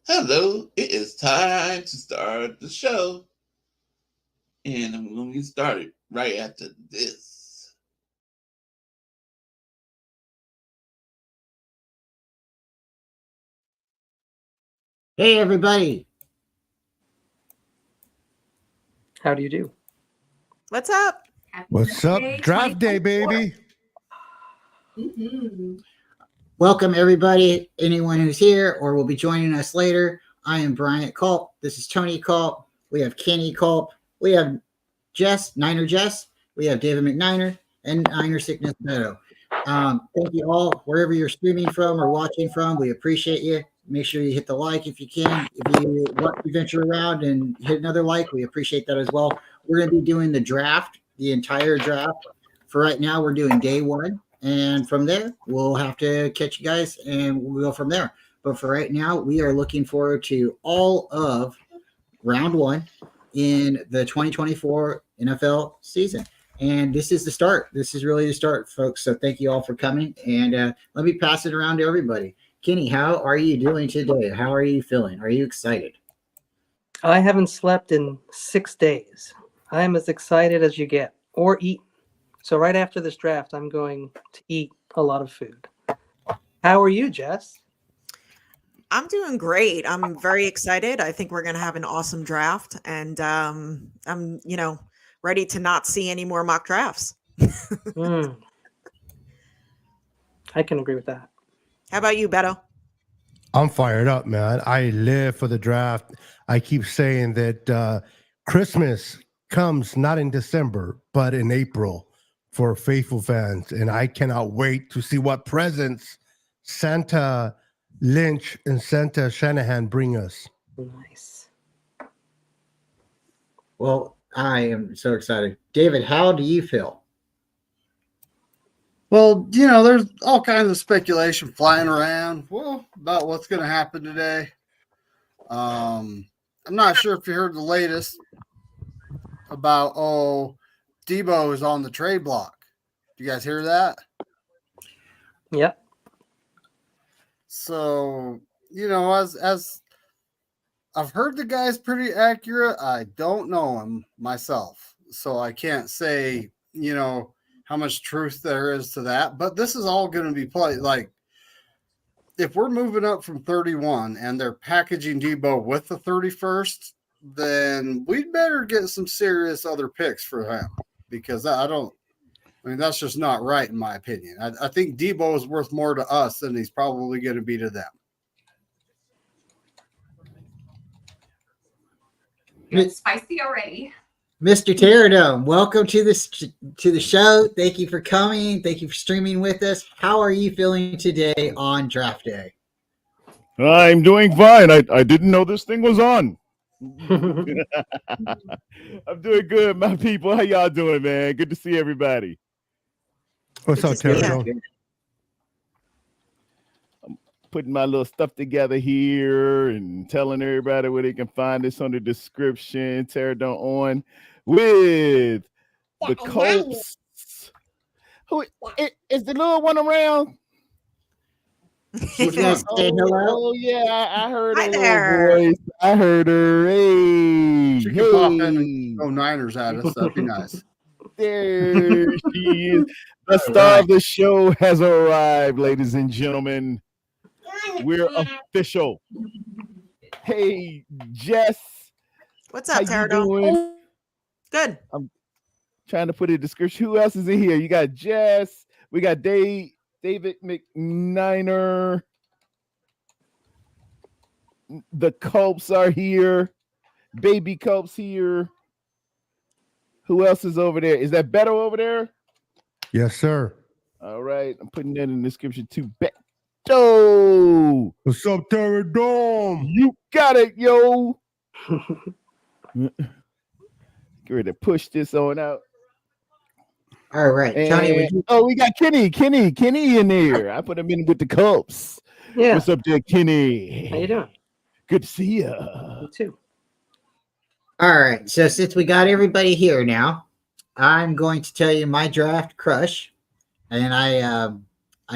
Hello, it is time to start the show. And I'm going to get started right after this. Hey, everybody. How do you do? What's up? What's up? Draft day, baby. Welcome, everybody. Anyone who's here or will be joining us later. I am Bryant Culp. This is Tony Culp. We have Kenny Culp. We have Niner Jess. We have David McNiner and Niner Sickness Meadow. Thank you all, wherever you're streaming from or watching from. We appreciate you. Make sure you hit the like if you can. If you want to venture around and hit another like, we appreciate that as well. We're going to be doing the draft, the entire draft. For right now, we're doing day one. And from there, we'll have to catch you guys and we'll go from there. But for right now, we are looking forward to all of round one in the 2024 NFL season. And this is the start. This is really the start, folks. So thank you all for coming. And let me pass it around to everybody. Kenny, how are you doing today? How are you feeling? Are you excited? I haven't slept in 6 days. I am as excited as you get, or eat. So right after this draft, I'm going to eat a lot of food. How are you, Jess? I'm doing great. I'm very excited. I think we're going to have an awesome draft, and I'm, ready to not see any more mock drafts. I can agree with that. How about you, Beto? I'm fired up, man. I live for the draft. I keep saying that Christmas comes not in December, but in April for faithful fans. And I cannot wait to see what presents Santa Lynch and Santa Shanahan bring us. Nice. Well, I am so excited. David, how do you feel? Well, there's all kinds of speculation flying around. Well, about what's going to happen today. I'm not sure if you heard the latest about Debo is on the trade block. Do you guys hear that? Yep. So, as I've heard the guy's pretty accurate. I don't know him myself, so I can't say, how much truth there is to that. But this is all going to be played. Like, if we're moving up from 31 and they're packaging Debo with the 31st, then we'd better get some serious other picks for him, because that's just not right in my opinion. I think Debo is worth more to us than he's probably going to be to them. It's spicy already. Mr. Terradome, welcome to the show. Thank you for coming. Thank you for streaming with us. How are you feeling today on draft day? I'm doing fine. I didn't know this thing was on. I'm doing good, my people. How y'all doing, man? Good to see everybody. What's up, Terradome? Putting my little stuff together here and telling everybody where they can find this on the description. Terradome on with the Colts. Who is the little one around? She's gonna say hello. Oh yeah, I heard Hi her there. voice. I heard her. Hey, She can pop in and go Niners at us. That'd be nice. There she is. The star of the show has arrived, ladies and gentlemen. We're official. Hey, Jess. What's up, How you Terradome? doing? Good. I'm trying to put a description. Who else is in here? You got Jess. We got David McNiner. The Culps are here. Baby Culps here. Who else is over there? Is that Beto over there? Yes, sir. All right. I'm putting that in the description too. Beto. What's up, Terradome? You got it, yo. Get ready to push this on out. All right, Tony. We got Kenny in there. I put him in with the Culps. Yeah. What's up there, Kenny? How you doing? Good to see you. Me too. All right, so since we got everybody here now, I'm going to tell you my draft crush, and I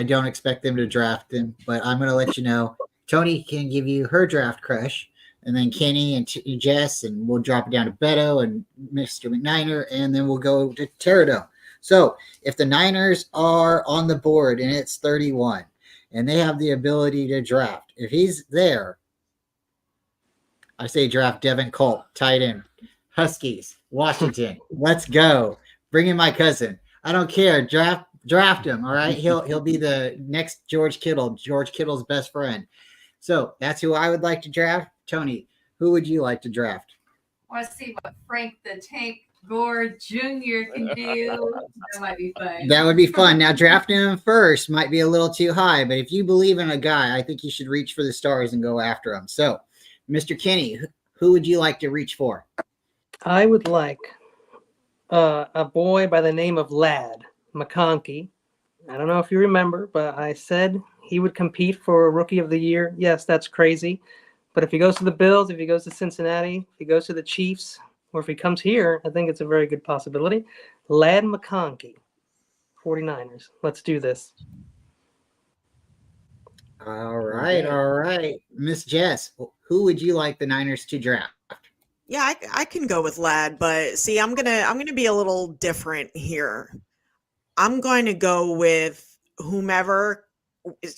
don't expect them to draft him, but I'm going to let you know Tony can give you her draft crush, and then Kenny and Jess, and we'll drop it down to Beto and Mr. McNiner, and then we'll go to Pterodome. So if the Niners are on the board and it's 31, and they have the ability to draft, if he's there, I say draft Devin Culp, tight end, Huskies, Washington. Let's go. Bring in my cousin. I don't care. Draft him. All right. He'll be the next George Kittle, George Kittle's best friend. So that's who I would like to draft. Tony, who would you like to draft? I want to see what Frank the Tank Gore Jr. can do. That might be fun. That would be fun. Now, drafting him first might be a little too high, but if you believe in a guy, I think you should reach for the stars and go after him. So, Mr. Kenny, who would you like to reach for? I would like a boy by the name of Lad McConkey. I don't know if you remember, but I said he would compete for Rookie of the Year. Yes, that's crazy. But if he goes to the Bills, if he goes to Cincinnati, if he goes to the Chiefs, or if he comes here, I think it's a very good possibility. Lad McConkey, 49ers. Let's do this. All right. Miss Jess, who would you like the Niners to draft? Yeah, I can go with Lad, but see, I'm gonna be a little different here. I'm going to go with whomever.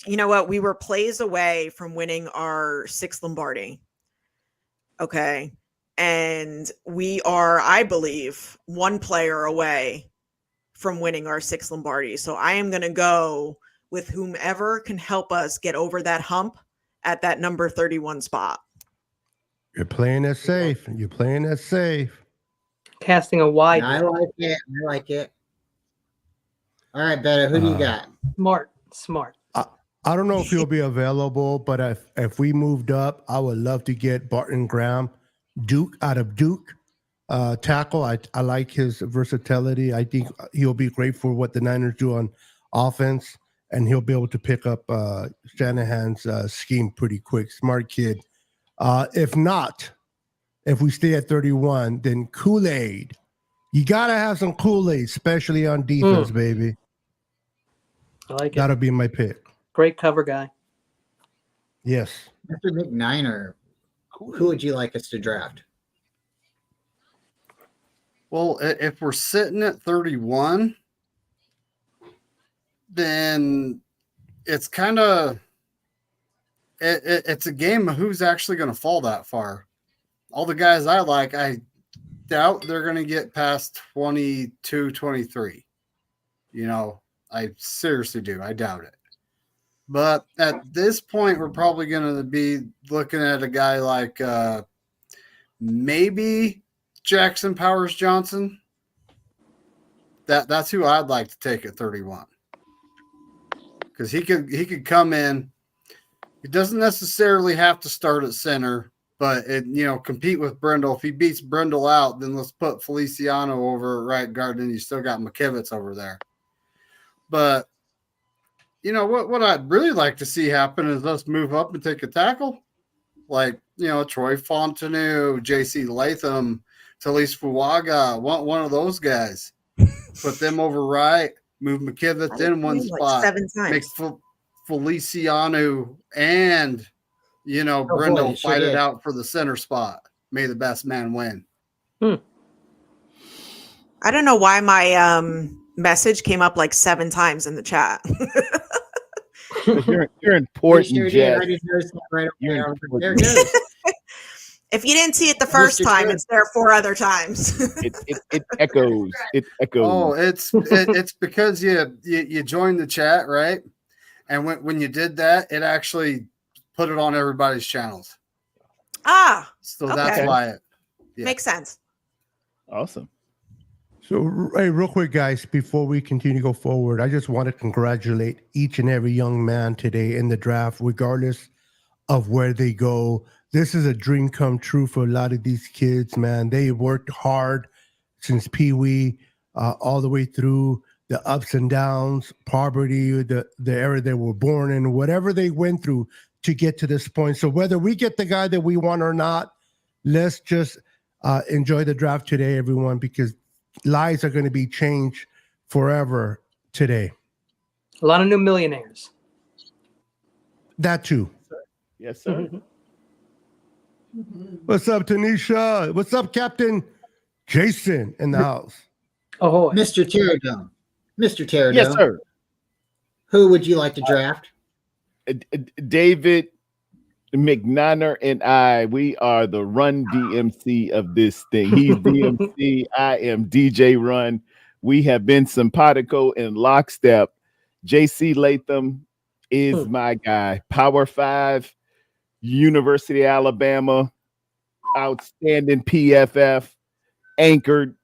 You know what? We were plays away from winning our 6th Lombardi. Okay. And we are, I believe, one player away from winning our 6th Lombardi. So I am going to go with whomever can help us get over that hump at that number 31 spot. You're playing it safe. You're playing it safe. Casting a wide. I like it. All right, Beto, who do you got? Smart. I don't know if he'll be available, but if we moved up, I would love to get Barton Graham, out of Duke. Tackle. I like his versatility. I think he'll be great for what the Niners do on offense, and he'll be able to pick up Shanahan's scheme pretty quick. Smart kid. If not, if we stay at 31, then Kool-Aid. You got to have some Kool-Aid, especially on defense, baby. I like it. That'll be my pick. Great cover guy. Yes. Mr. McNiner, who would you like us to draft? Well, if we're sitting at 31, then it's kind of it's a game of who's actually going to fall that far. All the guys I like, I doubt they're going to get past 22, 23. I seriously do. I doubt it. But at this point, we're probably going to be looking at a guy like maybe Jackson Powers Johnson. That's who I'd like to take at 31. Because he could come in. He doesn't necessarily have to start at center, but compete with Brindle. If he beats Brindle out, then let's put Feliciano over at right guard, and you still got McKivitz over there. But what I'd really like to see happen is us move up and take a tackle, like Troy Fontenot, J.C. Latham, Talise Fuaga, one of those guys. Put them over right, move McKivitz in one spot, 7 times. make Feliciano and Brindle fight it out for the center spot. May the best man win. I don't know why my message came up like 7 times in the chat. You're important, Sure Jess. I just noticed that right You're over important. there. There it goes. If you didn't see it the first Mr. time, Trent. it's there 4 other times. It echoes. It echoes. Oh, it's because you joined the chat, right? And when you did that, it actually put it on everybody's channels. So that's okay. why Makes sense. Awesome. So, hey, real quick, guys, before we continue to go forward, I just want to congratulate each and every young man today in the draft, regardless of where they go. This is a dream come true for a lot of these kids, man. They worked hard since Pee-wee all the way through the ups and downs, poverty, the era they were born in, whatever they went through to get to this point. So whether we get the guy that we want or not, let's just enjoy the draft today, everyone, because lives are going to be changed forever today. A lot of new millionaires. That too. Yes, sir. What's up, Tanisha? What's up, Captain Jason in the house? Ahoy. Mr. Pterodome. Mr. Pterodome. Yes, sir. Who would you like to draft? David McNanner and I, we are the Run DMC of this thing. He's DMC, I am DJ Run. We have been simpatico in lockstep. JC Latham is my guy. Power 5, University of Alabama, outstanding PFF, anchored,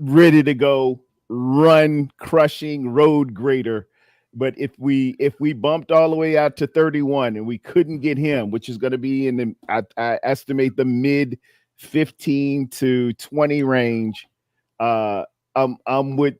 ready to go, run, crushing, road grader. But if we bumped all the way out to 31 and we couldn't get him, which is going to be in the I estimate the mid 15 to 20 range, I'm with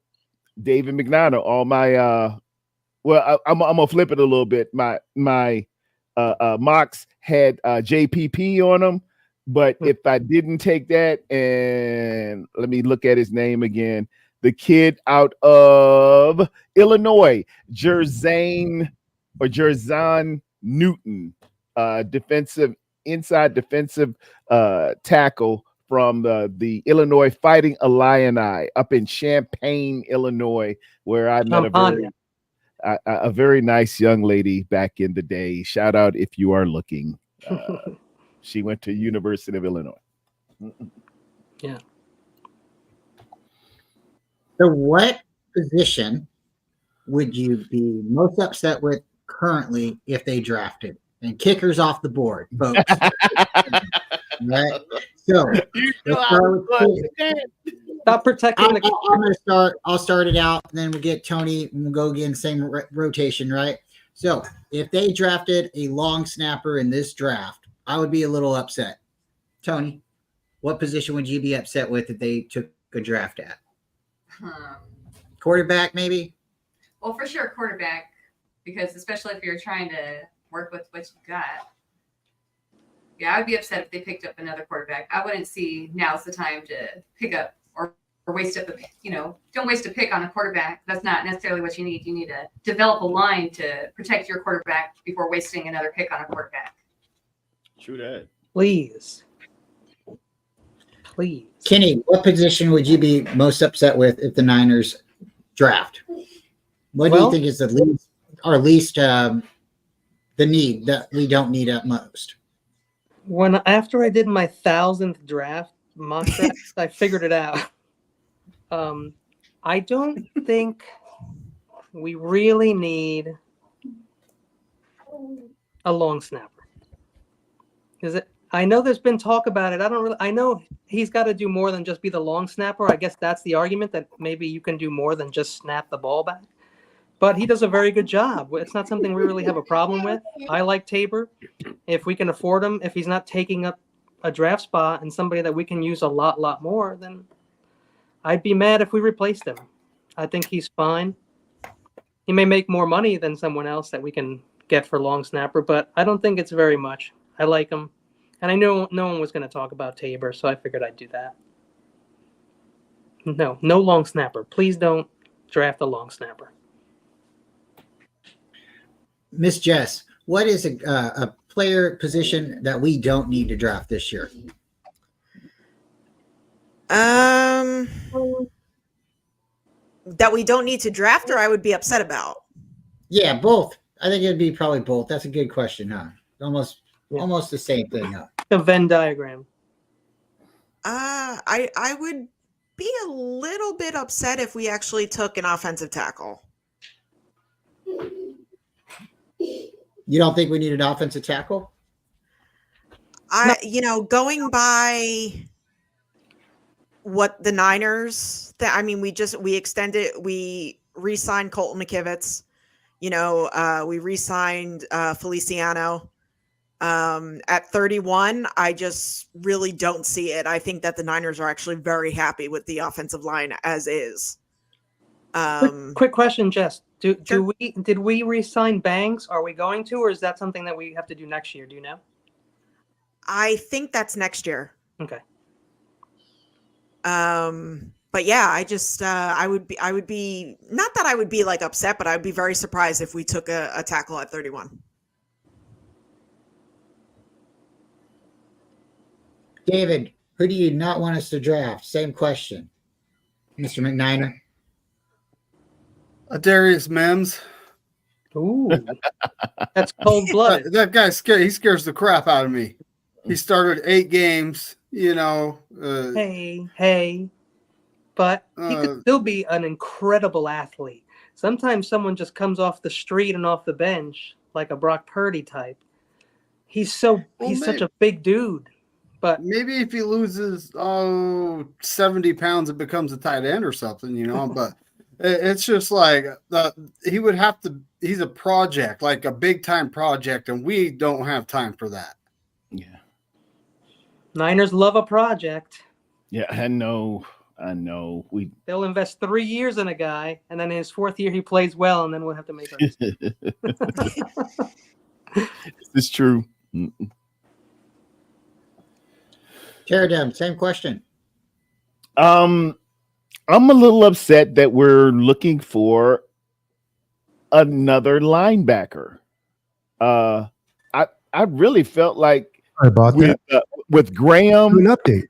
David McNanna. All my I'm gonna flip it a little bit. My mocks had JPP on them, but if I didn't take that, and let me look at his name again, the kid out of Illinois, Jerzan Newton, inside defensive tackle from the Illinois Fighting Illini up in Champaign, Illinois, where I met a very nice young lady back in the day. Shout out if you are looking. She went to University of Illinois. Yeah. So what position would you be most upset with currently if they drafted? And kickers off the board, folks. Right? So stop protecting I'm gonna start. I'll start it out, and then we'll get Tony, and we'll go again, same rotation, right? So if they drafted a long snapper in this draft, I would be a little upset. Tony, what position would you be upset with if they took a draft at? Quarterback, maybe? Well, for sure, quarterback, because especially if you're trying to work with what you've got. Yeah, I would be upset if they picked up another quarterback. I wouldn't see now's the time to pick up or waste up don't waste a pick on a quarterback. That's not necessarily what you need. You need to develop a line to protect your quarterback before wasting another pick on a quarterback. True that. Please. Kenny, what position would you be most upset with if the Niners draft? What do you think is the least the need that we don't need at most? After I did my 1,000th draft mock draft, I figured it out. I don't think we really need a long snapper. I know there's been talk about it. I know he's got to do more than just be the long snapper. I guess that's the argument, that maybe you can do more than just snap the ball back. But he does a very good job. It's not something we really have a problem with. I like Tabor. If we can afford him, if he's not taking up a draft spot and somebody that we can use a lot more, then I'd be mad if we replaced him. I think he's fine. He may make more money than someone else that we can get for long snapper, but I don't think it's very much. I like him. And I know no one was going to talk about Tabor, so I figured I'd do that. No long snapper. Please don't draft a long snapper. Miss Jess, what is a player position that we don't need to draft this year? That we don't need to draft, or I would be upset about? Yeah, both. I think it'd be probably both. That's a good question, huh? Almost the same thing, huh? The Venn diagram. I would be a little bit upset if we actually took an offensive tackle. You don't think we need an offensive tackle? Going by what the Niners, we re-signed Colton McKivitz. We re-signed Feliciano. At 31, I just really don't see it. I think that the Niners are actually very happy with the offensive line as is. Quick question, Jess. Did we re-sign Banks? Are we going to, or is that something that we have to do next year? Do you know? I think that's next year. Okay. But yeah, I would be not that I would be like upset, but I would be very surprised if we took a tackle at 31. David, who do you not want us to draft? Same question, Mr. McNiner. Darius Mims. Ooh, that's cold blooded. That guy he scares the crap out of me. He started 8 games. Hey, but he could still be an incredible athlete. Sometimes someone just comes off the street and off the bench like a Brock Purdy type. He's such a big dude. But maybe if he loses 70 pounds, it becomes a tight end or something, But it's just like he would have to. He's a project, like a big time project, and we don't have time for that. Yeah. Niners love a project. Yeah, I know. They'll invest 3 years in a guy, and then in his 4th year he plays well, and then we'll have to make our This is true. Teradem, same question. I'm a little upset that we're looking for another linebacker. I really felt like with Graham, an update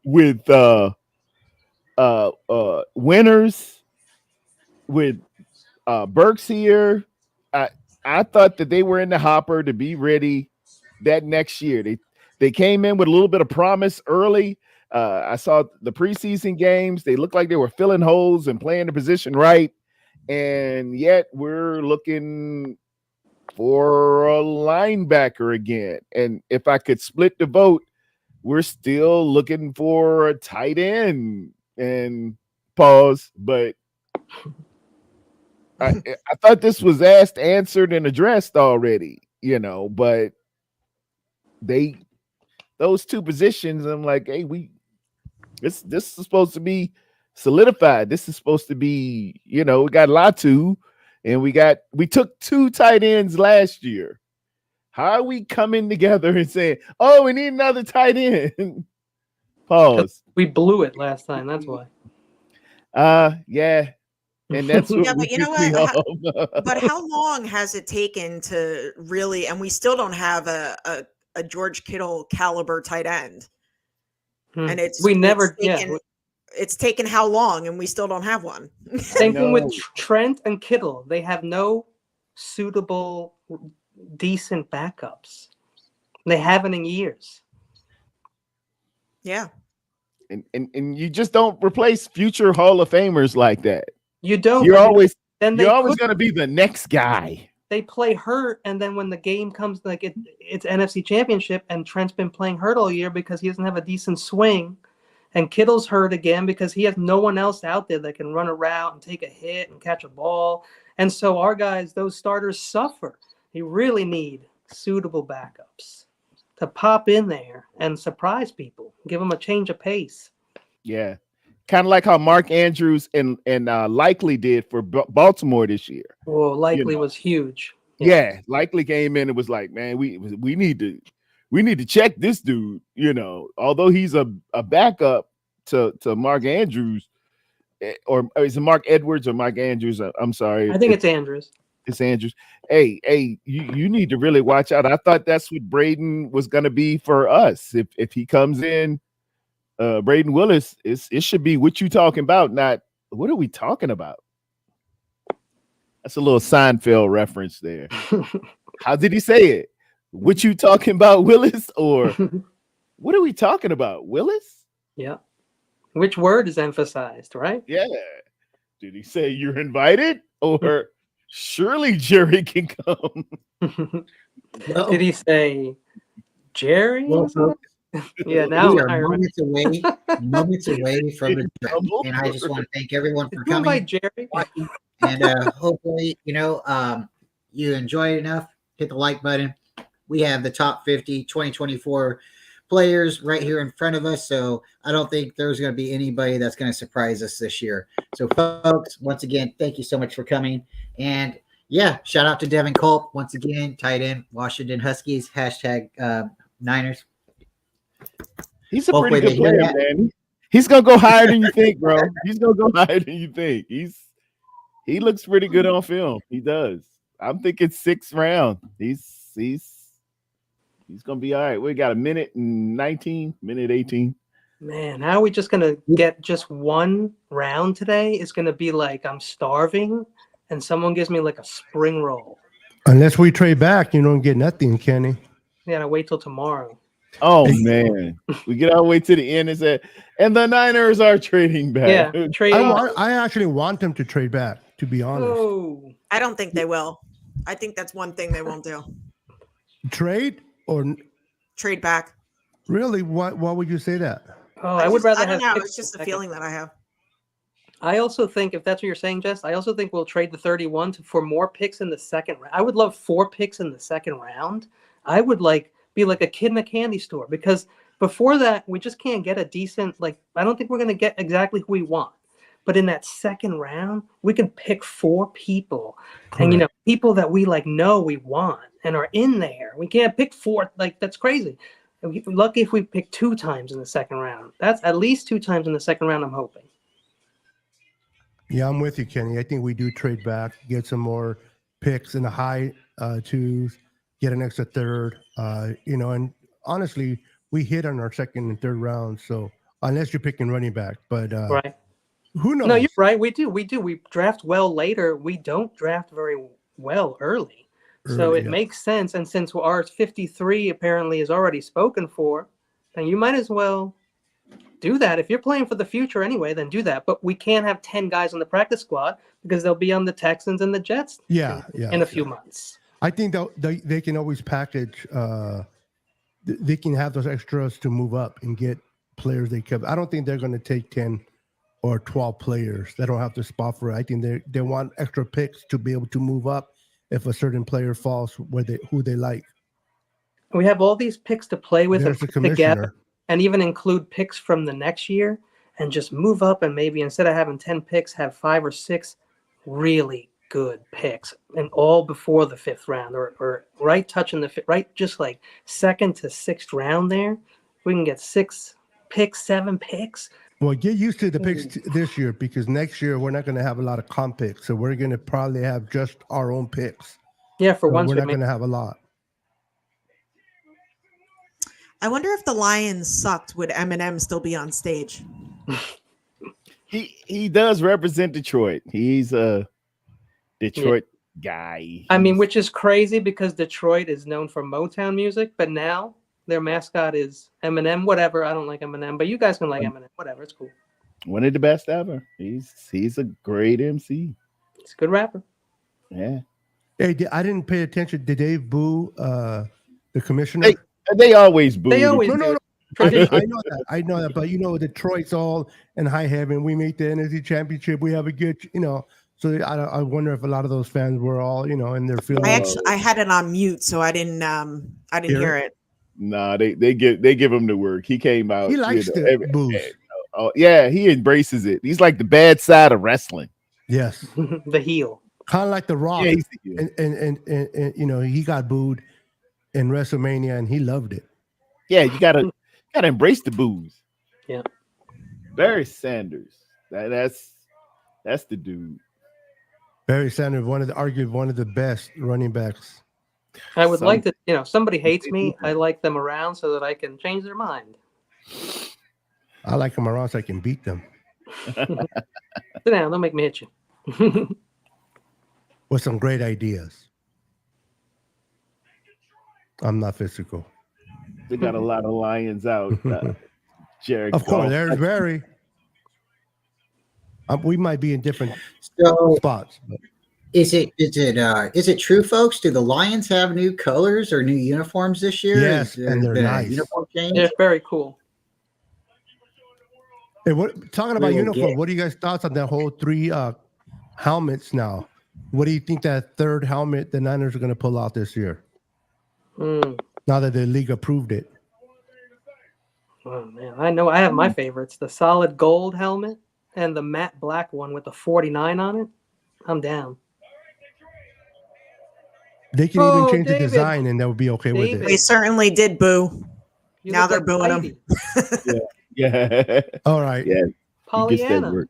with Winners, with Burks here. I thought that they were in the hopper to be ready that next year. They came in with a little bit of promise early. I saw the preseason games. They looked like they were filling holes and playing the position right. And yet we're looking for a linebacker again. And if I could split the vote, we're still looking for a tight end. And pause. But I thought this was asked, answered, and addressed already, but those 2 positions, I'm like, hey, this is supposed to be solidified. This is supposed to be, we got Latu, and we took 2 tight ends last year. How are we coming together and saying, oh, we need another tight end? Pause. We blew it last time. That's why. Yeah. And that's what but you know what? But how long has it taken to really? And we still don't have a George Kittle caliber tight end. And it's taken how long, and we still don't have one. Same thing with Trent and Kittle. They have no suitable, decent backups. They haven't in years. Yeah. And you just don't replace future Hall of Famers like that. You don't. You're always going to be the next guy. They play hurt, and then when the game comes, like it's NFC Championship, and Trent's been playing hurt all year because he doesn't have a decent swing, and Kittle's hurt again because he has no one else out there that can run a route and take a hit and catch a ball. And so our guys, those starters, suffer. They really need suitable backups to pop in there and surprise people, give them a change of pace. Yeah. Kind of like how Mark Andrews and Likely did for Baltimore this year. Well, Likely was huge. Yeah, Likely came in and was like, man, we need to check this dude. Although he's a backup to Mark Andrews, or is it Mark Edwards or Mark Andrews? I'm sorry. I think it's Andrews. It's Andrews. Hey, you need to really watch out. I thought that's what Braden was going to be for us. If he comes in. Braden Willis, it should be what you talking about, not what are we talking about? That's a little Seinfeld reference there. How did he say it? What you talking about, Willis? Or what are we talking about, Willis? Yeah. Which word is emphasized, right? Yeah. Did he say you're invited? Or surely Jerry can come? Did he say Jerry? Yeah, now we are moments away from the draft, and I just want to thank everyone for coming. Jerry. And hopefully, you enjoyed enough. Hit the like button. We have the top 50 2024 players right here in front of us, so I don't think there's going to be anybody that's going to surprise us this year. So, folks, once again, thank you so much for coming. And yeah, shout out to Devin Culp once again, tight end, Washington Huskies, #Niners. He's a pretty good player, man. He's gonna go higher than you think, bro. He's gonna go higher than you think. He looks pretty good on film. He does. I'm thinking 6th round. He's He's gonna be all right. We got a minute and 19, minute 18. Man, how are we just gonna get just one round today? It's gonna be like I'm starving, and someone gives me like a spring roll. Unless we trade back, you don't get nothing, Kenny. You gotta wait till tomorrow. Oh man, we get all the way to the end and say, and the Niners are trading back. Yeah, trading. I actually want them to trade back. To be honest, Oh, I don't think they will. I think that's one thing they won't do. trade or Trade back. really? Why would you say that? oh, I would rather I don't have. know. picks It's just a second. feeling that I have. I also think if that's what you're saying, Jess, I also think we'll trade the 31 for more picks in the second round. I would love 4 picks in the second round. I would be like a kid in a candy store because before that we just can't get a decent I don't think we're gonna get exactly who we want. But in that second round, we can pick 4 people, and people that we know we want and are in there. We can't pick 4 that's crazy. We're lucky if we pick 2 times in the second round. That's at least 2 times in the second round. I'm hoping. Yeah, I'm with you, Kenny. I think we do trade back, get some more picks in the high 2s, get an extra third. And honestly, we hit on our second and third round. So unless you're picking running back, but Right. who knows? No, you're right. We do. We draft well later. We don't draft very well early. So it makes sense. And since our 53 apparently is already spoken for, then you might as well do that. If you're playing for the future anyway, then do that. But we can't have 10 guys on the practice squad because they'll be on the Texans and the Jets in a few months. I think they can always package. They can have those extras to move up and get players they kept. I don't think they're going to take 10 or 12 players. They don't have the spot for it. I think they want extra picks to be able to move up if a certain player falls who they like. We have all these picks to play with There's and the put together, commissioner. and even include picks from the next year, and just move up and maybe instead of having 10 picks, have 5 or 6 really good picks, and all before the 5th round or right touching the right, just like 2nd to 6th round there. We can get 6 picks, 7 picks. Well, get used to the picks this year because next year we're not going to have a lot of comp picks. So we're going to probably have just our own picks. Yeah, for once we're not going to have a lot. I wonder if the Lions sucked, would Eminem still be on stage? He does represent Detroit. He's a Detroit guy. I mean, which is crazy because Detroit is known for Motown music, but now their mascot is Eminem. Whatever, I don't like Eminem, but you guys can like Eminem. Whatever, it's cool. One of the best ever. He's a great MC. He's a good rapper. Yeah. Hey, I didn't pay attention. Did they boo the commissioner? They always boo. They always No. do. I know that, but Detroit's all in high heaven. We make the NFC Championship. We have a good, So I wonder if a lot of those fans were all, in their feelings. I had it on mute, so I didn't hear it. Nah, they give him the work. He came out. He likes the booze. Oh yeah, he embraces it. He's like the bad side of wrestling. Yes, the heel. Kind of like The Rock. Yeah, he's the heel. And he got booed in WrestleMania, and he loved it. Yeah, you gotta embrace the booze. Yeah, Barry Sanders. That's the dude. Barry Sanders, arguably one of the best running backs. I would like to, if somebody hates me, I like them around so that I can change their mind. I like them around so I can beat them. Sit down, don't make me hit you. With some great ideas. I'm not physical. They got a lot of Lions out. Jared. Of course, there's Barry. We might be in different spots. But. Is it true, folks? Do the Lions have new colors or new uniforms this year? Yes, and they're nice. Uniform change? They're very cool. Hey, talking about uniform? Good. What are you guys' thoughts on that whole 3 helmets now? What do you think that 3rd helmet the Niners are going to pull out this year? Now that the league approved it. Oh man, I know I have my favorites: the solid gold helmet and the matte black one with the 49 on it. I'm down. They can even change the design and they'll be okay with it. They certainly did boo. Now they're booing them. Yeah. All right. Yeah. Pollyanna.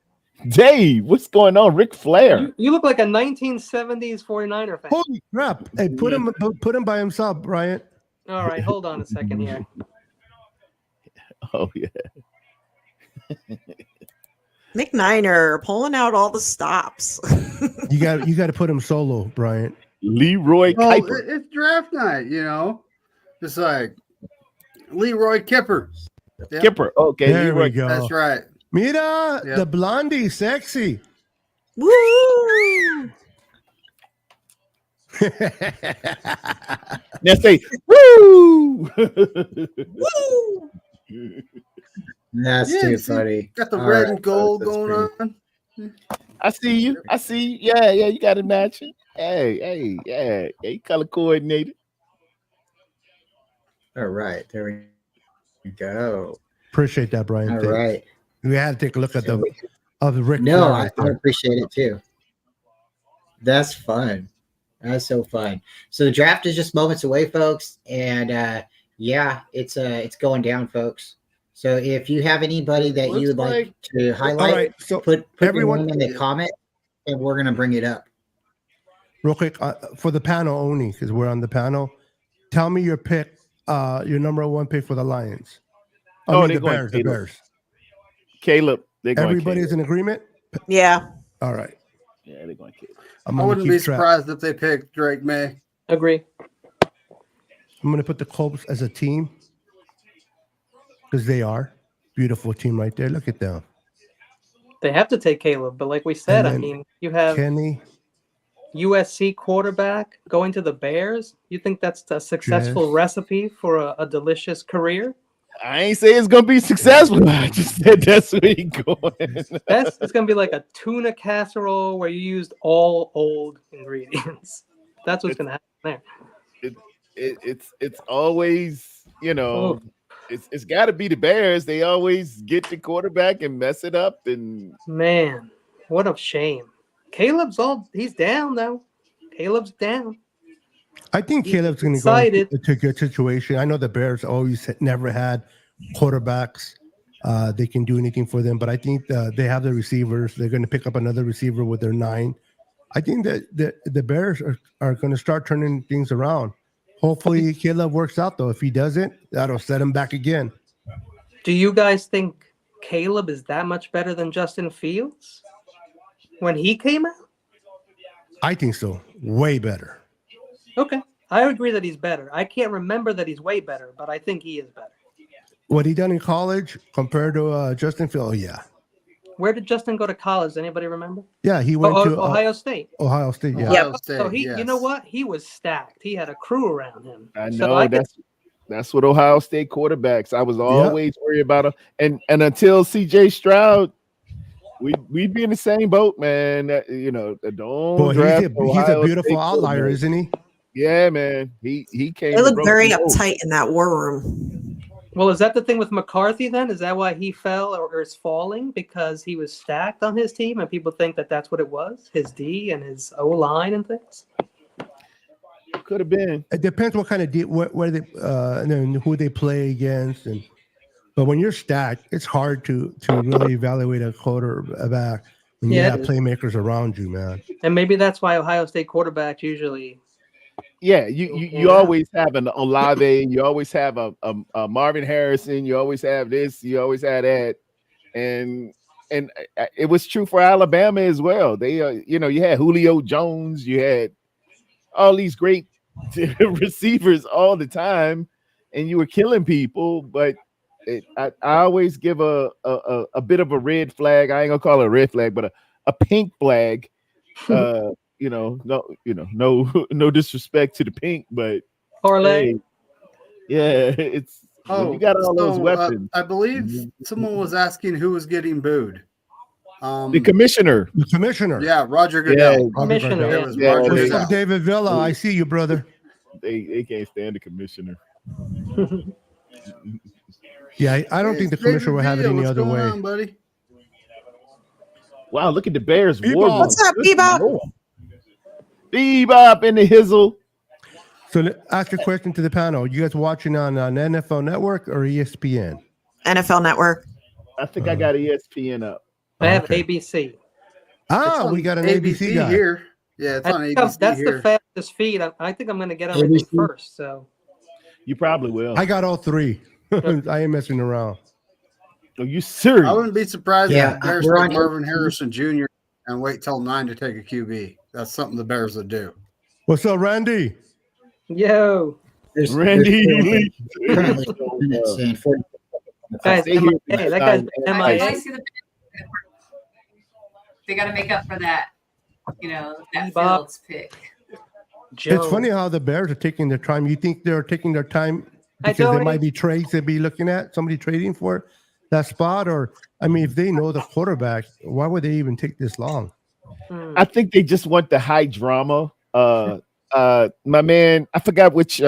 Dave, what's going on? Ric Flair. You look like a 1970s 49er fan. Holy crap. Hey, put him by himself, Bryant. All right, hold on a second here. Oh yeah. McNiner pulling out all the stops. You got to put him solo, Bryant. Leroy Well, Kuiper. it's draft night, Just like Leroy Kipper. Yep, Kipper. Okay, There Leroy. we go. that's right. Mira, Yep. the blondie, sexy. Woo! Now say woo. Woo! That's Yeah, too you see, funny. Got the All red right, and gold folks, that's going great. on. I see you. I see you. Yeah, you got it matching. Hey, you color coordinated. All right, there we go. Appreciate that, Brian. All Thanks. right. We had to take a look at So the Rick no, Flair I right there. appreciate it too. That's fun. That's so fun. So the draft is just moments away, folks, and yeah, it's going down, folks. So if you have anybody that Looks you would like to highlight, All right, so put everyone- your name in the comment, and we're gonna bring it up. real quick for the panel only, because we're on the panel. Tell me your pick, your number one pick for the Lions. I mean, they're the going Bears. The Caleb. Bears. Caleb. They're going Everybody's Caleb. in agreement. Yeah. All right. Yeah, they're going Caleb. I'm I gonna wouldn't keep be track. surprised if they picked Drake May. Agree. I'm gonna put the Colts as a team because they are beautiful team right there. Look at them. They have to take Caleb, but like we said, And I then mean, you have Kenny. USC quarterback going to the Bears. You think that's a successful Yes. recipe for a delicious career? I ain't say it's gonna be successful. I just said that's where he going. It's gonna be like a tuna casserole where you used all old ingredients. That's what's gonna happen there. It's always, it's got to be the Bears. They always get the quarterback and mess it up. And Man, what a shame. He's down though. Caleb's down. I think He's Caleb's going to go excited. into a good situation. I know the Bears always never had quarterbacks. They can do anything for them, but I think they have the receivers. They're going to pick up another receiver with their 9. I think that the Bears are going to start turning things around. Hopefully, Caleb works out, though. If he doesn't, that'll set him back again. Do you guys think Caleb is that much better than Justin Fields when he came out? I think so. Way better. Okay. I agree that he's better. I can't remember that he's way better, but I think he is better. What he done in college compared to Justin Fields, oh, yeah. Where did Justin go to college? Does anybody remember? Yeah, he went to Ohio State. Ohio State, yeah. Ohio State, So he, yes. you know what? He was stacked. He had a crew around him. I So know that's what Ohio State quarterbacks. I was always worried about them. And until CJ Stroud, we'd be in the same boat, man. Don't Boy, draft he's a Ohio beautiful State outlier, quarterback. isn't he? Yeah, man. He came. They to look broke very the mold. uptight in that war room. Well, is that the thing with McCarthy then? Is that why he fell or is falling? Because he was stacked on his team and people think that that's what it was? His D and his O-line and things? Could have been. It depends what kind of where they and then who they play against, but when you're stacked, it's hard to really evaluate a quarterback when you have playmakers around you, man. And maybe that's why Ohio State quarterbacks usually. Yeah, you always have an Olave, you always have a Marvin Harrison, you always have this, you always have that, and it was true for Alabama as well. They you had Julio Jones, you had all these great receivers all the time, and you were killing people. But I always give a bit of a red flag. I ain't gonna call it a red flag, but a pink flag. No disrespect to the pink, but Parlay. it's when you got all those weapons. I believe someone was asking who was getting booed. The commissioner. The commissioner. Yeah, Roger Goodell. Commissioner. It was Yeah, Roger What's Goodell. up, David Villa? I see you, brother. They can't stand the commissioner. Yeah, I don't think the commissioner will have it any other way. On, buddy? Wow, look at the Bears. Bebop. War room. What's up, Good Bebop? Lord. Bebop in the hizzle. So ask a question to the panel. You guys watching on NFL Network or ESPN? NFL Network. I think I got ESPN up. I have Okay. ABC. Ah, we got an ABC guy. here. Yeah, it's on ABC That's here. the fastest feed. I think I'm going to get everything ABC. first. So You probably will. I got all three. I ain't messing around. Are you serious? I wouldn't be surprised Yeah, if the Bears we're take on- Marvin Harrison Jr. and wait till 9 to take a QB. That's something the Bears would do. What's up, Randy? Yo, Randy. currently 4 minutes and 40. guys, stay here for MIA. that That guy's time. I MIA. see the. They got to make up for that. That Bebop. Fields pick. It's funny how the Bears are taking their time. You think they're taking their time I because there don't- might be trades they'd be looking at, somebody trading for that spot? Or, I mean, if they know the quarterback, why would they even take this long? I think they just want the high drama. My man, I forgot which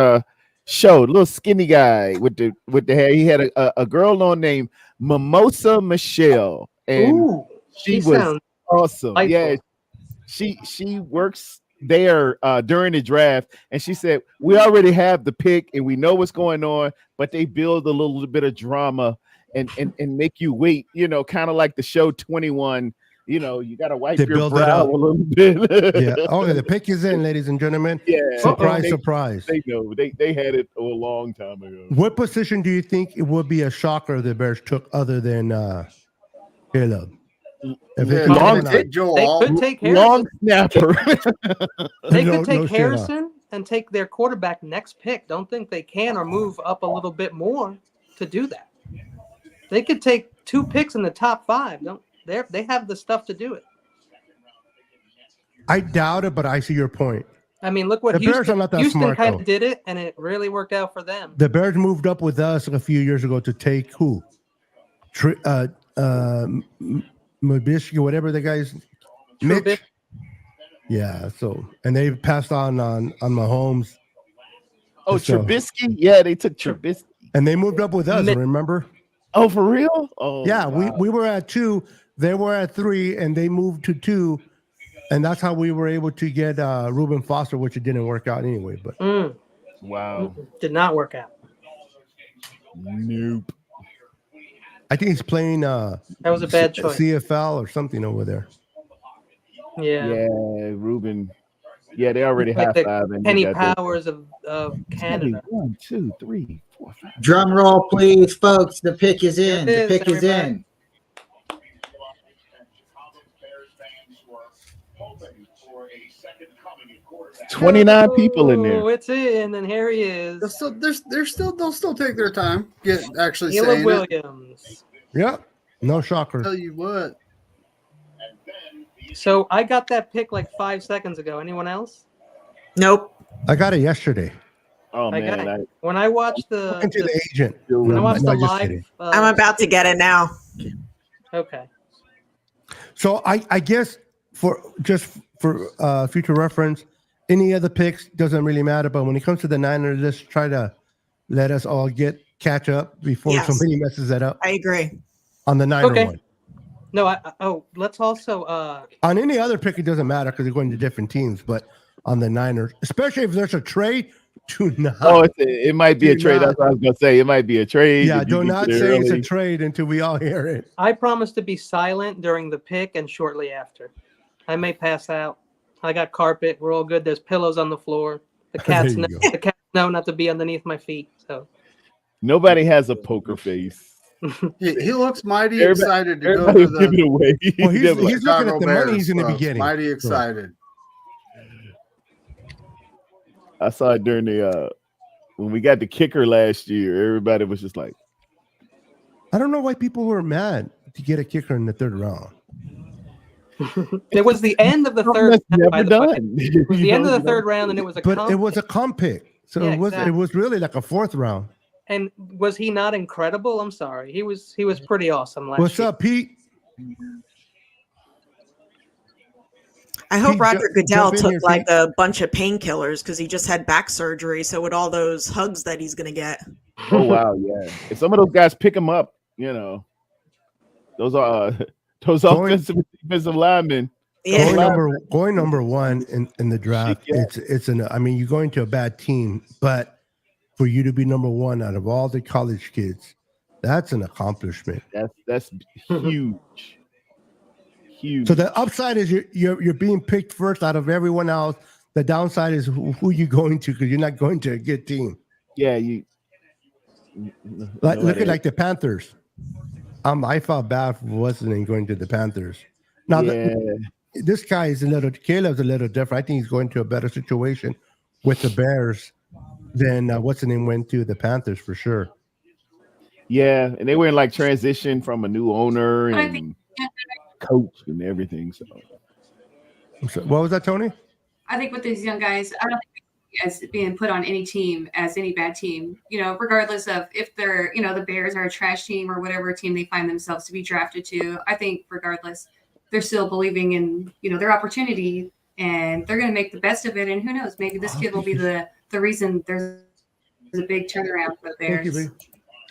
show, little skinny guy with the hair. He had a girl on named Mimosa Michelle, and Ooh, she was sounds awesome. delightful. Yeah, she works there during the draft, and she said we already have the pick and we know what's going on, but they build a little bit of drama and make you wait. Kind of like the show 21. You got to wipe They your build it brow up. a little bit. Yeah. Okay, the pick is in, ladies and gentlemen. Yeah. Surprise, They- surprise. They know they had it a long time ago. What position do you think it would be a shocker the Bears took other than Caleb? If they Yeah, could long come take out- Joel. They Alt. could take Long Harrison. snapper. They No- could take no shit, Harrison and take their quarterback next pick. Don't think they can or move up a little bit more to do that. They could take 2 picks in the top 5. They have the stuff to do it. I doubt it, but I see your point. I mean, look what The Bears Houston, are not that Houston smart, kind though. of did it, and it really worked out for them. The Bears moved up with us a few years ago to take who? Mabishki, whatever the guy's Mitch. Trubisky. Yeah, so and they passed on Mahomes, Oh, So- Trubisky? Yeah, they took Trubisky. and they moved up with us. Mitch. Remember? Oh, for real? Oh, Yeah, wow. we were at 2, they were at 3, and they moved to 2, and that's how we were able to get Reuben Foster, which it didn't work out anyway. But Wow. Did not work out. Nope. I think he's playing That was a bad choice. CFL or something over there. Yeah. Yeah, Ruben. Yeah, they already Like high the five. And Penny you got that. Powers of Canada. 1, 2, 3, 4, 5. Drum roll, please, folks. The pick is in. There it The is, pick is everybody. in. 29 people in there. Oh, it's in, and here he is. They'll still take their time. Actually Caleb saying it. Williams. Yeah, no shocker. Tell you what, So I got that pick like 5 seconds ago. Anyone else? Nope. I got it yesterday. Oh, I got man. it. When I watched Talking to the agent. when I watched No, the just live, kidding. I'm about to get it now. Okay. So I guess for future reference, any other picks doesn't really matter. But when it comes to the Niners, just try to let us all catch up before Yes. somebody messes that up I agree. on the Niner Okay. one. No, let's also On any other pick, it doesn't matter because they're going to different teams. But on the Niners, especially if there's a trade, do not. Oh, it might be a Do trade. not- That's what I was going to say. It might be a trade. Yeah, if you do get not there say it's a early. trade until we all hear it. I promise to be silent during the pick and shortly after. I may pass out. I got carpet. We're all good. There's pillows on the floor. The cats There know, you go. the cats know not to be underneath my feet. So Nobody has a poker face. he looks mighty Everybody- excited to go Everybody to give it the away. Well, he's They're like, looking at Chicago the money Bears he's going to be stuff. getting. Mighty So, excited. I saw it during the when we got the kicker last year. Everybody was just like, I don't know why people were mad to get a kicker in the 3rd round. it was the end of the "Something third that's round, by never the way. done." It was the end of the third round, and it was a But comp it was a pick. comp pick. So Yeah, it exactly. was really like a 4th round. And was he not incredible? I'm sorry. He was pretty awesome last What's year. up, Pete? I hope Pete, Roger Goodell jump in took here, like Pete. a bunch of painkillers because he just had back surgery. So with all those hugs that he's gonna get, Oh wow, yeah. If some of those guys pick him up, those are those Going- offensive and defensive linemen. yeah, Going number 1 in the draft. Yeah. It's I mean, you're going to a bad team, but for you to be number 1 out of all the college kids, that's an accomplishment. That's huge. Huge. So the upside is you're being picked first out of everyone else. The downside is who you going to because you're not going to a good team. Yeah, you Like, no look at idea. like the Panthers. I felt bad for Weston going to the Panthers. Now, Yeah, this guy is Caleb's a little different. I think he's going to a better situation with the Bears than what's the name went to the Panthers for sure. yeah, and they were in like transition from a new owner But I think and coach and everything. So What was that, Tony? I think with these young guys, I don't think as being put on any team as any bad team, regardless of if they're, the Bears are a trash team or whatever team they find themselves to be drafted to. I think regardless, they're still believing in, their opportunity and they're going to make the best of it. And who knows, maybe this kid will be the reason there's a big turnaround for the Bears.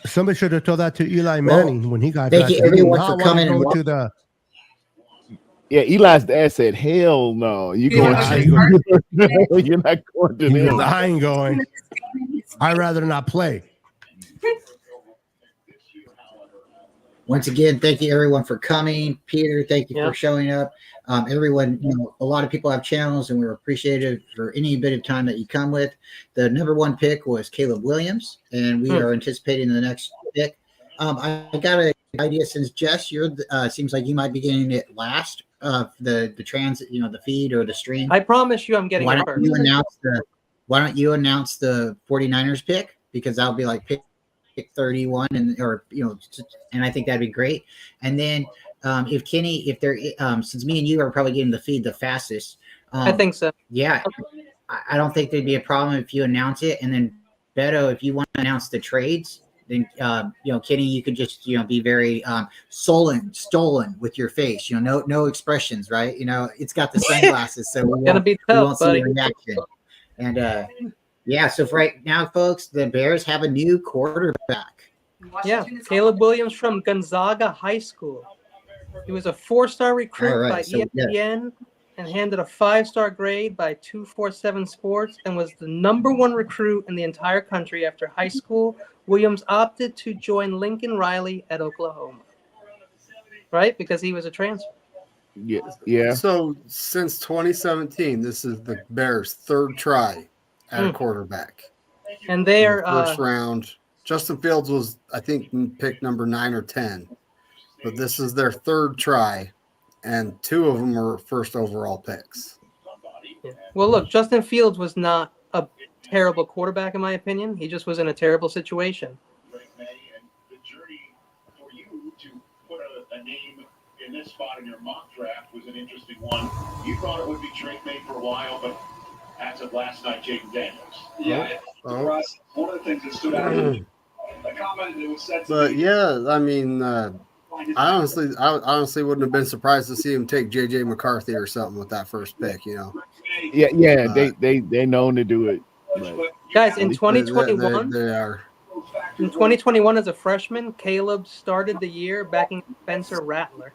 Somebody should have told that to Eli Manning when he got thank you drafted. He did everyone not for want coming to and go to the. yeah, Eli's dad said, "Hell no, you're Yeah, going. You're not going to He goes, them." I ain't going. I'd rather not play. Once again, thank you everyone for coming. Peter, thank you for showing up. Everyone, a lot of people have channels, and we're appreciative for any bit of time that you come with. The number one pick was Caleb Williams, and we are anticipating the next pick. I got an idea since Jess, seems like you might be getting it last. The the feed or the stream. I promise you, I'm getting it first. Why don't you announce the 49ers pick, because that'll be like pick 31 and I think that'd be great. And then if Kenny, since me and you are probably getting the feed the fastest, I think so. Yeah, I don't think there'd be a problem if you announce it. And then Beto, if you want to announce the trades, then Kenny, you could just be very stolen with your face. No expressions, right? It's got the sunglasses, so we Gonna be tough, won't see buddy. your reaction. And yeah, so for right now, folks, the Bears have a new quarterback. Yeah, Caleb Williams from Gonzaga High School. He was a 4-star recruit by ESPN and handed a 5-star grade by 247 Sports and was the number 1 recruit in the entire country after high school. Williams opted to join Lincoln Riley at Oklahoma, right? Because he was a transfer. Yeah. So since 2017, this is the Bears' third try at a quarterback. And they are first round. Justin Fields was, I think, pick number 9 or 10, but this is their third try, and 2 of them are first overall picks. Yeah. Well, look, Justin Fields was not a terrible quarterback, in my opinion. He just was in a terrible situation. The journey for you to put a name in this spot in your mock draft was an interesting one. You thought it would be Drake May for a while, but as of last night, Jaden Daniels. Yeah, for us, one of the things that stood out, a comment that was said. But yeah, I mean, I honestly wouldn't have been surprised to see him take JJ McCarthy or something with that first pick. Yeah. They known to do it. Right. Guys, in 2021, they are. In 2021, as a freshman, Caleb started the year backing Spencer Rattler.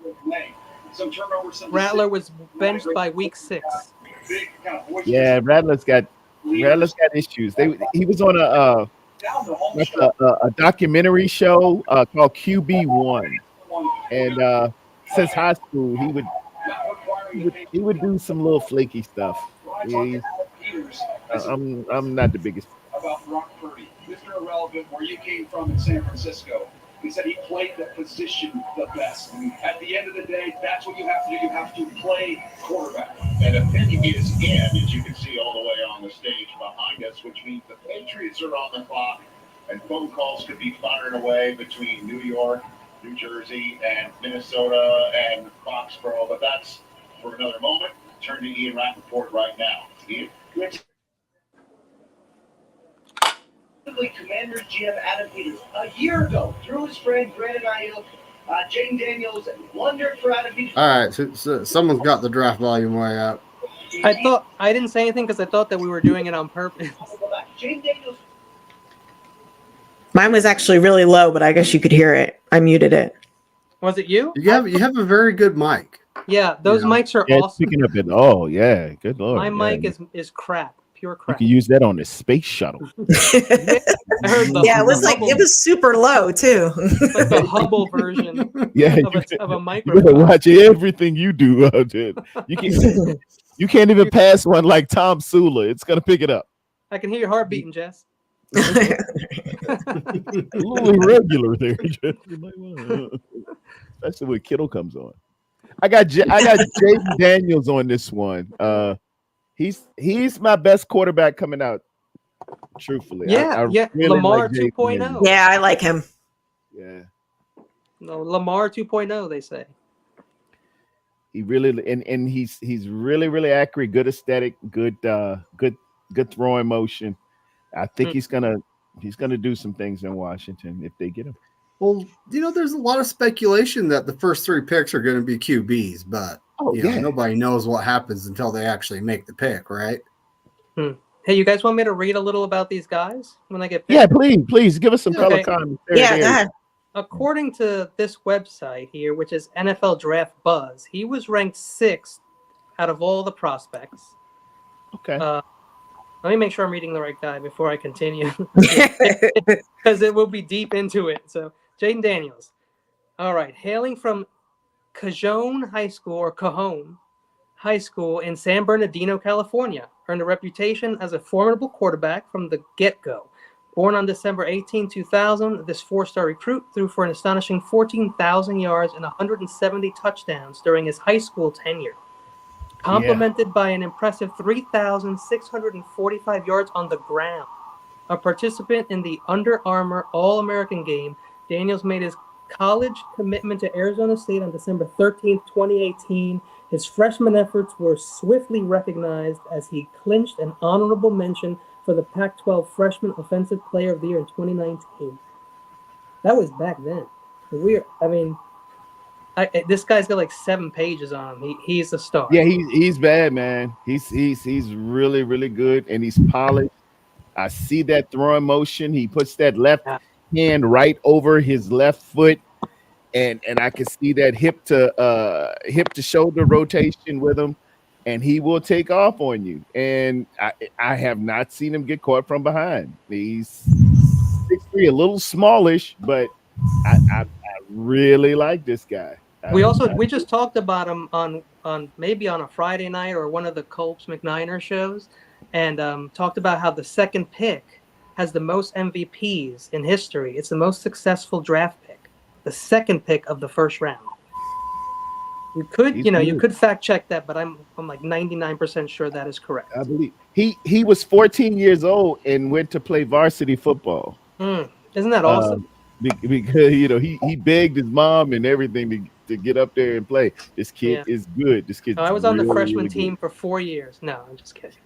Rattler was benched by week 6. Yeah, Rattler's got issues. He was on a documentary show called QB1, and since high school he would do some little flaky stuff. I'm not the biggest. About Brock Purdy, Mr. Irrelevant, where you came from in San Francisco. He said he played the position the best. At the end of the day, that's what you have to do. You have to play quarterback. And opinion is in, as you can see all the way on the stage behind us, which means the Patriots are on the clock, and phone calls could be firing away between New York, New Jersey, and Minnesota, and Foxborough. But that's for another moment. Turn to Ian Rappaport right now. Ian? Commanders GM Adam Peters a year ago threw his friend Brandon Ayuk, Jaden Daniels wondered for Adam Peters. All right, so someone's got the draft volume way up. I didn't say anything because I thought that we were doing it on purpose. Jaden Daniels. Mine was actually really low, but I guess you could hear it. I muted it. Was it you? You have a very good mic. Yeah, those mics are awesome. Picking up it. Oh yeah, good lord. My mic is crap. Pure You crap. can use that on the space shuttle. Yeah, it was super low too. Like the Hubble version of a You microphone. better watch everything you do out there. You can't even pass one like Tom Sula. It's gonna pick it up. I can hear your heart beating, Jess. A little irregular there, Jeff. You might wanna, especially when Kittle comes on. I got Jaden Daniels on this one. He's my best quarterback coming out. Truthfully, Yeah, I yeah. really like Lamar Jaden 2.0. Daniels. Yeah, I like him. Yeah, No, Lamar 2.0, they say. he really and he's really accurate, good aesthetic, good throwing motion. I think he's gonna do some things in Washington if they get him. Well, there's a lot of speculation that the first 3 picks are going to be QBs, but nobody knows what happens until they actually make the pick, right? Hey, you guys want me to read a little about these guys when I get picked? Yeah, please give us some color Okay. commentary. Yeah, go ahead. According to this website here, which is NFL Draft Buzz, he was ranked 6th out of all the prospects. Okay. Let me make sure I'm reading the right guy before I continue, because it will be deep into it. So, Jaden Daniels. All right. Hailing from Cajon High School in San Bernardino, California, earned a reputation as a formidable quarterback from the get-go. Born on December 18, 2000, this 4-star recruit threw for an astonishing 14,000 yards and 170 touchdowns during his high school tenure, complemented by an impressive 3,645 yards on the ground. A participant in the Under Armour All-American game, Daniels made his college commitment to Arizona State on December 13, 2018. His freshman efforts were swiftly recognized as he clinched an honorable mention for the Pac-12 Freshman Offensive Player of the Year in 2019. That was back then. This guy's got like 7 pages on him. He's a star. Yeah, he's bad, man. He's really good, and he's polished. I see that throwing motion. He puts that left hand right over his left foot, and I can see that hip to shoulder rotation with him, and he will take off on you. And I have not seen him get caught from behind. He's 6'3", a little smallish, but I really like this guy. We just talked about him on maybe on a Friday night or one of the Colts McNiner shows, and talked about how the second pick has the most MVPs in history. It's the most successful draft pick, the second pick of the first round. You could, you could fact check that, but I'm like 99% sure that is correct. I believe he was 14 years old and went to play varsity football. Isn't that awesome? Because he begged his mom and everything to get up there and play. This kid is good. This kid. I was on the freshman team for 4 years. No, I'm just kidding.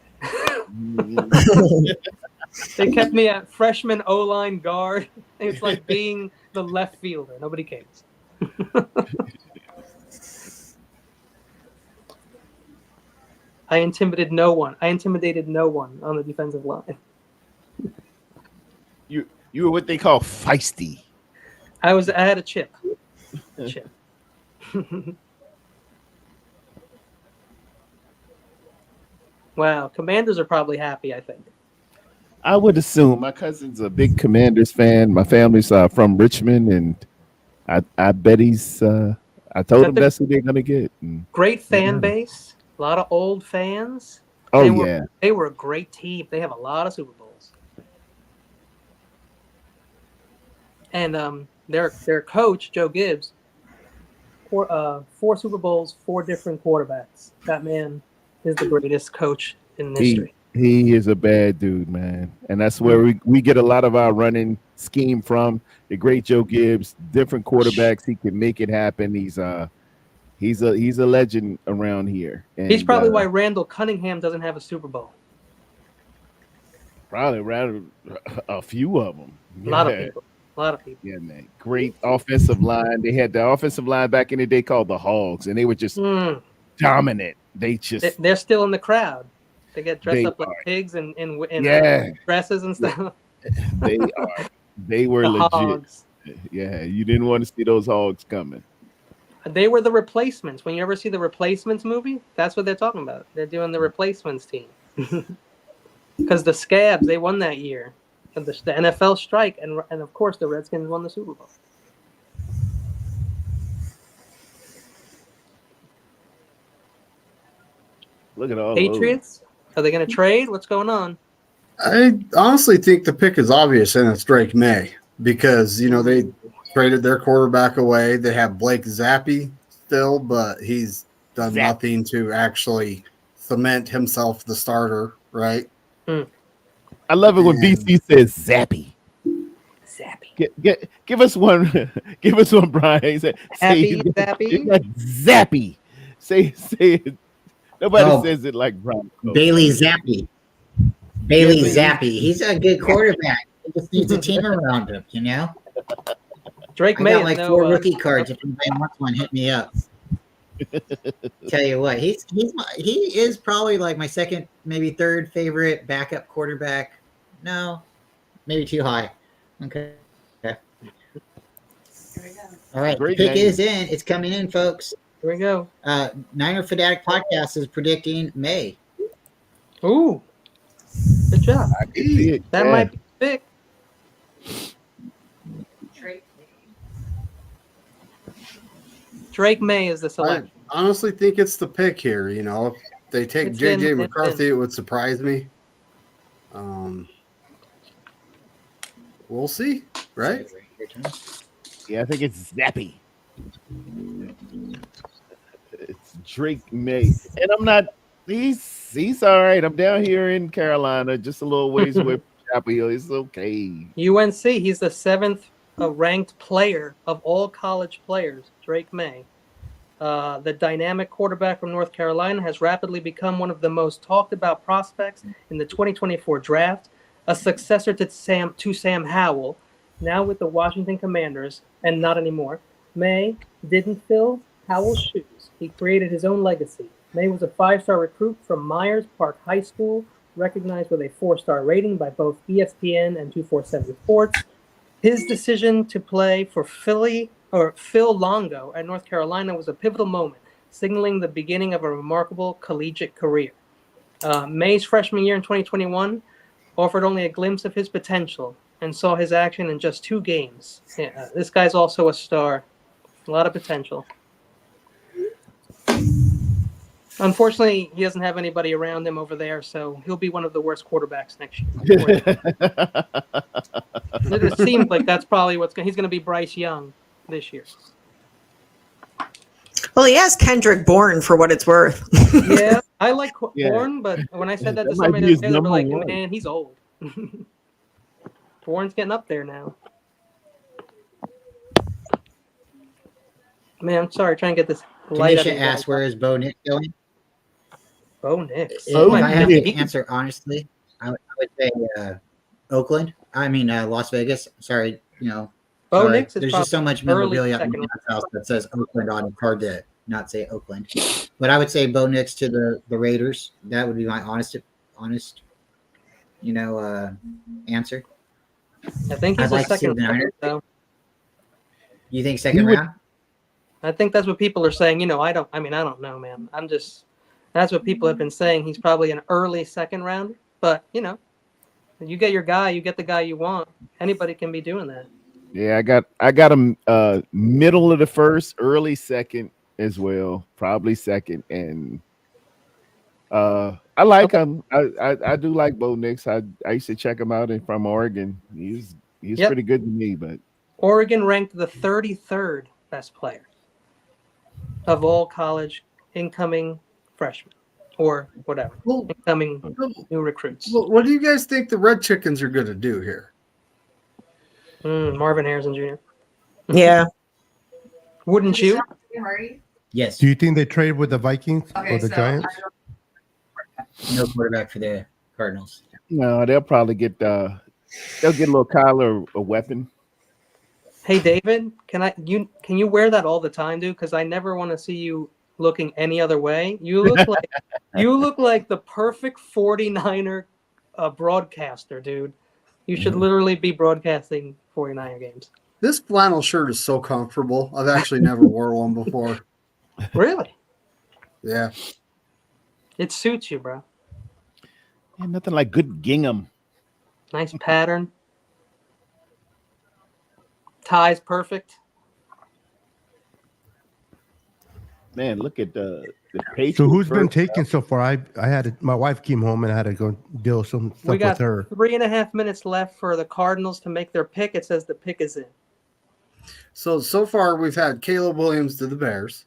They kept me at freshman O-line guard. It's like being the left fielder. Nobody cares. I intimidated no one on the defensive line. You were what they call feisty. I had a chip. Wow, Commanders are probably happy, I think. I would assume. My cousin's a big Commanders fan. My family's from Richmond, and I bet he's. I told him that's who they're gonna get. Great fan base, a lot of old fans. They were a great team. They have a lot of Super Bowls, and their coach Joe Gibbs, 4 Super Bowls, 4 different quarterbacks. That man is the greatest coach in history. He is a bad dude, man, and that's where we get a lot of our running scheme from. The great Joe Gibbs, different quarterbacks, he can make it happen. He's a legend around here. And, he's probably why Randall Cunningham doesn't have a Super Bowl. Probably rather a few of them. A lot of people. Yeah, man. Great offensive line. They had the offensive line back in the day called the Hogs, and they were just dominant. They're still in the crowd. They get dressed up like pigs and dresses and stuff. They are. They were legit. Hogs. Yeah, you didn't want to see those hogs coming. They were the Replacements. When you ever see the Replacements movie, that's what they're talking about. They're doing the Replacements team. Because the Scabs, they won that year. And the NFL strike, and of course the Redskins won the Super Bowl. Look at all Patriots. Are they going to trade? What's going on? I honestly think the pick is obvious, and it's Drake May because they traded their quarterback away. They have Blake Zappi still, but he's done nothing to actually cement himself the starter, right? I love it when BC says Zappy. Zappy. Give us one. Give us one, Brian. Say Zappy. Zappy. Say it. Nobody Oh, says it like Brian. Bailey Zappi. Bailey Zappi. He's a good quarterback. He just needs a team around him, Drake I May got is like no, 4 rookie cards. If anybody wants one, hit me up. Tell you what, he is probably like my second, maybe third favorite backup quarterback. No, maybe too high. Okay. All right, Great the pick name. is in. It's coming in, folks. Here we go. Niner Fanatic Podcast is predicting May. Ooh, good job. I can see it. That might be big. Drake May is the selection. I honestly think it's the pick here. If they take It's JJ in. McCarthy, it would surprise me. We'll see, right? Yeah, I think it's Zappy. It's Drake May, and I'm not. He's all right. I'm down here in Carolina, just a little ways away from Chapel Hill. It's okay. UNC. He's the 7th ranked player of all college players. Drake May. The dynamic quarterback from North Carolina has rapidly become one of the most talked about prospects in the 2024 draft, a successor to Sam Howell, now with the Washington Commanders, and not anymore. May didn't fill Howell's shoes. He created his own legacy. May was a 5-star recruit from Myers Park High School, recognized with a 4-star rating by both ESPN and 247 Sports. His decision to play for Phil Longo at North Carolina was a pivotal moment, signaling the beginning of a remarkable collegiate career. May's freshman year in 2021 offered only a glimpse of his potential and saw his action in just 2 games. Yeah, this guy's also a star. A lot of potential. Unfortunately, he doesn't have anybody around him over there, so he'll be one of the worst quarterbacks next year. It seems like that's probably he's going to be Bryce Young this year. Well, he has Kendrick Bourne for what it's worth. Yeah, I like Bourne, but when I said that to somebody, they were like, man, he's old. Bourne's getting up there now. Man, I'm sorry, trying to get this light. Tanisha asked, where is Bo Nix going? Bo Nix. If I have to answer honestly, I would say Oakland. I mean, Las Vegas. Sorry, Bo Nix is there's just so much memorabilia at my house that says Oakland on it. Hard to not say Oakland. But I would say Bo Nix to the Raiders. That would be my honest, answer. I think he's a second round, though. You think second round? I think that's what people are saying. I don't know, man. That's what people have been saying. He's probably an early second rounder, but you get your guy, you get the guy you want. Anybody can be doing that. Yeah, I got him middle of the first, early second as well, probably second, and I like him. I do like Bo Nix. I used to check him out from Oregon. He's pretty good to me, but Oregon ranked the 33rd best player of all college incoming freshmen or whatever, incoming new recruits. What do you guys think the Red Chickens are going to do here? Marvin Harrison Jr. Yeah. Wouldn't you? Yes. Do you think they trade with the Vikings or the Giants? No quarterback for the Cardinals. No, they'll probably get a little Kyler a weapon. Hey David, can you wear that all the time, dude? Because I never want to see you looking any other way. You look like the perfect 49er broadcaster, dude. You should literally be broadcasting 49er games. This flannel shirt is so comfortable. I've actually never wore one before. Really? Yeah. It suits you, bro. Yeah, nothing like good gingham. Nice pattern. Tie's perfect. Man, look at Patriots. So who's been first. taken so far? I had my wife came home and I had to go deal with some stuff We got with her. 3.5 minutes left for the Cardinals to make their pick. It says the pick is in. So far we've had Caleb Williams to the Bears.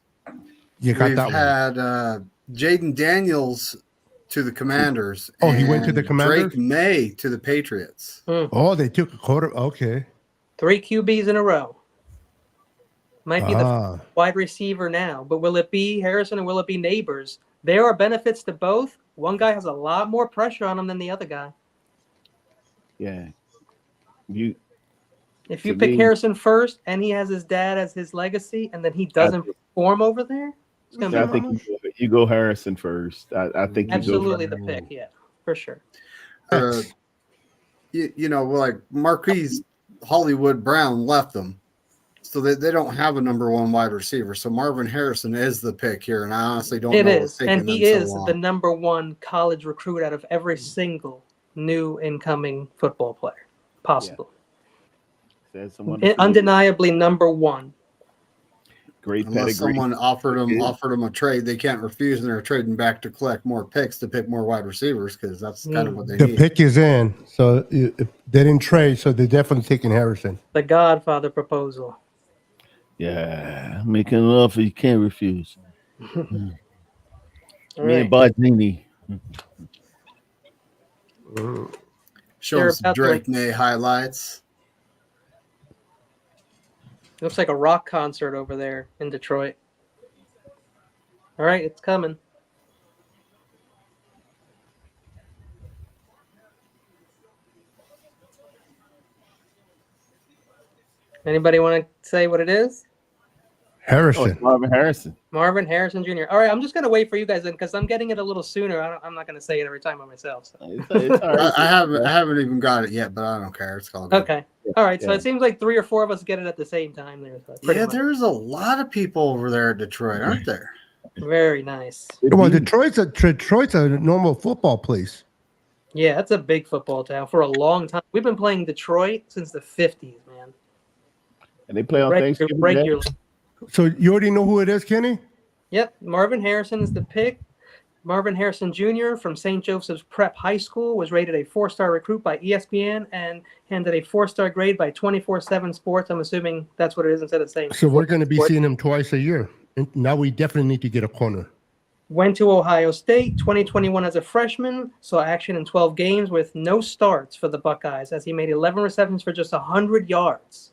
You got We've that one. had Jaden Daniels to the Commanders. Oh, he went to the and Commanders? Drake May to the Patriots. Oh, they took a quarter. Okay. 3 QBs in a row. Might be the Ah. wide receiver now, but will it be Harrison or will it be Neighbors? There are benefits to both. One guy has a lot more pressure on him than the other guy. Yeah. If you To pick me- Harrison first and he has his dad as his legacy and then he doesn't perform over there, it's going I to be think you go Harrison first. I think you absolutely go the pick. Yeah, for sure. Like Marquise Hollywood Brown left them. So they don't have a number one wide receiver. So Marvin Harrison is the pick here. And I honestly don't know what's taking and them he so is long. the number one college recruit out of every single new incoming football player possible. Undeniably number one. Great Unless pedigree. someone offered them a trade, they can't refuse, and they're trading back to collect more picks to pick more wide receivers because that's kind of what they The need. pick is in. So if they didn't trade, so they're definitely taking Harrison. The Godfather proposal. Yeah, making an offer you can't refuse. Me and right. Bardini. Showing some Drake May highlights. Looks like a rock concert over there in Detroit. All right, it's coming. Anybody want to say what it is? Harrison. Oh, Marvin Harrison. Marvin Harrison Jr. All right, I'm just going to wait for you guys because I'm getting it a little sooner. I'm not going to say it every time by myself. So. It's all right. I haven't even got it yet, but I don't care. It's called okay. All right, so Yeah. it seems like 3 or 4 of us get it at the same time there. So Yeah, there's a lot of people over there in Detroit, aren't there? very nice. Well, Detroit's a normal football place. Yeah, that's a big football town for a long time. We've been playing Detroit since the 50s, man. And they play on Thanksgiving Day? regularly. So you already know who it is, Kenny? Yep, Marvin Harrison is the pick. Marvin Harrison Jr. from St. Joseph's Prep High School was rated a 4-star recruit by ESPN and handed a 4-star grade by 24/7 Sports. I'm assuming that's what it is instead of saying. So we're going to be Sports. seeing him twice a year. And now we definitely need to get a corner. Went to Ohio State 2021 as a freshman, saw action in 12 games with no starts for the Buckeyes as he made 11 receptions for just 100 yards.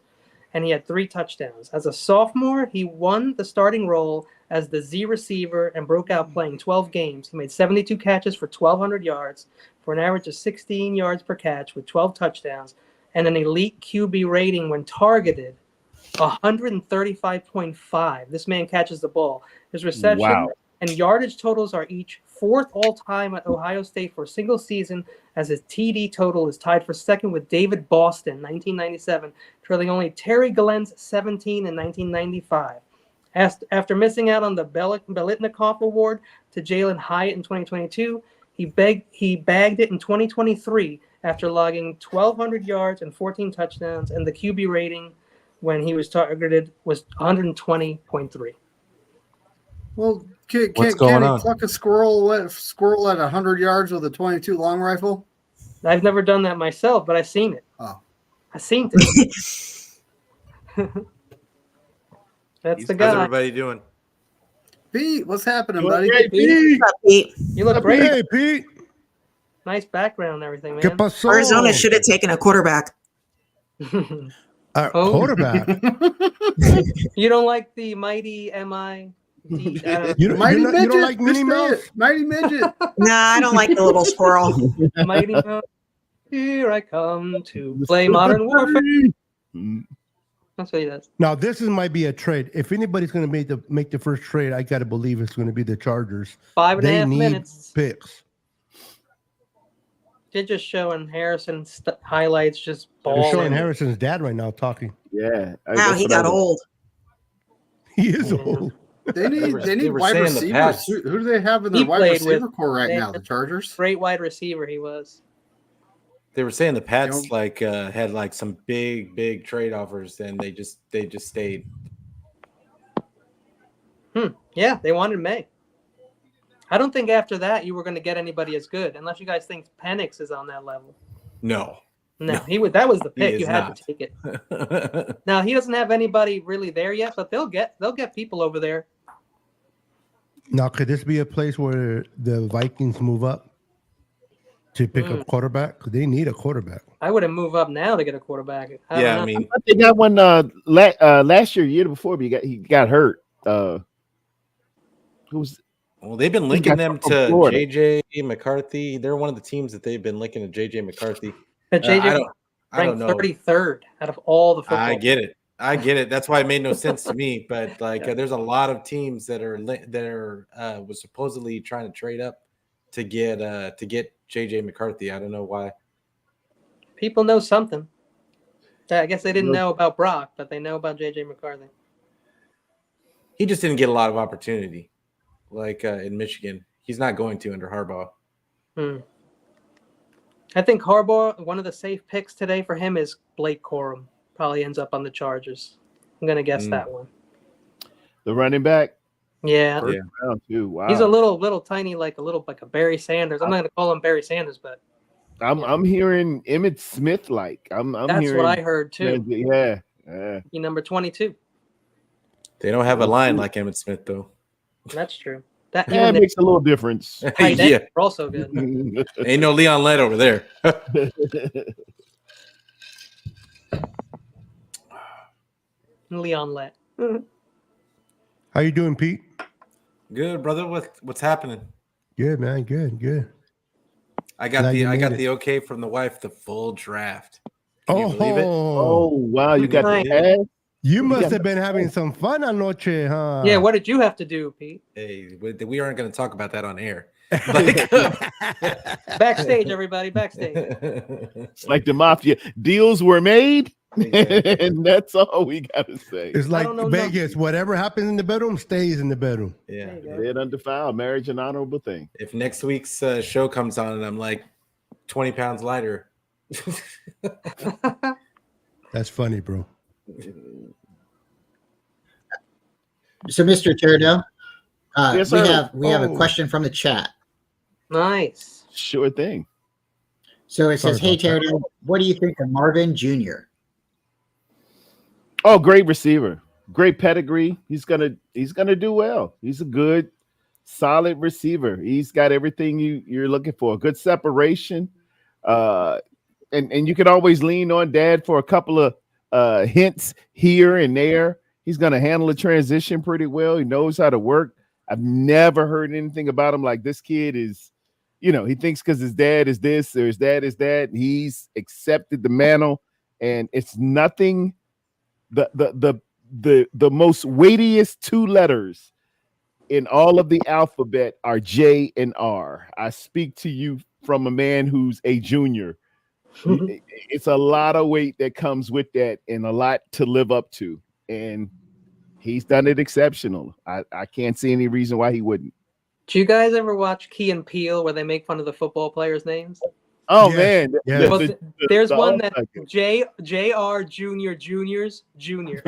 And he had 3 touchdowns. As a sophomore, he won the starting role as the Z receiver and broke out playing 12 games. He made 72 catches for 1,200 yards for an average of 16 yards per catch with 12 touchdowns and an elite QB rating when targeted, 135.5. This man catches the ball. His reception and yardage totals are each 4th all-time at Ohio State for a single season, as his TD total is tied for second with David Boston, 1997, trailing only Terry Glenn's 17 in 1995. After missing out on the Belitnikov Award to Jalen Hyatt in 2022, he bagged it in 2023 after logging 1,200 yards and 14 touchdowns, and the QB rating when he was targeted was 120.3. Well, can he pluck a squirrel at 100 yards with a 22 long rifle? I've never done that myself, but I've seen it. Oh. I've seen it. That's the guy. How's everybody doing? Pete, what's happening, buddy? Hey, Pete. You look great. Hey, Pete. Nice background and everything, man. ¿Qué pasó? Arizona should have taken a quarterback. Quarterback. You don't like the mighty MI? You don't like Minnie Mouse? Mighty Midget. Nah, I don't like the little squirrel. Mighty Mouse. Here I come to play Modern Warfare. That's what he does. Now, might be a trade. If anybody's going to make the first trade, I got to believe it's going to be the Chargers. 5.5 minutes. Picks. They're just showing Harrison highlights, just They're balling. showing Harrison's dad right now talking. Yeah. Wow, he got old. He is old. They need wide receivers. Who do they have in their wide receiver core right now? The Chargers? Great wide receiver he was. They were saying the Pats had like some big trade offers, and they just stayed. Yeah, they wanted May. I don't think after that you were going to get anybody as good, unless you guys think Penix is on that level. No. No, he would. That was the He pick. is You had not. to take it. Now he doesn't have anybody really there yet, but they'll get people over there. Now, could this be a place where the Vikings move up to pick up quarterback? Because they need a quarterback. I wouldn't move up now to get a quarterback. I Yeah, don't know. I mean, They got one last year before, but he got hurt. Who's well, they've been linking them to JJ McCarthy. They're one of the teams that they've been linking to JJ McCarthy. But JJ I don't know. 33rd out of all the football. I get it. That's why it made no sense to me. But there's a lot of teams that was supposedly trying to trade up to get JJ McCarthy. I don't know why. People know something. I guess they didn't know about Brock, but they know about JJ McCarthy. He just didn't get a lot of opportunity, in Michigan. He's not going to under Harbaugh. I think Harbaugh, one of the safe picks today for him is Blake Corum. Probably ends up on the Chargers. I'm going to guess that one. The running back? Yeah. First round too. Wow. He's a little tiny, like a Barry Sanders. I'm not going to call him Barry Sanders, but I'm hearing Emmitt Smith I'm that's hearing, what I heard too. Yeah. He number 22. They don't have a line like Emmitt Smith though. That's true. That makes a little difference. Yeah, we're also good. Ain't no Leon Lett over there. Leon Lett. How you doing, Pete? Good, brother. What's happening? Good, man. Good. I got the okay from the wife, the full draft. Can you believe it? Oh wow, you got the pass? You must have been having some fun anoche, huh? Yeah, what did you have to do, Pete? Hey, we aren't going to talk about that on air. Backstage, everybody, backstage. It's like the mafia. Deals were made, and that's all we got to say. It's like Vegas. Whatever happens in the bedroom stays in the bedroom. Yeah. Dead undefiled. Marriage an honorable thing. If next week's show comes on and I'm like 20 pounds lighter. That's funny, bro. So, Mr. Teradell, Yes, we have a question from the chat. Nice. Sure thing. So it says, "Hey Teradell, what do you think of Marvin Jr.?" Oh, great receiver, great pedigree. He's gonna do well. He's a good, solid receiver. He's got everything you're looking for. Good separation, and you can always lean on Dad for a couple of hints here and there. He's going to handle the transition pretty well. He knows how to work. I've never heard anything about him like this kid is, he thinks because his dad is this or his dad is that. He's accepted the mantle, and it's nothing. The most weightiest two letters in all of the alphabet are J and R. I speak to you from a man who's a junior. It's a lot of weight that comes with that and a lot to live up to. And he's done it exceptional. I can't see any reason why he wouldn't. Do you guys ever watch Key and Peele where they make fun of the football players' names? Oh, man. Yeah. Well, there's one that JR Juniors Junior.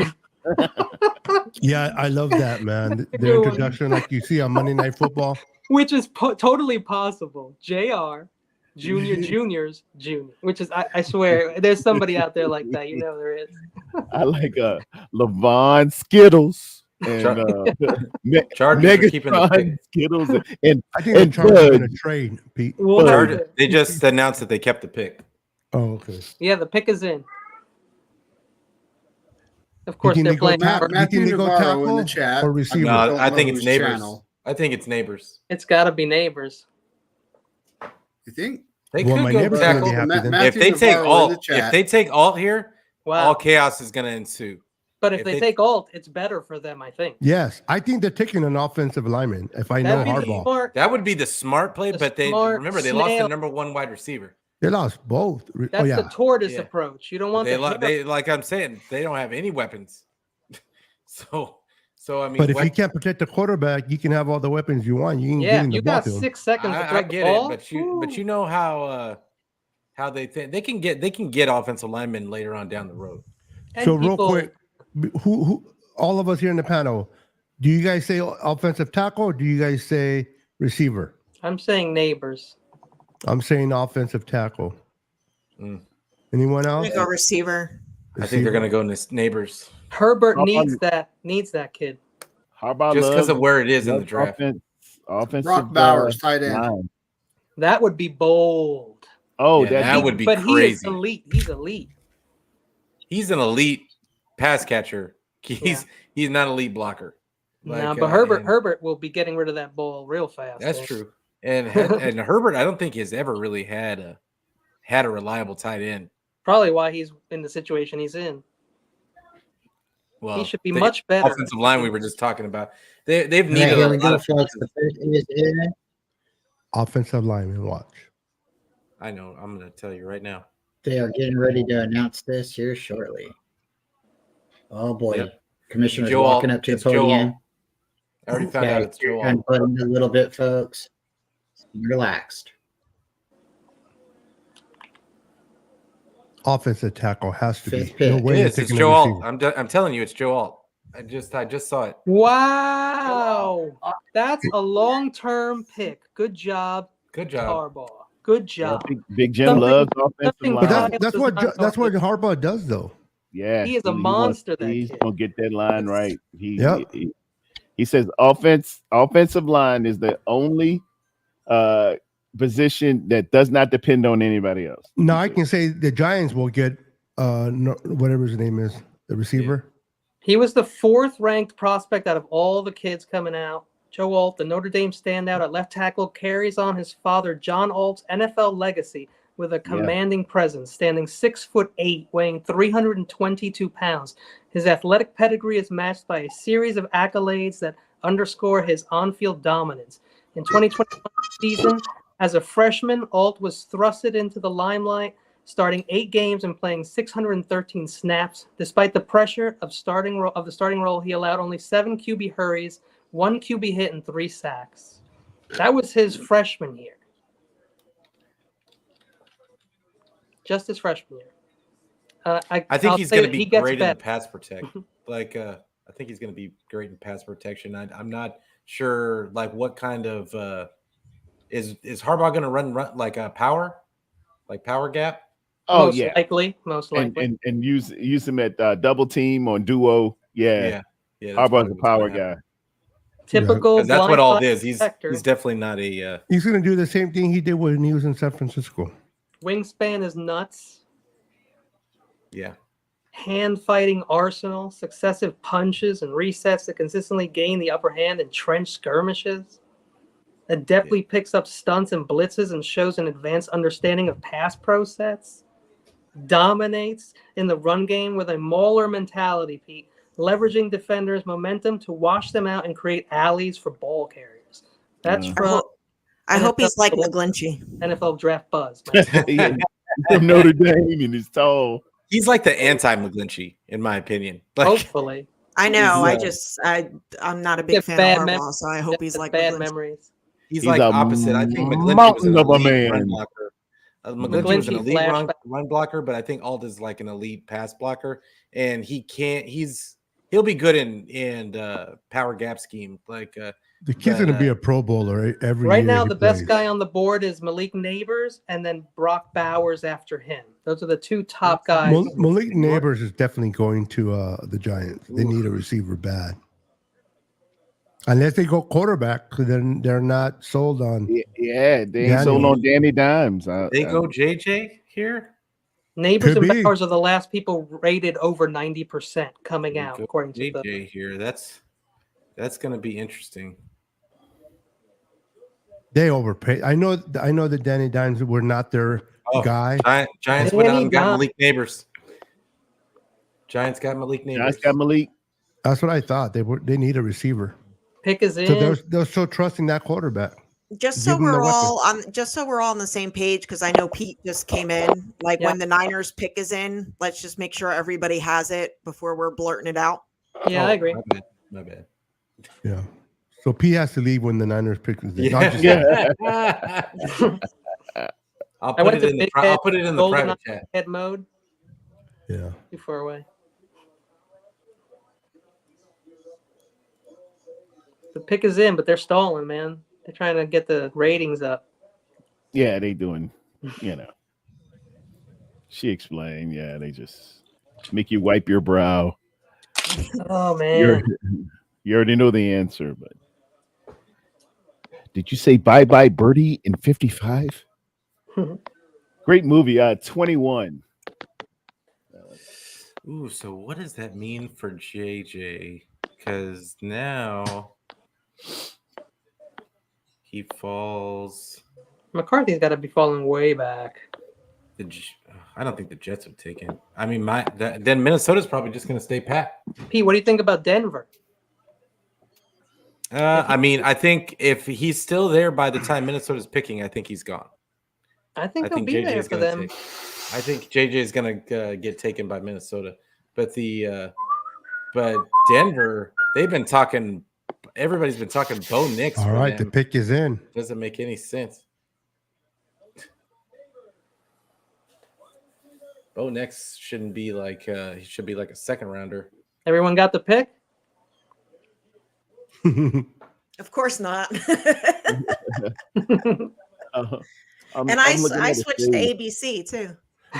Yeah, I love that, man. The introduction, like you see on Monday Night Football. Which is totally possible. JR Juniors Junior, which is, I swear, there's somebody out there like that. There is. I like Levon Skittles and Chargers keeping the pick. Skittles and I think the Chargers are going to trade, Pete. They just announced that they kept the pick. Oh, okay. Yeah, the pick is in. Of course, they're playing. Matthew Navarro in the chat. Or receiver? No, I think it's neighbors. Channel. I think it's neighbors. It's got to be neighbors. You think? They Well, could my go neighbor's gonna tackle. be happy then. If they take alt, here, Wow. all chaos is going to ensue. But if they take alt, it's better for them, I think. Yes, I think they're taking an offensive lineman. If I know Harbaugh, that would be the smart play. But they lost the number one wide receiver. they lost both. That's the tortoise approach. You don't want they like I'm saying, they don't have any weapons. So I mean, but if you can't protect the quarterback, you can have all the weapons you want. You can get in the you ball got field. 6 seconds to throw I the get ball. it, but you know how they think they can get offensive linemen later on down the road. So real quick, who all of us here in the panel, do you guys say offensive tackle or do you guys say receiver. I'm saying Neighbors. I'm saying offensive tackle. Anyone I'm else? gonna go receiver. I think they're gonna go Neighbors. Herbert How about- needs that kid. How about Just because Love? of where it is in the Love draft. offensive Brock Bowers, tight end. line. That would be bold. Oh, Yeah, that would be But he is crazy. elite. He's elite. He's an elite pass catcher. He's not an elite blocker. No, Like, but and Herbert will be getting rid of that ball real fast. that's true. And Herbert, I don't think has ever really had a reliable tight end. Probably why he's in the situation he's in. Well, He should be the much better. Offensive line we were just talking about. They've All right, needed here a we lot go, of folks. The first is Offensive lineman, watch. I know. I'm going to tell you right now. they are getting ready to announce this here shortly. Oh boy. Yep. Commissioner's Joe walking Alt. up to the It's Joe podium. Alt. I already found out it's Joe Alt. Unbutton a little bit, folks. Relaxed. Offensive tackle has to Fifth be. No pick. way It you're is. It's taking a Joe Alt. receiver. I'm telling you, it's Joe Alt. I just saw it. Wow. That's a long-term pick. Good job, Good job. Harbaugh. Good job. Big Jim Something- loves offensive something line. But that's does what not that's what notice. Harbaugh does, though. Yeah, He is a monster, that He's kid. gonna get that line right. Yep. He says offensive line is the only position that does not depend on anybody else. Now I can say the Giants will get whatever his name is, the receiver. He was the 4th-ranked prospect out of all the kids coming out. Joe Alt, the Notre Dame standout at left tackle, carries on his father John Alt's NFL legacy with a commanding presence, standing 6'8", weighing 322 pounds. His athletic pedigree is matched by a series of accolades that underscore his on-field dominance. In 2021 season, as a freshman, Alt was thrusted into the limelight, starting 8 games and playing 613 snaps. Despite the pressure of the starting role, he allowed only 7 QB hurries, 1 QB hit, and 3 sacks. That was his freshman year. Just his freshman year. I think he's going to be great in the better. pass protection. I think he's going to be great in pass protection. I'm not sure what kind of is Harbaugh going to run like a power gap? Oh, Most likely. And use him at double team or duo. Yeah. Harbaugh's a power guy. Typical. That's what all it is. Protector. He's definitely not a. He's going to do the same thing he did when he was in San Francisco. Wingspan is nuts. Yeah. Hand-fighting arsenal, successive punches and resets to consistently gain the upper hand in trench skirmishes. Adeptly picks up stunts and blitzes and shows an advanced understanding of pass pro sets. Dominates in the run game with a mauler mentality, Pete, leveraging defenders' momentum to wash them out and create alleys for ball carriers. That's from I hope he's like McGlinchey. NFL draft buzz. Yeah, from Notre Dame and he's tall. He's like the anti-McGlinchey, in my opinion. Hopefully. I know. I'm not a big fan of Harbaugh, so I hope he's like bad McGlinchey. memories. He's like opposite. I think McGlinchey was an elite run blocker. McGlinchey was an elite run blocker, but I think Alt is like an elite pass blocker, and he'll be good in power gap scheme. The kid's going to be a Pro Bowler every year. Right now, he the plays. best guy on the board is Malik Neighbors, and then Brock Bowers after him. Those are the 2 top guys. Malik Neighbors is definitely going to the Giants. They need a receiver bad. Unless they go quarterback, then they're not sold on. Yeah, they ain't sold on Danny Dimes. They go JJ here. Neighbors and Bowers are the last people rated over 90% coming out, according to JJ here. That's going to be interesting. They overpaid. I know that Danny Dimes were not their guy. Giants went out and got Malik Neighbors. Giants got Malik Neighbors. That's what I thought. They need a receiver. Pick is in. So they're so trusting that quarterback. Just so we're all on the same page, because I know Pete just came in. When the Niners pick is in, let's just make sure everybody has it before we're blurting it out. Yeah, I agree. My bad. Yeah. So P has to leave when the Niners pick is in. I'll put it in the private chat. Head mode. Yeah. Too far away. The pick is in, but they're stalling, man. They're trying to get the ratings up. Yeah, they doing, She explained, they just make you wipe your brow. Oh man. You already know the answer, but did you say Bye Bye Birdie in 55? Great movie. 21. Ooh, so what does that mean for JJ? Because now he falls. McCarthy's got to be falling way back. I don't think the Jets have taken. I mean, then Minnesota's probably just going to stay pat. Pete, what do you think about Denver? I mean, I think if he's still there by the time Minnesota's picking, I think he's gone. I think he'll be there for them. I think JJ is going to get taken by Minnesota, but Denver, they've been talking. Everybody's been talking Bo Nix. All right, the pick is in. Doesn't make any sense. Bo Nix shouldn't be like he should be like a second rounder. Everyone got the pick? Of course not. And I switched to ABC too.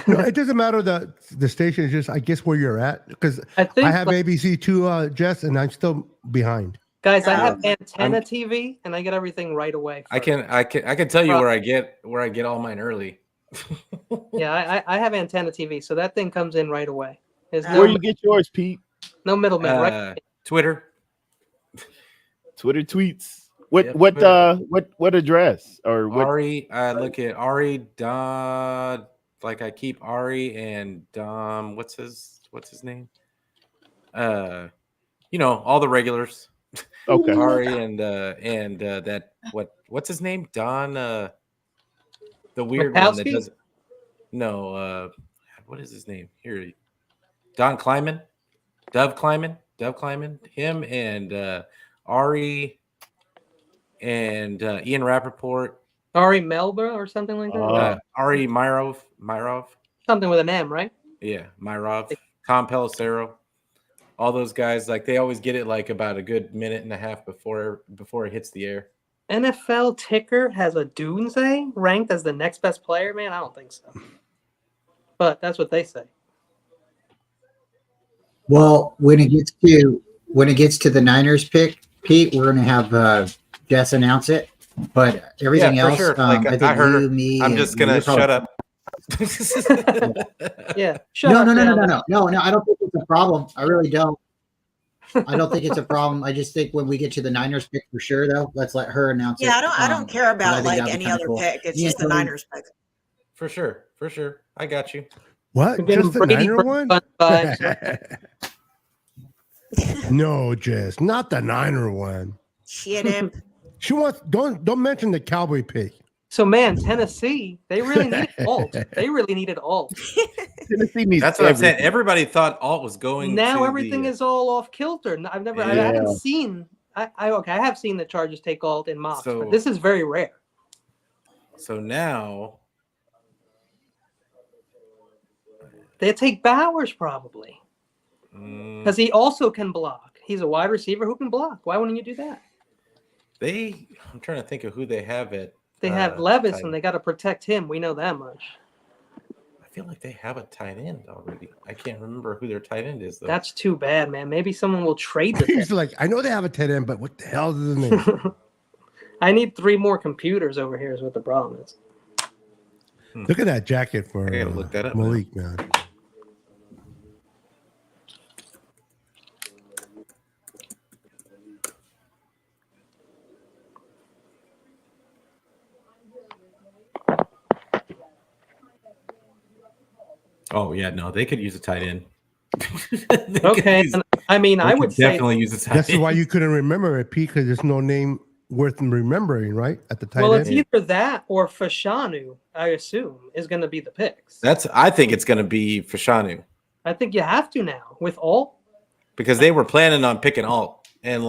No, it doesn't matter the station is just I guess where you're at because I have ABC too, Jess, and I'm still behind. Guys, I have antenna TV and I get everything right away. I can tell you where I get all mine early. Yeah, I have antenna TV, so that thing comes in right away. Where you get yours, Pete? No middleman, right? Twitter tweets. What address or what? Ari? Look at Ari Don. Like I keep Ari and Dom. What's his name? All the regulars. Okay. Ari and that what's his name? Don. The weird one that does. No. What is his name? Here. Don Kleiman. Dove Kleiman. Him and Ari and Ian Rappaport. Ari Melba or something like that? Ari Myrov. Something with an M, right? Yeah, Myrov. Tom Pelissero. All those guys, like they always get it like about a good minute and a half before it hits the air. NFL Ticker has a Doomsday ranked as the next best player? Man, I don't think so. But that's what they say. Well, when it gets to the Niners pick, Pete, we're going to have Jess announce it. But everything else, sure. I think I heard her. Me, I'm just going to shut up. Yeah. No. I don't think it's a problem. I really don't. I don't think it's a problem. I just think when we get to the Niners pick for sure, though, let's let her announce it. Yeah, I don't care about like any other pick. It's just the Niners pick. For sure. I got you. What? Just the Niner one? No, Jess, not the Niner one. Shit him. She wants don't mention the Cowboy pick. So man, Tennessee, they really needed alt. Tennessee needs That's what I'm saying. Everybody thought alt was going. Now everything is all off kilter. I haven't seen. I have seen the Chargers take alt in mocks, but this is very rare. So now they take Bowers probably because he also can block. He's a wide receiver who can block. Why wouldn't you do that? I'm trying to think of who they have at. They have Levis, and they got to protect him. We know that much. I feel like they have a tight end already. I can't remember who their tight end is, though. That's too bad, man. Maybe someone will trade this. He's like, I know they have a tight end, but what the hell is his name? I need 3 more computers over here is what the problem is. Look at that jacket for I gotta look that up, Malik, man. Oh yeah, no, they could use a tight end. Okay, I would definitely use a tight end. That's why you couldn't remember it, Pete, because there's no name worth remembering, right? At the tight end. Well, it's either that or Fashanu, I assume, is going to be the picks. I think it's going to be Fashanu. I think you have to now with alt because they were planning on picking alt and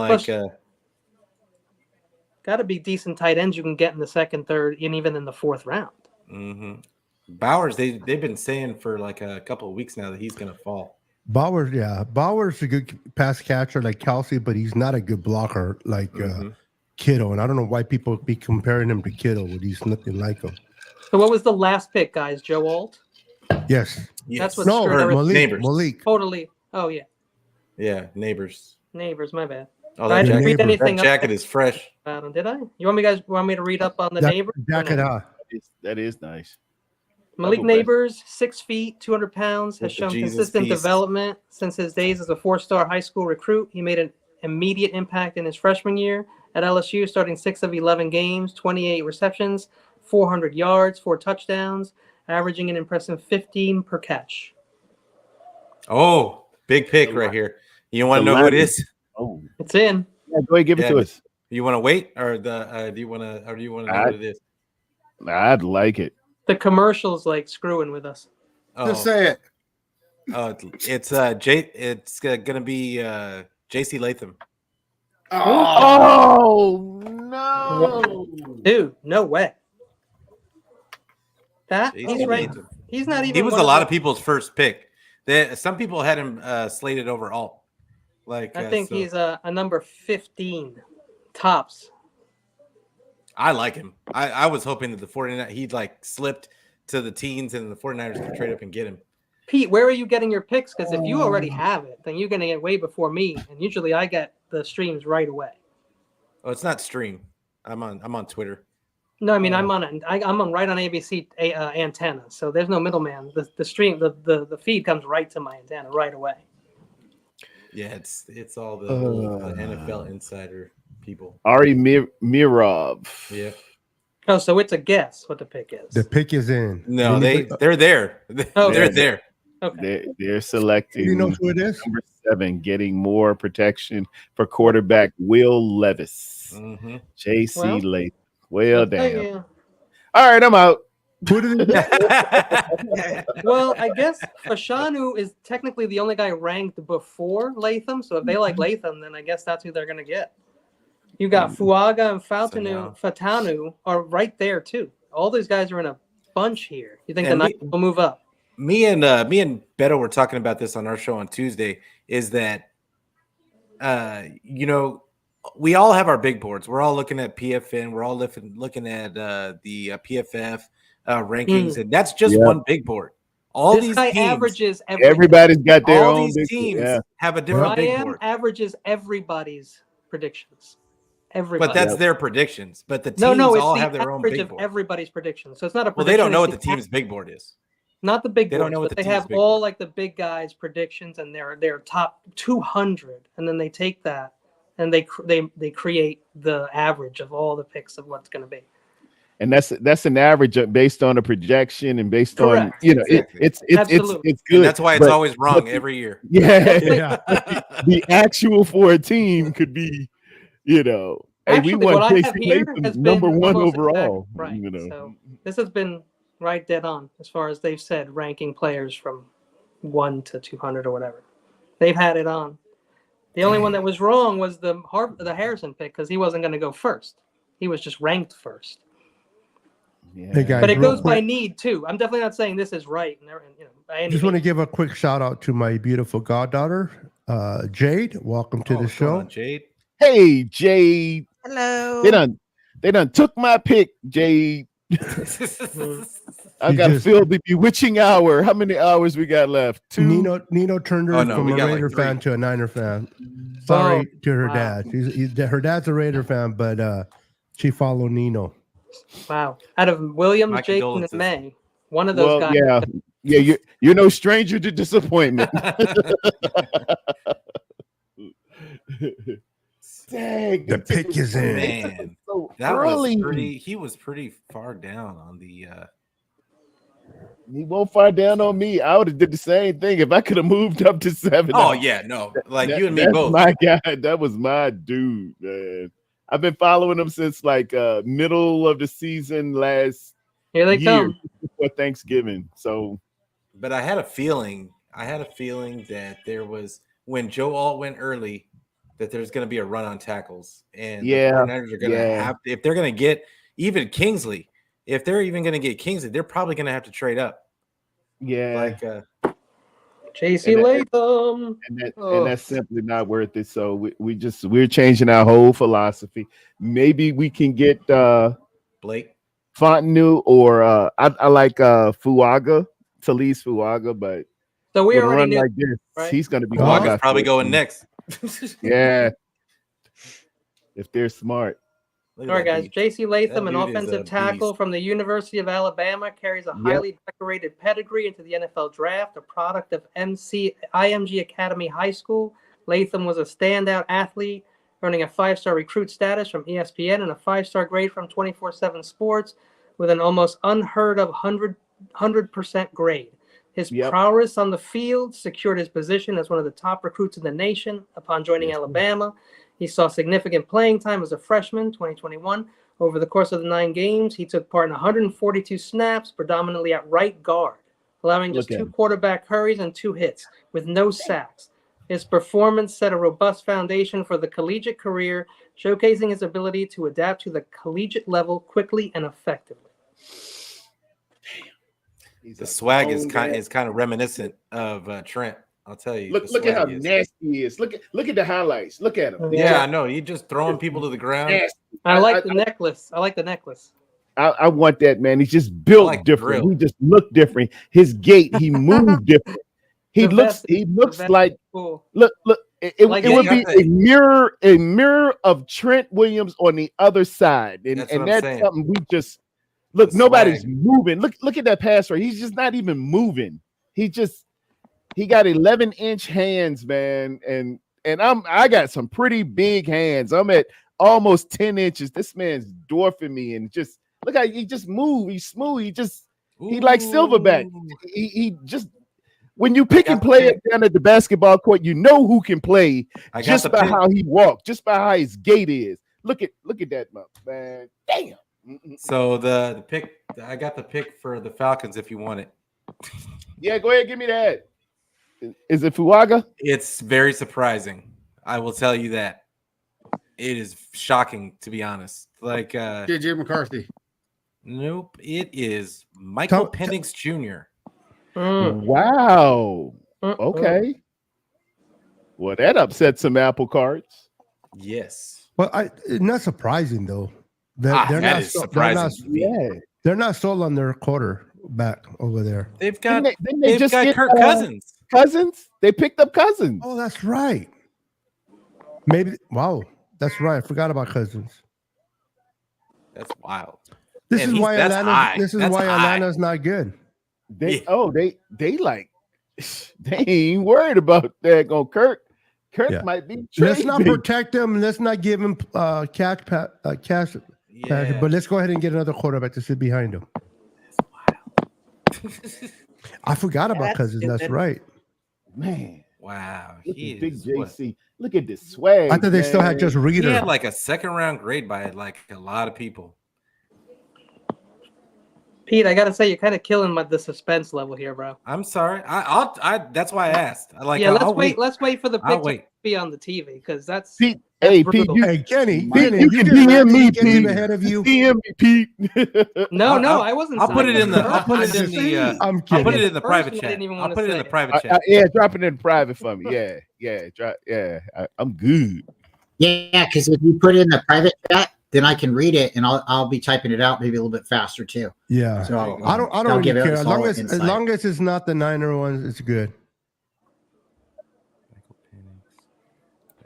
got to be decent tight ends you can get in the second, third, and even in the 4th round. Mm-hmm. Bowers, they've been saying for like a couple of weeks now that he's going to fall. Bowers is a good pass catcher like Kelsey, but he's not a good blocker like Kittle, and I don't know why people be comparing him to Kittle when he's nothing like him. So what was the last pick, guys? Joe Alt? Yes. That's what no, screwed everything. Neighbors. Malik. Totally. Oh, yeah. Yeah, Neighbors. Neighbors, my bad. Oh, I that didn't jacket, read anything that jacket is fresh. about him, did I? You want me to read up on the Neighbors? Jacket, that is nice. Malik Neighbors, 6 feet, 200 pounds, has With the shown Jesus consistent piece. development since his days as a 4-star high school recruit. He made an immediate impact in his freshman year at LSU, starting 6 of 11 games, 28 receptions, 400 yards, 4 touchdowns, averaging an impressive 15 per catch. Oh, big pick right here. You want to know who it is? Oh, it's in. Yeah, go ahead, give it to us. You want to wait, or do you want to know what it is? I'd like it. The commercial's like screwing with us. Just say it. It's It's gonna be J.C. Latham. Oh no, dude! No way. That J.C. he's right. Latham. He's not even. He was one a lot the- of people's first pick. Some people had him slated overall. Like I think he's a number 15 tops. I like him. I was hoping that the 49ers he'd like slipped to the teens and the 49ers could trade up and get him. Pete, where are you getting your picks? Because if you already have it, then you're going to get way before me. And usually I get the streams right away. Oh, it's not stream. I'm on Twitter. No, I mean I'm on right on ABC antenna, so there's no middleman. The stream, the feed comes right to my antenna right away. Yeah, it's all the NFL insider people. Ari Mirov. Yeah. Oh, so it's a guess what the pick is. The pick is in. No, they're there. Oh, they're there. Okay. They're selecting. You know who it is? Number 7, getting more protection for quarterback Will Levis. Mm-hmm. J.C. Latham. Well, damn. Yeah. All right, I'm out. Put it in. Well, I guess Fashanu is technically the only guy ranked before Latham. So if they like Latham, then I guess that's who they're going to get. You got Fuaga and Fatanu are right there too. All these guys are in a bunch here. You think the Knights will move up? Me and Beto were talking about this on our show on Tuesday. Is that we all have our big boards. We're all looking at PFN. We're all looking at the PFF rankings, and that's just one big board. All this these guy teams, averages everything. Everybody's got their all own these big teams have a different big Ryan board. averages everybody's predictions. Everybody. But that's their predictions. But the teams it's all the have their own average big of board. everybody's predictions. So it's not a Well, prediction. they don't know what it's the team's big board is. Not the big They board, don't know what but the they team's have big all board. like the big guys' predictions and their top 200, and then they take that and they create the average of all the picks of what's going to be. And that's an average based on a projection and based Correct. on Exactly. it's good. And that's why it's always wrong every year. Yeah. The actual for a team could be, Actually, hey, we what want I have J.C. here Latham has number been 1 almost overall. exact, right. So this has been right dead on as far as they've said ranking players from 1 to 200 or whatever. They've had it on. The only one that was wrong was the Harrison pick because he wasn't going to go first. He was just ranked first. Yeah. Hey guys, But it real goes by quick, need too. I'm definitely not saying this is right. By any just want to means. give a quick shout out to my beautiful goddaughter, Jade. Welcome to the What's going show. on, Jade. Hey, Jade. Hello. They done took my pick, Jade. I got to feel the bewitching hour. How many hours we got left? 2. Nino turned her from a Raider fan to a Niner fan. Sorry to her dad. Her dad's a Raider fan, but she followed Nino. Wow. Out of Williams, My Jake, and condolences. May, one of those guys. Yeah. You're no stranger to disappointment. Dang, The pick is in. Man, so that early. was pretty. He was pretty far down on the. He won't far down on me. I would have did the same thing if I could have moved up to 7. Oh yeah, no, like you and me that's both. My guy, that was my dude, man. I've been following him since like middle of the season last Here they year come. before Thanksgiving. So, But I had a feeling. That there was when Joe Alt went early, that there's going to be a run on tackles, and the 49ers are going to have to, if they're going to get even Kingsley. If they're even going to get Kingsley, they're probably going to have to trade up. yeah. Like JC Latham. And that's simply not worth it. So we're changing our whole philosophy. Maybe we can get Blake Fontenot or I like Fuaga, Talise Fuaga, but so we with a already run knew, like this, right? he's going to be Fuaga's probably going next. Yeah, if they're smart. All right, guys. J.C. Latham, an offensive tackle from the University of Alabama, carries a highly decorated pedigree into the NFL draft, a product of IMG Academy High School. Latham was a standout athlete, earning a 5-star recruit status from ESPN and a 5-star grade from 24/7 Sports with an almost unheard of 100% grade. His prowess on the field secured his position as one of the top recruits in the nation upon joining Alabama. He saw significant playing time as a freshman, 2021. Over the course of the 9 games, he took part in 142 snaps, predominantly at right guard, allowing just 2 quarterback hurries and 2 hits, with no sacks. His performance set a robust foundation for the collegiate career, showcasing his ability to adapt to the collegiate level quickly and effectively. The swag is kind of reminiscent of Trent. I'll tell you. Look at how nasty he is. Look at the highlights. Look at him. Yeah, I know. He's just throwing people to the ground. Nasty. I like the necklace. I like the necklace. I want that, man. He's just built different. He just looked different. His gait, he moved different. He looks like cool. Look. It would be a mirror of Trent Williams on the other side, and that's something we just look. Nobody's moving. Look at that pass rate. He's just not even moving. He got 11-inch hands, man, and I got some pretty big hands. I'm at almost 10 inches. This man's dwarfing me, and just look how he just move. He's smooth. He like Silverback. He just when you pick and play it down at the basketball court, you know who can play just by how he walks, just by how his gait is. Look at that, man. Damn. So the pick, I got the pick for the Falcons if you want it. Yeah, go ahead, give me that. Is it Fuaga? It's very surprising. I will tell you that. It is shocking, to be honest. Like JJ McCarthy. Nope. It is Michael Penix Jr. Wow. Okay. Well, that upset some apple carts. Yes. Well, not surprising though. They're not sold on their quarterback over there. They've got Kirk Cousins. Cousins? They picked up Cousins. Oh, that's right. Maybe. Wow, that's right. I forgot about Cousins. That's wild. This is why Atlanta's not good. They ain't worried about that. Going Kirk might be. Let's not protect him. Let's not give him cash. But let's go ahead and get another quarterback to sit behind him. That's wild. I forgot about Cousins. That's right. Man. Wow. Big JC. Look at this swag. I thought they still had just Reader. He had like a 2nd round grade by like a lot of people. Pete, I gotta say, you're kind of killing the suspense level here, bro. I'm sorry. That's why I asked. Let's wait for the pick to be on the TV because that's Pete. Kenny, Pete, you can DM me, Pete. Ahead of you. DM me, Pete. No, I wasn't. I'll put it in the. I'm kidding. I'll put it in the private chat. I'll put it in the private chat. Yeah, drop it in private for me. I'm good. Yeah, because if you put it in the private chat, then I can read it and I'll be typing it out maybe a little bit faster too. Yeah. So I don't really care. As long as it's not the Niner ones, it's good.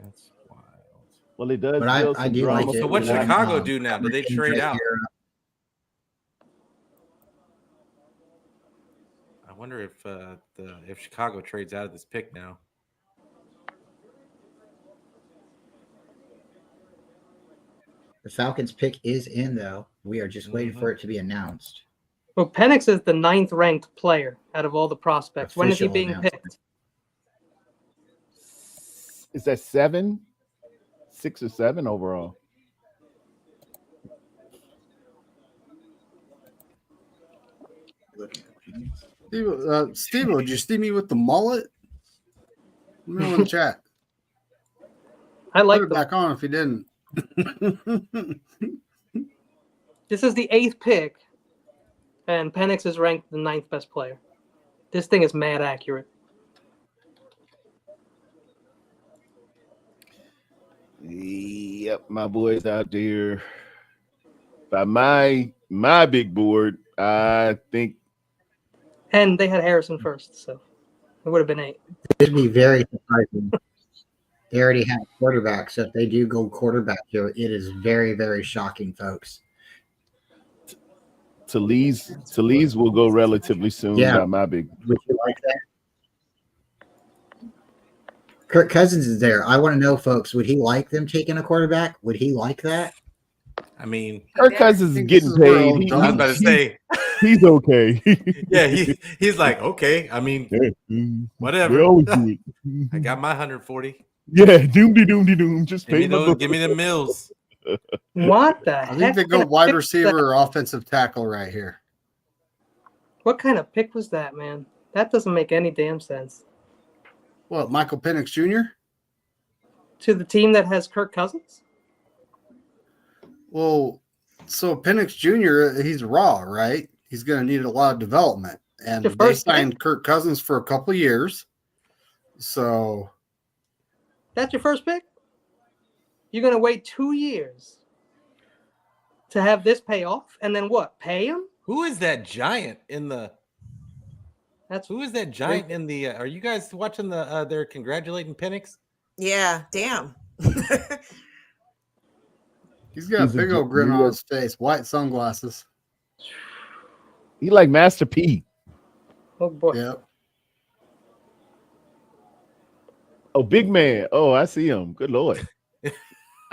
That's wild. Well, it does. But I do like it. So what Chicago do now? Do they trade out? I wonder if Chicago trades out of this pick now. The Falcons pick is in though. We are just waiting for it to be announced. Well, Penix is the 9th ranked player out of all the prospects. When is he being picked? Is that 7? 6 or 7 overall? Steve, did you see me with the mullet? Let me know in the chat. I like Put it back on if you didn't. This is the 8th pick, and Penix is ranked the 9th best player. This thing is mad accurate. Yep, my boys out there. By my big board, I think. And they had Harrison first, so it would have been 8. It'd be very surprising. They already have quarterback, so if they do go quarterback here, it is very, very shocking, folks. Talese will go relatively soon. Yeah. By my big. Would you like that? Kirk Cousins is there. I want to know, folks, would he like them taking a quarterback? Would he like that? I mean, Kirk Cousins is getting paid. I was about to say he's okay. Yeah, he's like, okay. I mean, whatever. They always do it. I got my 140. Yeah, doom. Just pay give me the mills. What the I heck? think they go wide receiver or offensive tackle right here. What kind of pick was that, man? That doesn't make any damn sense. What, Michael Penix Jr.? To the team that has Kirk Cousins? Well, so Penix Jr., he's raw, right? He's going to need a lot of development. And they signed Kirk Cousins for a couple of years. So. That's your first pick? You're going to wait 2 years to have this pay off? And then what? Pay him? Who is that giant in the... Who is that giant in the... are you guys watching the... they're congratulating Penix? Yeah, damn. He's got a big old grin on his face, white sunglasses. He like Master P. Oh, boy. Yep. Oh, big man. Oh, I see him. Good Lord.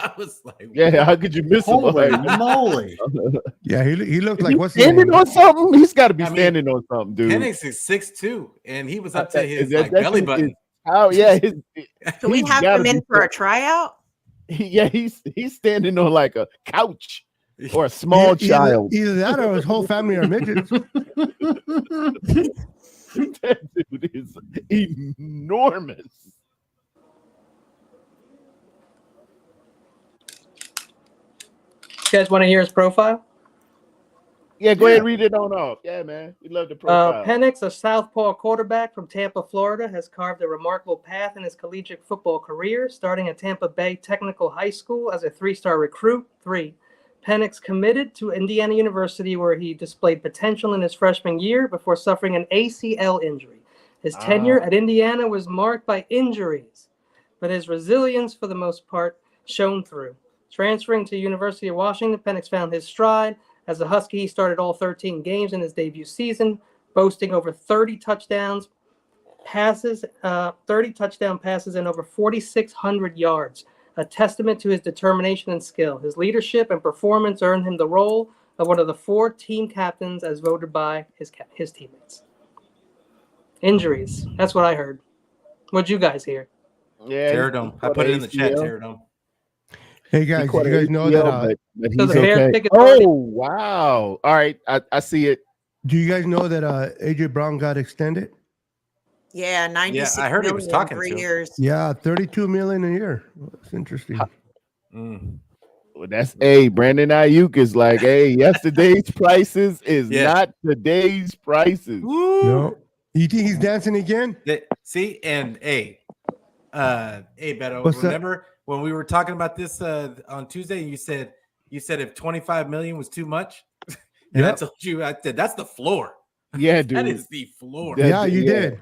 I was like, yeah, how could you miss him? Holy moly. Yeah, he looked like what's standing on something? He's got to be standing on something, dude. Penix is 6'2", and he was up to his belly button. Oh, Can we have him in for a tryout? He's standing on like a couch or a small child. Either that or his whole family are midgets. That dude is enormous. You guys want to hear his profile? Yeah, go ahead and read it on off. Yeah, man. We love the profile. Penix, a southpaw quarterback from Tampa, Florida, has carved a remarkable path in his collegiate football career, starting at Tampa Bay Technical High School as a 3-star recruit. Penix committed to Indiana University, where he displayed potential in his freshman year before suffering an ACL injury. His tenure at Indiana was marked by injuries, but his resilience, for the most part, shone through. Transferring to University of Washington, Penix found his stride. As a Husky, he started all 13 games in his debut season, boasting over 30 touchdown passes and over 4,600 yards, a testament to his determination and skill. His leadership and performance earned him the role of one of the 4 team captains as voted by his teammates. Injuries. That's what I heard. What'd you guys hear? Yeah, Terradome. I put it in the chat, Terradome. Hey guys, you guys know that? But he's okay. Oh wow! All right, I see it. Do you guys know that AJ Brown got extended? Yeah, 96 I heard he was talking 3 to him. years. Yeah, $32 million a year. That's interesting. Well, that's Brandon Ayuk is like, yesterday's prices is not today's prices. No. You think he's dancing again? See, and Beto, What's remember when we were talking about this on Tuesday, you said if 25 million was too much, and I told you I said that's the floor. Yeah, dude, that is the floor. Yeah, you did.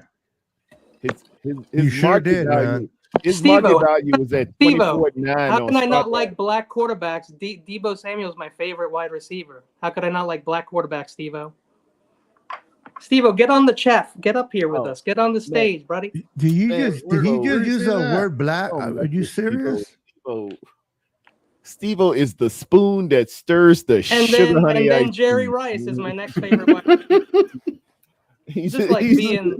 His sure market did, value, man. his market value was at 24.9. How can I not like black quarterbacks? Deebo Samuel's my favorite wide receiver. How could I not like black quarterbacks, Steve-O? Steve-O, get on the chat. Get up here with us. Get on the stage, buddy. Did he just use the word black? Are you serious? Steve-O is the spoon that stirs the sugar honey ice. And then Jerry Rice is my next favorite wide receiver.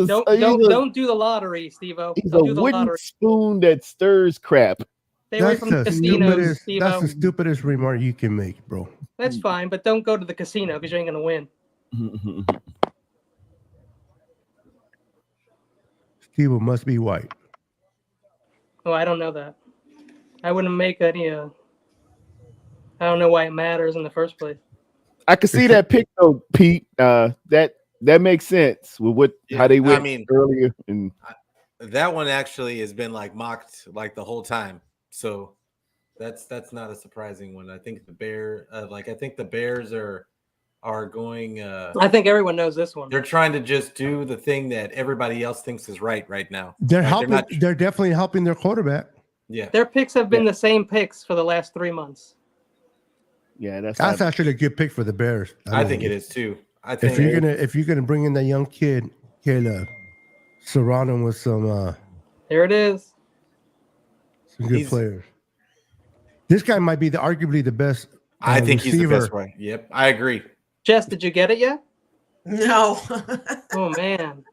Don't do the lottery, Steve-O. He's a wooden spoon that stirs crap. Stay away from the casinos, Steve-O. That's the stupidest remark you can make, bro. That's fine, but don't go to the casino because you ain't gonna win. Steve-O must be white. Oh, I don't know that. I wouldn't make any. I don't know why it matters in the first place. I can see that pick though, Pete. That makes sense with how they went earlier. And that one actually has been like mocked like the whole time. So that's not a surprising one. I think the Bears are going. I think everyone knows this one. They're trying to just do the thing that everybody else thinks is right now. They're right? helping. They're definitely helping their quarterback. Yeah, their picks have been the same picks for the last 3 months. Yeah, that's actually a good pick for the Bears. I think it is too. I think if you're gonna bring in that young kid, Caleb, surround him with some. There it is. Some good players. This guy might be arguably the best. I think receiver. he's the best right. Yep, I agree. Jess, did you get it yet? No. Oh man.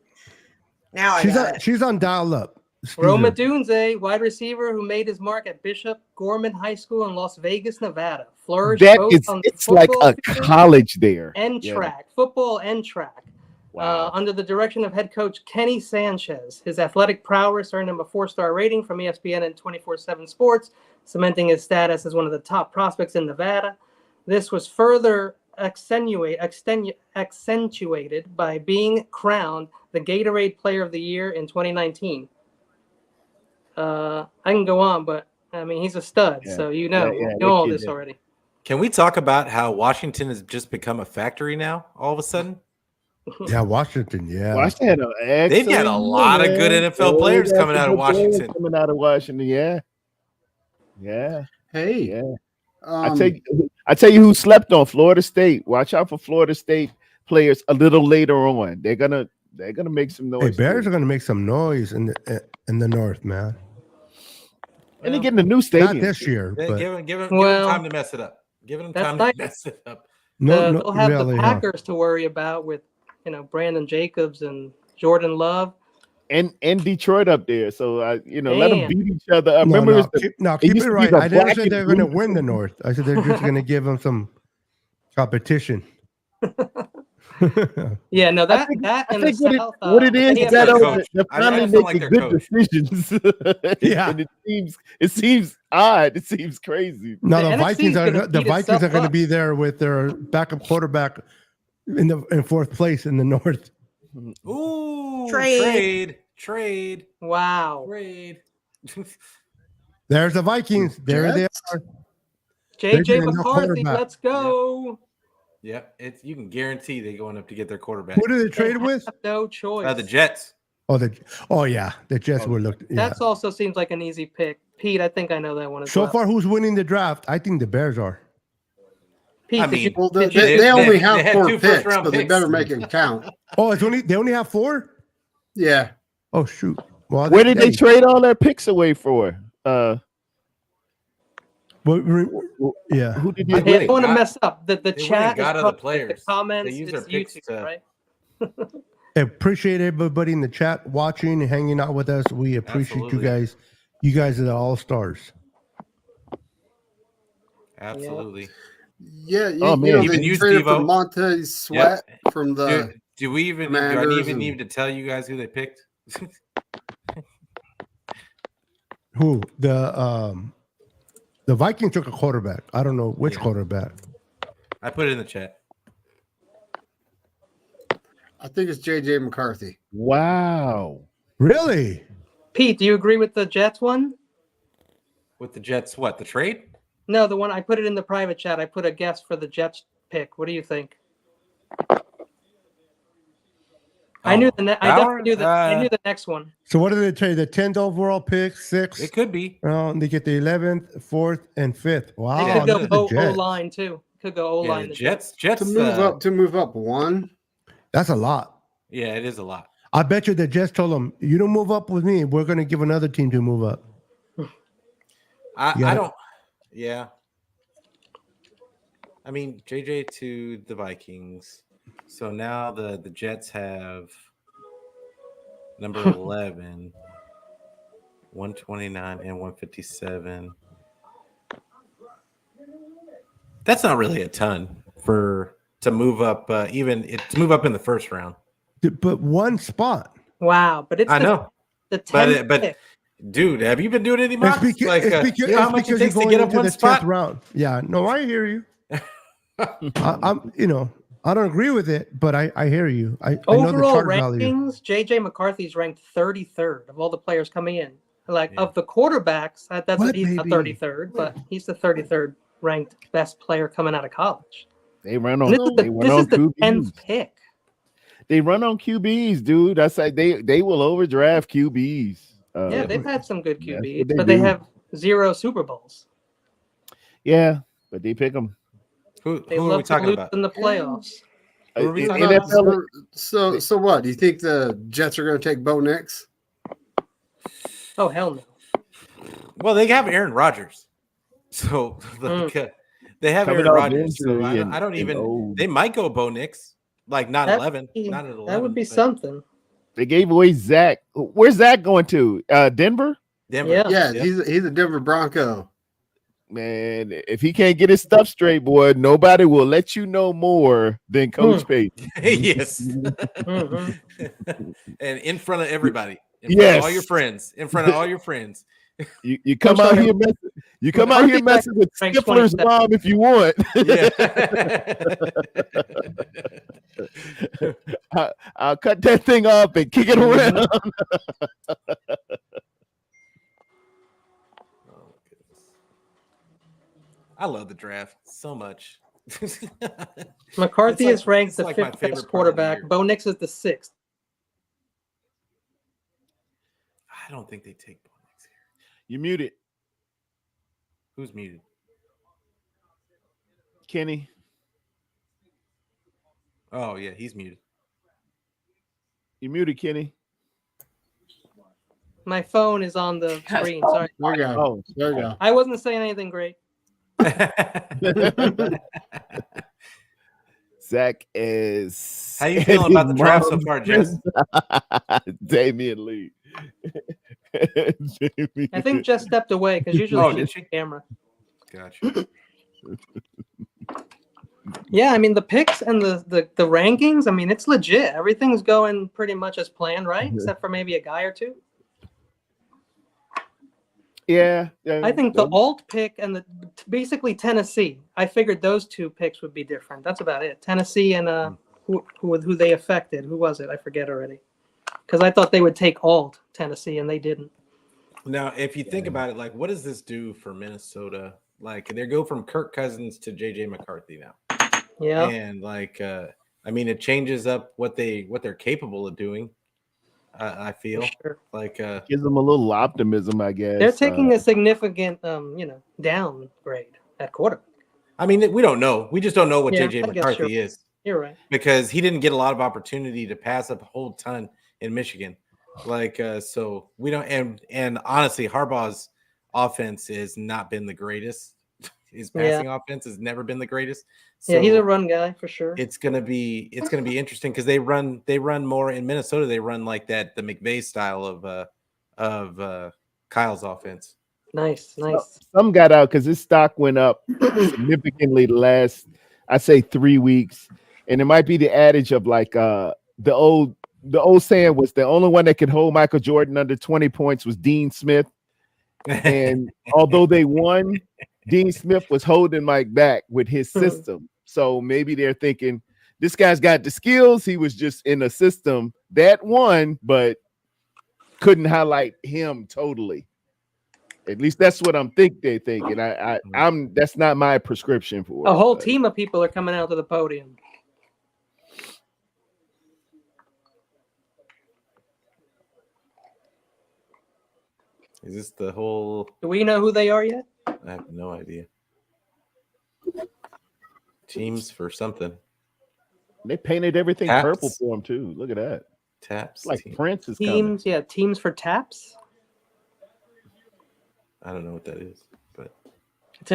Now I got it. She's on dial up. Roma Dunze, wide receiver who made his mark at Bishop Gorman High School in Las Vegas, Nevada. Flourished both on the it's like a college there. And track, football and track. Wow. Under the direction of head coach Kenny Sanchez. His athletic prowess earned him a 4-star rating from ESPN and 24/7 Sports, cementing his status as one of the top prospects in Nevada. This was further accentuated by being crowned the Gatorade Player of the Year in 2019. I can go on, but I mean, he's a stud, so you know all this already. Can we talk about how Washington has just become a factory now, all of a sudden? Yeah, Washington, yeah. Washington, they've got a lot of good NFL players coming out of Washington. Yeah. Hey. Yeah. I tell you who slept on Florida State. Watch out for Florida State players a little later on. They're gonna make some noise. Hey, Bears are gonna make some noise in the North, man. And they're getting a new stadium. Not this year, but give them time to mess it up. Give them time to mess it up. They'll have the Packers to worry about with Brandon Jacobs and Jordan Love. And Detroit up there, so let them beat each other up. Keep it right. I never said they're going to win the North. I said they're just going to give them some competition. Yeah, no, that and the South. What it is that they're finally making good decisions. Yeah, and it seems odd. It seems crazy. No, the Vikings are going to be there with their backup quarterback in fourth place in the North. Ooh, trade. Wow. Trade. There's the Vikings. There they are. JJ McCarthy, let's go. Yep. You can guarantee they're going up to get their quarterback. Who did they trade with? No choice. The Jets. The Jets were looked. Yeah. That also seems like an easy pick. Pete, I think I know that one as well. So far, who's winning the draft? I think the Bears are. Pete, they only have 4 picks, but they better make it count. Oh, they only have 4? Yeah. Oh shoot. Well, where did they trade all their picks away for? Yeah. Who did I don't want to mess up. The chat got other players. The comments. They use their picks YouTube, right? I appreciate everybody in the chat watching and hanging out with us. We appreciate you guys. You guys are the all-stars. Absolutely. Yeah, even you, traded Steve-O. for Montez Sweat from the. Do I even need to tell you guys who they picked? Who the Vikings took a quarterback. I don't know which quarterback. I put it in the chat. I think it's JJ McCarthy. Wow. Really? Pete, do you agree with the Jets one? With the Jets, what? The trade? No, the one I put it in the private chat. I put a guess for the Jets pick. What do you think? I knew I knew the next one. So what did they trade? The 10th overall pick, 6th? It could be. They get the 11th, 4th, and 5th. Wow. They could go O-line too. Could go O-line. The Jets to move up 1. That's a lot. Yeah, it is a lot. I bet you the Jets told them, you don't move up with me. We're going to give another team to move up. I don't. Yeah. I mean, JJ to the Vikings. So now the Jets have number 11, 129, and 157. That's not really a ton to move up, to move up in the first round. But one spot. Wow, but it's the 10th but pick. Dude, have you been doing any mocks? You know how much it takes to get up one spot? Round. Yeah, no, I hear you. I don't agree with it, but I hear you. I Overall know the rankings, JJ McCarthy's ranked 33rd of all the players coming in. Like of the quarterbacks, he's not 33rd, but he's the 33rd ranked best player coming out of college. They run on. This is the 10th pick. They run on QBs, dude. That's like they will overdraft QBs. Yeah, they've had some good QBs, they but do. they have 0 Super Bowls. Yeah, but they pick them. Who They are we love to talking lose about? in the playoffs. Who are we talking about? So what? Do you think the Jets are going to take Bo Nix? Oh, hell no. Well, they have Aaron Rodgers. So they have Coming Aaron off Rodgers. So injury I don't even old. They might go Bo Nix. Like not 11. Not at 11. That would be but something. They gave away Zach. Where's Zach going to? Denver? Denver. Yeah, he's a Denver Bronco. Man, if he can't get his stuff straight, boy, nobody will let you know more than Coach Payton. Yes. And in front of everybody. In front of all your friends. In front of all your friends. You come out here messing. You come out here messing with Stifler's mom if you want. Yeah. I'll cut that thing up and kick it around. I love the draft so much. McCarthy is ranked the like my 5th favorite best part of the quarterback. year. Bo Nix is the 6th. I don't think they take Bo Nix here. You muted. Who's muted? Kenny. Oh yeah, he's muted. You muted, Kenny. My phone is on the screen. Sorry. There you go. Oh, There you go. I wasn't saying anything great. Zach is. How you feeling about the draft so far, Jess? Damian Lee. I think Jess stepped away because usually did she's she? on camera. Gotcha. Yeah, I mean the picks and the rankings. I mean it's legit. Everything's going pretty much as planned, right? Except for maybe a guy or two. Yeah. I think the alt pick and basically Tennessee. I figured those two picks would be different. That's about it. Tennessee and who they affected. Who was it? I forget already. Because I thought they would take alt Tennessee and they didn't. Now, if you think about it, like, what does this do for Minnesota? Like, they go from Kirk Cousins to JJ McCarthy now. Yeah. And like, I mean, it changes up what they're capable of doing. I feel sure. like gives them a little optimism, I guess. They're taking a significant, downgrade at quarterback. I mean, we don't know. We just don't know what Yeah, JJ I guess McCarthy is. You're right. Because he didn't get a lot of opportunity to pass up a whole ton in Michigan. Like, so we don't, and honestly, Harbaugh's offense has not been the greatest. His passing offense has never been the greatest. So yeah, he's a run guy for sure. It's gonna be interesting because they run more in Minnesota. They run like that, the McVay style of Kyle's offense. Nice. Some got out because his stock went up significantly the last, I say 3 weeks, and it might be the adage of like the old saying was the only one that could hold Michael Jordan under 20 points was Dean Smith, and although they won, Dean Smith was holding Mike back with his system. So maybe they're thinking this guy's got the skills. He was just in a system that won, but couldn't highlight him totally. At least that's what they're thinking. I'm that's not my prescription for a it, whole but team of people are coming out to the podium. Is this the whole? Do we know who they are yet? I have no idea. Teams for something. they painted everything Taps. purple for him too. Look at that. Taps. Like team. Prince is coming. Teams for taps. I don't know what that is, but It's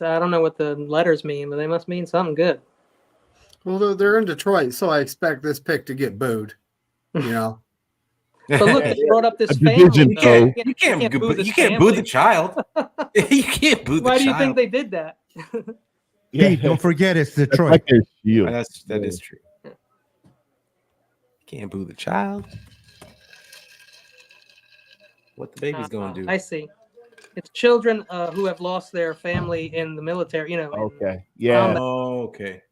I don't know what the letters mean, but they must mean something good. Well, they're in Detroit, so I expect this pick to get booed. You know. But look, they brought up this A family. division, though. though. you can't boo the family. child. You can't boo the child. Why do you think they did that? Pete, don't forget it's Detroit. Like their shield. That is true. You can't boo the child. What the baby's going to do? I see. It's children who have lost their family in the military. Okay. Yeah. Oh, okay.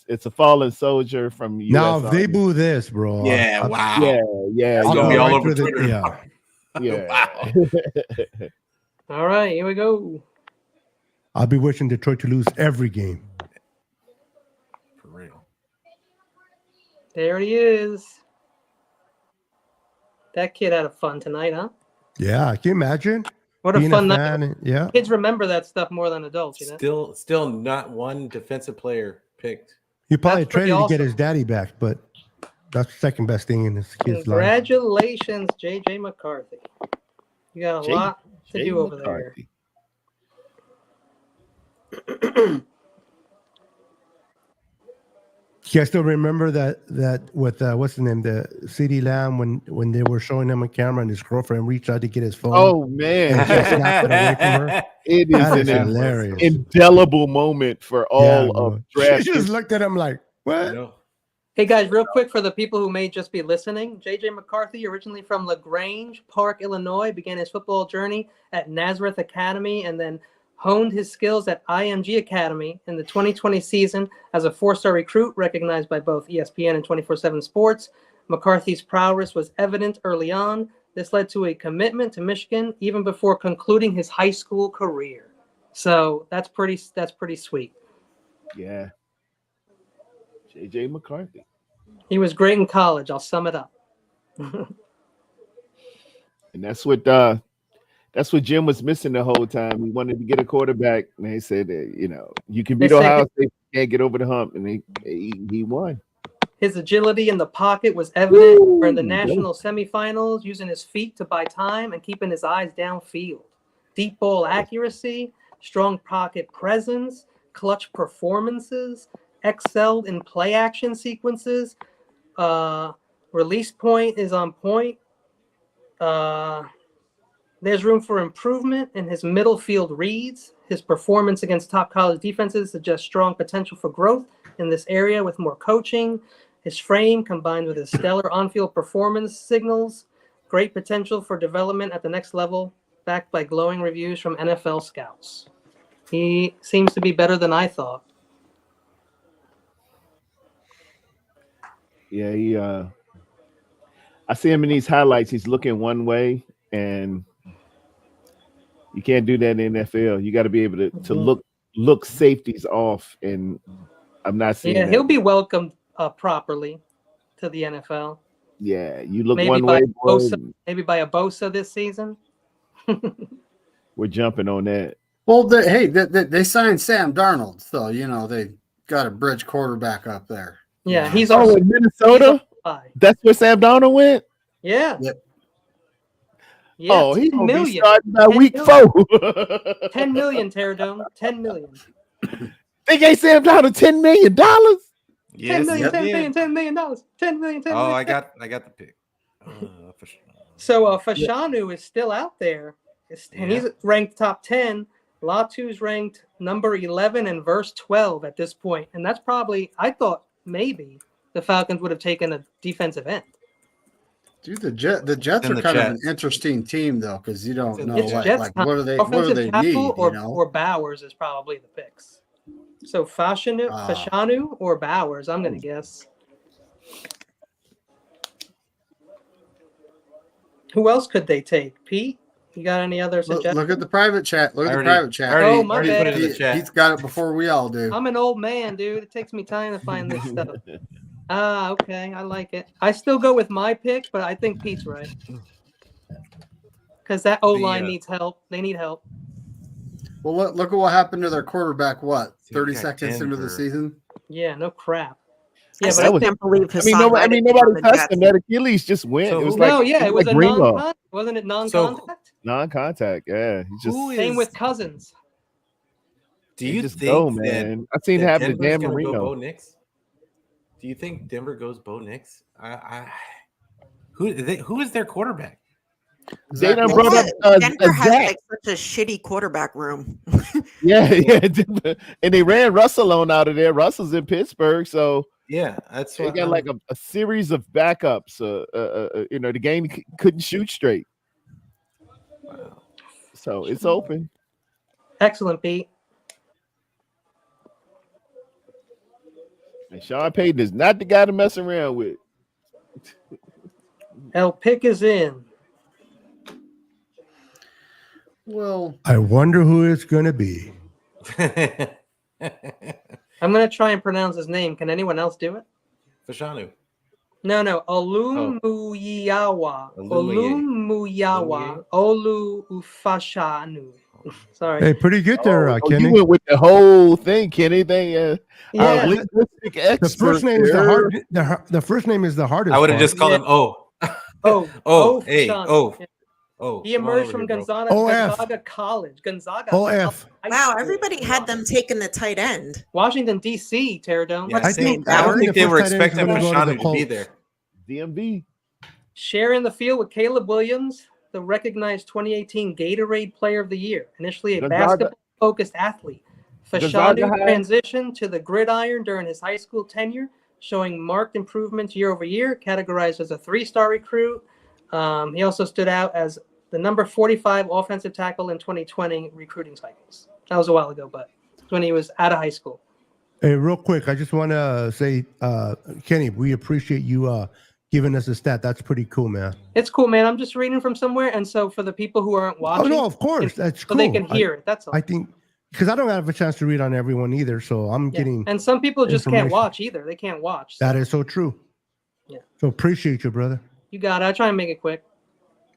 It's a fallen soldier from US Now, if they Army. boo this, bro. Yeah. Wow. Yeah. It's gonna be all right over to the- Twitter. yeah. Yeah. Wow. All right, here we go. I'll be wishing Detroit to lose every game. For real. There he is. That kid had a fun tonight, huh? Yeah, can you imagine? What a Being fun fan, night. yeah. Kids remember that stuff more than adults, you know? Still not one defensive player picked. He probably That's pretty traded to get awesome. his daddy back, but that's the second best thing in his kid's life. Congratulations, JJ McCarthy. You got a lot to do over there. Yeah, I still remember that with what's the name, the CD Lamb, when they were showing him on camera and his girlfriend reached out to get his phone. Oh man, and she snapped it away from her. It is an hilarious, indelible moment for all of draft. She just looked at him like, "What?" No. Hey guys, real quick for the people who may just be listening, JJ McCarthy, originally from LaGrange Park, Illinois, began his football journey at Nazareth Academy and then honed his skills at IMG Academy in the 2020 season as a four-star recruit recognized by both ESPN and 24/7 Sports. McCarthy's prowess was evident early on. This led to a commitment to Michigan even before concluding his high school career. So that's pretty sweet. Yeah. JJ McCarthy. He was great in college. I'll sum it up. And that's what Jim was missing the whole time. He wanted to get a quarterback, and they said that, you can beat Ohio State, can't get over the hump, and he won. His agility in the pocket was evident in the national semifinals, using his feet to buy time and keeping his eyes downfield. Deep ball accuracy, strong pocket presence, clutch performances, excelled in play action sequences. Release point is on point. There's room for improvement in his middle field reads. His performance against top college defenses suggests strong potential for growth in this area with more coaching. His frame, combined with his stellar on-field performance, signals great potential for development at the next level, backed by glowing reviews from NFL scouts. He seems to be better than I thought. Yeah, I see him in these highlights. He's looking one way, and you can't do that in the NFL. You got to be able to look safeties off, and I'm not seeing that. He'll be welcomed properly to the NFL. Yeah, you look maybe one by way, Bosa, maybe by a Bosa this season. We're jumping on that. Well, they signed Sam Darnold, so they got a bridge quarterback up there. Yeah, he's also in Minnesota. That's where Sam Darnold went. Yeah. Yep. Yeah, oh, he's gonna million. be starting by week 4. $10 million, Terradome. $10 million. They gave Sam Darnold $10 million. Yes, $10 million, $10 million, $10 million, $10 million, $10 million. Oh, I got the pick. So Fashanu is still out there, and he's ranked top 10. Latu's ranked number 11 and verse 12 at this point, and that's probably, I thought maybe the Falcons would have taken a defensive end. Dude, the Jets are kind of an interesting team though, because you don't know what do they need, or Bowers is probably the picks. So Fashanu or Bowers, I'm gonna guess. Who else could they take? Pete, you got any other suggestions? Look at the private chat. Oh, my bad. He's got it before we all do. I'm an old man, dude. It takes me time to find this stuff. Okay. I like it. I still go with my pick, but I think Pete's right. Because that O-line needs help. They need help. Well, look at what happened to their quarterback, 30 seconds into the season? Yeah, no crap. Yeah, but I can't believe nobody touched him. That Achilles just went. So it was it was a non-contact. Wasn't it non-contact? Non-contact, yeah. Same with Cousins. Do you just think go, man? I've seen it happen to Dan Marino. Bo Nix? Do you think Denver goes Bo Nix? Who is their quarterback? They done brought up Denver has like such a shitty quarterback room. yeah, and they ran Russell on out of there. Russell's in Pittsburgh, so yeah, that's they got like a series of backups. The game couldn't shoot straight. Wow. So it's open. Excellent, Pete. And Sean Payton is not the guy to mess around with. El Pick is in. Well, I wonder who it's going to be. I'm going to try and pronounce his name. Can anyone else do it? Fashanu. No. Olumuyiwa. Olumuyiwa. Olu Ufashanu. Sorry. Hey, pretty good there, Kenny. You went with the whole thing, Kenny. Yeah. Our linguistic expert. The first name is the hard. The first name is the hardest. I would have part. just called him O. Hey. Oh. He emerged from Gonzaga College. Gonzaga. OF. Wow, everybody had them taking the tight end. Washington, D.C., Terradome. Yeah, I don't think they were expecting Fashanu to be there. DMV. Sharing the field with Caleb Williams, the recognized 2018 Gatorade Player of the Year. Initially a basketball-focused athlete, Fashanu transitioned to the gridiron during his high school tenure, showing marked improvements year over year, categorized as a 3-star recruit. He also stood out as the number 45 offensive tackle in 2020 recruiting cycles. That was a while ago, but when he was out of high school. Hey, real quick, I just want to say, Kenny, we appreciate you giving us a stat. That's pretty cool, man. It's cool, man. I'm just reading from somewhere, and so for the people who aren't watching, no, of course, that's cool. So they can hear it. That's all. I think because I don't have a chance to read on everyone either, so I'm getting. And some people just can't watch either. They can't watch. So. That is so true. Yeah. So appreciate you, brother. You got it. I'll try and make it quick.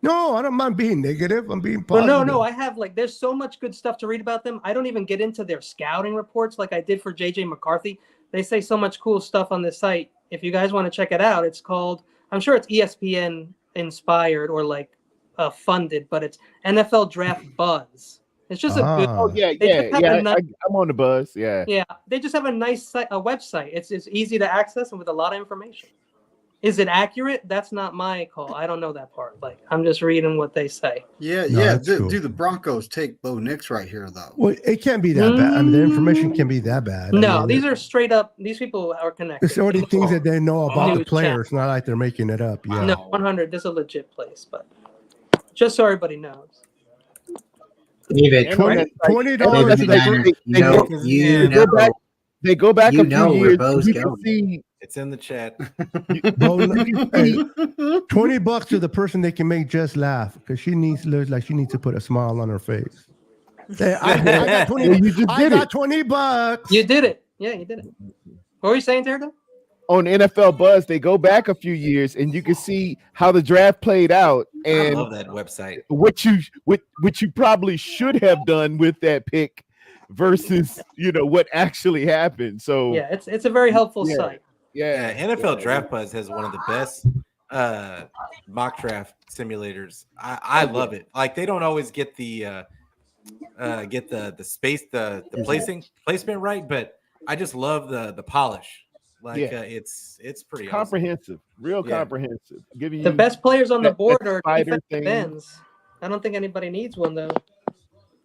No, I don't mind being negative. I'm being positive. No. I have there's so much good stuff to read about them. I don't even get into their scouting reports like I did for JJ McCarthy. They say so much cool stuff on this site. If you guys want to check it out, it's called, I'm sure it's ESPN inspired or funded, but it's NFL Draft Buzz. It's just a good. Oh yeah. I'm on the buzz. Yeah. Yeah, they just have a nice site, a website. It's easy to access and with a lot of information. Is it accurate? That's not my call. I don't know that part. I'm just reading what they say. Yeah. Cool. Do the Broncos take Bo Nix right here, though? Well, it can't be that bad. I mean, the information can be that bad. No, these are straight up. These people are connected. It's already things that they know about the players. Not like they're making it up. Yeah. No, 100. This is a legit place, but just so everybody knows. David, $20. They go back a few years. You can see. It's in the chat. $20 to the person they can make just laugh because she looks like she needs to put a smile on her face. Hey, I got 20. I got $20. You did it. Yeah, you did it. What were you saying, Terry? On NFL Buzz, they go back a few years, and you can see how the draft played out. And I love that website. What you probably should have done with that pick versus what actually happened. So yeah, it's a very helpful site. Yeah, NFL Draft Buzz has one of the best mock draft simulators. I love it. They don't always get the space, the placement right, but I just love the polish. It's pretty comprehensive, awesome. Comprehensive. Giving you the best players on the board are defensive ends. I don't think anybody needs one though.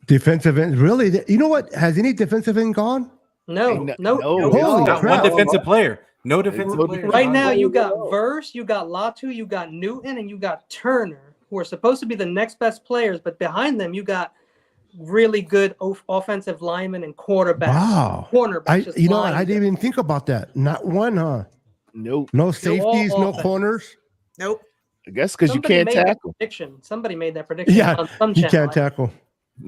Defensive end, really? You know what? Has any defensive end gone? No. Not one defensive player. No defensive player. Right now, you got Verse, you got Latu, you got Newton, and you got Turner, who are supposed to be the next best players. But behind them, you got really good offensive linemen and quarterbacks. Wow. Cornerbacks. You know what? I didn't even think about that. Not one, huh? Nope. No safeties, no corners. Nope. I guess because you can't tackle. Somebody made that prediction. Yeah, on some you channel. can't tackle.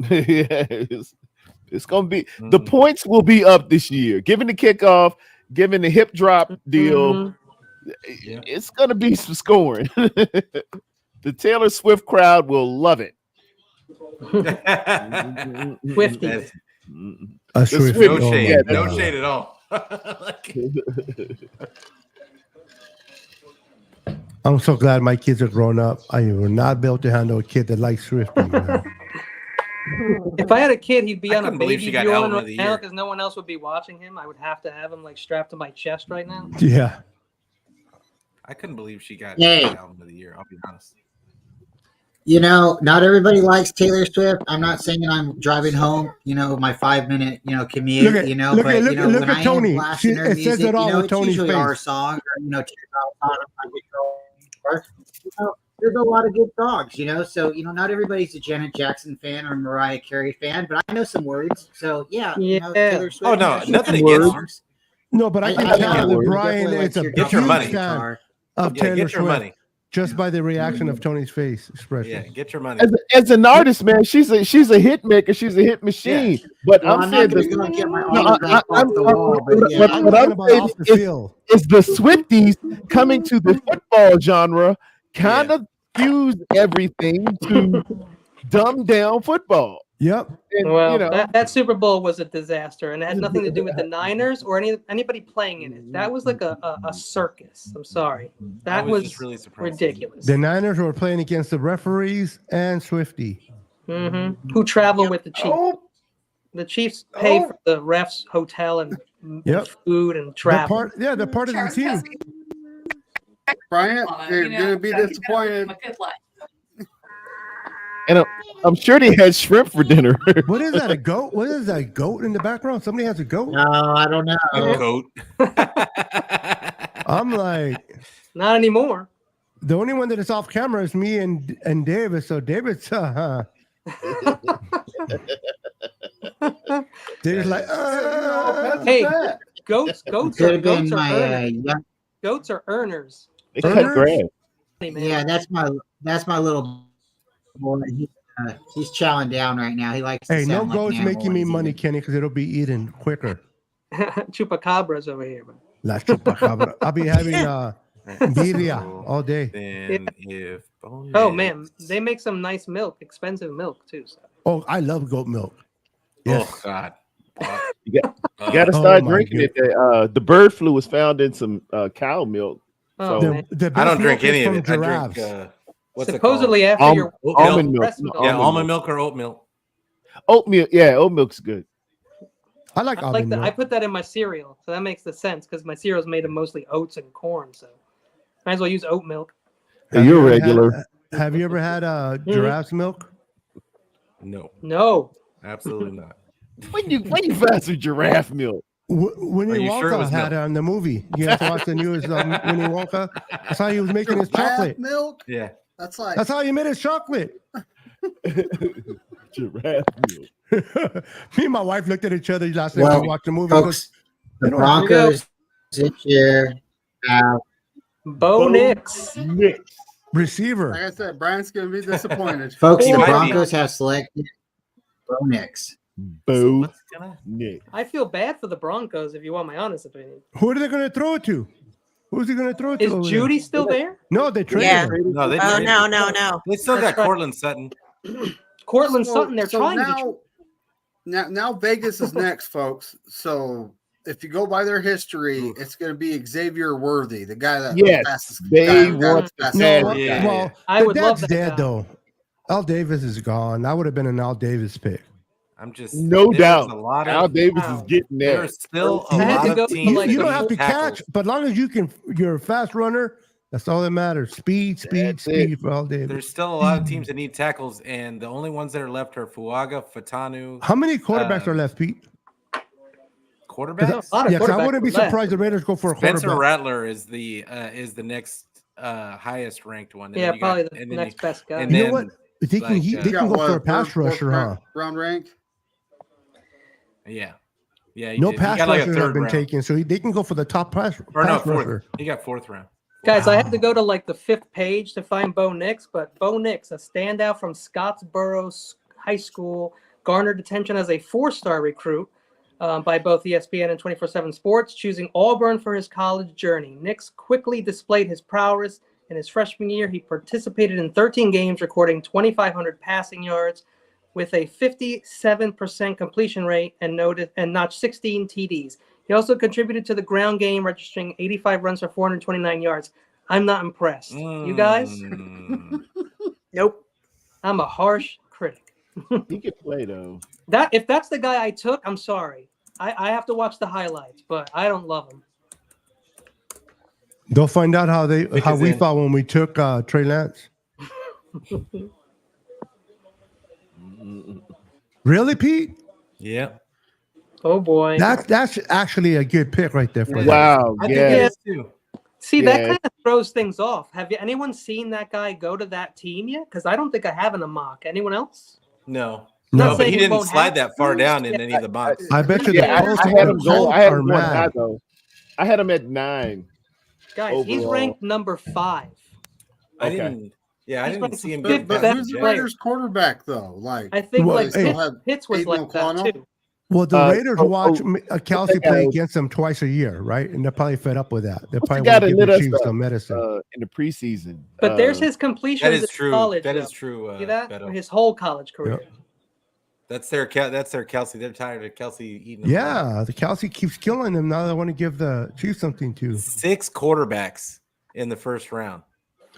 It's gonna be the points will be up this year. Given the kickoff, given the hip drop deal, it's gonna be some scoring. The Taylor Swift crowd will love it. Swifty. No shade. No shade at all. I'm so glad my kids are grown up. I will not be able to handle a kid that likes Swifty. If I had a kid, he'd be on a baby Bjorn right now because no one else would be watching him. I would have to have him strapped to my chest right now. Yeah. I couldn't believe she got album of the year. I'll be honest. Not everybody likes Taylor Swift. I'm not saying I'm driving home, my 5-minute, commute, look when at I Tony. am blasting her music, says it all with it's Tony's usually face. our song or, there's a lot of good songs, so, not everybody's a Janet Jackson fan or Mariah Carey fan, but I know some words. So, Taylor Swift. Oh, no, nothing against her. No, but I can tell that Brian is a get your money. fan of Taylor get your Swift. money. Just by the reaction of Tony's face expression. Yeah, get your money. As an artist, man, she's a hit maker. She's a hit machine. Yeah. But well, I'm saying not gonna get my autograph off the wall, but yeah, what I'm saying is the Swifties coming to the football genre kind of fuse everything to dumb down football. Yep. And, well, that Super Bowl was a disaster, and it had nothing to do with the Niners or anybody playing in it. That was like a circus. I'm sorry. That was just really ridiculous. The Niners were playing against the referees and Swifty. Mm-hmm. Who travel with the Chiefs. The Chiefs pay for the refs' hotel and food and travel. They're part of the team. Bryant, you're going to be disappointed. And I'm sure they had shrimp for dinner. What is that? A goat? What is that? Goat in the background? Somebody has a goat? No, I don't know. A goat. I'm like, not anymore. The only one that is off camera is me and David. So David's David's like, hey, goats are earners. They cut grass. Yeah, that's my little boy. He's chowing down right now. He likes. Hey, no goats making me money, Kenny, because it'll be eaten quicker. Chupacabras over here, man. La chupacabra. I'll be having birria all day. Oh man, they make some nice milk, expensive milk too. So. Oh, I love goat milk. Yes. Oh God. You got to start drinking it. The bird flu was found in some cow milk. Oh, so I don't drink any of it. I drink supposedly after your almond milk. Yeah, almond milk or oat milk. Oatmeal, yeah, oat milk's good. I like almond milk. I put that in my cereal, so that makes the sense because my cereal is made of mostly oats and corn, so might as well use oat milk. Hey, you're regular. Have you ever had giraffe's milk? No, absolutely not. When you find some giraffe milk? Winnie Wonka had it on the movie. You have to watch the news Winnie Wonka. That's how he was making his chocolate. Milk? Yeah. That's how he made his chocolate. Giraffe milk. Me and my wife looked at each other last night to watch the movie. Folks, the Broncos this year have Bo Nix. Receiver. Like I said, Brian's going to be disappointed. Folks, the Broncos have selected Bo Nix. Bo Nix. I feel bad for the Broncos, if you want my honest opinion. Who are they going to throw it to? Who's he going to throw it to? Is Judy still there? No, they traded her. No, they traded her. No. They still got Cortland Sutton. Cortland Sutton, they're trying to. Now Vegas is next, folks. So if you go by their history, it's going to be Xavier Worthy, the guy that they want Well, I would love that dead though. Al Davis is gone. That would have been an Al Davis pick. I'm just no doubt. Al Davis is getting there. There's still a lot of teams. You don't have to catch, but as long as you're a fast runner. That's all that matters. Speed for Al Davis. There's still a lot of teams that need tackles, and the only ones that are left are Fuaga, Fatanu. How many quarterbacks are left, Pete? Quarterbacks? Yes, I wouldn't be surprised the Raiders go for a quarterback. Spencer Rattler is the next highest ranked one. Yeah, probably the next best guy. You know what? They can go for a pass rusher, huh? Round rank. Yeah. No pass rushers have been taken, so they can go for the top pass rusher. He got fourth round. Guys, I had to go to like the 5th page to find Bo Nix, but Bo Nix, a standout from Scottsboro High School, garnered attention as a 4-star recruit by both ESPN and 24/7 Sports, choosing Auburn for his college journey. Nix quickly displayed his prowess. In his freshman year, he participated in 13 games, recording 2,500 passing yards with a 57% completion rate and notched 16 TDs. He also contributed to the ground game, registering 85 runs for 429 yards. I'm not impressed. You guys? Nope. I'm a harsh critic. He can play though. If that's the guy I took, I'm sorry. I have to watch the highlights, but I don't love him. They'll find out how we thought when we took Trey Lance. Really, Pete? Yeah. Oh boy. That's actually a good pick right there for wow. I think it is too. See, that kind of throws things off. Have anyone seen that guy go to that team yet? Because I don't think I have in a mock. Anyone else? No, but he didn't slide that far down in any of the mocks. I bet you. I had him go. I had him going high though. I had him at 9. Guys, overall. He's ranked number 5. I didn't see him But get who's the Raiders quarterback though? Like I think like Pitts was like that too. Well, the Raiders watch Kelsey play against them twice a year, right? And they're probably fed up with that. They're probably want to give the Chiefs some medicine in the preseason. But there's his completions. That is true. College, that is true. See that? His whole college career. Yep. That's their Kelsey. They're tired of Kelsey eating. Yeah, the Kelsey keeps killing them. Now they want to give the Chiefs something too. 6 quarterbacks in the first round.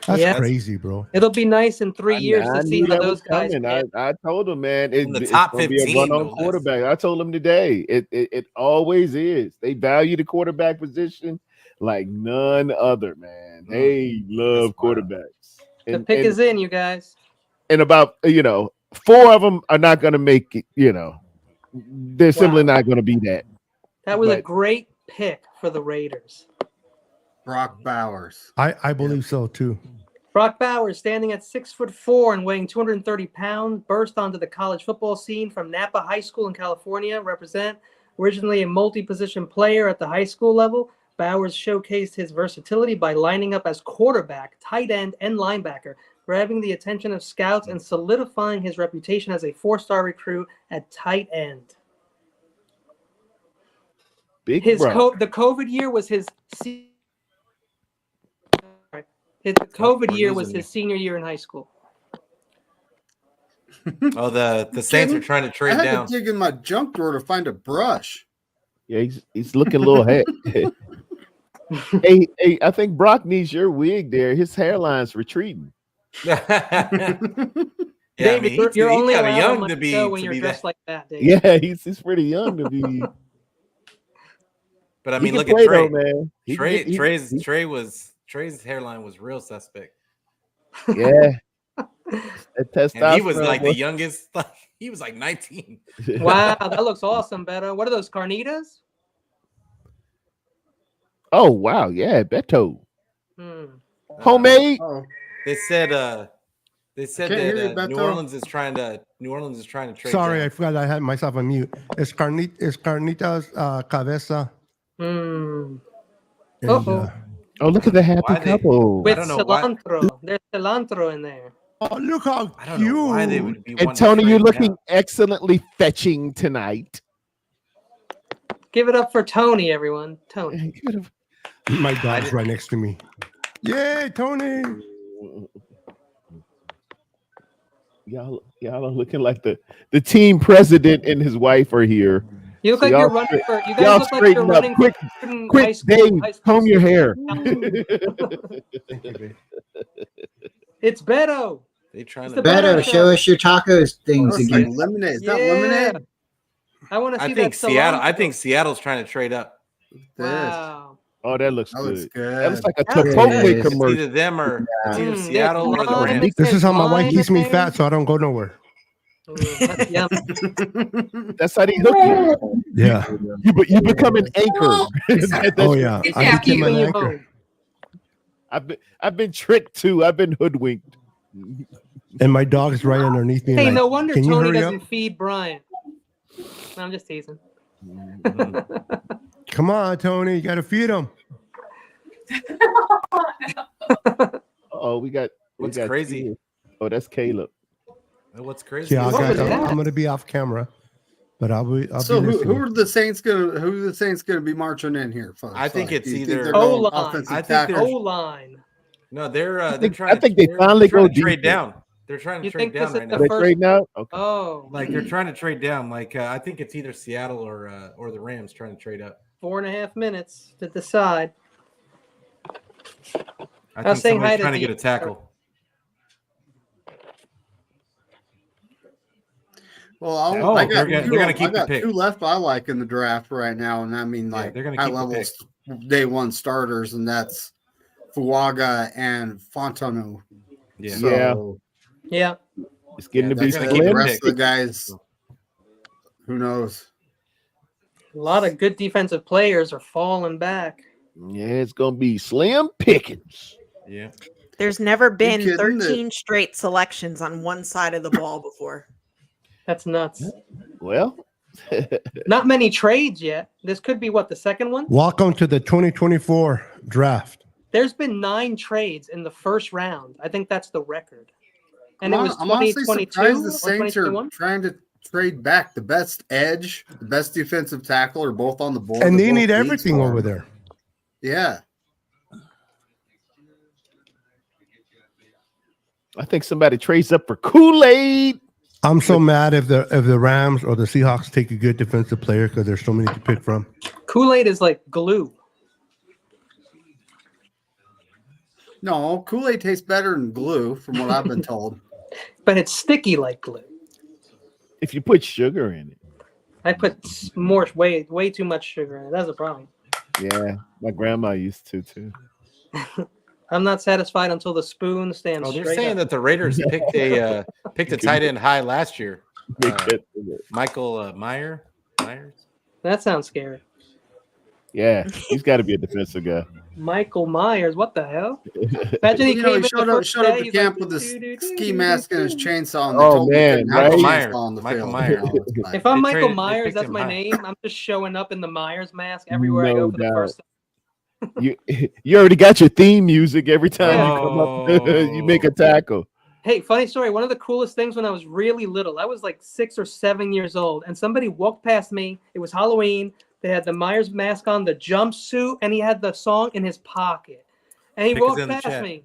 That's crazy, bro. It'll be nice in 3 years to see how those guys. I told him, man, in the top 15 be a run on quarterback. I told him today. It always is. They value the quarterback position like none other, man. They love quarterbacks. The pick is in, you guys. And about 4 of them are not going to make it. They're simply not going to be that. That was a great pick for the Raiders. Brock Bowers. I believe so too. Brock Bowers, standing at 6'4" and weighing 230 pounds, burst onto the college football scene from Napa High School in California. Originally a multi-position player at the high school level, Bowers showcased his versatility by lining up as quarterback, tight end, and linebacker, grabbing the attention of scouts and solidifying his reputation as a 4-star recruit at tight end. The COVID year was his senior year in high school. Oh, the Saints are trying to trade I had down. to dig in my junk drawer to find a brush. Yeah, he's looking a little head. Hey, I think Brock needs your wig there. His hairline's retreating. David, you're only young to be when you're dressed like that, David. Yeah, he's pretty young to be. But I mean, look at Trey. Man. Trey's hairline was real suspect. Yeah. And he was like the youngest. He was like 19. Wow, that looks awesome, Beto. What are those, carnitas? Oh, wow. Yeah, Beto. Homemade. They said that New Orleans is trying to trade. Sorry, down. I forgot I had myself on mute. Is carnitas cabeza? And, oh, look at the happy couple. With cilantro. There's cilantro in there. Oh, look how I don't know why they would be. And Tony, you're looking excellently fetching tonight. Give it up for Tony, everyone. Tony. My dog's right next to me. Yay, Tony. Y'all are looking like the team president and his wife are here. You look like you're running for. You guys look like you're running quick, quick, Dave, comb your hair. It's Beto. Beto, show us your tacos things again. Like lemonade. Is that lemonade? I want to see that. Seattle. I think Seattle's trying to trade up. Wow. Oh, that looks good. That looks like a It's Chipotle commercial. either them or it's either Seattle or the Rams. This is how my wife keeps me fat, so I don't go nowhere. That's how they hook you. Yeah. You become an anchor. Oh yeah. I became an anchor. I've been tricked too. I've been hoodwinked. And my dog's right underneath me. Hey, like, no wonder can you Tony hurry doesn't up? feed Brian. No, I'm just teasing. Come on, Tony. You got to feed him. Oh, we got crazy? Two. Oh, that's Caleb. What's crazy? Yeah, guys, I'm going to be off camera, but I'll be. Who are the Saints gonna be marching in here, folks? I think it's either O-line. I think they're O-line. No, they're I think they finally go trade down. They're trying to trade down right now. They're trading out. Okay. Oh, like they're trying to trade down. Like I think it's either Seattle or the Rams trying to trade up. 4.5 minutes to decide. I think somebody's trying to get a tackle. Well, they're gonna keep the pick. 2 left I like in the draft right now, and I mean they're gonna high keep level day 1 starters, and that's Fuaga and Fontaine. Yeah. So, yeah. It's getting to be the rest of the guys. Who knows? A lot of good defensive players are falling back. Yeah, it's gonna be slim pickings. Yeah. There's never been 13 straight selections on one side of the ball before. That's nuts. Well, not many trades yet. This could be the second one? Welcome to the 2024 draft. There's been 9 trades in the first round. I think that's the record. And I'm it was honestly 2022 surprised the or Saints are 2021. trying to trade back. The best edge, the best defensive tackle are both on the board. And They're they both need needs everything for over them. there. Yeah. I think somebody trades up for Kool-Aid. I'm so mad if the Rams or the Seahawks take a good defensive player because there's so many to pick from. Kool-Aid is like glue. No, Kool-Aid tastes better than glue, from what I've been told. But it's sticky like glue. If you put sugar in it. I put way too much sugar in it. That's a problem. Yeah, my grandma used to too. I'm not satisfied until the spoon stands Oh, they're straight saying up. that the Raiders picked a tight end high last year. Michael Myers. That sounds scary. Yeah, he's got to be a defensive guy. Michael Myers, what the hell? Imagine he came in the showed up day, to he's camp like, with his ski mask and his chainsaw. And they Oh, told man, him he couldn't have a right? chainsaw on the Michael field. Myers. If I'm Michael they Myers, picked that's him my high. name. I'm just showing up in the Myers mask everywhere I No go for the doubt. first time. You already got your theme music every time Yeah. you come up. You make a tackle. Hey, funny story. One of the coolest things when I was really little, I was like 6 or 7 years old, and somebody walked past me. It was Halloween. They had the Myers mask on, the jumpsuit, and he had the song in his pocket. And he Pick us walked in the past chat. me.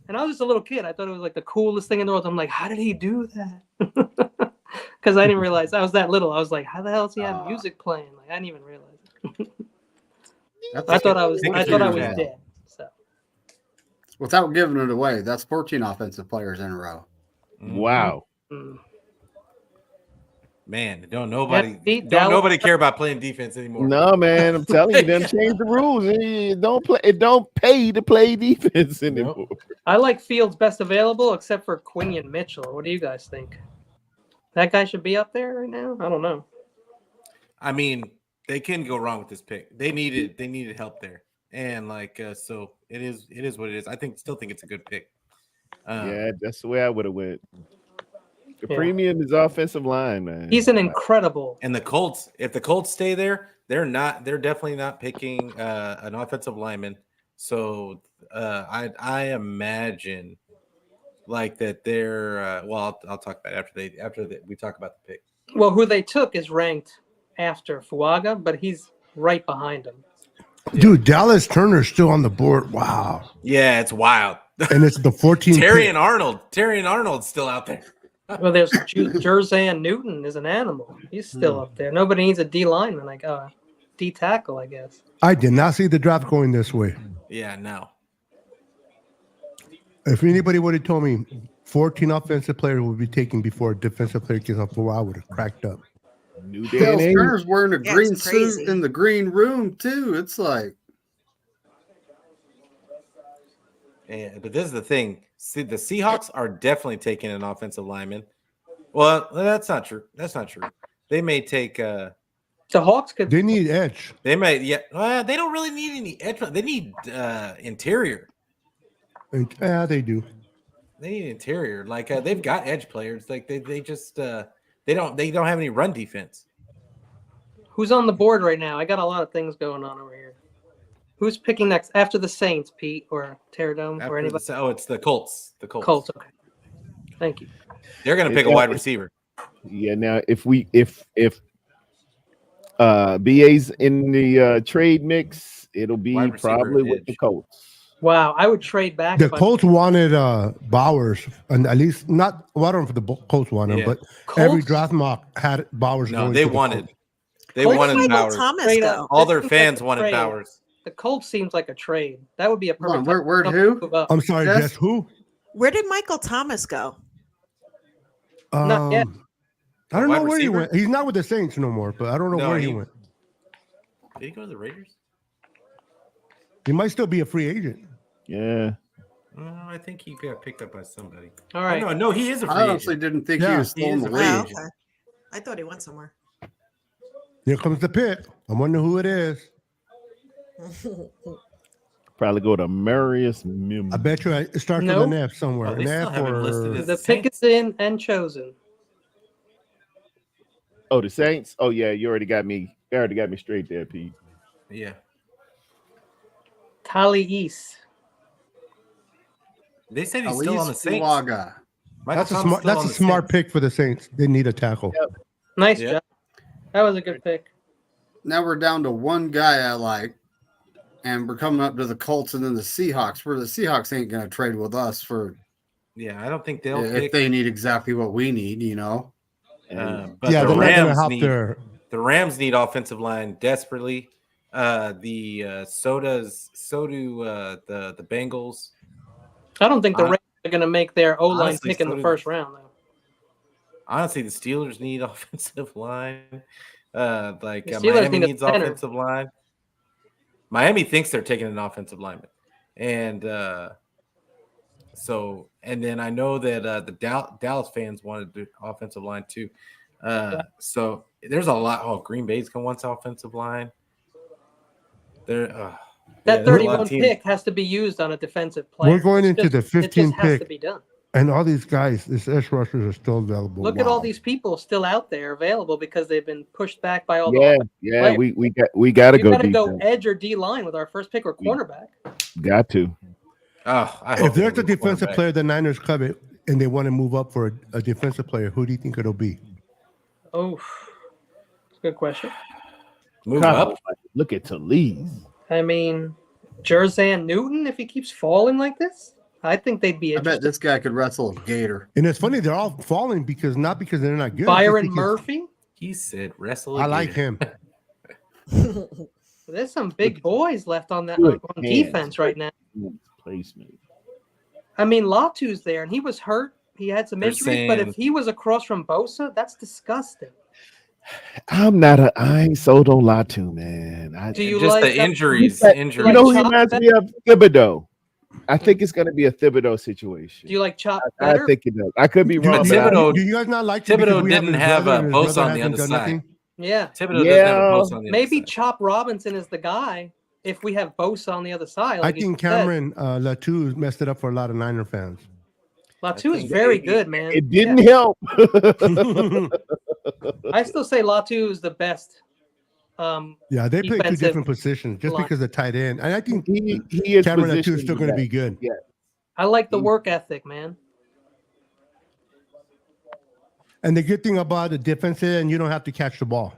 And I was just a little kid. I thought it was like the coolest thing in the world. I'm like, how did he do that? Because I didn't realize I was that little. I was like, how the hell does he have music playing? Like, I didn't even realize it. I thought I was dead. So Without giving it away, that's 14 offensive players in a row. Wow. mm. Man, don't nobody Dallas- care about playing defense anymore. No, man, I'm telling you, them change the rules. It don't pay to play defense anymore. I like Fields best available, except for Quinion Mitchell. What do you guys think? That guy should be up there right now? I don't know. I mean, they can go wrong with this pick. They needed help there, and so it is what it is. Still think it's a good pick. Yeah, that's the way I would have went. The premium is offensive line, man. He's an incredible. And the Colts, if the Colts stay there, they're definitely not picking an offensive lineman. So I imagine like that they're well, I'll talk about it after we talk about the pick. Well, who they took is ranked after Fuaga, but he's right behind him. Dude, Dallas Turner's still on the board. Wow. Yeah, it's wild. And it's the 14th Terry pick. and Arnold. Terry and Arnold's still out there. Well, there's Jerzan Newton is an animal. He's still up there. Nobody needs a D lineman, like D tackle, I guess. I did not see the draft going this way. Yeah, no. If anybody would have told me 14 offensive players would be taken before a defensive player gets off the wall, I would have cracked up. New Dallas day. Turner's wearing a green it's crazy. suit in the green room too. It's like, But this is the thing. See, the Seahawks are definitely taking an offensive lineman. Well, that's not true. That's not true. They may take The Hawks could. They need edge. they might they don't really need any edge. They need interior. And, yeah, they do. They need interior. Like they've got edge players. Like they just they don't have any run defense. Who's on the board right now? I got a lot of things going on over here. Who's picking next after the Saints, Pete or Terradome or anybody? It's the Colts. The Colts. Colts. Okay. Thank you. They're going to pick a wide receiver. Yeah. Now, if BA's in the trade mix, it'll be Wide receiver probably with edge. the Colts. Wow, I would trade back. The if I- Colts wanted Bowers, and at least not. Well, I don't know if the Colts wanted him, Yeah. but Colts? every draft mock had Bowers. No, going they to the wanted. Colts. They Colts wanted Michael Bowers. Thomas Straight go? up. All This their seems fans like a wanted trade. Bowers. The Colts seems like a trade. That would be a Hold on, perfect. where'd time who? to move up. I'm sorry, Jess? Jess. Who? Where did Michael Thomas go? Not yet. I don't Wide know where he receiver? went. He's not with the Saints no more, but I don't know No, where he he- went. Did he go to the Raiders? He might still be a free agent. Yeah. I think he got picked up by somebody. All right. No, he is a free I honestly agent. didn't think he Yeah. was still in He the is a free league. Oh, agent. okay. I thought he went somewhere. Here comes the pick. I wonder who it is. Probably go to Marius Mim. I bet you it starts Nope. with an F somewhere. Oh, they An still F have him or listed as- The Saints? pick is in and chosen. Oh, the Saints. Oh yeah, you already got me. You already got me straight there, Pete. Yeah. Tali East. They said he's still on the Saints. Fuaga. Michael That's a Thomas smart. still That's on a the smart Saints. pick for the Saints. They need a tackle. Yep. Nice Yeah. job. That was a good pick. Now we're down to one guy I like, and we're coming up to the Colts and then the Seahawks. Where the Seahawks ain't going to trade with us for Yeah, I don't think they'll if pick. they need exactly what we need, you know. But Yeah, the they're not going to Rams help need their. the Rams need offensive line desperately. So do the Bengals. I don't think the Rams are going to make their O line honestly, pick in so the do- first round, though. Honestly, the Steelers need offensive line. The Miami Steelers need a needs center. offensive line. Miami thinks they're taking an offensive lineman, and then I know that the Dallas fans wanted the offensive line too. So there's a lot. Oh, Green Bay's going to want offensive line. That there's a lot of 31 teams. pick has to be used on a defensive player. We're going into the It 15 just has to pick, be done. and all these guys, these edge rushers are still available. Look at all these people still out there available because they've been pushed back by all the Yeah, offensive yeah, players. we got to We go got to deep. go edge or D line with our first pick or cornerback. Got to. If there's a defensive player the Niners covet and they want to move up for a defensive player, who do you think it'll be? Oh, good question. Move up. Look at Talese. I mean, Jerzan Newton, if he keeps falling like this, I think they'd be I interested. bet this guy could wrestle a gator. And it's funny, they're all falling not because they're not good. Byron just because Murphy. He said wrestle. I like him. There's some big boys left on that Good on hands. defense right now. Placement. I mean, Latu's there, and he was hurt. He had some They're injuries, but saying- if he was across from Bosa, that's disgusting. I ain't sold on Latu, man. Do you Just like the injuries? You Injuries. You know who Chop reminds me of? Thibodeau. I think it's going to be a Thibodeau situation. Do you like Chop I better? think it does. I could be Do, wrong. do- but I- Thibodeau- do you guys not like him because Thibodeau we didn't his have brother and his Bosa brother on the hasn't other done side. nothing? Yeah. Thibodeau doesn't have a post on the Maybe other side. Chop Robinson is the guy if we have Bosa on the other side. I Like you think said. Cameron Latu messed it up for a lot of Niner fans. Latu is very good, man. It didn't help. I still say Latu is the best. Yeah, they play two defensive different positions just line. because of tight end. And I think he is Cameron Latu is positioned still to going to that. be good. Yeah. I like the work ethic, man. And the good thing about the defense is you don't have to catch the ball.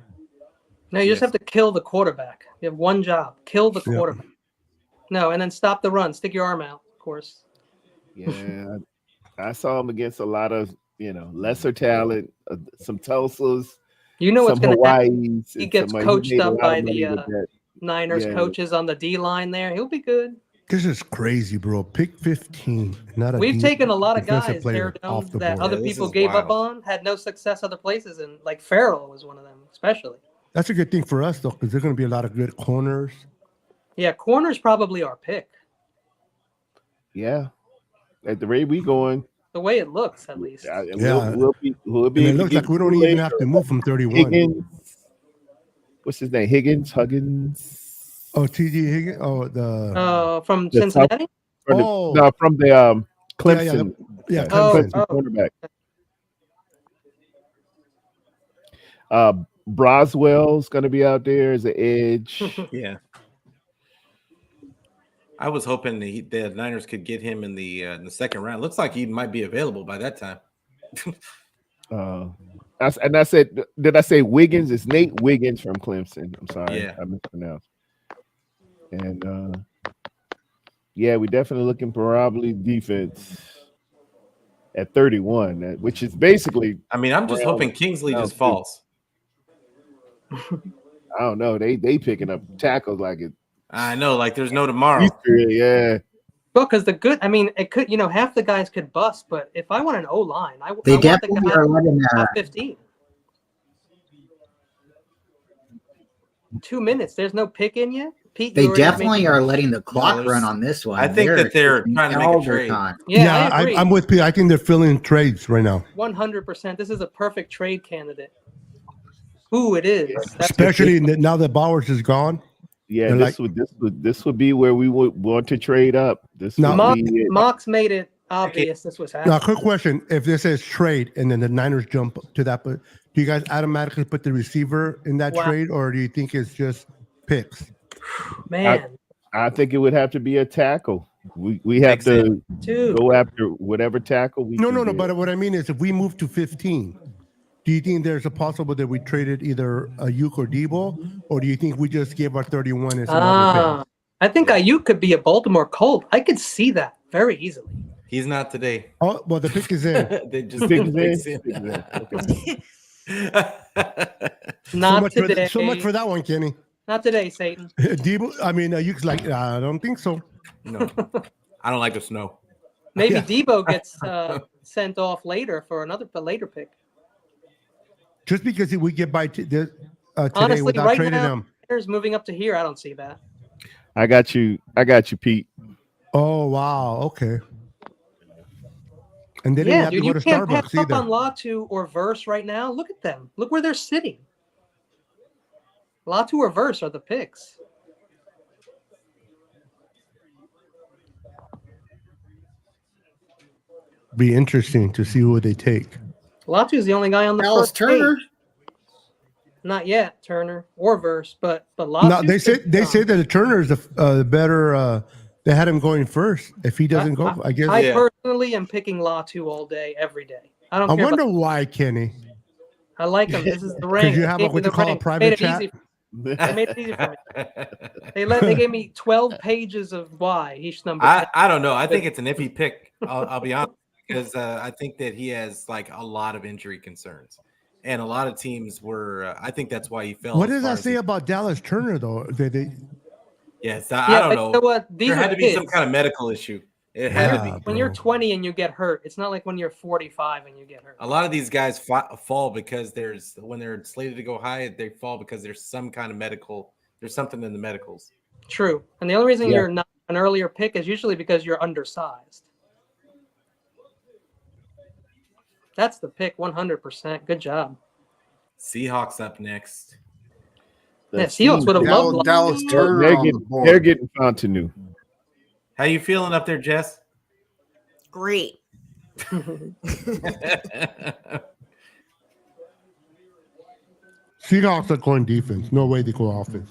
No, you just have to kill the quarterback. You have one job: kill the Yeah. quarterback. No, and then stop the run. Stick your arm out, of course. Yeah, I saw him against a lot of lesser talent, some Tulsas, You know what's some going to happen? Hawaiis. He and gets somebody coached made a up lot by of money the with that. Niners Yeah. coaches on the D line there. He'll be good. This is crazy, bro. Pick 15. Not a We've taken a lot of defensive guys player there off the that board. other this people is gave up wild. on, had no success other places, and like Farrell was one of them, especially. That's a good thing for us, though, because there's going to be a lot of good corners. Yeah, corner's probably our pick. Yeah, at the rate we going, The way it looks, at least. yeah, Yeah. we'll be And it able to looks get like we don't Kool-Aid even have to move from 31. Higgins. What's his name? Huggins. Oh, T.J. Higgins. Oh, From The Cincinnati? From the, Oh. no, from the Clemson. Yeah, Clemson Clemson. quarterback. Broswell's going to be out there as an edge. Yeah. I was hoping the Niners could get him in the second round. Looks like he might be available by that time. And I said, did I say Wiggins? It's Nate Wiggins from Clemson. I'm sorry, Yeah. I mispronounced. And yeah, we definitely looking probably defense at 31, which is basically. I mean, I'm just round- hoping Kingsley round just two. falls. I don't know. They picking up tackles like it. I know, like there's no tomorrow. Yeah. Well, because it could, half the guys could bust, but if I want an O line, I They want the definitely guy are letting top 15. 2 minutes. There's no pick in yet. Pete, They you already definitely made- are letting the clock there's- run on this one. I think that they're taking trying to make a all their trade. time. Yeah, I agree. I'm with Pete. I think they're filling trades right now. 100%. This is a perfect trade candidate. Who it is? That's Especially now that Bowers is gone. Yeah, They're this would be where we would want to trade up. This No. would be it. Mox made it obvious this was happening. Now, quick question: if this says trade and then the Niners jump to that, but do you guys automatically put the receiver in that Wow. trade, or do you think it's just picks? Man, I think it would have to be a tackle. We have to go after whatever tackle we. No. get. But what I mean is, if we move to 15, do you think there's a possible that we traded either Ayuk or Debo, or do you think we just give our 31 and some other picks? I think Ayuk could be a Baltimore Colt. I could see that very easily. He's not today. Oh, well, the pick is in. They just didn't fix him. Not today. So much for that one, Kenny. Not today, Satan. Debo, I mean, Ayuk's like, I don't think so. No, I don't like the snow. Maybe Debo gets sent off later for a later pick. Just because we get by today Honestly, without right trading now, them. Raiders moving up to here, I don't see that. I got you, Pete. Oh wow, okay. And they didn't have to go to can't Starbucks pass up either. on Latu or Verse right now. Look at them. Look where they're sitting. Latu or Verse are the picks. Be interesting to see who they take. Latu's the only guy on the Dallas first Turner. page. Not yet, Turner or Verse, but Latu. No, they say that Turner is the better. They had him going first. If he doesn't go, I guess. I personally am picking Latu all day, every day. I don't. I care wonder about, why, Kenny. I like him. This is the rank. Because you have what you call a private chat. They made it easy for me. They gave me 12 pages of why he's number. I don't know. I think it's an iffy pick. I'll be honest, because I think that he has like a lot of injury concerns, and a lot of teams were. I think that's why he fell. What does that say about Dallas Turner, though? Yes, I don't know. You know what? There had to be some kind of medical issue. It had to be. When you're 20 and you get hurt, it's not like when you're 45 and you get hurt. A lot of these guys fall because when they're slated to go high, they fall because there's some kind of there's something in the medicals. True. And the only reason you're not an earlier pick is usually because you're undersized. That's the pick, 100%. Good job. Seahawks up next. Seahawks would have loved Dallas Turner on the board. They're getting Fontenot. How you feeling up there, Jess? Great. Seahawks are going defense. No way they go offense.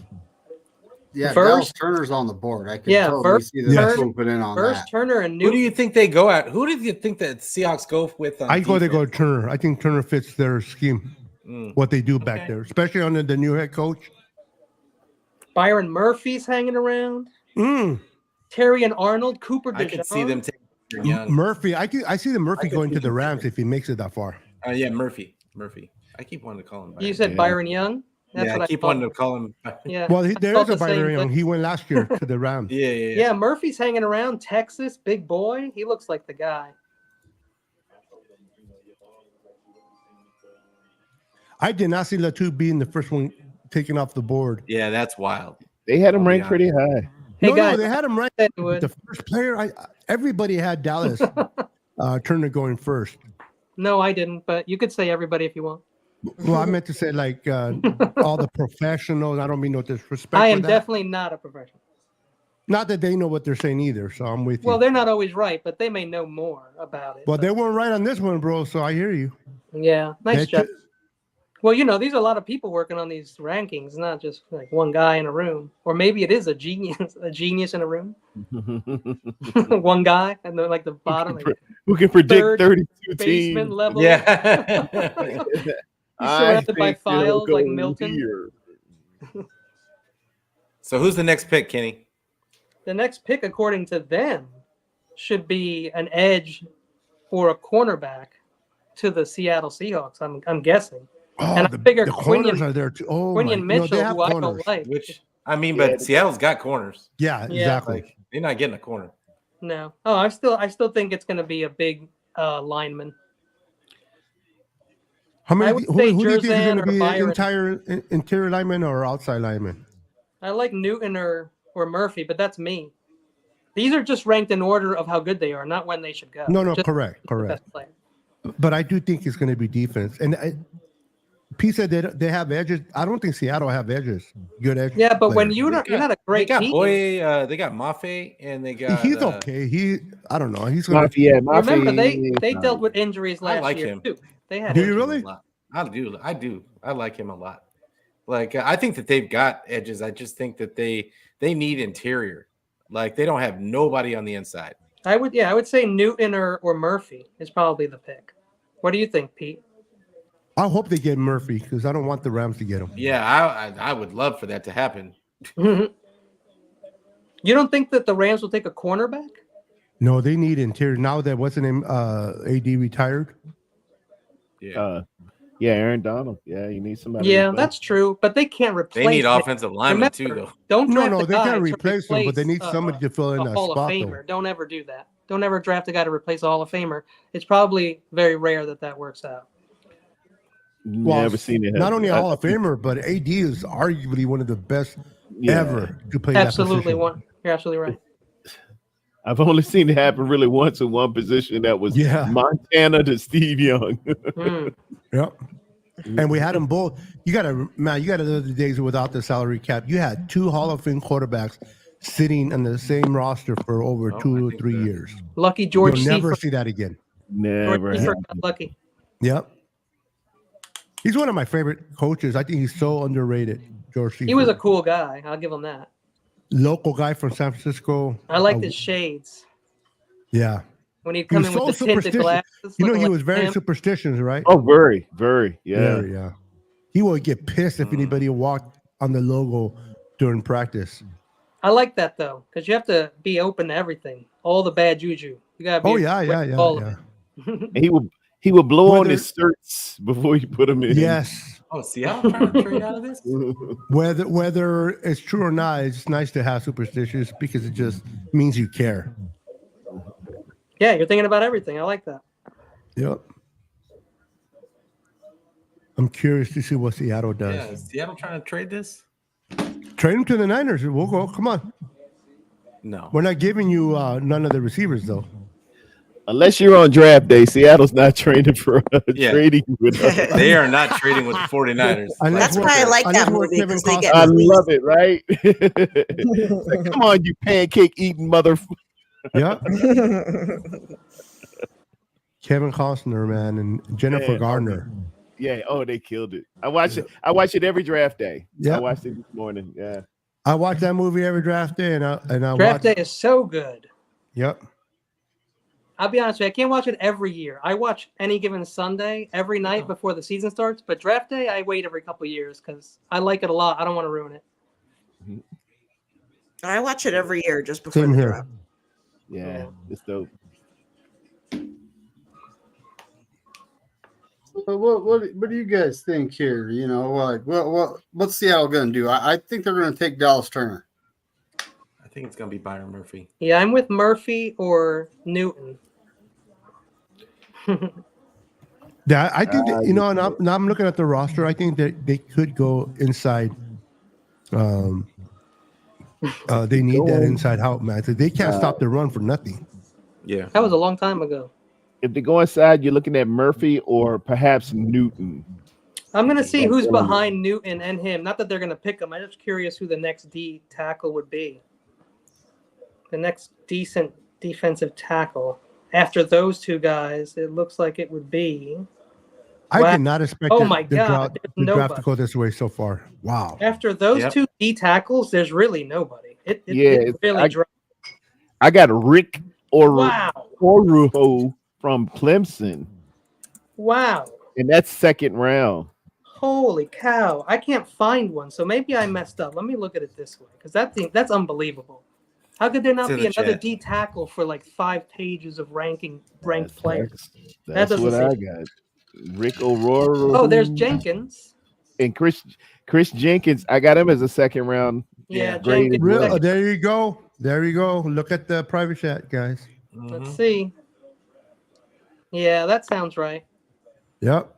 Yeah, First- Dallas Turner's on the board. I can totally first- see them first- swooping in on First that. Turner and Who do Newton. you think they go at? Who do you think that Seahawks go with? On They go defense? Turner. I think Turner fits their scheme. What they do back there, especially under the new head coach. Byron Murphy's hanging around. Terry and Arnold, Cooper DeJean. I could see them taking Young. Murphy, I see the Murphy going to the Rams if he makes it that far. Yeah, Murphy. I keep wanting to call him. You said Byron Young? That's I keep wanting to call him. Yeah. Well, I there thought is a the same Byron Young. thing. He went last year to the Rams. Yeah, Murphy's hanging around. Texas, big boy. He looks like the guy. I did not see Latu being the first one taken off the board. Yeah, that's wild. They had him ranked pretty high. Hey, no, guys, they had him right. The first player, everybody had Dallas Turner going first. No, I didn't, but you could say everybody if you want. Well, I meant to say like all the professionals. I don't mean no disrespect. I am for that. definitely not a professional. Not that they know what they're saying either, so I'm with you. Well, they're not always right, but they may know more about it. Well, they weren't right on this one, bro. So I hear you. Yeah, nice They job. ju- Well, these are a lot of people working on these rankings, not just like one guy in a room. Or maybe it is a genius in a room. One guy, and they're like the bottom. Who can predict third 32 basement teams? level. Yeah. He's surrounded by think it'll files like go Milton. here. So who's the next pick, Kenny? The next pick, according to them, should be an edge or a cornerback to the Seattle Seahawks. I'm guessing. Oh, And I figure the corners Quinion- are there too. Oh, Quinion my, no, Mitchell, they have who I corners. don't like. But Seattle's got corners. Yeah, exactly. Like, they're not getting a corner. No. Oh, I still think it's going to be a big lineman. How many? I would Who say do you think is Jerzan going to or be Byron. interior lineman or outside lineman? I like Newton or Murphy, but that's me. These are just ranked in order of how good they are, not when they should go. No, Just correct. the best player. But I do think it's going to be defense. And Pete said they have edges. I don't think Seattle have edges. Good edges. Yeah, but when players. you're not a great They got team. they got Mafe, and they got. He's okay. I don't know. He's going to. Remember, they dealt with injuries I last like year him. too. They had. Do you injuries. really? I do. I like him a lot. Like I think that they've got edges. I just think that they need interior. Like they don't have nobody on the inside. I would say Newton or Murphy is probably the pick. What do you think, Pete? I hope they get Murphy because I don't want the Rams to get him. Yeah, I would love for that to happen. You don't think that the Rams will take a cornerback? No, they need interior now that what's the name? AD retired. Yeah. Aaron Donald. Yeah, you need somebody. Yeah, that's true. But they can't replace. They need him. offensive linemen too, though. Don't draft No, a they guy can't to replace him, but they need somebody to fill in a that Hall spot. of Famer. Though. Don't ever do that. Don't ever draft a guy to replace a Hall of Famer. It's probably very rare that works out. Well, Never seen it. Not only a Hall of Famer, but AD is arguably one of the best ever to play Absolutely, that position. You're absolutely right. I've only seen it happen really once in one position. That was Montana to Steve Young. Yep. And we had them both. You got to the days without the salary cap. You had 2 Hall of Fame quarterbacks sitting on the same roster for over 2 or 3 years. Lucky George. You'll never see that again. Never. Lucky. Yep. He's one of my favorite coaches. I think he's so underrated. George. He was a cool guy. I'll give him that. Local guy from San Francisco. I liked his shades. Yeah. When he'd come in with the tinted glasses. You know, he was very superstitious, right? Oh, very, very. Yeah. Very, yeah. He would get pissed if anybody walked on the logo during practice. I like that, though, because you have to be open to everything. All the bad juju. You got to be all of it. And he would blow on his shirts before you put them in. Yes. Oh, Seattle trying to trade out of this? Whether it's true or not, it's nice to have superstitious because it just means you care. Yeah, you're thinking about everything. I like that. Yep. I'm curious to see what Seattle does. Yeah, is Seattle trying to trade this? Trade him to the Niners. We'll go. Come on. No. We're not giving you none of the receivers, though. Unless you're on draft day, Seattle's not trading for trading with us. They are not trading with the 49ers. That's why I like that movie. I love it, right? Like, come on, you pancake eating mother. Yeah. Kevin Costner, man, and Jennifer Garner. Yeah. Oh, they killed it. I watch it. I watch it every draft day. Yeah. I watched it this morning. Yeah. I watch that movie every draft day, and I draft day is so good. Yep. I'll be honest with you, I can't watch it every year. I watch Any Given Sunday every night before the season starts, but draft day I wait every couple of years because I like it a lot. I don't want to ruin it. I watch it every year just before Same the here. draft. Yeah, it's dope. What do you guys think here? You know, like what's Seattle going to do? I think they're going to take Dallas Turner. I think it's going to be Byron Murphy. Yeah, I'm with Murphy or Newton. Yeah, I think that, you know, and now I'm looking at the roster. I think that they could go inside. They need that inside help, man. They can't stop the run for nothing. Yeah, that was a long time ago. If they go inside, you're looking at Murphy or perhaps Newton. I'm going to see who's behind Newton and him. Not that they're going to pick him. I'm just curious who the next D tackle would be. The next decent defensive tackle. After those two guys, it looks like it would be. I did not expect the draft to go this way so far. Wow. After those two D tackles, there's really nobody. It really dropped. I got Rick Oruho from Clemson. Wow. And that's second round. Holy cow. I can't find one, so maybe I messed up. Let me look at it this way, because that's unbelievable. How could there not be another D tackle for like 5 pages of ranked players? That's what I got. Rick O'Rourke. Oh, there's Jenkins. And Chris Jenkins. I got him as a second round. Yeah, Jenkins. There you go. There you go. Look at the private chat, guys. Let's see. Yeah, that sounds right. Yep.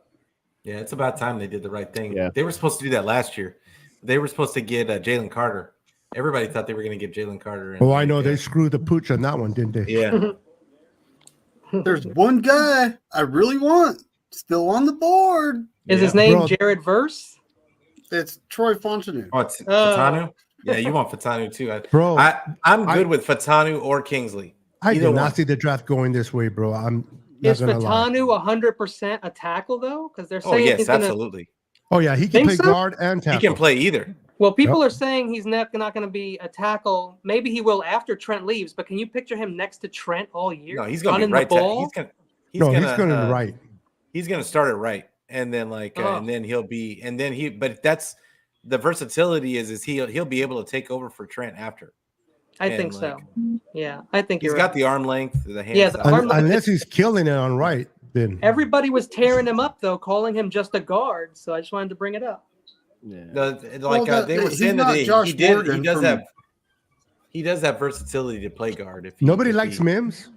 Yeah, it's about time they did the right thing. Yeah. They were supposed to do that last year. They were supposed to get Jalen Carter. Everybody thought they were going to get Jalen Carter. Oh, I know. They screwed the pooch on that one, didn't they? Yeah. There's one guy I really want still on the board. Is his name Jared Verse? It's Troy Fontenot. Oh, it's Fatanu? Yeah, you want Fatanu too. Bro, I'm good with Fatanu or Kingsley. I did not see the draft going this way, bro. Is Fatanu 100% a tackle, though? Because they're saying yes, absolutely. Oh, yeah. He can play guard and tackle. He can play either. Well, people are saying he's not going to be a tackle. Maybe he will after Trent leaves, but can you picture him next to Trent all year? No, he's going to be right. Ball? He's going to right. He's going to start it right, and then and then he'll be, and then he. But that's the versatility is he'll be able to take over for Trent after. I think so. Yeah, I think he's got the arm length, the hands. Yeah, unless he's killing it on right. Then everybody was tearing him up though, calling him just a guard. So I just wanted to bring it up. Yeah, they were saying that he does have versatility to play guard. Nobody likes Mims.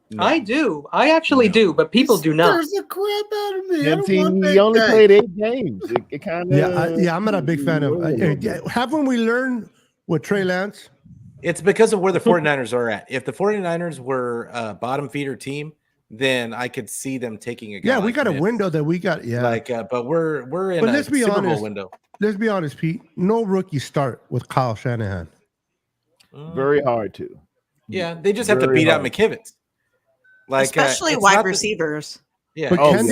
No. I do. I actually do, but people do not. There's the crap out of me. He only played 8 games. It kind of I'm not a big fan of. Haven't we learned with Trey Lance? It's because of where the 49ers are at. If the 49ers were a bottom feeder team, then I could see them taking a guy. Yeah, we got a window that we got. Yeah, but we're in a Super Bowl window. Let's be honest, Pete. No rookie start with Kyle Shanahan. Very hard to. Yeah, they just have to beat out McKivitz. Especially wide receivers. Yeah, but can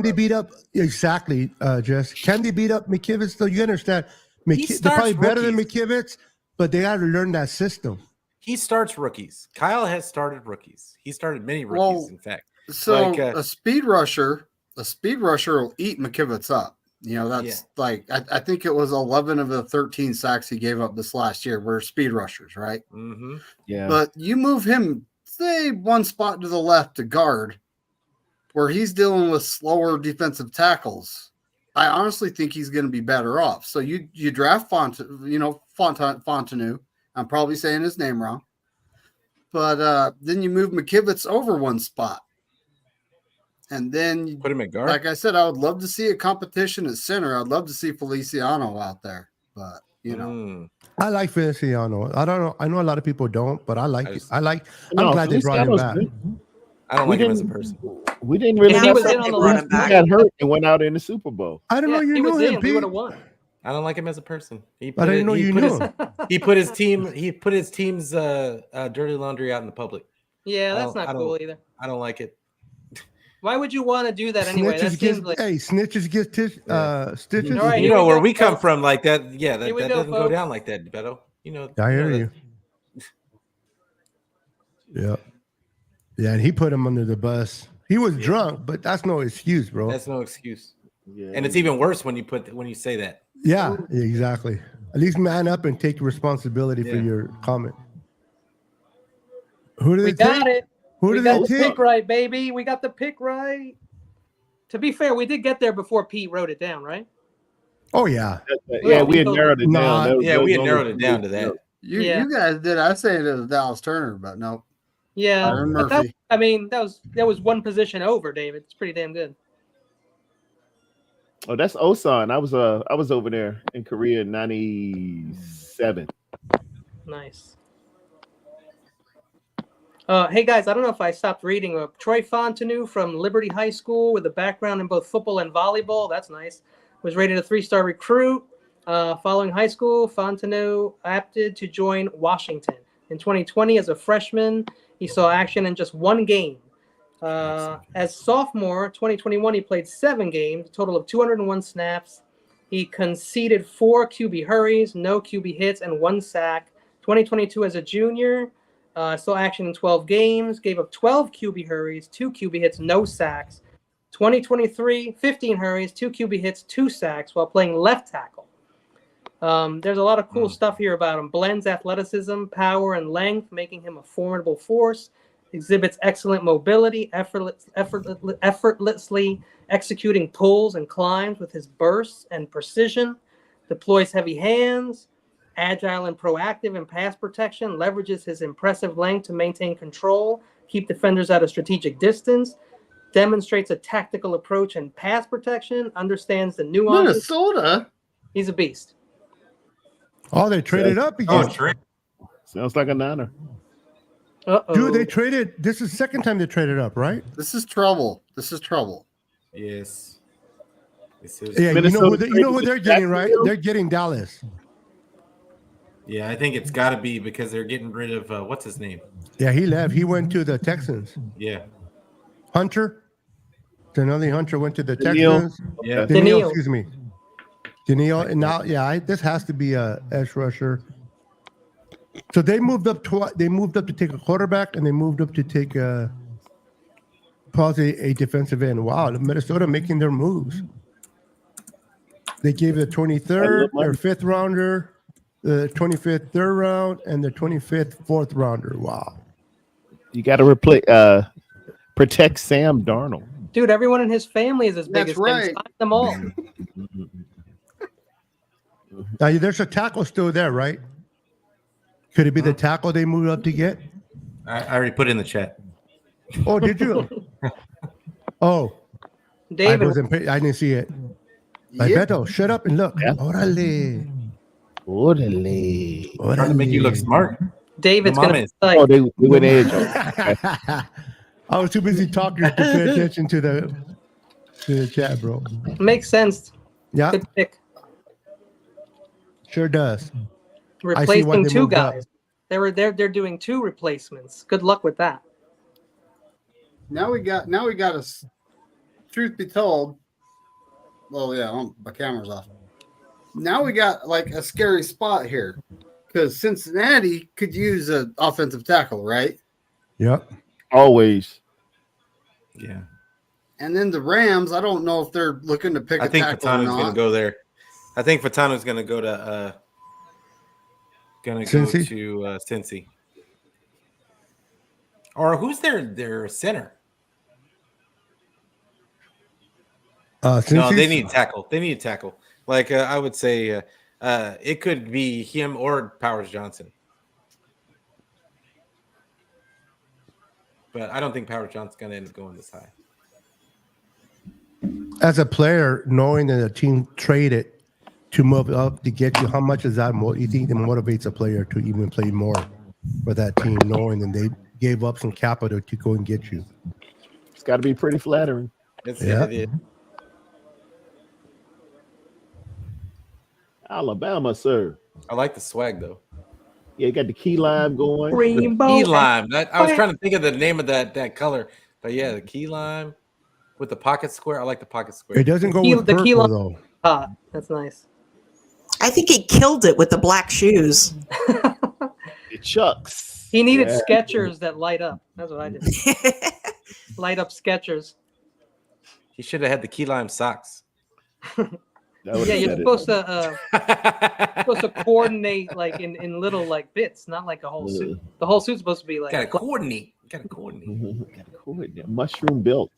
they beat up exactly? Jess, can they beat up McKivitz? Though you understand, they're probably better than McKivitz, but they got to learn that system. He starts rookies. Kyle has started rookies. He started many rookies, in fact. So a speed rusher will eat McKivitz up. That's I think it was 11 of the 13 sacks he gave up this last year were speed rushers, right? Mm-hmm. Yeah. But you move him, say, one spot to the left to guard, where he's dealing with slower defensive tackles. I honestly think he's going to be better off. So you draft Fontenot. I'm probably saying his name wrong. But then you move McKivitz over one spot. And then you put him at guard. Like I said, I would love to see a competition at center. I'd love to see Feliciano out there. But, I like Feliciano. I don't know. I know a lot of people don't, but I like it. I'm glad they brought him back. I don't like him as a person. We didn't really he was in on the last he got hurt and went out in the Super Bowl. I don't know you know him, He would have won. I don't like him as a person. I didn't know you knew him. He put his team's dirty laundry out in the public. Yeah, that's not cool either. I don't like it. Why would you want to do that anyway? Snitches get stitches. Right, you know where we come from, like that. Yeah, that doesn't go down like that, Beto. I hear you. Yeah. Yeah, and he put him under the bus. He was drunk, but that's no excuse, bro. That's no excuse. Yeah. And it's even worse when you say that. Yeah, exactly. At least man up and take responsibility for your comment. Who do they take? Got it. Who we do got they the take? pick right, baby. We got the pick right. To be fair, we did get there before Pete wrote it down, right? Oh, yeah. Yeah, we had narrowed it down. Yeah, we had narrowed it down to that. You guys did. I say it was Dallas Turner, but no. Yeah, Byron Murphy. That was one position over, David. It's pretty damn good. Oh, that's Osan. I was over there in Korea in '97. Nice. Hey guys, I don't know if I stopped reading. Troy Fontenot from Liberty High School with a background in both football and volleyball. That's nice. Was rated a 3-star recruit. Following high school, Fontenot opted to join Washington. In 2020, as a freshman, he saw action in just one game. As sophomore, 2021, he played 7 games, a total of 201 snaps. He conceded 4 QB hurries, no QB hits, and 1 sack. 2022, as a junior, saw action in 12 games, gave up 12 QB hurries, 2 QB hits, no sacks. 2023, 15 hurries, 2 QB hits, 2 sacks while playing left tackle. There's a lot of cool stuff here about him. Blends athleticism, power, and length, making him a formidable force. Exhibits excellent mobility, effortlessly executing pulls and climbs with his bursts and precision. Deploys heavy hands, agile and proactive in pass protection, leverages his impressive length to maintain control, keep defenders at a strategic distance, demonstrates a tactical approach in pass protection, understands the nuances. Minnesota? He's a beast. Oh, they traded up again. Sounds like a Niner. Uh-oh. Dude, they traded. This is the second time they traded up, right? This is trouble. Yes. Yeah, you know who they're getting, right? They're getting Dallas. Yeah, I think it's got to be because they're getting rid of what's his name? Yeah, he left. He went to the Texans. Yeah. Hunter. Denali Hunter went to the Texans. Yeah. Daniel, excuse me. Now, yeah, this has to be a edge rusher. So they moved up. They moved up to take a quarterback, and they moved up to take probably a defensive end. Wow, Minnesota making their moves. They gave the 23rd, their 5th rounder, the 25th 3rd round, and the 25th 4th rounder. Wow. You got to protect Sam Darnold. Dude, everyone in his family is as big as him. Sign them all. Now, there's a tackle still there, right? Could it be the tackle they moved up to get? I already put it in the chat. Oh, did you? Oh, David, I didn't see it. Beto, shut up and look. Orale. Trying to make you look smart. David's going to be like, Oh, they went edge. I was too busy talking to pay attention to the chat, bro. Makes sense. Yeah, good pick. Sure does. Replacing two guys. They're doing 2 replacements. Good luck with that. Now we got us. Truth be told, well, yeah, my camera's off. Now we got like a scary spot here because Cincinnati could use an offensive tackle, right? Yep. Always. Yeah. And then the Rams, I don't know if they're looking to pick a tackle or not. I think Fatano's going to go there. I think Fatano's going to go to Cincy. Or who's their center? No, they need tackle. They need tackle. Like I would say, it could be him or Powers Johnson. But I don't think Powers Johnson's going to end up going this high. As a player, knowing that a team traded to move up to get you, how much is that? You think that motivates a player to even play more for that team, knowing that they gave up some capital to go and get you? It's got to be pretty flattering. It is. Alabama, sir. I like the swag though. Yeah, you got the key lime going. Rainbow. Key lime. I was trying to think of the name of that color, but yeah, the key lime with the pocket square. I like the pocket square. It doesn't go with purple, though. That's nice. I think he killed it with the black shoes. It chucks. He needed Skechers that light up. That's what I did. Light up Skechers. He should have had the key lime socks. Yeah, you're supposed to coordinate like in little like bits, not like a whole suit. The whole suit's supposed to be like gotta coordinate. Mushroom built.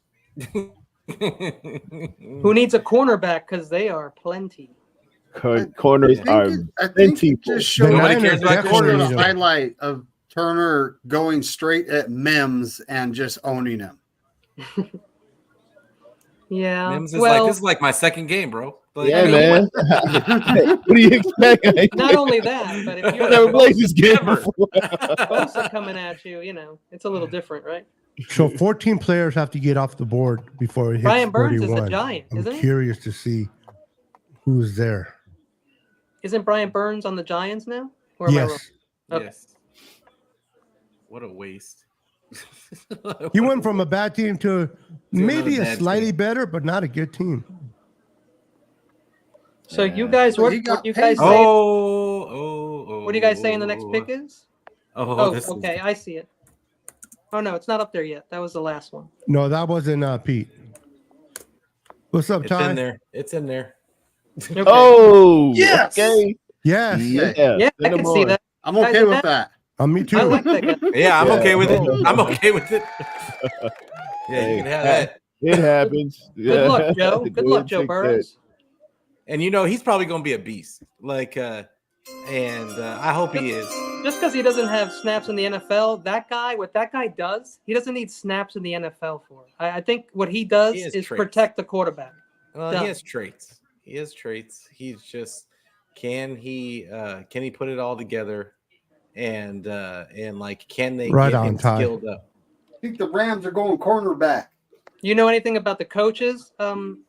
Who needs a cornerback? Because they are plenty. Corners are plenty. Just showed the highlight of Turner going straight at Mims and just owning him. Yeah, Mims is like, this is like my second game, bro. Like, yeah, man. What do you expect? Not only that, but if you're never played this game before. Bosa coming at you, it's a little different, right? So 14 players have to get off the board before it hits Brian Burns 31. is a Giant, isn't he? I'm curious to see who's there. Isn't Brian Burns on the Giants now? Or yes. Okay. Yes. What a waste. He went from a bad team to maybe a slightly better, but not a good team. So you guys, what you guys say? What do you guys saying the next pick is? Okay, I see it. Oh no, it's not up there yet. That was the last one. No, that wasn't Pete. What's up, Ty? It's in there. It's in there. Okay. Oh, yes. Okay. Yes. Yeah, I can see that. I'm okay with that. Me too. I like that guy. Yeah, I'm okay with it. I'm okay with it. Yeah, you can have that. It happens. Good luck, Joe. Good luck, Joe Burrows. And he's probably going to be a beast. Like, and I hope he is. Just because he doesn't have snaps in the NFL, what that guy does, he doesn't need snaps in the NFL for. I think what he does is protect the quarterback. Well, he has traits. He's just can he put it all together, and like can they get him skilled up? I think the Rams are going cornerback. You know anything about the coaches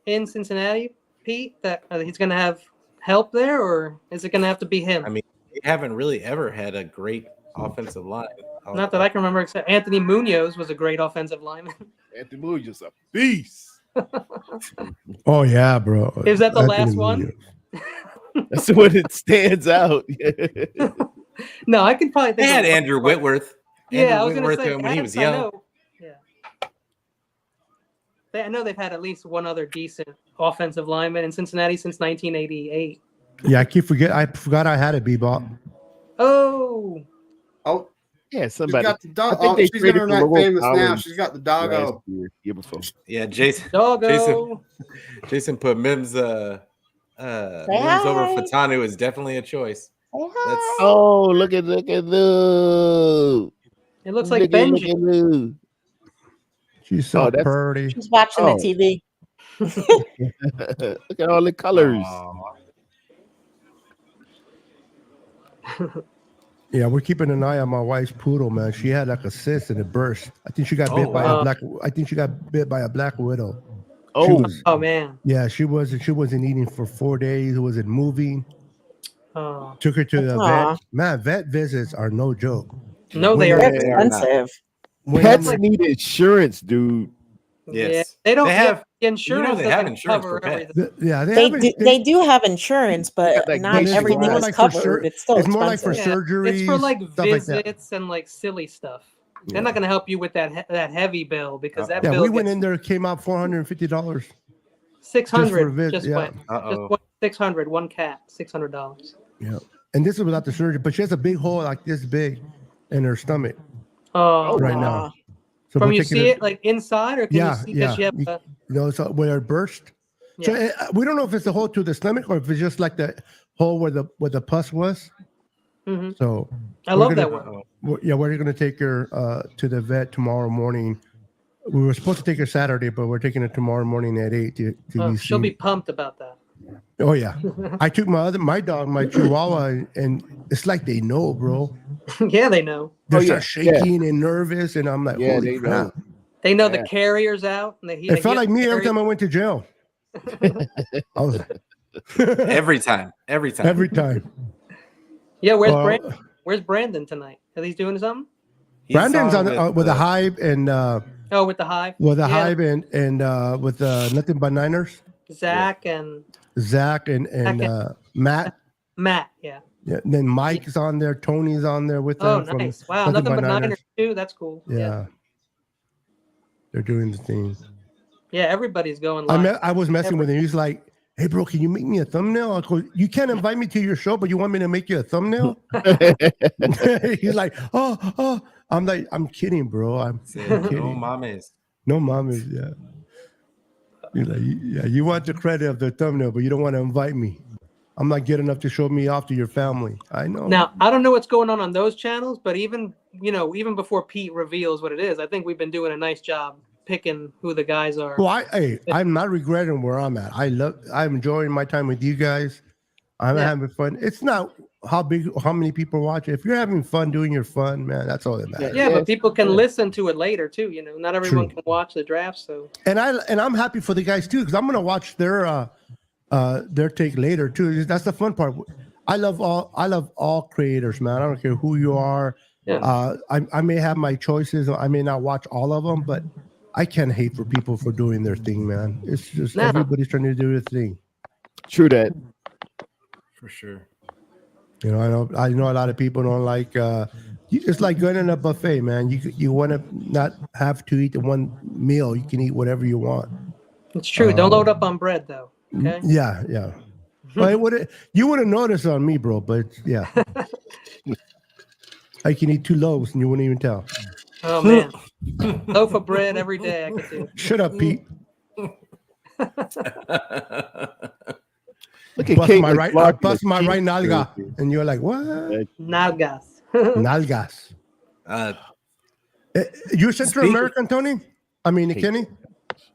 in Cincinnati, Pete? That he's going to have help there, or is it going to have to be him? I mean, they haven't really ever had a great offensive line. Not that I can remember. Except Anthony Munoz was a great offensive lineman. Anthony Munoz is a beast. Oh yeah, bro. Is that the last one? That's when it stands out. No, I can probably think They had of Andrew Whitworth. Yeah, Andrew I was going to Whitworth say when he was I young. know. Yeah. I know they've had at least one other decent offensive lineman in Cincinnati since 1988. Yeah, I forgot I had a Bebop. Oh. Yeah, She's somebody. got the dog. I think they She's traded for internet Lowell famous now. Collins She's got the last doggo. year before. Yeah, Jason Doggo. Jason put Mims Mims over Fatanu is definitely a choice. That's Oh, look at Lou. It looks like Benji. Look at Lou. She's so pretty. She's watching the TV. Look at all the colors. Yeah, we're keeping an eye on my wife's poodle, man. She had like a cyst and it burst. I think she got bit by a black. I think she got bit by a black widow. Oh man. Yeah, she wasn't eating for 4 days. Wasn't moving. Oh. Took her to the vet. Man, vet visits are no joke. No, they are expensive. Pets need insurance, dude. Yes. Yeah, they don't They have insurance. they have doesn't insurance cover for pets. everything. Yeah, They do have insurance, but not it's everything more is like for covered. It's still it's more like for expensive. surgeries. It's for like stuff like that. visits and like silly stuff. They're not going to help you with that heavy bill because that Yeah, bill we went gets in there, came out $450. $600. Just yeah. went. Just went 600. One cat, $600. Yeah, and this is without the surgery, but she has a big hole like this big in her stomach Oh, right now. So From we're you taking see her- it like inside, or can you see that she have a, so where it burst. So we don't know if it's the hole to the stomach or if it's just like the hole where the pus was. Mhm. So I love that one. We're gonna take her to the vet tomorrow morning. We were supposed to take her Saturday, but we're taking her tomorrow morning at 8 to be She'll seen. be pumped about that. Oh yeah, I took my dog, my Chihuahua, and it's like they know, bro. Yeah, they know. They start shaking and nervous, and I'm like, holy they crap! know. They know the carrier's out, and It felt like me every time I went to jail. Every time. Every time. Yeah, where's Brandon tonight? Are they doing something? Brandon's on with the Hive and with the Hive. with the Hive and with Nothing But Niners. Zach and Matt. Matt, yeah. Yeah. And then Mike's on there. Tony's on there with them. Oh, nice! Wow, Nothing But Niners too. That's cool. Yeah. They're doing the thing. Yeah, everybody's going live. I was messing with him. He's like, "Hey, bro, can you make me a thumbnail?" I go, "You can't invite me to your show, but you want me to make you a thumbnail?" He's like, "Oh." I'm like, "I'm kidding, bro. I'm kidding." No mames. No mames, yeah. You're like, yeah, you want the credit of the thumbnail, but you don't want to invite me. I'm not good enough to show me off to your family. I know. Now, I don't know what's going on those channels, but even before Pete reveals what it is, I think we've been doing a nice job picking who the guys are. Well, I'm not regretting where I'm at. I'm enjoying my time with you guys. I'm having fun. It's not how many people watch it. If you're having fun doing your fun, man, that's all that matters. Yeah, but people can listen to it later too. Not everyone can watch the draft. So and I'm happy for the guys too, because I'm gonna watch their take later too. That's the fun part. I love all creators, man. I don't care who you are. Yeah. I may have my choices. I may not watch all of them, but I can't hate for people for doing their thing, man. It's just everybody's trying to do their thing. True that. For sure. I know a lot of people don't like. You just like going in a buffet, man. You want to not have to eat the one meal. You can eat whatever you want. It's true. Don't load up on bread though. Okay. Yeah. Well, you wouldn't notice on me, bro. But yeah, I can eat 2 loaves and you wouldn't even tell. Oh man, loaf of bread every day. I could do. Shut up, Pete. Look at bust Kate my right nalga, and you're like, what? Nalgas. Nalgas. You're Central American, Tony? I mean, Kenny?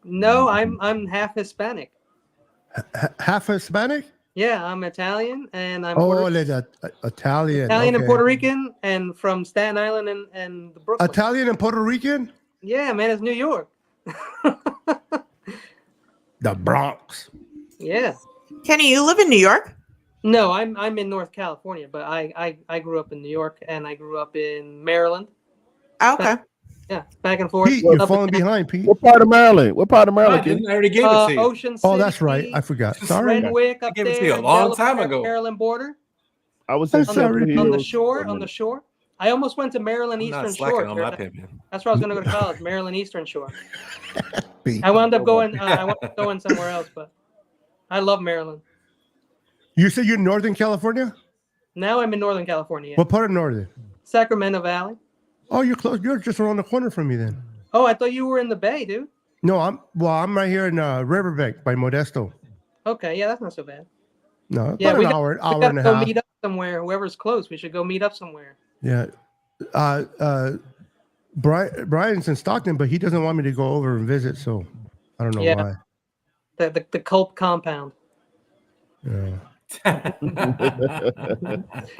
No, I'm half Hispanic. Half Hispanic? Yeah, I'm Italian, and I'm Italian. Italian and Puerto Rican, and from Staten Island and the Brooklyn. Italian and Puerto Rican? Yeah, man, it's New York. The Bronx. Yeah. Kenny, you live in New York? No, I'm in North California, but I grew up in New York and I grew up in Maryland. Okay. Yeah, back and forth. Pete, you're falling behind, Pete. What part of Maryland? What part of Maryland? I already gave it to you. Ocean City. Oh, that's right. I forgot. Sorry. Renwick up I gave it to there. you a long Delaware, time ago. Maryland border. I was in I'm sorry. Temple On the Hills shore. for a On the minute. shore. I almost went to Maryland I'm not Eastern slacking Shore. on my pimping. That's where I was going to go to college. Maryland Eastern Shore. Pete. I wound up going. I wound up going somewhere else, but I love Maryland. You said you're in Northern California? Now I'm in Northern California. Yeah. What part of Northern? Sacramento Valley. Oh, you're close. You're just around the corner from me then. Oh, I thought you were in the Bay, dude. No, I'm right here in Riverbank by Modesto. Okay, yeah, that's not so bad. No, Yeah, about we an got, hour we and gotta a go half. meet up somewhere. Whoever's close, we should go meet up somewhere. Yeah. Brian's in Stockton, but he doesn't want me to go over and visit, so I don't know why. The Culp compound. Yeah.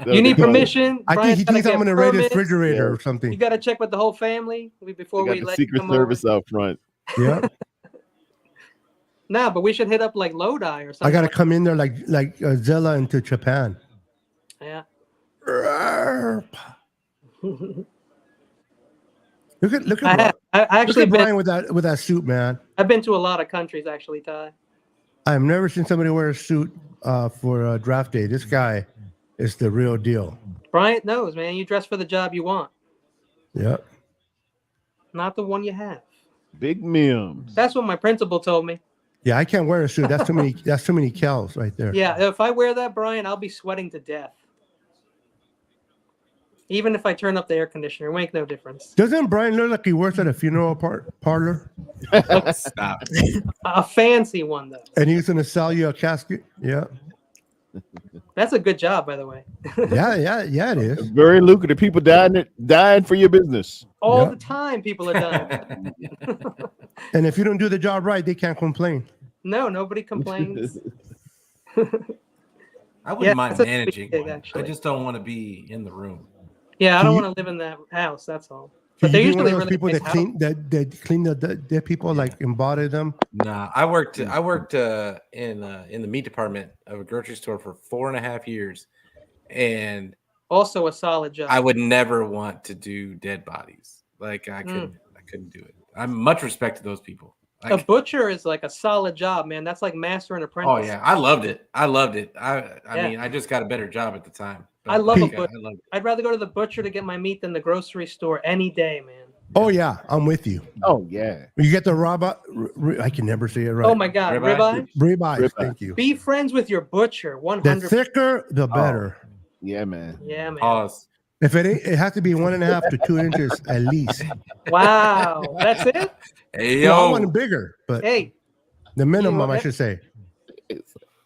You need permission. I think he thinks I'm going to raid his refrigerator or something. You got to check with the whole family before we got the let Secret them Service over. out front. Yeah. Nah, but we should hit up like Lodi or something. I got to come in there like Zilla into Japan. Yeah. Look at Brian with that suit, man. I've been to a lot of countries actually, Ty. I've never seen somebody wear a suit for draft day. This guy is the real deal. Bryant knows, man. You dress for the job you want, Yep. not the one you have. Big Mims. That's what my principal told me. Yeah, I can't wear a suit. That's too many. That's too many cals right there. Yeah, if I wear that, Brian, I'll be sweating to death. Even if I turn up the air conditioner, it make no difference. Doesn't Brian look like he works at a funeral parlor? Stop. A fancy one though. And he's going to sell you a casket. Yeah. That's a good job, by the way. Yeah, it is. Very lucrative. People dying for your business. All the time, people are dying. And if you don't do the job right, they can't complain. No, nobody complains. I wouldn't mind it's a managing big gig, one. I actually. just don't want to be in the room. Yeah, I don't want to live in that house. That's all. But they're You one usually of those really people nice that clean the dead people, like embody them. Nah, I worked in the meat department of a grocery store for 4.5 years, and also a solid job. I would never want to do dead bodies. Like I couldn't do it. I'm much respect to those people. A butcher is like a solid job, man. That's like master and apprentice. Oh yeah, I loved it. I mean, I just got a better job at the time. But I love a like, butcher. I loved it. I'd rather go to the butcher to get my meat than the grocery store any day, man. Oh yeah, I'm with you. Oh yeah. You get the I can never say it right. Oh my God, ribeye. Ribeye. Thank you. Be friends with your butcher. 100%. The thicker, the better. Yeah, man. Yeah, man. Pause. If it has to be 1.5 to 2 inches at least. Wow, that's it. Hey No, I yo, want bigger, but Hey, the minimum, I should say.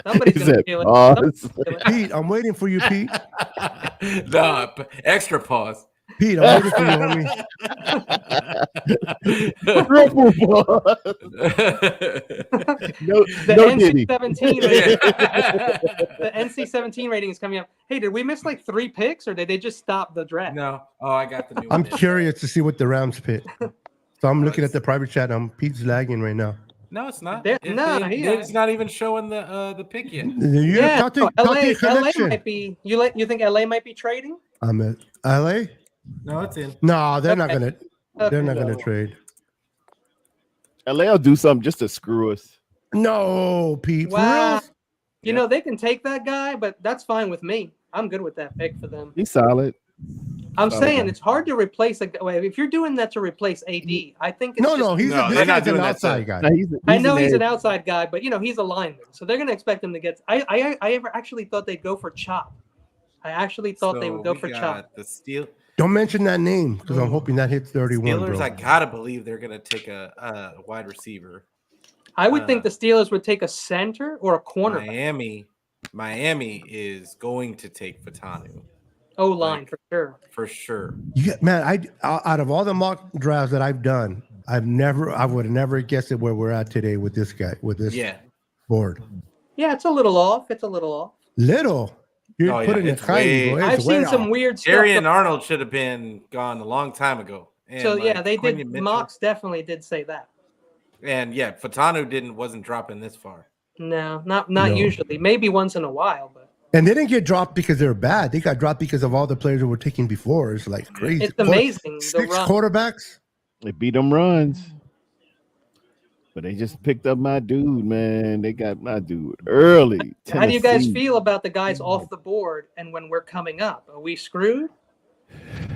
somebody's He gonna said, kill it. pause. Somebody's gonna kill it. Pete, I'm waiting for you, Pete. nah, extra pause. Pete, I'm waiting for you, homie. Triple pause. No, The no Diddy. NC-17 rating. The NC-17 rating is coming up. Hey, did we miss like 3 picks, or did they just stop the draft? No, I got the new I'm one. curious to see what the Rams pick. So I'm looking at the private chat. Pete's lagging right now. No, it's not. It's not even showing the pick yet. Talk to LA connection. might be. You think LA might be trading? I'm at LA. No, it's in. No, they're not Okay. gonna. They're not gonna trade. LA will do something just to screw us. No, Pete. Wow. For real? You know they can take that guy, but that's fine with me. I'm good with that pick for them. He's solid. I'm Solid saying guy. it's hard to replace if you're doing that to replace AD. I think it's No, just, they're not doing an that outside to- guy. No, I know he's an edge. outside guy, but he's a lineman, so they're gonna expect him to get. I ever actually thought they'd go for Chop. I actually thought they would go we for got Chop. The Steel Don't mention that name because I'm hoping that hits 31. Steelers. Bro. I gotta believe they're gonna take a wide receiver. I would think the Steelers would take a center or a corner. Miami is going to take Fatanu. O-line for sure. For sure. Man, out of all the mock drafts that I've done, I would have never guessed it where we're at today with this guy, with this board. Yeah, it's a little off. It's a little off. Little. You're putting it high. I've seen some weird stuff. Arian Arnold should have been gone a long time ago. And So yeah, they Quentin did. Mitchell- Mox definitely did say that. And yeah, Fatanu wasn't dropping this far. No, not No. usually. Maybe once in a while, but And they didn't get dropped because they're bad. They got dropped because of all the players that were taken before. It's like crazy. it's amazing. The Six run. quarterbacks. They beat them runs. But they just picked up my dude, man. They got my dude early. How do you guys Tennessee. feel about the guys off the board and when we're coming up? Are we screwed?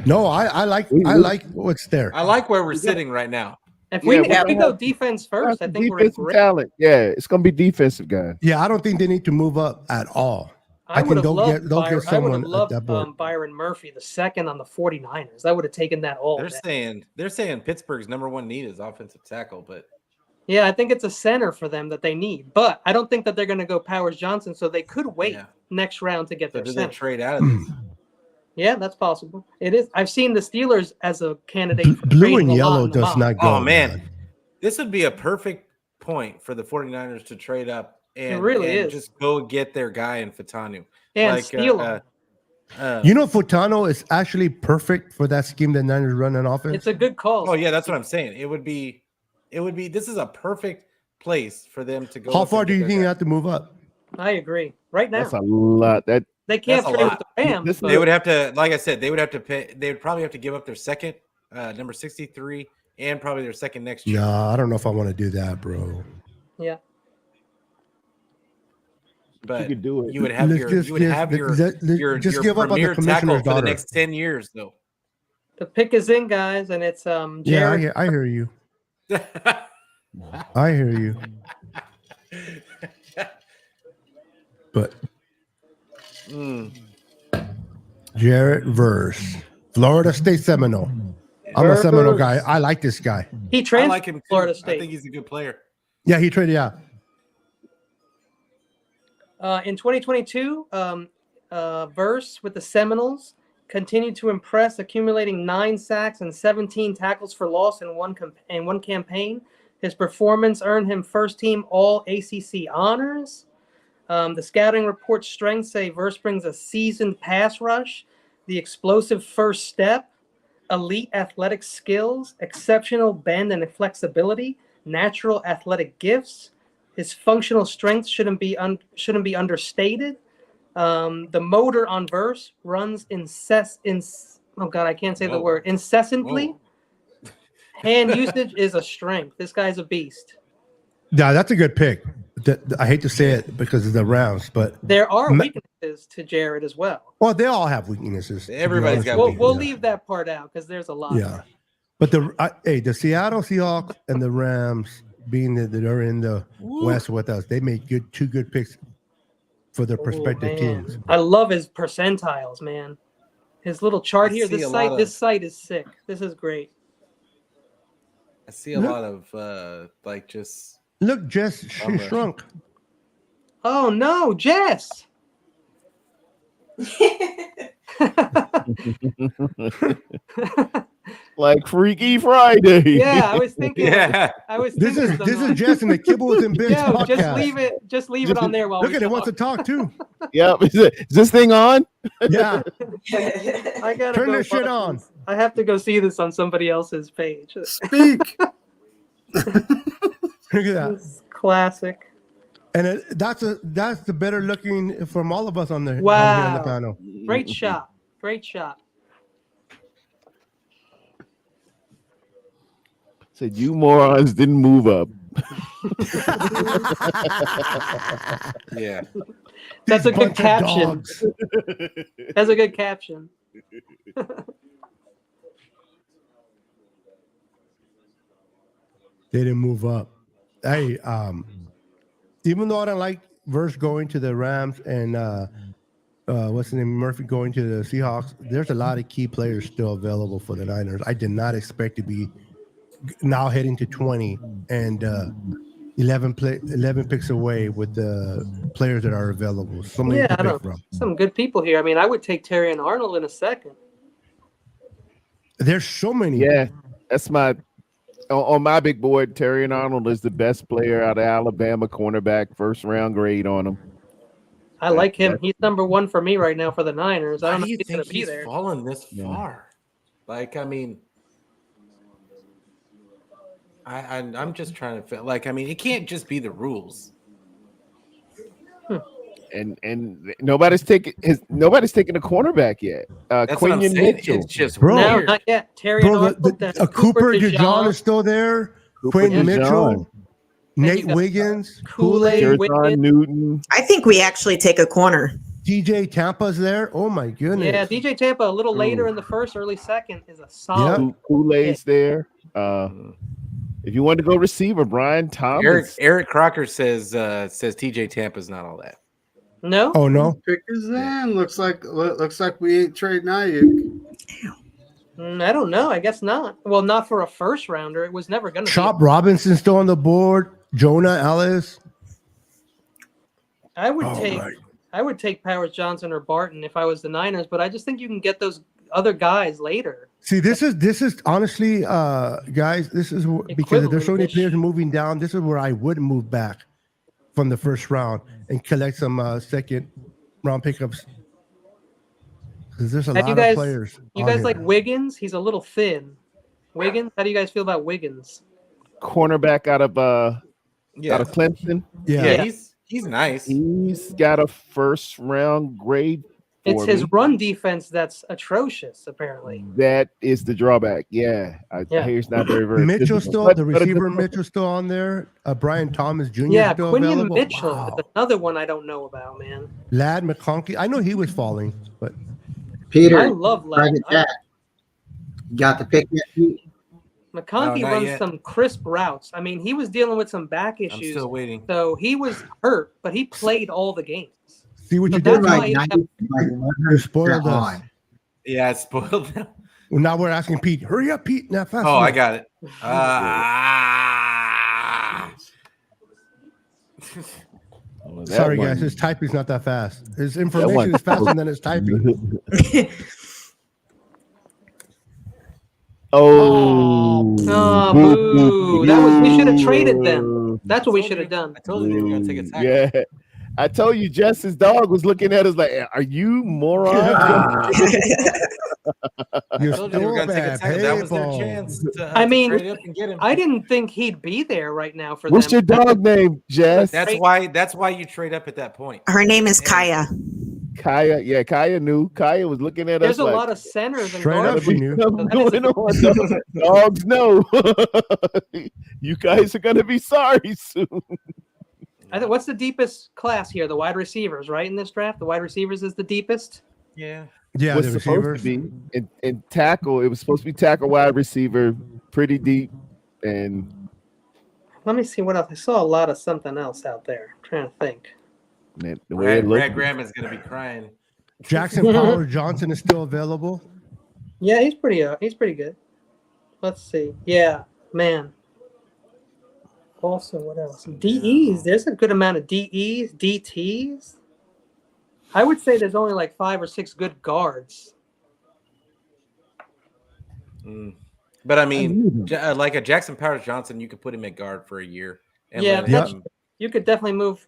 No, I like what's there. I like where we're sitting right now. If we go defense first, I think we're in defensive great. talent. Yeah, it's gonna be defensive guys. Yeah, I don't think they need to move up at all. I would have loved they'll get someone at that board. Byron Murphy, the second on the 49ers. I would have taken that all. They're saying Pittsburgh's number one need is offensive tackle, but yeah, I think it's a center for them that they need. But I don't think that they're going to go Powers Johnson, so they could wait next round to get their center. They trade out of this? Yeah, that's possible. It is. I've seen the Steelers as a candidate. For blue and yellow does not go. Oh man, this would be a perfect point for the 49ers to trade up and, it really is. Just go get their guy in Fatanu. And steal him. Futano is actually perfect for that scheme that Niners run on offense. It's a good call. Oh yeah, that's what I'm saying. It would be. This is a perfect place for them to go. How far do you think you have to move up? I agree. Right now, that's a lot. They can't trade with the Rams. They would have to, like I said, they would have to pay. They would probably have to give up their second, number 63, and probably their second next year. No, I don't know if I want to do that, bro. Yeah. But you could do it. You would have your give up on the premier tackle for daughter. the next 10 years, though. The pick is in, guys, and it's Jared. Yeah, I hear you. I hear you. But Jarrett Verse, Florida State Seminole. I'm a Seminole guy. I like this guy. He transferred I like him too. Florida State. I think he's a good player. Yeah, he traded out. In 2022, Verse with the Seminoles continued to impress, accumulating 9 sacks and 17 tackles for loss in one campaign. His performance earned him first-team All-ACC honors. The scouting report strengths say Verse brings a seasoned pass rush, the explosive first step, elite athletic skills, exceptional bend and flexibility, natural athletic gifts. His functional strength shouldn't be understated. The motor on Verse runs incessantly. Whoa. Hand usage is a strength. This guy's a beast. Yeah, that's a good pick. I hate to say it because of the Rams, but there are weaknesses to Jared as well. Well, they all have weaknesses. Everybody's got weaknesses. We'll leave that part out because there's a lot. Yeah, but the Seattle Seahawks and the Rams, being that they're in the West with us, they made two good picks for their prospective teams. I love his percentiles, man. His little chart here. This site is sick. This is great. I see a lot of just. Look, Jess, she shrunk. Oh no, Jess! Like Freaky Friday. Yeah, I was thinking. Yeah, This is Jess and the Kibbles and Bits podcast. Just leave it on there while look at it. Wants to talk too. Yep. Is this thing on? Yeah. I gotta turn go this shit on. I have to go see this on somebody else's page. Speak. Look at that. It's classic. And that's the better looking from all of us on the wow. On the panel. Great shot. Great shot. Said you morons didn't move up. Yeah. That's a good caption. That's a good caption. They didn't move up. Hey, even though I don't like Verse going to the Rams and what's his name, Murphy going to the Seahawks, there's a lot of key players still available for the Niners. I did not expect to be now heading to 20 and 11 picks away with the players that are available. So many to pick from. Some good people here. I mean, I would take Terry and Arnold in a second. There's so many. Yeah, that's on my big board. Terry and Arnold is the best player out of Alabama, cornerback, first round grade on him. I like him. He's number 1 for me right now for the Niners. I don't know if he's going to be there. Fallen this far. Like, I mean, I'm just trying to feel like, I mean, it can't just be the rules. and nobody's taking a cornerback yet. That's what I'm Quinion saying. Mitchell. It's just Bro. No, weird. not yet. Terry Bro, Arnold, Cooper DeJean DeJean, is still there. Cooper Quinn DeJean. Mitchell, you Nate got Wiggins, Kool-Aid, Kool-Aid, Jerzon Newton. I think we actually take a corner. DJ Tampa's there. Oh my goodness. Yeah, DJ Tampa a little later in the first, early second is a solid. Kool-Aid's there. If you want to go receiver, Brian Thomas. Eric Crocker says TJ Tampa's not all that. No. Oh no. Pickers in. Looks like we ain't trading Ayuk. I don't know. I guess not. Well, not for a first rounder. It was never going to. Chop Robinson still on the board. Jonah Ellis. I would take Powers Johnson or Barton if I was the Niners, but I just think you can get those other guys later. See, this is honestly, guys, this is because there's so many players moving down. This is where I would move back from the first round and collect some second round pickups. Because there's a lot of players. You guys like Wiggins? He's a little thin. Wiggins? How do you guys feel about Wiggins? Cornerback out of Clemson. Yeah, he's nice. He's got a first round grade. It's his run defense that's atrocious, apparently. That is the drawback. Yeah. I hear he's not very Mitchell's still the receiver. Mitchell's still on there. Brian Thomas Jr. Yeah, still Quinion available. Mitchell. Wow. Another one I don't know about, man. Lad McConkey. I know he was falling, but Peter, I love Lad. Got the pick yet, Pete? McConkey runs some crisp routes. I mean, he was dealing with some back issues. I'm still waiting. So he was hurt, but he played all the games. See what So you did that's right. why You spoiled us. Yeah, it's spoiled them. Well, now we're asking Pete. Hurry up, Pete. Now fast. Oh, I got it. Sorry, guys. His typing's not that fast. His information is faster than his typing. Oh, boo. We should have traded them. That's what we should have done. I told you they were going to take a tackle. Yeah. I told you, Jess's dog was looking at us like, "Are you moron?" You're told you they were going to take a tackle. That was their chance to trade up and get him. I didn't think he'd be there right now for What's them. your dog name, Jess? That's why you trade up at that point. Her name is Kaya. Kaya, yeah, Kaya knew. Kaya was looking at There's us. a like, lot of centers and straight up, guards. she knew. Dogs know. You guys are gonna be sorry soon. I think what's the deepest class here? The wide receivers, right? In this draft, the wide receivers is the deepest. Yeah. Yeah, What's the supposed receivers. to be in tackle? It was supposed to be tackle, wide receiver, pretty deep, and Let me see what else. I saw a lot of something else out there. I'm trying to think. the way it looked. Brad Graham is going to be crying. Jackson Powers Johnson is still available. Yeah, he's pretty good. Let's see. Yeah, man. Also, what else? DEs. There's a good amount of DEs, DTs. I would say there's only like 5 or 6 good guards. But I mean, like a Jackson Powers Johnson, you could put him at guard for a year. And Yeah, let him, you could definitely move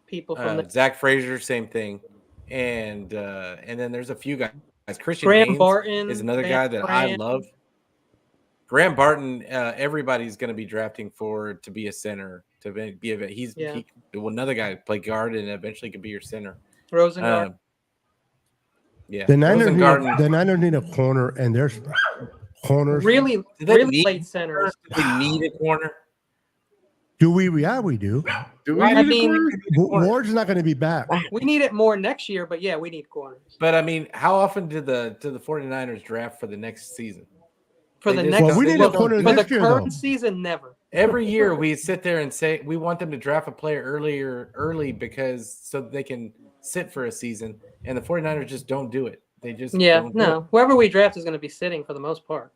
people from the Zach Frazier, same thing. And then there's a few guys. Christian Graham Haynes Barton is another Van guy that I love. Graham Barton, everybody's going to be drafting for to be a center. He's another guy to play guard and eventually could be your center. Rosengard. Yeah, The Niners need a corner, and there's corners. Really late centers. Do they need a corner? Do we? Yeah, we do. I mean, Ward's not going to be back. we need it more next year, but yeah, we need corners. But I mean, how often do the 49ers draft for the next season? For the next we need a corner for the next year, current though. season, never. Every year we sit there and say we want them to draft a player early because so they can sit for a season, and the 49ers just don't do it. They just don't do it. Whoever we draft is going to be sitting for the most part.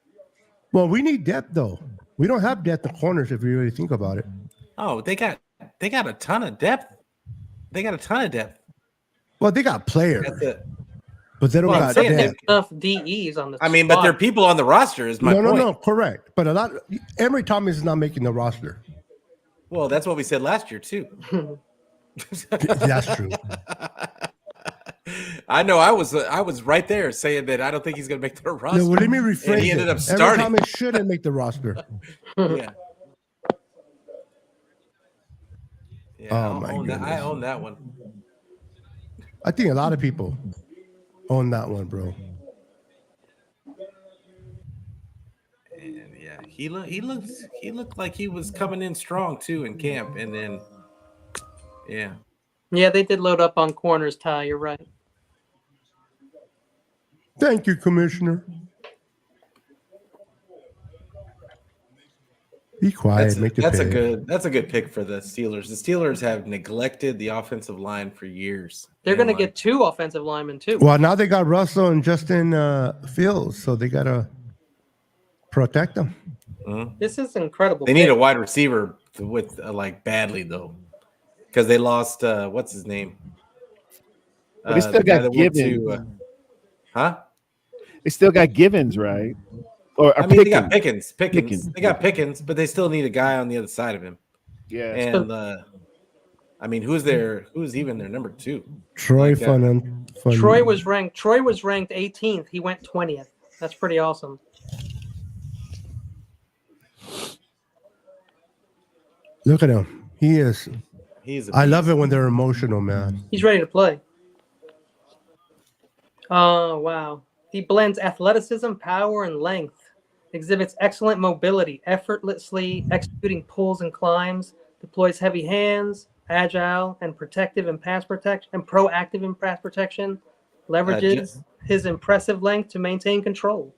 Well, we need depth, though. We don't have depth at corners if you really think about it. Oh, they got a ton of depth. They got a ton of depth. Well, they got players, That's it. but they don't got depth. There's enough DEs on the I mean, but there are people on the roster. Is my point. No, correct. But a lot. Emory Thomas is not making the roster. Well, that's what we said last year too. That's true. I know. I was right there saying that I don't think he's going to make the roster. No, well, let me rephrase and he ended it. up starting. Emory Thomas shouldn't make the roster. Yeah. Oh my I goodness. own that one. I think a lot of people own that one, bro. And yeah, he looked like he was coming in strong too in camp, and then yeah. Yeah, they did load up on corners, Ty. You're right. Thank you, Commissioner. Be quiet. That's a good pick for the Steelers. The Steelers have neglected the offensive line for years. They're going to get 2 offensive linemen too. Well, now they got Russell and Justin Fields, so they gotta protect them. Mm-hmm. This is incredible. They need a wide receiver with like badly though, because they lost what's his name? But they still got Givens. They still got Givens, right? Or I mean, they got Pickens. They got Pickens, but they still need a guy on the other side of him. Yeah. And I mean, who's even their number 2? Troy Troy was ranked 18th. He went 20th. That's pretty awesome. Look at him. I love it when they're emotional, man. He's ready to play. Oh, wow. He blends athleticism, power, and length. Exhibits excellent mobility, effortlessly executing pulls and climbs, deploys heavy hands, agile and protective in pass protection, and proactive in pass protection, leverages his impressive length to maintain control.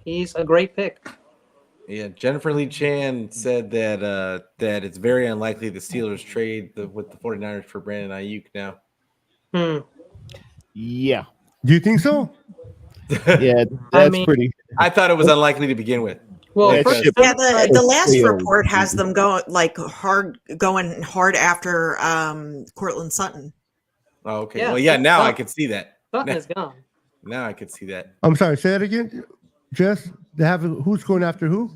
He's a great pick. Yeah, Jennifer Lee Chan said that it's very unlikely the Steelers trade with the 49ers for Brandon Ayuk now. Yeah. Do you think so? Yeah, that's pretty. I thought it was unlikely to begin with. Well, the last report has them going hard after Cortland Sutton. Oh, okay. Yeah, well, yeah. Now I could see that. Sutton is gone. Now I could see that. I'm sorry. Say that again. Jess, who's going after who?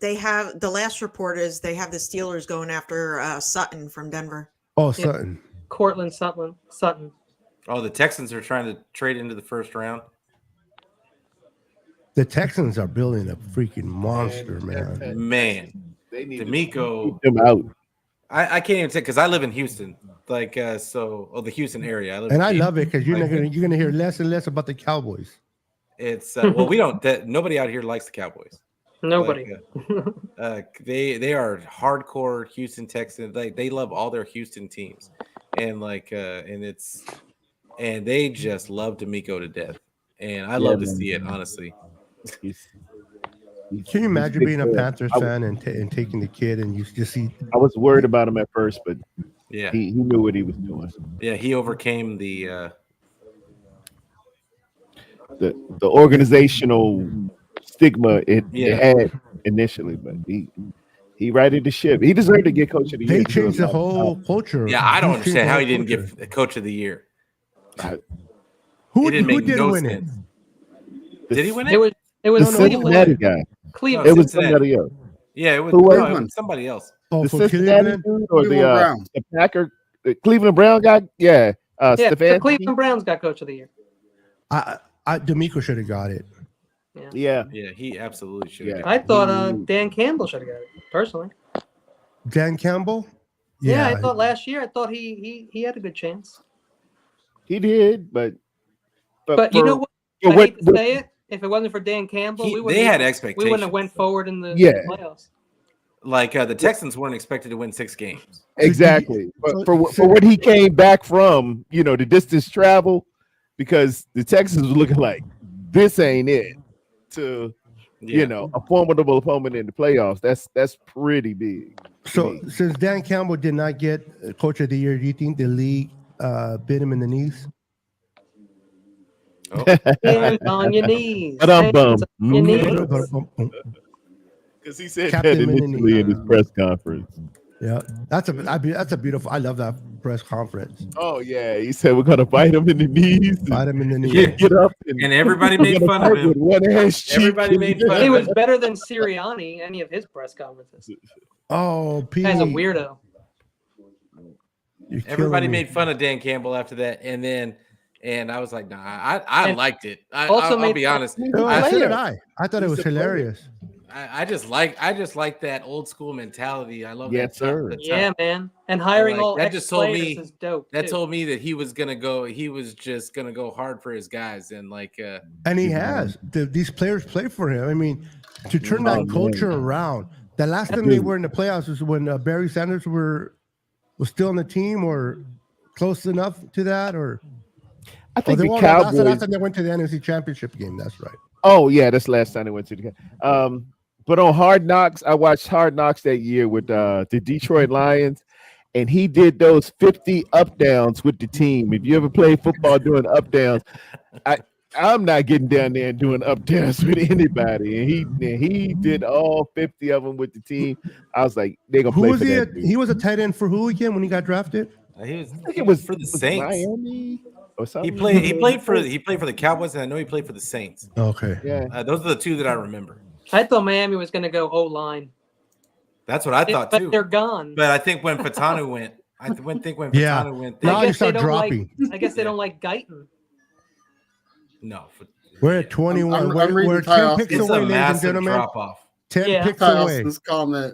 They have the last report is they have the Steelers going after Sutton from Denver. Oh, Sutton. Cortland Sutton. Oh, the Texans are trying to trade into the first round. The Texans are building a freaking monster, man. Man, they need D'Amico. Keep them out. I can't even say because I live in Houston, the Houston area. I love it because you're gonna hear less and less about the Cowboys. It's well, we don't. Nobody out here likes the Cowboys. Nobody. They are hardcore Houston Texans. They love all their Houston teams, and and they just love D'Amico to death. And I love to see it, honestly. Can you imagine being a Panthers fan and taking the kid and you just see? I was worried about him at first, but yeah, he knew what he was doing. Yeah, he overcame the organizational stigma it had initially, but he righted the ship. He deserved to get coach of the year. They changed the whole culture. Yeah, I don't understand how he didn't get coach of the year. Who didn't win it? Did he win it? It was the Cincinnati guy. Cleveland. It was somebody else. Yeah, it was somebody else. The Cincinnati dude or the Packer, the Cleveland Brown guy? Yeah. The Cleveland Browns got coach of the year. D'Amico should have got it. Yeah, he absolutely should have. I thought Dan Campbell should have got it, personally. Dan Campbell? Yeah, I thought last year, he had a good chance. He did, but you know what? I hate to say it. If it wasn't for Dan Campbell, they had expectations. We wouldn't have went forward in the playoffs. Like the Texans weren't expected to win 6 games. Exactly. But for what he came back from, the distance travel, because the Texans were looking like this ain't it to a formidable opponent in the playoffs. That's pretty big. So since Dan Campbell did not get coach of the year, do you think the league bit him in the knees? Hands on your knees. Because he said that initially in his press conference. Yeah, that's a beautiful. I love that press conference. Oh yeah, he said we're gonna bite him in the knees. Bite him in the knees. Get up, and everybody made fun of him. Everybody made fun of him. It was better than Sirianni. Any of his press conferences. Oh, Pete. Guy's a weirdo. Everybody made fun of Dan Campbell after that, and I was like, nah, I liked it. I'll be honest. I thought it was hilarious. I just like that old school mentality. I love Yes, that. sir. Yeah, man. And hiring all that ex just told players me is dope. that too. told me that he was just gonna go hard for his guys and And he has. These players play for him. I mean, to turn that culture around. The last time they were in the playoffs was when Barry Sanders was still on the team or close enough to that, or I think the the last Cowboys. time they went to the NFC Championship game. That's right. Oh yeah, that's the last time they went to the. But on Hard Knocks, I watched Hard Knocks that year with the Detroit Lions, and he did those 50 up downs with the team. If you ever played football doing up downs, I'm not getting down there and doing up downs with anybody. And he did all 50 of them with the team. I was like, they're gonna play for that. He was a tight end for who again when he got drafted? He was for the Saints. Miami or something. He played for the Cowboys, and I know he played for the Saints. Okay. Yeah. Those are the two that I remember. I thought Miami was going to go O-line. That's what I thought too. But they're gone. But I think when Fatanu went, went, now you they start don't dropping. I guess they don't like Guyton. No. We're at 21. We're 10 picks it's away, a ladies and massive gentlemen. drop off. 10 picks Ty away. Austin's comment,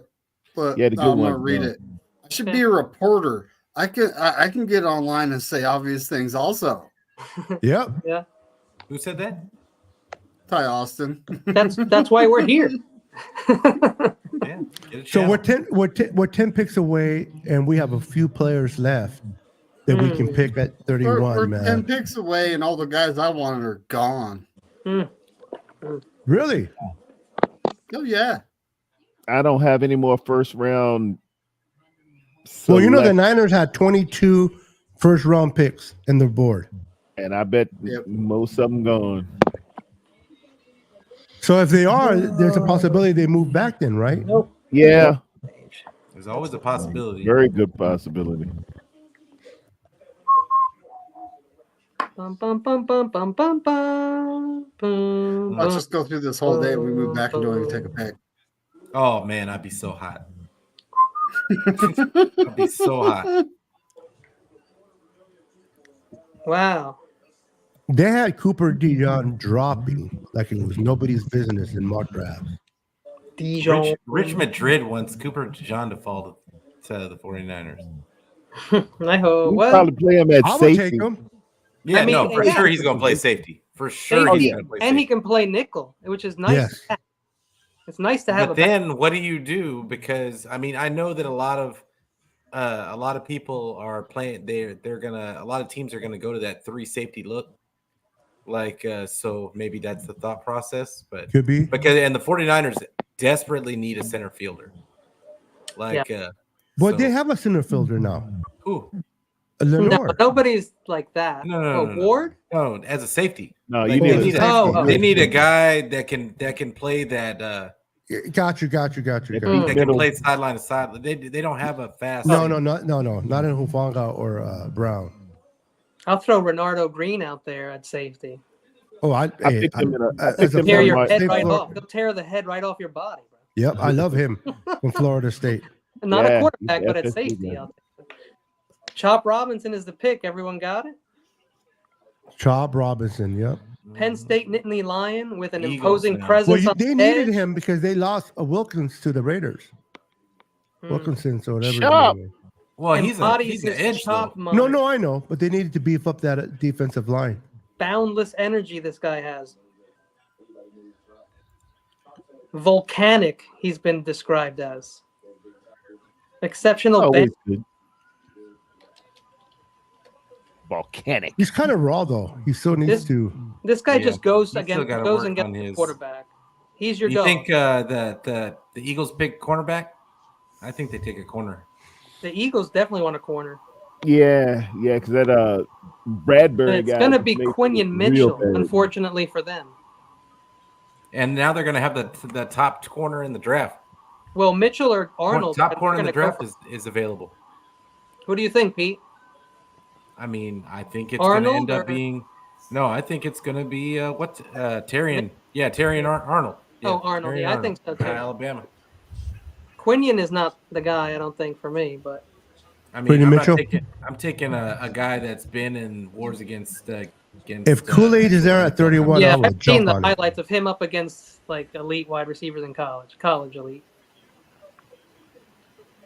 but Yeah, the good I'm gonna one, read yeah. it. I should be a reporter. I can get online and say obvious things also. Yep. Yeah. Who said that? Ty Austin. That's why we're here. Yeah. So we're 10 picks away, and we have a few players left that we can pick at 31. We're man, 10 picks away, and all the guys I wanted are gone. Really? Oh yeah. I don't have any more first round. Well, you know the select- Niners had 22 first round picks in their board. and I bet most of them gone. So if they are, there's a possibility they move back then, right? Yeah. There's always a possibility. Very good possibility. Bum, bum, bum, bum, bum, bum, bum, bum, Let's just go through this whole day and we move back and don't even take a pick. Oh man, I'd be so hot. I'd be so hot. Wow. They had Cooper Dion dropping like it was nobody's business in mock drafts. Rich Madrid wants Cooper Dion to fall to the 49ers. I hope. We Well, probably play him at I would safety. take him. Yeah, I mean, no, for yeah. sure he's going to play safety. For sure safety, he's going to play and safety. he can play nickel, which is nice. Yes. It's nice to have But a then what do you do? Because I mean, I know that a lot of people are playing. A lot of teams are gonna go to that 3 safety look. So maybe that's the thought process. But Could be. and the 49ers desperately need a center fielder. But so- they have a center fielder now. Who? Lenore. No, nobody's like that. No. Ward? No, as a safety. No, Like, you they need need a a, safety. they need a guy that can play that. Got you. That can play sideline to sideline. They don't have a fast. No, not in Hufanga or Brown. I'll throw Renardo Green out there at safety. Oh, I picked him in a- I picked him Tear in your my- head State right Florida- off. He'll tear the head right off your body, bro. Yep, I love him from Florida State. Not Yeah, a quarterback, he's but at FSU safety. guy. I'll take it. Chop Robinson is the pick. Everyone got it? Chop Robinson, yep. Penn State Nittany Lion with an Eagles imposing now. presence Well, on they the needed edge. him because they lost Wilkins to the Raiders. Wilkinson, so whatever. his Chop. name is. Well, he's Embodies an his edge chop though. mind. No, I know, but they needed to beef up that defensive line. Boundless energy this guy has. Volcanic, he's been described as. Exceptional Always bench. good. Volcanic. He's kind of raw though. He still needs to. This guy Yeah, just goes he's still and gotta goes work and gets on the his- quarterback. He's your You dog. think the Eagles pick cornerback? I think they take a corner. The Eagles definitely want a corner. Yeah, because that Bradbury It's guy. going to just be makes it Quinion real Mitchell, bad. unfortunately for them. And now they're going to have the top corner in the draft. Well, Mitchell or Arnold. Top they're corner in the gonna draft go- is available. Who do you think, Pete? I mean, I think it's going to Arnold end up or- being. No, I think it's going to be Terrian. Yeah, Terrian Arnold. Yeah, Oh, Arnold. Terrian Yeah, I think so too. Alabama. Quinion is not the guy, I don't think, for me, but I mean, Brittany Mitchell? I'm taking a guy that's been in wars against. If Kool-Aid is there at 31, Yeah, I will I've seen jump the on it. highlights of him up against like elite wide receivers in college elite.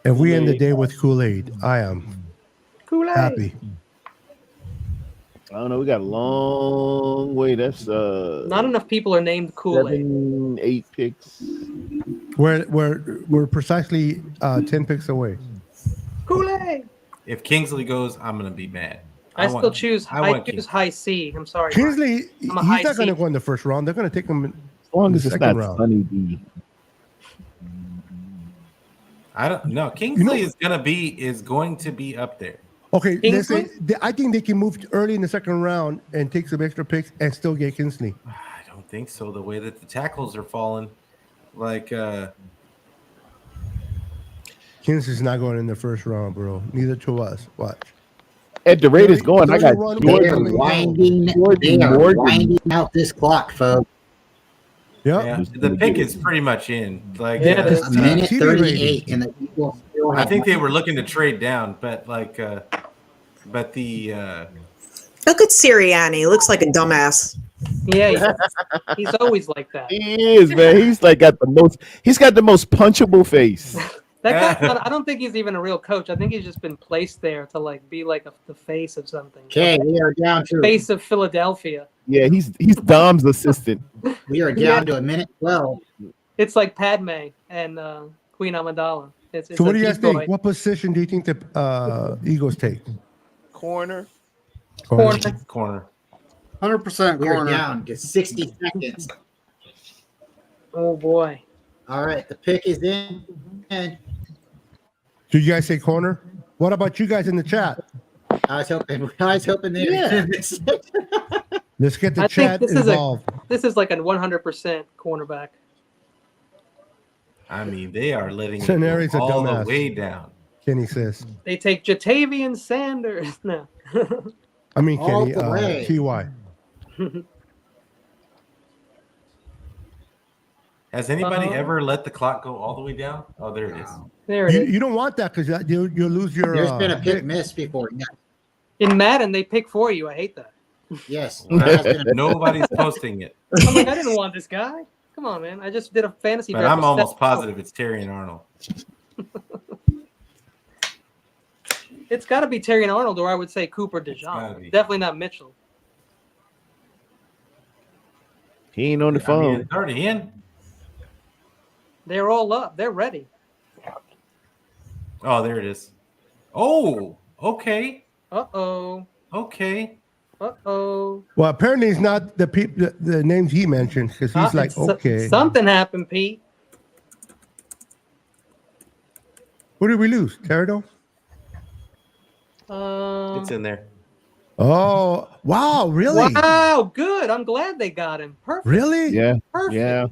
If we end the day with Kool-Aid, I am happy. I don't know. We got a long way. That's Not enough people are named Kool-Aid. 7, 8 picks. We're precisely 10 picks away. Kool-Aid. If Kingsley goes, I'm gonna be mad. I choose high C. I'm sorry. Kingsley, I'm a he's high not going to C. go in the first round. They're going to take him in As long the as it's second not round. Sunny D. I don't know. Kingsley is going to be up there. Okay, let's Kingsley? say I think they can move early in the second round and take some extra picks and still get Kingsley. I don't think so. The way that the tackles are falling, like Kingsley's not going in the first round, bro. Neither to us. Watch. At the rate it's going, I got They are winding out this clock, folks. Yeah. The pick is pretty much in. Like a minute 38, and the Eagles still I have think they were looking to trade down, but look at Sirianni. Looks like a dumbass. Yeah, he's always like that. He is, man. He's like got the most punchable face. That guy, I don't think he's even a real coach. I think he's just been placed there to like be like the face of something. Okay, we are down to face of Philadelphia. Yeah, he's Dom's assistant. We are down to a minute 12. It's like Padme and Queen Amidala. It's So what a do you guys decoy. think? What position do you think the Eagles take? Corner. Corner. 100% We are corner. down to 60 seconds. Oh boy. All right, the pick is in. Do you guys say corner? What about you guys in the chat? I was hoping they Let's get the I chat think this involved. this is like a 100% cornerback. I mean, they are letting it Canary's go a all the dumbass. way down. Kenny says. They take Jatavian Sanders. No. I mean, All Kenny, the way. TY. Has anybody ever let the clock go all the way down? Oh, there it is. There it is. You don't want that because you'll lose your. There's been a pick miss before. Yeah. In Madden, they pick for you. I hate that. Yes. Nobody's posting it. I'm like, I didn't want this guy. Come on, man. I just did a fantasy But draft. I'm almost positive it's Terry and Arnold. It's got to be Terry and Arnold, or I would say Cooper DeJean. Definitely not Mitchell. He ain't on the phone. I mean, it's already in. They're all up. They're ready. Oh, there it is. Oh, okay. Uh-oh. Okay. Uh-oh. Well, apparently it's not the names he mentioned because he's like, okay. Something happened, Pete. What did we lose? Pterodon? It's in there. Oh, wow, really? Wow, good. I'm glad they got him. Perfect. Really? Yeah. Perfect. Yeah.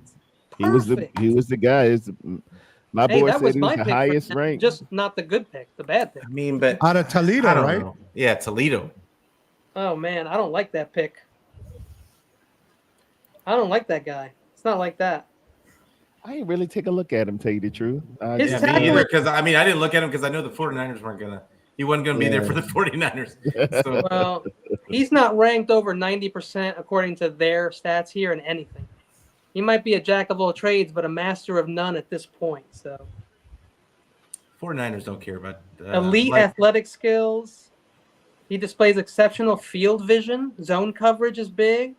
He was the guy. My Hey, boy that said was he my was the pick. highest ranked. Just not the good pick, the bad pick. I mean, but out of Toledo, I don't right? know. Yeah, Toledo. Oh man, I don't like that pick. I don't like that guy. It's not like that. I ain't really take a look at him, tell you the truth. His Yeah, me either, because I mean, I didn't look at him because I know the 49ers weren't gonna. He wasn't gonna be there for the 49ers. So. Well, he's not ranked over 90% according to their stats here in anything. He might be a jack of all trades, but a master of none at this point. So 49ers don't care about elite athletic skills. He displays exceptional field vision. Zone coverage is big.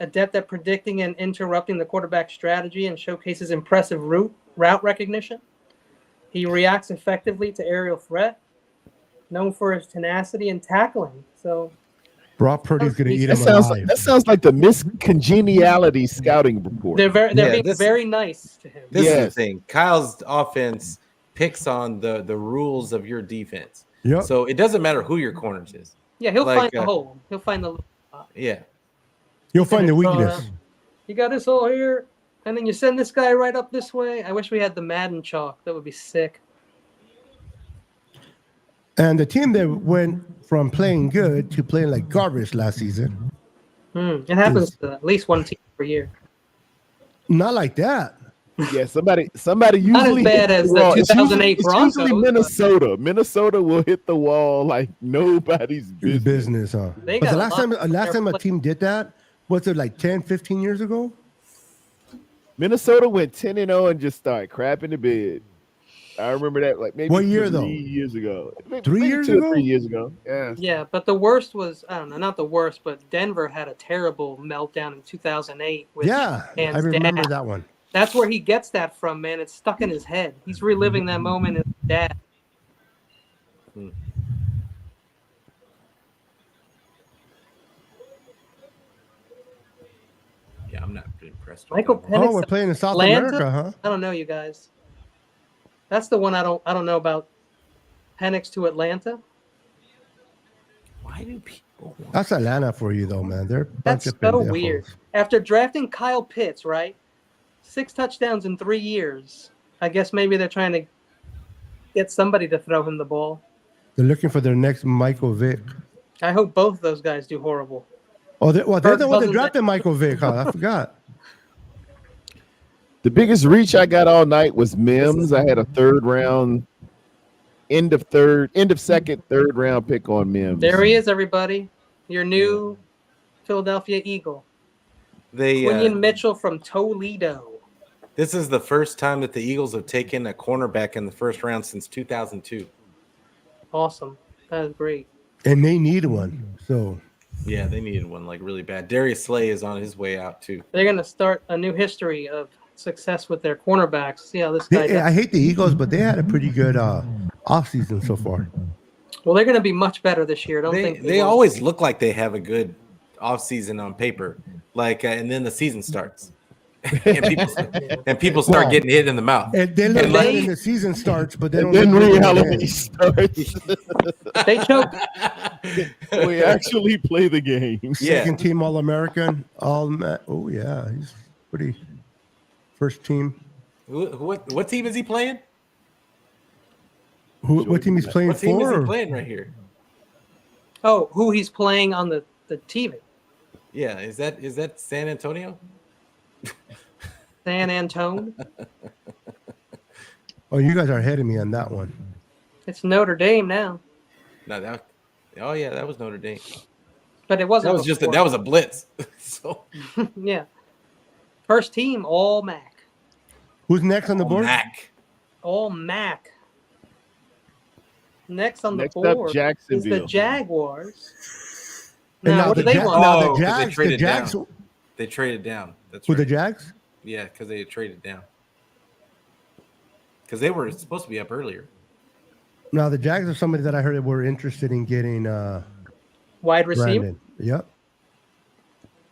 Adept at predicting and interrupting the quarterback strategy and showcases impressive route recognition. He reacts effectively to aerial threat. Known for his tenacity and tackling. So Brock Purdy's going to eat him alive. That sounds like the miscongeniality scouting report. They're being very nice to him. This is the thing. Kyle's offense picks on the rules of your defense. Yep. So it doesn't matter who your corners is. Yeah, he'll find the hole. He'll find the yeah. You'll find the weakness. You got this hole here, and then you send this guy right up this way. I wish we had the Madden chalk. That would be sick. And the team that went from playing good to playing like garbage last season. It happens to at least one team per year. Not like that. Yeah, somebody usually Not as bad as the 2008 Broncos. It's usually Minnesota. Minnesota will hit the wall like nobody's business. Huh? They But got the last time a team did that, was it like 10, 15 years ago? Minnesota went 10-0 and just started crapping the bed. I remember that like maybe what year 3 though? years ago. Maybe 3 years 2 ago? or 3 years ago. Yeah. Yeah, but the worst was, I don't know, not the worst, but Denver had a terrible meltdown in 2008 with I remember that one. That's where he gets that from, man. It's stuck in his head. He's reliving that moment as his dad. Yeah, I'm not impressed. Michael Penix. We're playing in South Atlanta? America, huh? I don't know, you guys. That's the one I don't know about. Penix to Atlanta. Why do people? That's Atlanta for you, though, man. They're a bunch That's of so pendejos. weird. After drafting Kyle Pitts, right? 6 touchdowns in 3 years. I guess maybe they're trying to get somebody to throw him the ball. They're looking for their next Michael Vick. I hope both of those guys do horrible. Oh, they're the one that Cousins- drafted Michael Vick, huh? I forgot. The biggest reach I got all night was Mims. I had a third round, end of second, third round pick on Mims. There he is, everybody. Your new Philadelphia Eagle. Quinion Mitchell from Toledo. This is the first time that the Eagles have taken a cornerback in the first round since 2002. Awesome. That is great. And they need one. So yeah, they needed one like really bad. Darius Slay is on his way out too. They're going to start a new history of success with their cornerbacks. See how this guy does. I hate the Eagles, but they had a pretty good offseason so far. Well, they're going to be much better this year. They always look like they have a good offseason on paper, like, and then the season starts, and people start getting hit in the mouth. And they look bad when the season starts, but they don't. Then reality starts. They choke. We actually play the game. Second team All American. Oh yeah, he's pretty. First team. What team is he playing? What team he's playing what team for? is he playing right here? Oh, who he's playing on the TV? Yeah, is that San Antonio? San Antone. Oh, you guys are ahead of me on that one. It's Notre Dame now. No, that was Notre Dame. But it wasn't. That was a blitz. So yeah. First team, all MAC. Who's next on the board? All MAC. Next on the Next board up, Jacksonville. is the Jaguars. And Now, what do they want? Now the they Jags. traded The Jags. down. They traded down. That's Who right. the Jags? Yeah, because they had traded down. Because they were supposed to be up earlier. Now the Jags are somebody that I heard were interested in getting Wide receiver. Brandon. Yep.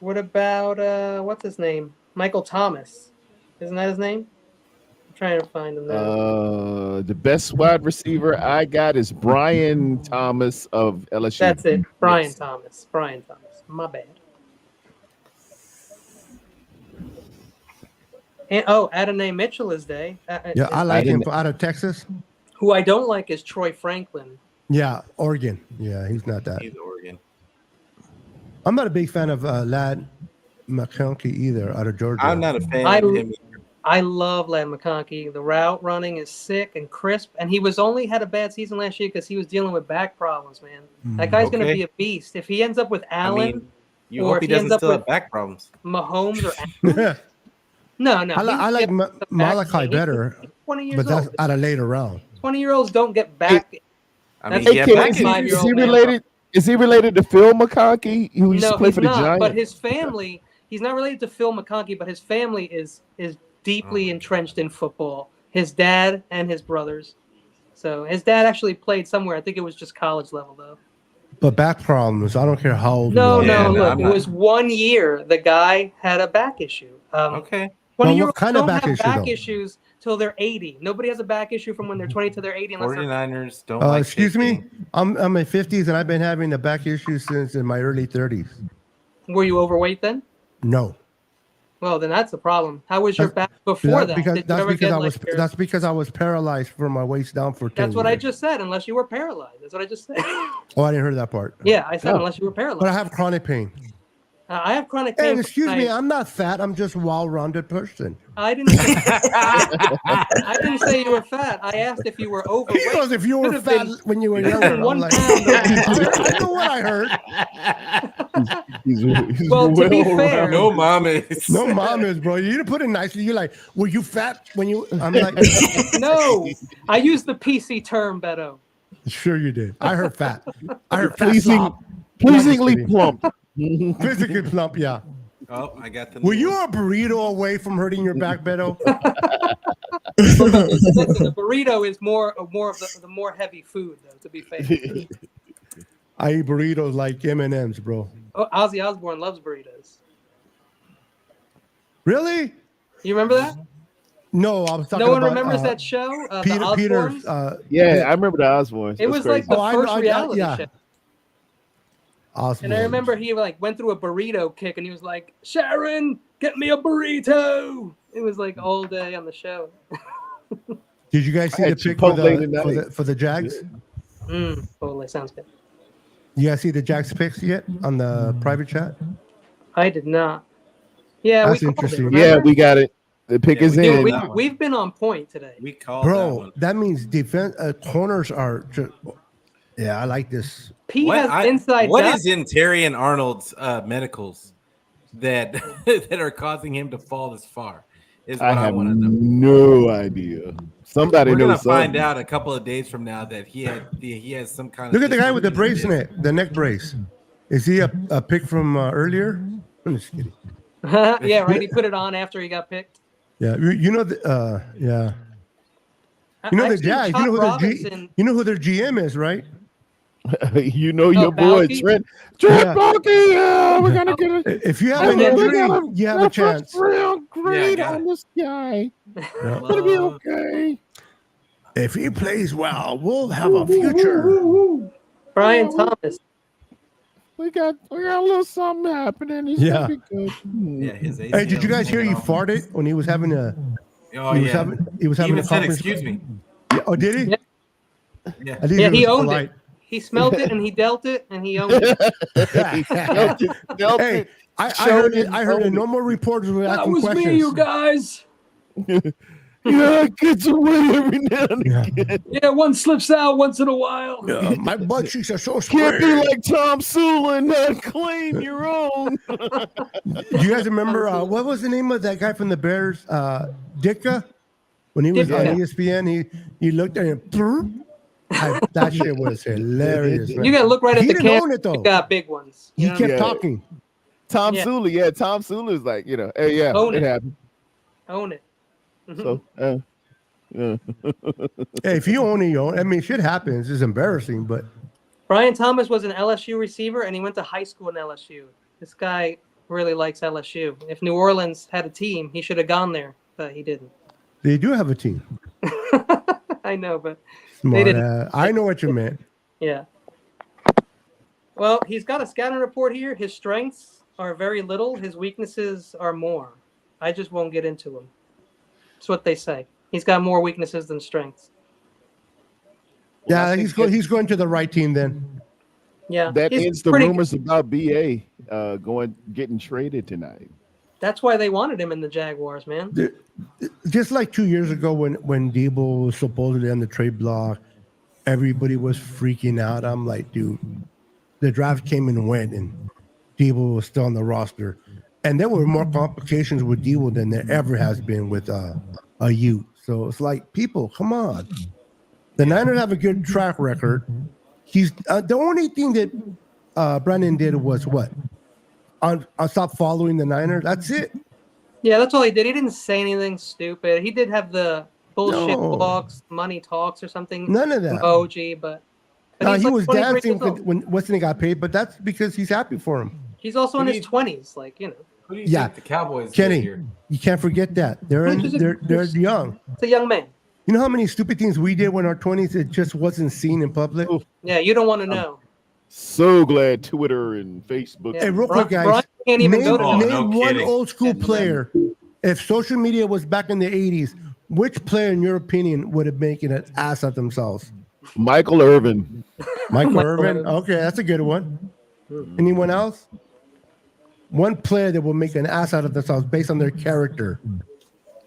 What about what's his name? Michael Thomas. Isn't that his name? I'm trying to find him now. The best wide receiver I got is Brian Thomas of LSU. That's it. Brian Thomas. Brian Thomas. My bad. And Adonai Mitchell is there. Yeah, I like him out of Texas. Who I don't like is Troy Franklin. Yeah, Oregon. Yeah, he's not that. He's Oregon. I'm not a big fan of Ladd McConkey either out of Georgia. I'm not a fan of him either. I love Ladd McConkey. The route running is sick and crisp, and he had a bad season last year because he was dealing with back problems, man. That guy's going to be a beast. If he ends up with Allen, you hope he doesn't still have back problems. Mahomes or Allen. No. I like Malachi better, 20 years but that's old. out of later round. 20-year-olds don't get back. Is he related to Phil McConkey, who used to play for the Giants? But his family, he's not related to Phil McConkey, but his family is deeply entrenched in football. His dad and his brothers. So his dad actually played somewhere. I think it was just college level, though. But back problems, I don't care how old No, you are. look, it was 1 year. The guy had a back issue. Okay. 20-year-olds kind of don't back have issue, back though? issues till they're 80. Nobody has a back issue from when they're 20 to they're 80. Unless 49ers don't like excuse me? shaking. I'm in my 50s, and I've been having a back issue since in my early 30s. Were you overweight then? No. Well, then that's the problem. How was your back before that? That's because I was paralyzed from my waist down for 10 That's what years. I just said, unless you were paralyzed. That's what I just said. Oh, I didn't hear that part. Yeah, I said unless you were paralyzed. But I have chronic pain. I have chronic pain. And excuse me, I'm not fat. I'm just a well-rounded person. I didn't say you were fat. I asked if you were overweight. He goes, if you were fat when you were younger. I'm like, I know what I heard. He's Well, to be fair, no mamas. No mamas, bro. You didn't put it nicely. You're like, were you fat when you? I'm like, no. I used the PC term, Beto. Sure you did. I heard fat. I heard pleasingly plump. Physically plump, yeah. Oh, I got the. Were you a burrito away from hurting your back, Beto? Listen, the burrito is more of the more heavy food, though. To be fair, I eat burritos like M&Ms, bro. Oh, Ozzy Osbourne loves burritos. Really? You remember that? No, I was talking No one about, remembers that show. Peter, the Osbournes? Yeah, I remember the Osbournes. It was like the first reality yeah. show. Osbournes. And I remember he like went through a burrito kick, and he was like, "Sharon, get me a burrito." It was like all day on the show. Did you guys see the pic for the Jags? Totally sounds good. You guys see the Jags pics yet on the private chat? I did not. Yeah, that's we interesting. Yeah, we got it. The pick is in. We've been on point today. We called Bro, that means defense corners are. Yeah, I like this. What is in Terry and Arnold's medicals that that are causing him to fall this far? Is what I want to know. No idea. Somebody We're knows. Gonna find out a couple of days from now that he has some kind of. Look at the guy with the brace in it, the neck brace. Is he a pick from earlier? I'm just kidding. Yeah, right. He put it on after he got picked. Yeah, you know the yeah. You know the Jags. You know who their GM is, right? You know your boy Trent Baalke. Yeah, we're gonna get it. If you have an injury, you have a chance. Real great on this guy. Yeah. It'll be okay. If he plays well, we'll have a future. Brian Thomas. We got a little something happening. He's gonna be good. Yeah, his hey, did you guys hear he farted when he was having a? Oh, he was having a conference. Excuse me. Yeah, oh, did he? Yeah, he owned it. He smelled it and he dealt it and he owned it. Hey, I heard it. I heard it. No more reporters were asking questions. That was me, you guys. Yeah, it gets away every now and again. Yeah, one slips out once in a while. Yeah, my butt cheeks are so square. Can't be like Tom Sula and not claim your own. Do you guys remember what was the name of that guy from the Bears? Ditka? When he was on ESPN, he looked at him. That shit was hilarious. Man. You gotta look right at the camera. It, though. You got big ones. He kept talking. Tom Sula, Tom Sula is like, hey, yeah, Own it happened. Own it. So, yeah. Hey, if you own it, you own it. I mean, shit happens. It's embarrassing, but Brian Thomas was an LSU receiver, and he went to high school in LSU. This guy really likes LSU. If New Orleans had a team, he should have gone there, but he didn't. They do have a team. I know, but they didn't. I know what you meant. Yeah. Well, he's got a scouting report here. His strengths are very little. His weaknesses are more. I just won't get into them. That's what they say. He's got more weaknesses than strengths. Yeah, he's going to the right team then. Yeah. That ends the rumors about BA getting traded tonight. That's why they wanted him in the Jaguars, man. Just like 2 years ago when Debo was supposedly on the trade block, everybody was freaking out. I'm like, dude, the draft came and went, and Debo was still on the roster. And there were more complications with Debo than there ever has been with a youth. So it's like, people, come on. The Niners have a good track record. He's the only thing that Brandon did was what? On stop following the Niners. That's it. Yeah, that's all he did. He didn't say anything stupid. He did have the bullshit talks, money talks or something. None of that. OG, but he was dancing when Weston got paid, but that's because he's happy for him. He's also in his 20s, like, Who do you think the Cowboys Kenny, here? you can't forget that. They're young. It's a young man. You know how many stupid things we did when our 20s it just wasn't seen in public? Yeah, you don't want to know. So glad Twitter and Facebook. Yeah. Hey, real quick, guys. Brian can't even name go to one old school player. If social media was back in the 80s, which player, in your opinion, would have making an ass of themselves? Michael Irvin. Michael Irvin. Okay, that's a good one. Anyone else? one player that will make an ass out of themselves based on their character.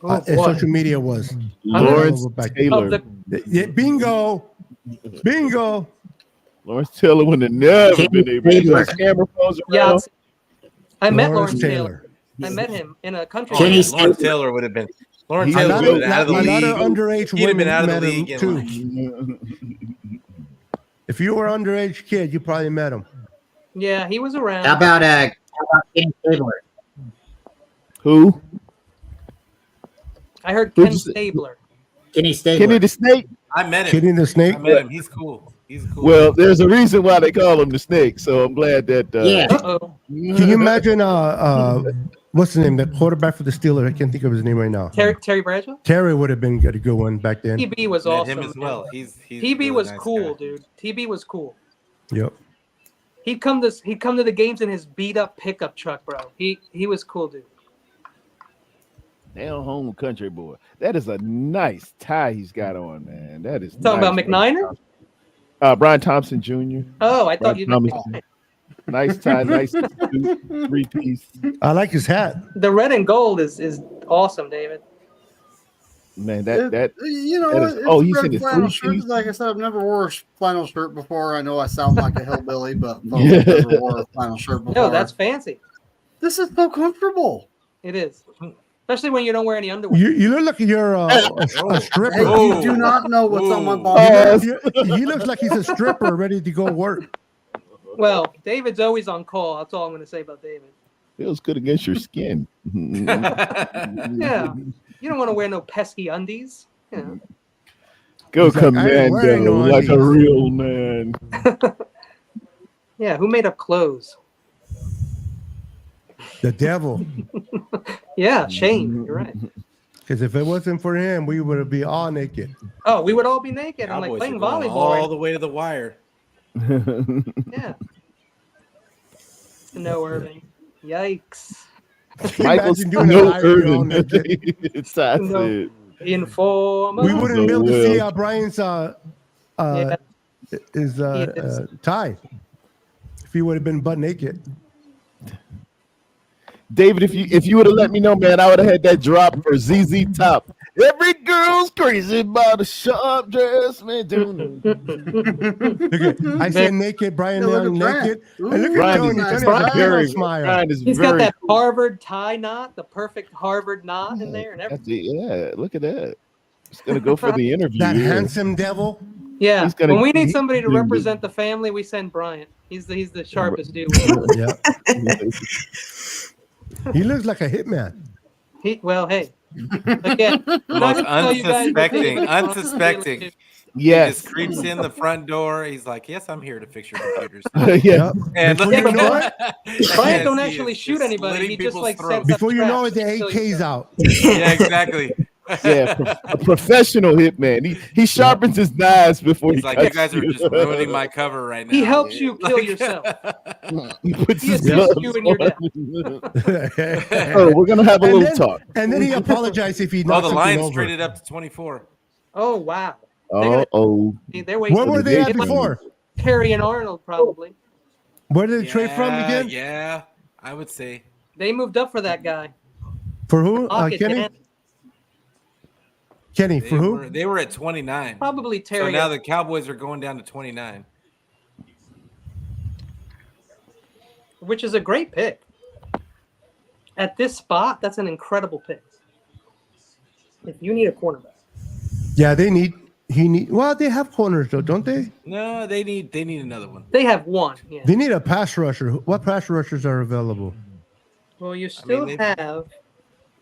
Oh, And boy. social media was Lawrence Taylor. Yeah, bingo. Lawrence Taylor would have never been able to use camera phones Yeah, around. I met Lawrence Lawrence Taylor. Taylor. I met him in a country. Oh, yeah, club. Lawrence Taylor would have been. Lawrence A Taylor lot would have of, been out of the a lot league. of underage He'd have been women out of the met him league in too. like If you were an underage kid, you probably met him. Yeah, he was around. How about Kenny Stabler? Who? I heard Who'd Ken you say? Stabler. Kenny Stabler. Kenny the Snake? I met him. Kenny the Snake? I met him. He's cool. He's cool. Well, there's a reason why they call him the Snake, so I'm glad that. Uh-oh. Can you imagine what's the name? That quarterback for the Steelers. I can't think of his name right now. Terry Bradshaw? Terry would have been a good one back then. TB was Met awesome. him as well. He's TB really was nice cool, guy. dude. TB was cool. Yep. He'd come to the games in his beat up pickup truck, bro. He was cool, dude. Down home country boy. That is a nice tie he's got on, man. That is Talking about McNiner? Brian Thompson Jr. Oh, I thought you meant Thompson. Nice tie, nice suit, 3-piece. I like his hat. The red and gold is awesome, David. Man, that you know, that is- it's oh, a he's red in his flannel 3-piece. shirt. Like I said, I've never wore a flannel shirt before. I know I sound like a hillbilly, but I've never wore a flannel shirt before. No, that's fancy. This is so comfortable. It is. Especially when you don't wear any underwear. You look like you're a stripper. Hey, you do not know what's on my He body. he looks like he's a stripper ready to go work. Well, David's always on call. That's all I'm going to say about David. Feels good against your skin. Yeah. You don't want to wear no pesky undies. Yeah. Go He's like, I ain't wearing commando no like a undies. real man. Yeah. Who made up clothes? The devil. Yeah. Shane. You're right. Because if it wasn't for him, we would be all naked. Oh, we would all be naked. I'm like Cowboys playing are going volleyball. all right the way to the wire. Yeah. No, Irving. Yikes. Michael's Imagine doing no a live show all Irvin. naked. It's that's No. it. Informer. We wouldn't be able to see Well. Brian's Yeah. his Yes. tie if he would have been butt naked. David, if you would have let me know, man, I would have had that drop for ZZ Top. Every girl's crazy about a sharp dress, man. Look at, I said naked, Brian Yeah, look Young at Brian. naked. Ooh, And look at Brian Tony. is Tony has a Brian very smile. Brian is He's got very that cool. Harvard tie knot, the perfect Harvard knot in there and That's everything. it, yeah, look at that. It's gonna go for the interview. That yeah. handsome devil. Yeah. He's gonna- When we need he- somebody to represent the family, we send Bryant. He's the sharpest dude. Yeah. He looks like a hitman. Well, hey. Again, Most not gonna tell you guys what unsuspecting, David wants to unsuspecting. do. He Yes. just creeps in the front door. He's like, "Yes, I'm here to fix your computers." Yeah. And Before you know it, Bryant don't he actually is shoot just anybody. slitting He just people's like throats. sets up before you know it, traps the to kill you. AK's out. Yeah, exactly. Yeah, a professional hitman. He sharpens his knives before He's he like, "You cuts guys are you. just ruining my cover right now." He helps you kill Like- yourself. He puts He his assists gloves you in your death. on. Oh, we're gonna have a And little then- talk. And then he apologized if he Oh, knocked the something line's over. traded up to 24. Oh wow. Oh, They're waiting. Where were they at It might be before? Perry and Arnold probably. Where did they trade from again? Yeah, I would say. They moved up for that guy. For who? Lock it Kenny? down. Kenny, for who? They were at 29. Probably So Terry. now the Cowboys are going down to 29. Which is a great pick. At this spot, that's an incredible pick. If you need a cornerback. Yeah, well, they have corners though, don't they? No, they need another one. They have one. Yeah. They need a pass rusher. What pass rushers are available? Well, you still they- have.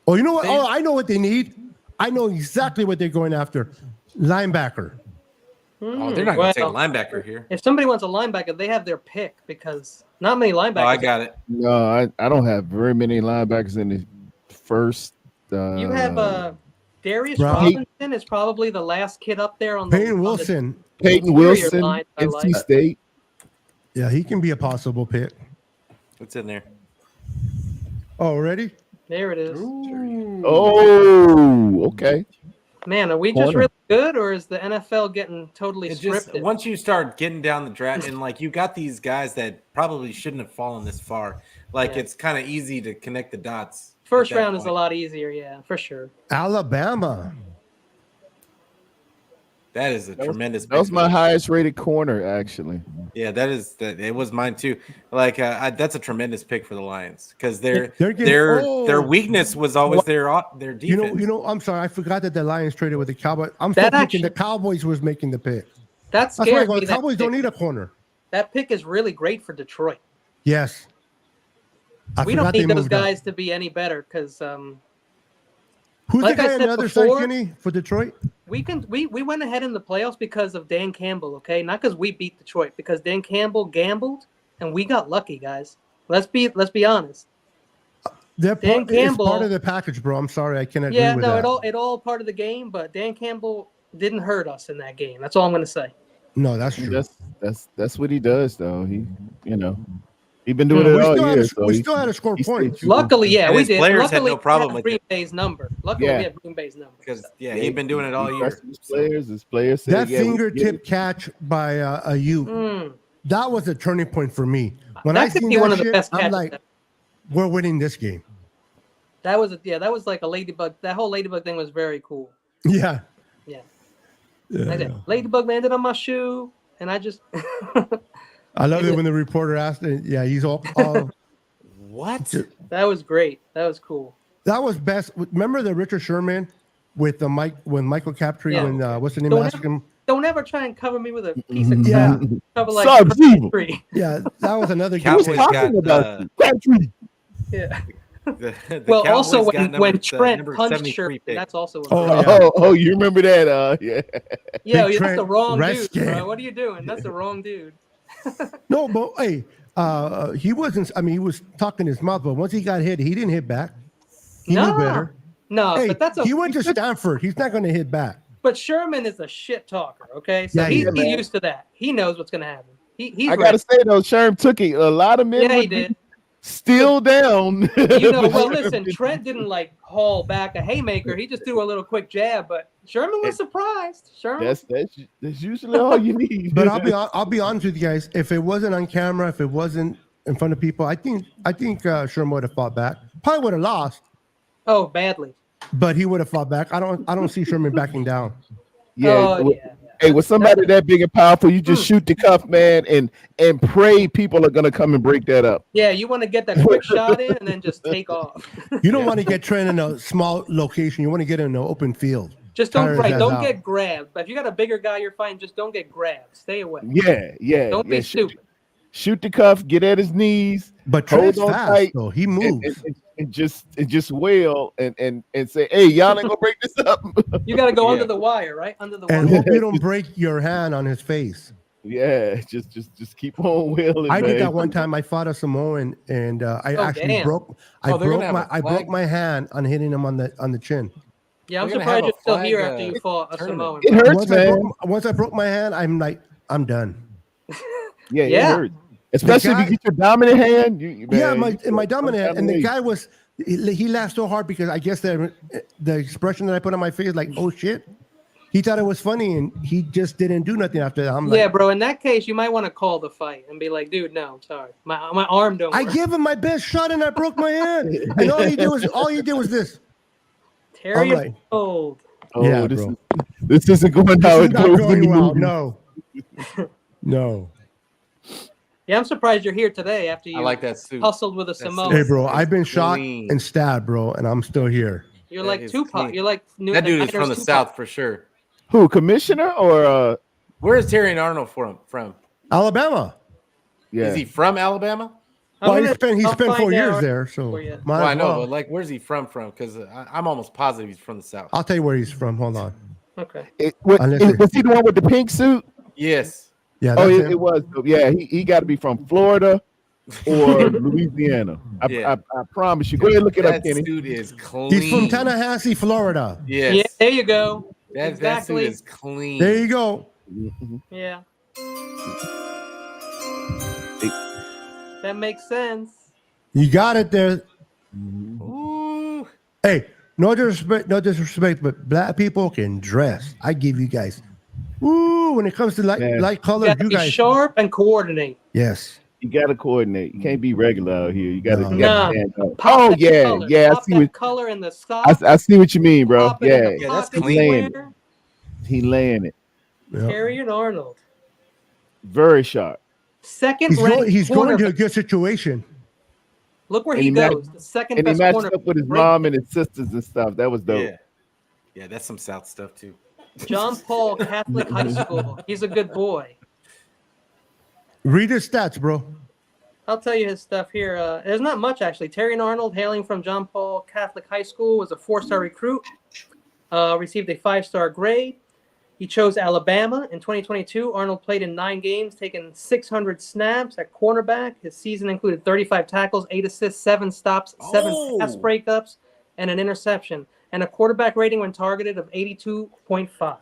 Oh, you know what? They- Oh, I know what they need. I know exactly what they're going after. Linebacker. Oh, they're not going to take a linebacker here. If somebody wants a linebacker, they have their pick because not many linebackers. Oh, I got it. no, I don't have very many linebackers in the first. You have Darius Brown. Robinson is probably the last kid up there on the Peyton on the Wilson. Peyton interior Wilson, line, I NC like. State. Yeah, he can be a possible pick. What's in there? Oh, ready? There it is. Oh, okay. Man, are we just really good, or is the NFL getting totally It's scripted? just once you start getting down the draft, and like you got these guys that probably shouldn't have fallen this far. Like it's kind of easy to connect the dots. First round is a lot easier, yeah, for sure. Alabama. That is a tremendous. That was my highest rated corner, actually. Yeah, it was mine too. Like that's a tremendous pick for the Lions because their weakness was always their defense. You know. I'm sorry, I forgot that the Lions traded with the Cowboys. I'm still thinking the Cowboys was making the pick. That's why the Cowboys don't need a corner. That pick is really great for Detroit. Yes. We don't need those guys to be any better because. Who's the guy on the other side, Kenny, for Detroit? We went ahead in the playoffs because of Dan Campbell, okay? Not because we beat Detroit, because Dan Campbell gambled and we got lucky, guys. Let's be honest. Dan Campbell is part of the package, bro. I'm sorry, I can't agree with that. Yeah, it all part of the game, but Dan Campbell didn't hurt us in that game. That's all I'm going to say. No, that's true. That's what he does, though. He's been doing it all year. We still had to score points. Luckily, yeah, we did. Players had no problem with Green Bay's number. Luckily, we have Green Bay's number. Because he's been doing it all year. His players said, that fingertip catch by Ayuk, that was a turning point for me. When I seen that shit, I'm like, we're winning this game. That was like a ladybug. That whole ladybug thing was very cool. Yeah. Ladybug landed on my shoe, and I just. I love it when the reporter asked, yeah, he's all what? That was great. That was cool. That was best. Remember the Richard Sherman with the Michael Captree when what's the name? Asked him. Don't ever try and cover me with a piece of crap. Cover like yeah, that was another. Cowboys got Captree. Yeah. Well, also when Trent punched Sherman, that's also. Oh, you remember that? Yeah. Yeah, that's the wrong dude, bro. What are you doing? That's the wrong dude. No, but hey, he wasn't. I mean, he was talking his mouth, but once he got hit, he didn't hit back. He knew better. No, hey, but he went to Stanford. He's not going to hit back. But Sherman is a shit talker. Okay, so he's used to that. He knows what's going to happen. I gotta say though, Sherman took it. A lot of men. Yeah, he did. Still down. Well, listen, Trent didn't like haul back a haymaker. He just threw a little quick jab, but Sherman was surprised. Sherman. That's usually all you need. But I'll be honest with you guys. If it wasn't on camera, if it wasn't in front of people, I think Sherman would have fought back. Probably would have lost. Oh, badly. But he would have fought back. I don't see Sherman backing down. Yeah. Hey, with somebody that big and powerful, you just shoot the cuff, man, and pray people are gonna come and break that up. Yeah, you want to get that quick shot in and then just take off. You don't want to get Trent in a small location. You want to get in an open field. Just don't get grabbed. But if you got a bigger guy you're fighting, just don't get grabbed. Stay away. Yeah. Don't be stupid. Shoot the cuff, get at his knees, but Trent's fast, though. He moves. And just wail and say, hey, y'all ain't gonna break this up. You gotta go under the wire, right? Under the wire. And hope you don't break your hand on his face. Yeah, just keep on wailing. I did that one time. I fought a Samoan and I broke my hand on hitting him on the chin. Yeah, I'm surprised you're still here after you fought a Samoan. It hurts, man. Once I broke my hand, I'm like, I'm done. Yeah, it hurts. Especially if you get your dominant hand. My dominant hand. And the guy he laughed so hard because I guess the expression that I put on my face, like, oh shit. He thought it was funny and he just didn't do nothing after that. I'm like, bro. In that case, you might want to call the fight and be like, dude, no, I'm sorry. My arm don't work. I gave him my best shot and I broke my hand. And all he did was this. Terry old. Oh, yeah, this isn't going how it goes. Well. No. Yeah, I'm surprised you're here today after you like that suit. Hustled with a Samoan. Hey, bro, I've been shot and stabbed, bro, and I'm still here. You're like Tupac. You're like that dude is from the South for sure. Who, Commissioner or where is Terry and Arnold from? Alabama. Yeah. Is he from Alabama? Well, he spent 4 years there, so I know, but like, where's he from? Because I'm almost positive he's from the South. I'll tell you where he's from. Hold on. Okay. Was he the one with the pink suit? Yes. Yeah. It was. Yeah, he got to be from Florida or Louisiana. I promise you. Go ahead and look it up, Kenny. That dude is clean. He's from Tallahassee, Florida. Yes. Yeah, there you go. That dude is clean. There you go. Yeah. That makes sense. You got it there. Ooh. Hey, No disrespect, but black people can dress. I give you guys. Ooh, when it comes to light color, you guys sharp and coordinate. Yes. You gotta coordinate. You can't be regular out here. You gotta, stand out. Pop Oh that yeah, color. yeah. Pop that color in the socks. I see what you mean, bro. Pop it in the Yeah, that's pocket clean. square. He laying it. Terry and Arnold. Very sharp. Second ranked He's going to a cornerback. good situation. Look where And he he matched- goes. The second And he best matched corner. up with his Great mom pick. and his sisters and stuff. That was dope. Yeah, that's some South stuff too. John Paul Catholic High School. He's a good boy. Read his stats, bro. I'll tell you his stuff here. There's not much, actually. Terry and Arnold, hailing from John Paul Catholic High School, was a 4-star recruit. Received a 5-star grade. He chose Alabama in 2022. Arnold played in 9 games, taking 600 snaps at cornerback. His season included 35 tackles, 8 assists, 7 stops, 7 pass breakups, and an interception, and a quarterback rating when targeted of 82.5.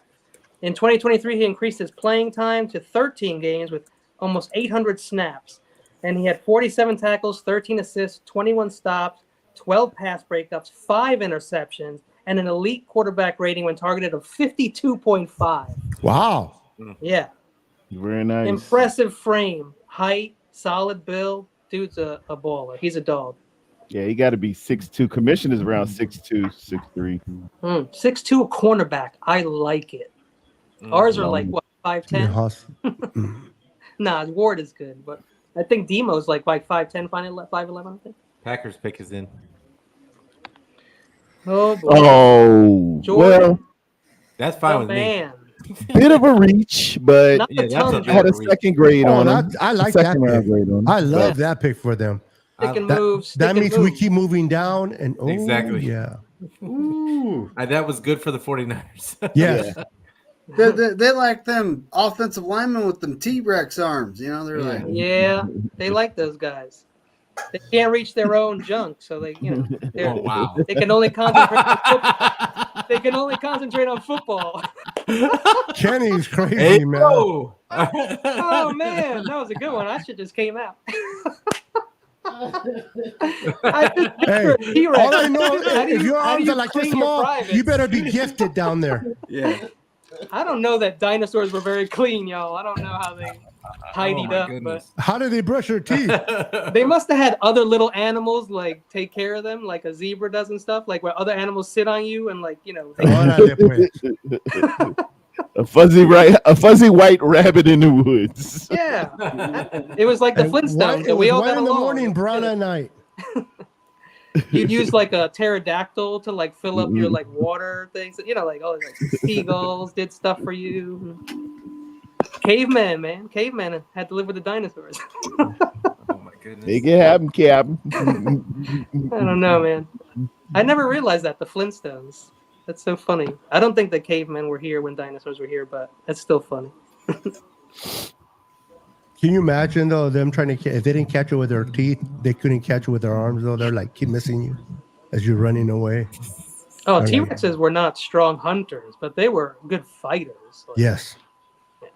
In 2023, he increased his playing time to 13 games with almost 800 snaps, and he had 47 tackles, 13 assists, 21 stops, 12 pass breakups, 5 interceptions, and an elite quarterback rating when targeted of 52.5. Wow. Yeah. Very nice. Impressive frame, height, solid build. Dude's a baller. He's a dog. Yeah, he got to be 6'2". Commissioner's around 6'2", 6'3". 6'2" cornerback. I like it. Ours are like, what, 5'10"? Nah, Ward is good, but I think Demo's like 5'10", 5'11", I think. Packers pick is in. Oh, boy. Oh, Jordan. well, that's fine with man. me. Bit of a reach, but Not a ton, I had a second grade on him. I like that Second round pick. grade on him. I love that pick for them. That means we keep moving down, and Exactly. yeah. Ooh. That was good for the 49ers. Yes. They like them offensive linemen with them T-Rex arms. You know, they're like, Yeah, they like those guys. They can't reach their own junk, so they, Oh, wow. they can only concentrate on football. They can only concentrate on football. Kenny's crazy, Hey, man. Oh man, that was a good one. That shit just came out. I just picture a T-Rex. All I know How do if your how do arms are like this clean your small, privates? you better be gifted down there. Yeah. I don't know that dinosaurs were very clean, y'all. I don't know how they tidied up, but How do they brush their teeth? they must have had other little animals like take care of them, like a zebra does and stuff, like where other animals sit on you and like A fuzzy white rabbit in the woods. Yeah, it was like the Flintstones. And we all got in the along. morning, brown at night. You'd use like a pterodactyl to like fill up your like water things. Like seagulls did stuff for you. Caveman, man. Caveman had to live with the dinosaurs. Oh my goodness. Make it happen, Captain. I don't know, man. I never realized that the Flintstones. That's so funny. I don't think the cavemen were here when dinosaurs were here, but that's still funny. Can you imagine though them trying to if they didn't catch it with their teeth, they couldn't catch it with their arms though. They're like keep missing you as you're running away. Oh, T-Rexes were not strong hunters, but they were good fighters. Yes,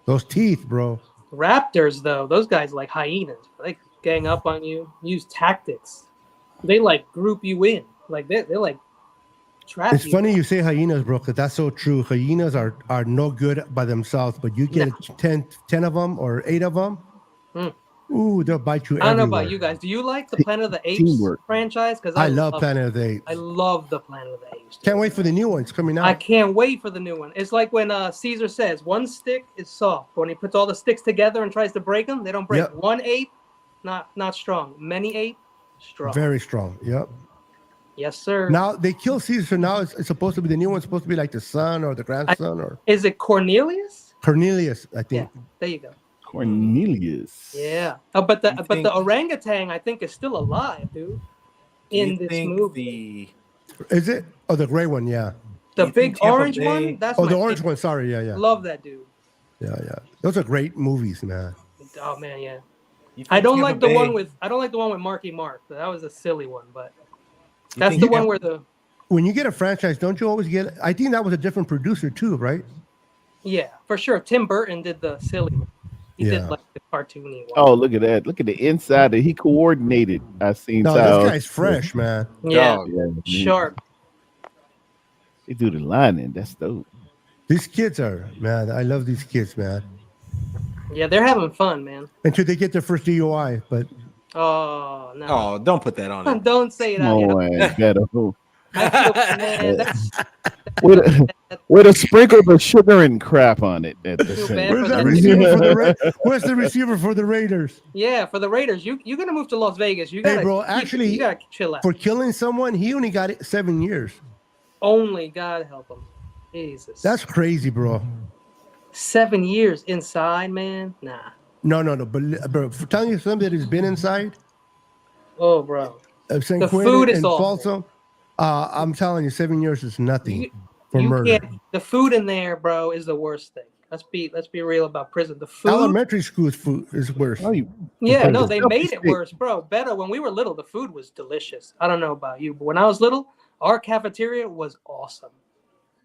those teeth, bro. Raptors, though, those guys like hyenas. They gang up on you, use tactics. They like group you in, like they like trap It's you. funny you say hyenas, bro, because that's so true. Hyenas are no good by themselves, but you get 10 of them or 8 of them. Ooh, they'll bite you. I don't know everywhere. about you guys. Do you like the Planet of the Apes Teamwork. franchise? Because I love Planet of the Apes. I love the Planet of the Apes. Can't wait for the new ones coming out. I can't wait for the new one. It's like when Caesar says one stick is soft. When he puts all the sticks together and tries to break them, they don't break. Yep. One ape, not strong. Many ape, strong. Very strong. Yep. Yes, sir. Now they kill Caesar, so now it's supposed to be the new one's supposed to be like the son or the grandson or Is it Cornelius? Cornelius, I think. There you go. Cornelius. Yeah. But the orangutan, I think, is still alive, dude. In this movie. Is it? Oh, the gray one, yeah. The big orange one? That's the my orange favorite. one. Sorry, yeah. Love that dude. Yeah. Those are great movies, man. Oh man, yeah. I don't like the one with Marky Mark. That was a silly one, but that's the one where the when you get a franchise, don't you always get? I think that was a different producer too, right? yeah, for sure. Tim Burton did the silly one. He did like the cartoony one. Oh, look at that. Look at the inside that he coordinated. I seen. No, this guy's fresh, man. Yeah, Dog, sharp. They do the lining. That's dope. These kids are, man. I love these kids, man. Yeah, they're having fun, man. Until they get their first DUI, but Oh no! Oh, don't put that on it. Don't say it out here. Beto. I feel man. With a sprinkle of sugar and crap on it at the same. Where's the receiver for the Where's the receiver for the Raiders? Yeah, for the Raiders. You're gonna move to Las Vegas. You gotta, hey, bro. Actually, you gotta chill out. For killing someone, he only got 7 years. Only God help him. Jesus. That's crazy, bro. 7 years inside, man. Nah. No. But bro, for telling you something that has been inside. Oh, bro. The food is awful. Folsom, I'm telling you, 7 years is nothing for murder. The food in there, bro, is the worst thing. Let's be real about prison. The food. Elementary school's food is worse. Yeah, no, they made it worse, bro. Better when we were little, the food was delicious. I don't know about you, but when I was little, our cafeteria was awesome.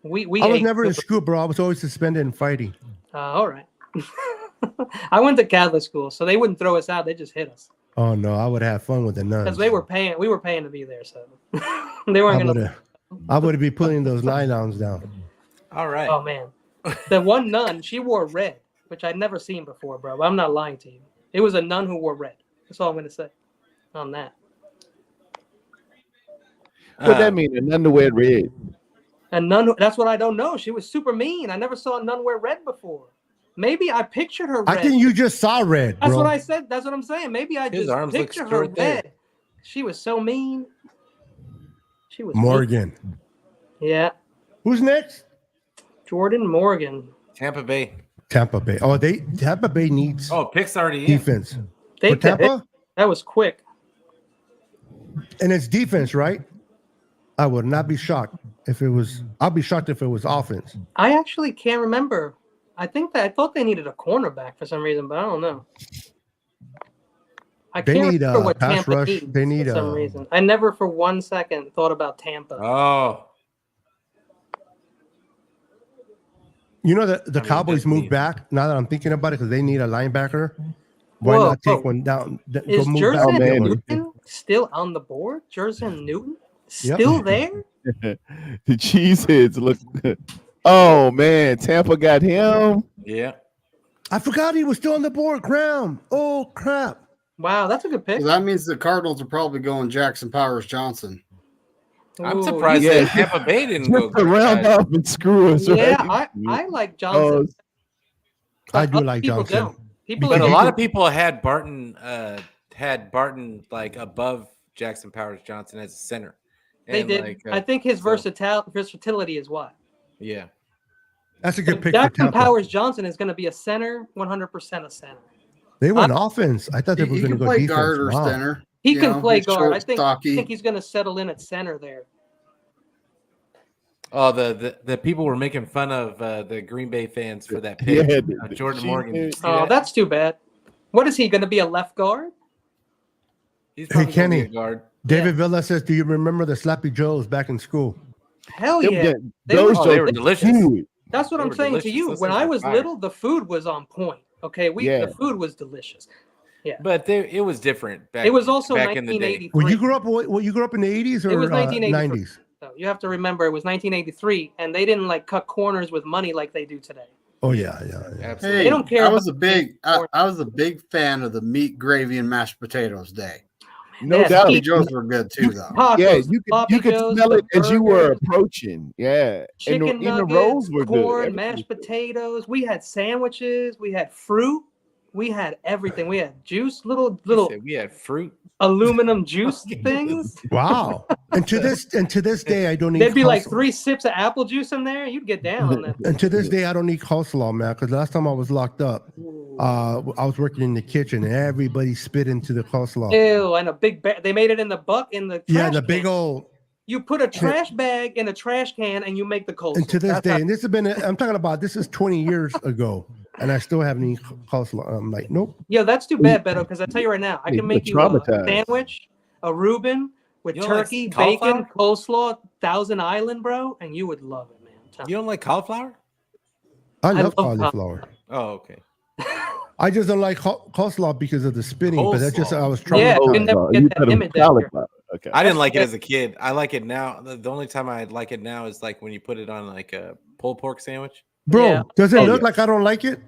I was never in school, bro. I was always suspended and fighting. All right. I went to Catholic school, so they wouldn't throw us out; they just hit us. Oh no, I would have fun with the nuns. Because we were paying to be there, so they weren't gonna. I would be putting those nylons down. All right. Oh man, the one nun, she wore red, which I'd never seen before, bro. I'm not lying to you. It was a nun who wore red. That's all I'm gonna say on that. What that mean? A nun to wear red? A nun. That's what I don't know. She was super mean. I never saw a nun wear red before. Maybe I pictured her red. I think you just saw red, bro. That's what I said. That's what I'm saying. Maybe I just pictured her red. She was so mean. She was Morgan. Mean. Yeah. Who's next? Jordan Morgan. Tampa Bay. Oh, Tampa Bay needs. Oh, picks already defense. For Tampa? That was quick. And it's defense, right? I would not be shocked if it was. I'll be shocked if it was offense. I actually can't remember. I thought they needed a cornerback for some reason, but I don't know. I can't remember what Tampa needs for some reason. I never for 1 second thought about Tampa. Oh. You know that the Cowboys moved back. Now that I'm thinking about it, because they need a linebacker. Why not take one down? Is Jerson Newton still on the board? Jerson Newton still there? The cheeseheads look good. Oh man, Tampa got him. Yeah. I forgot he was still on the board. Graham. Oh crap. Wow, that's a good pick. So that means the Cardinals are probably going Jackson Powers Johnson. I'm surprised that Tampa Bay didn't go round up and screw us. Yeah, right? I like Johnson. I do like Johnson. But a lot of people had Barton like above Jackson Powers Johnson as a center. They did. Like, I think his versatility is why. Yeah. That's a good pick. Jackson Powers Johnson is going to be a center, 100% a center. They went offense. I thought they were going to go play defense. Guard or center. He can play guard. I think he's going to settle in at center there. Oh, the people were making fun of the Green Bay fans for that pick. Yeah, Jordan Morgan. Oh, that's too bad. What is he going to be, a left guard? He's hey, Kenny. A guard. David Villa says, "Do you remember the Slappy Joes back in school?" Hell yeah, they were delicious. That's what I'm saying to you. When I was little, the food was on point. Okay, the food was delicious. Yeah, but it was different. It was also back in the day. Well, you grew up in the 80s or it was 1983? 90s? So you have to remember it was 1983, and they didn't like cut corners with money like they do today. Oh yeah. Absolutely. Hey, they don't care. I was a big fan of the meat, gravy, and mashed potatoes day. No doubt. Sloppy Joes were good too, though. Yeah, you could smell it as you were approaching. Yeah, chicken and nuggets, the rolls were corn, good. mashed potatoes. We had sandwiches. We had fruit. We had everything. We had juice, little. We had fruit, aluminum juice things. Wow! And to this day, I don't eat. There'd be like 3 sips of apple juice in there. You'd get down on that. And to this day, I don't eat coleslaw, man. Because last time I was locked up, I was working in the kitchen, and everybody spit into the coleslaw. Ew! And a big they made it in the trash the can. big old. You put a trash bag in a trash can, and you make the coleslaw. And to this day, and this has been, I'm talking about, this is 20 years ago, and I still haven't eaten coleslaw. I'm like, nope. Yo, that's too bad, Beto, because I tell you right now, I can make you a sandwich, a Reuben with turkey, bacon, coleslaw, Thousand Island, bro, and you would love it, man. You don't like cauliflower? I love cauliflower. Oh, okay. I just don't like coleslaw because of the spinning, but that's just I was trying. Yeah, you can never get that image out. Okay. Okay. I didn't like it as a kid. I like it now. The only time I like it now is like when you put it on like a pulled pork sandwich. Bro, does it look like I don't like it?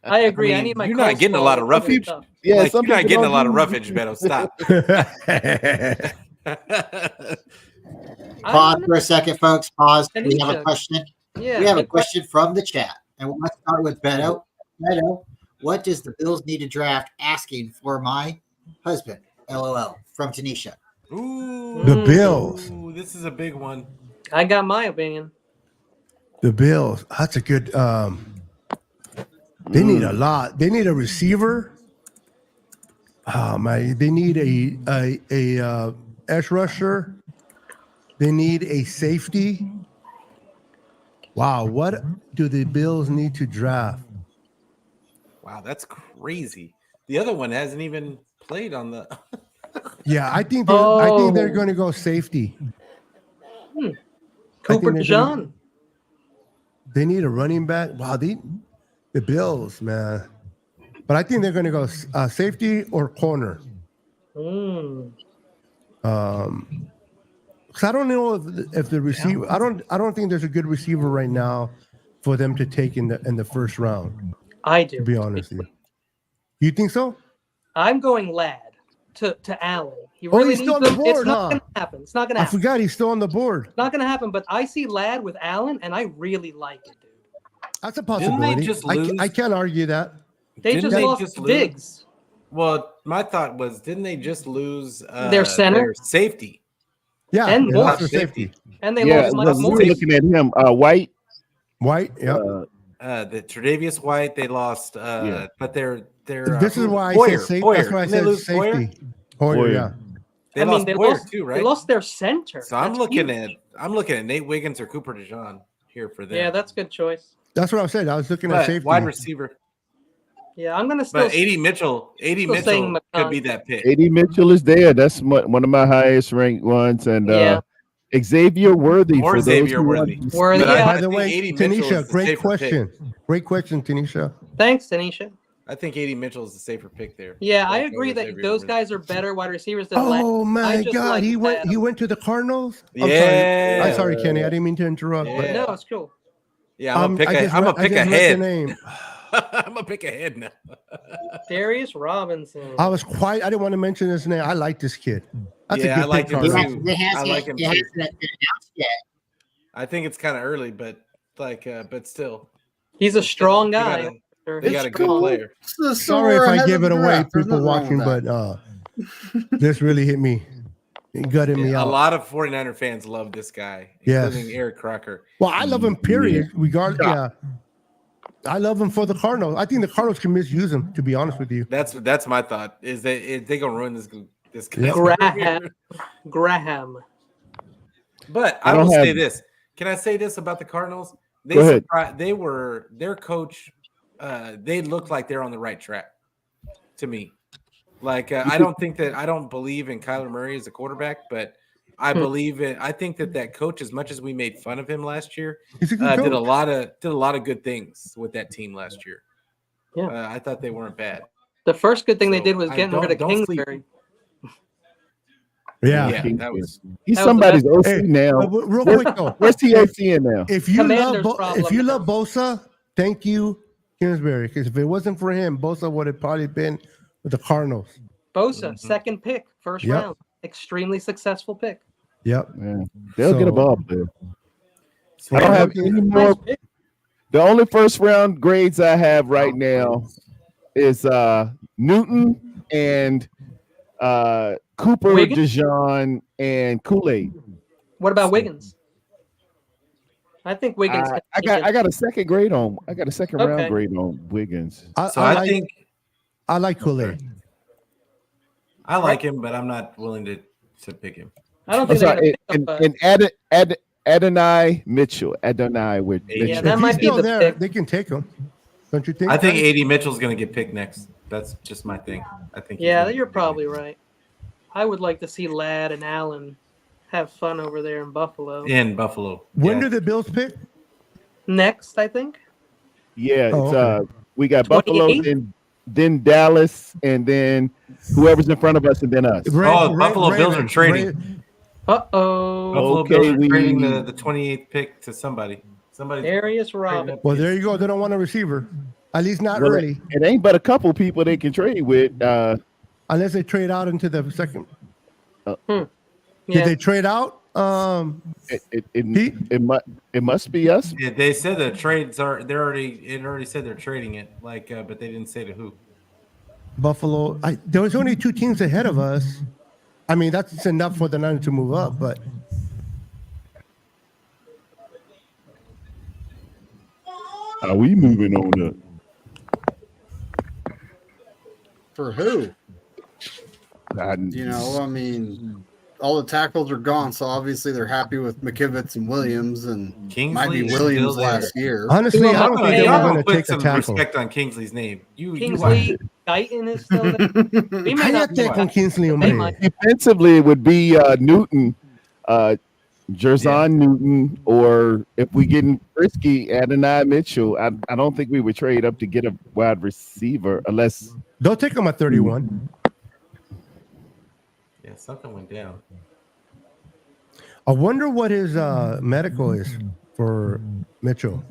I agree. I mean, need my you're not getting a lot of roughage. Yeah, like, some you're not people getting a don't lot of do- roughage, Beto. Stop. Pause for a second, folks. Pause. We have a Tanisha. question. Yeah, we have a good question from the chat. And let's start with Beto. Beto, what does the Bills need to draft asking for my husband? LOL. From Tanisha. Ooh, The Bills. Ooh, this is a big one. I got my opinion. The Bills. That's a good. They need a lot. They need a receiver. Oh my! They need a edge rusher. They need a safety. Wow, what do the Bills need to draft? Wow, that's crazy. The other one hasn't even played on the. Yeah, I think they're going to go safety. Cooper DeJean. They need a running back. Wow, the Bills, man. But I think they're going to go safety or corner. Because I don't know if the receiver. I don't think there's a good receiver right now for them to take in the first round. I do. To be honest with you. You think so? I'm going Ladd to Allen. He really he's still on the board, It's not huh? going to happen. It's not going to I happen. forgot he's still on the board. It's not going to happen. But I see Ladd with Allen, and I really like it, dude. That's a possibility. just lose? I can't argue that. They just lost Diggs. Well, my thought was, didn't they just lose Their center? their safety? Yeah, And they more. lost their safety. And they lost Mike we were Morris. looking at him. White. White, yeah. The Tre'Davious White, they lost. But they're This is why Boyer, I said safety. Boyer. That's why I Didn't they said lose Boyer? safety. Boyer, yeah. They lost Boyer too, right? They lost their center. So I'm That's looking huge. at Nate Wiggins or Cooper DeJean here for them. Yeah, that's a good choice. That's what I said. I was looking at But safety. wide receiver. Yeah, I'm gonna still. But AD Mitchell saying could be that pick. AD Mitchell is there. That's one of my highest ranked ones, and Xavier Worthy Or for those Xavier who Worthy. want- Worthy. But Yeah. By the way, AD Mitchell is Tanisha, the great safer question. pick. Great question, Tanisha. Thanks, Tanisha. I think AD Mitchell is the safer pick there. Yeah, I Like, agree over that Xavier those Worthy. guys are better wide receivers than Ladd. Oh I my just God, like he Ladd. went to the Cardinals. Yeah. I'm sorry, Kenny. I didn't mean to interrupt. Yeah. No, it's cool. Yeah, I'm gonna pick I just read ahead. the name. I'm gonna pick ahead now. Darius Robinson. I was quiet. I didn't want to mention his name. I like this kid. That's Yeah, a good I like pick, him Carlos. too. It hasn't, I like him it too. hasn't been announced yet. I think it's kind of early, but but still, He's a strong They guy. they got a good player. Sorry if I give it away, people watching, but this really hit me. It gutted me A out. lot of 49er fans love this guy, Yes. including Eric Crocker. Well, I love him, period. Regardless, yeah. I love him for the Cardinals. I think the Cardinals can misuse him, to be honest with you. That's my thought. Is that they gonna ruin this guy's Graham. career. Graham. But I I don't will have- say this. Can I say this about the Cardinals? Go ahead. They were their coach. They looked like they're on the right track to me. Like I don't believe in Kyler Murray as a quarterback, but I believe in. I think that coach, as much as we made fun of him last year, He's a good did a coach. lot of good things with that team last year. Yeah. I thought they weren't bad. The first good thing they So, did was I getting rid of don't sleep. Kingsbury. Yeah. Yeah, that was. He's That was the somebody's best. OC Hey, now. but real quick though, Where's the OC in now? if you Commander's love problem if you now. love Bosa, thank you, Kingsbury. Because if it wasn't for him, Bosa would have probably been with the Cardinals. Bosa, second pick, first Yep. round. Extremely successful pick. Yep. Man, they'll get a So- ball player. So I don't have Okay. any more. Nice pick. The only first round grades I have right now is Newton and Cooper, Wiggins? DeJean, and Kool-Aid. What about Wiggins? I think Wiggins. I got a second grade on. I got a second Okay. round grade on Wiggins. I think I like Kool-Aid. I like him, but I'm not willing to pick him. I don't I'm think they're sorry, going to pick and up. Adonai Mitchell. Adonai with Yeah, Mitchell. that If might he's be still the there, pick. they can take him. Don't you think? I think guys? AD Mitchell's going to get picked next. That's just my thing. I think. he's Yeah, gonna you're get picked probably next. right. I would like to see Ladd and Allen have fun over there in Buffalo. In Buffalo. When yeah. do the Bills pick? Next, I think. Yeah, Oh, it's okay. we got Buffalo 28? in then Dallas, and then whoever's in front of us, and then us. Buffalo Bills are trading. Buffalo Bills are trading the 28th pick to somebody. Darius Robinson. Well, there you go. They don't want a receiver. At least not early. It ain't but a couple people they can trade with. Unless they trade out into the second. Yeah. Did they trade out? It must be us. Yeah, they said the trades are. It already said they're trading it. But they didn't say to who. Buffalo. There was only 2 teams ahead of us. I mean, that's enough for the Niners to move up, but. Are we moving on up? For who? I mean, all the tackles are gone, so obviously they're happy with McKivitz and Williams, and Kingsley might be Williams last year. Honestly, I don't think they were going to take some the tackle. respect on Kingsley's name. Kingsley Guyton is still there. We might not taking Kingsley Defensively, it would be Newton, Jerzon Newton, or if we getting frisky, Adonai Mitchell. I don't think we would trade up to get a wide receiver unless they'll take him at 31. Yeah, something went down. I wonder what his medical is for Mitchell.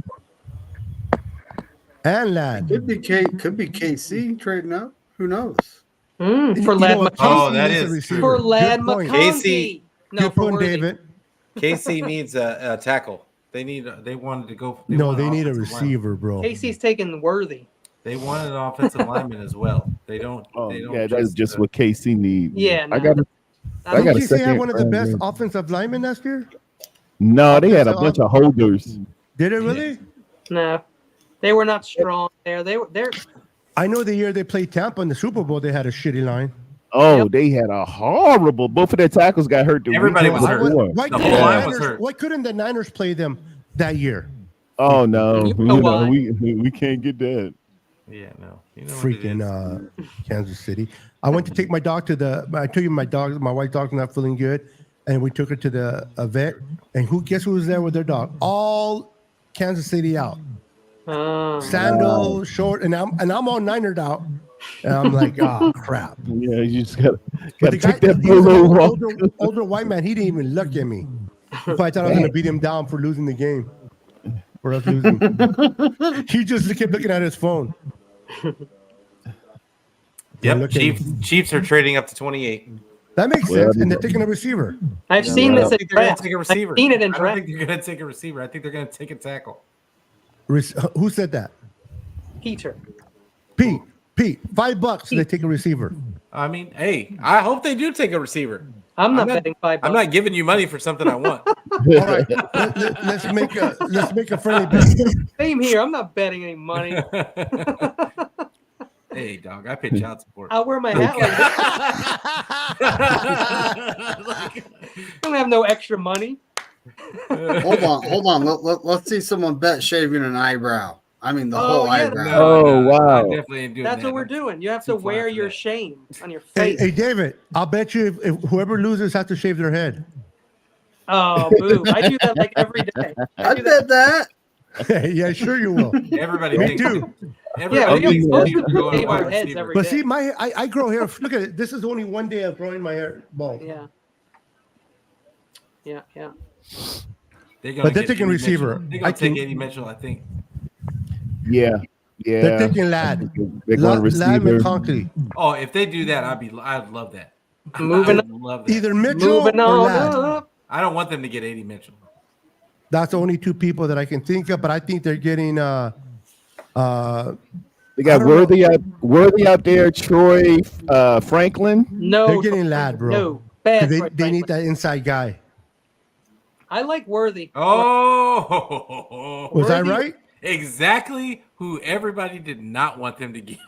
And Ladd. Could be KC trading up. Who knows? For Ladd McConkey. Oh, that is true. For Ladd McConkey. No, good point, David. KC needs a tackle. They wanted to go. They need a receiver, bro. KC's taking Worthy. They wanted an offensive lineman as well. They don't. That's just what KC needs. Yeah, no. I got Did they have one of the best offensive linemen last year? No, they had a bunch of holders. Did it really? No, they were not strong there. They're. I know the year they played Tampa in the Super Bowl, they had a shitty line. Oh, they had a horrible. Both of their tackles got hurt. Everybody was hurt. Why couldn't the Niners play them that year? Oh no, we can't get that. Yeah, no. Freaking Kansas City. I went to take my dog I told you my wife's dog's not feeling good, and we took her to the vet. And guess who was there with their dog? All Kansas City out. Sandals, short, and I'm all Ninered out. And I'm like, oh crap. Yeah, you just gotta take that older white man. He didn't even look at me. If I thought I was gonna beat him down for losing the game. For us losing. He just kept looking at his phone. Yep, Chiefs are trading up to 28. That makes sense, and they're taking a receiver. I've seen this. They're going to take a receiver. I've seen it in draft. I don't think they're going to take a receiver. I think they're going to take a tackle. Who said that? Peter. Pete. $5. They take a receiver. I mean, hey, I hope they do take a receiver. I'm not betting $5. I'm not giving you money for something I want. All right, let's make a friendly bet. Same here. I'm not betting any money. Hey, dog, I pay child support. I'll wear my hat like this. I don't have no extra money. Hold on. Let's see someone bet shaving an eyebrow. I mean, the whole eyebrow. No, wow. I definitely ain't doing That's that. what we're doing. You have to wear your shame on your face. Hey, David, I'll bet you if whoever loses has to shave their head. Oh, boo. I do that like every day. I bet that. Yeah, sure you will. Everybody Me thinks too. Everybody thinks we going shave our wide heads receiver. every But day. see, I grow hair. Look at it. This is only one day of growing my hair bald. Yeah. But they're taking receiver. They're going to take Eddie Mitchell, I think. Yeah. They're taking Ladd. They're going Ladd receiver. McConkey. Oh, if they do that, I'd love that. Moving I would love that. Either Mitchell Moving or on Ladd. up. I don't want them to get 80 Mitchell. That's the only 2 people that I can think of, but I think they're getting They got Worthy out there, Troy Franklin. No. They're getting Ladd, bro. No. Bad. They need that inside guy. I like Worthy. Oh. Was I right? Exactly who everybody did not want them to get.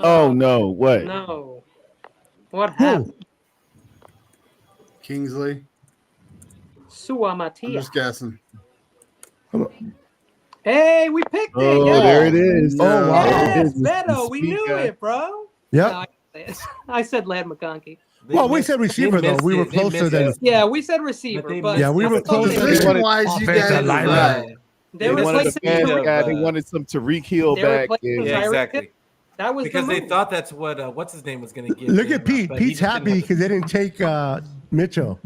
Oh, no. What? No. What happened? Kingsley. I'm Suamatia. just guessing. Hey, we picked it. Oh, Yeah. there it is. Oh, wow. Yes, There it is. Beto. We knew it, bro. Yeah. No, I said Ladd McConkey. Well, we said receiver, though. We were closer than. Yeah, we said receiver, but Yeah, we were closer than. Position-wise, you guys are right. They They were wanted replacing the bad Tyreek. guy. They wanted some Tariq Hill They were back. replacing Yeah, Tyreek exactly. Hill. That was because the they move. thought that's what what's his name was going to give. Look him, at Pete. but he Pete's just didn't happy have because they didn't take Mitchell.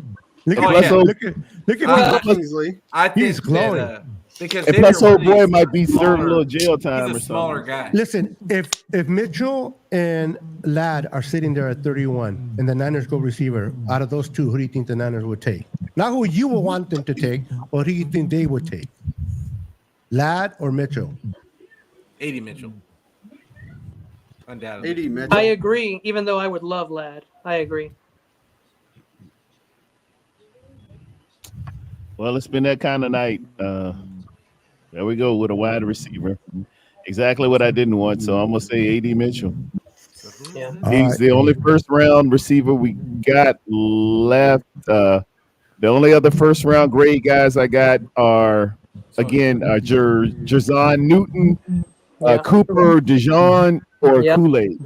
Look Oh, at yeah. Pete. Look at Pete. Kingsley. I think He's glowing. that, because And Xavier plus, old Worthy's boy might be serving a smaller- little jail He's time a or smaller something. guy. Listen, if Mitchell and Ladd are sitting there at 31 and the Niners go receiver, out of those two, who do you think the Niners would take? Not who you would want them to take, but who do you think they would take? Ladd or Mitchell? 80 Mitchell. Undoubtedly. 80 Mitchell. I agree, even though I would love Ladd. I agree. Well, it's been that kind of night. There we go with a wide receiver. Exactly what I didn't want. So I'm gonna say AD Mitchell. Yeah. He's the only first round receiver we got left. The only other first round grade guys I got are Jerzon Newton, Cooper, DeJean, or Yep. Kool-Aid.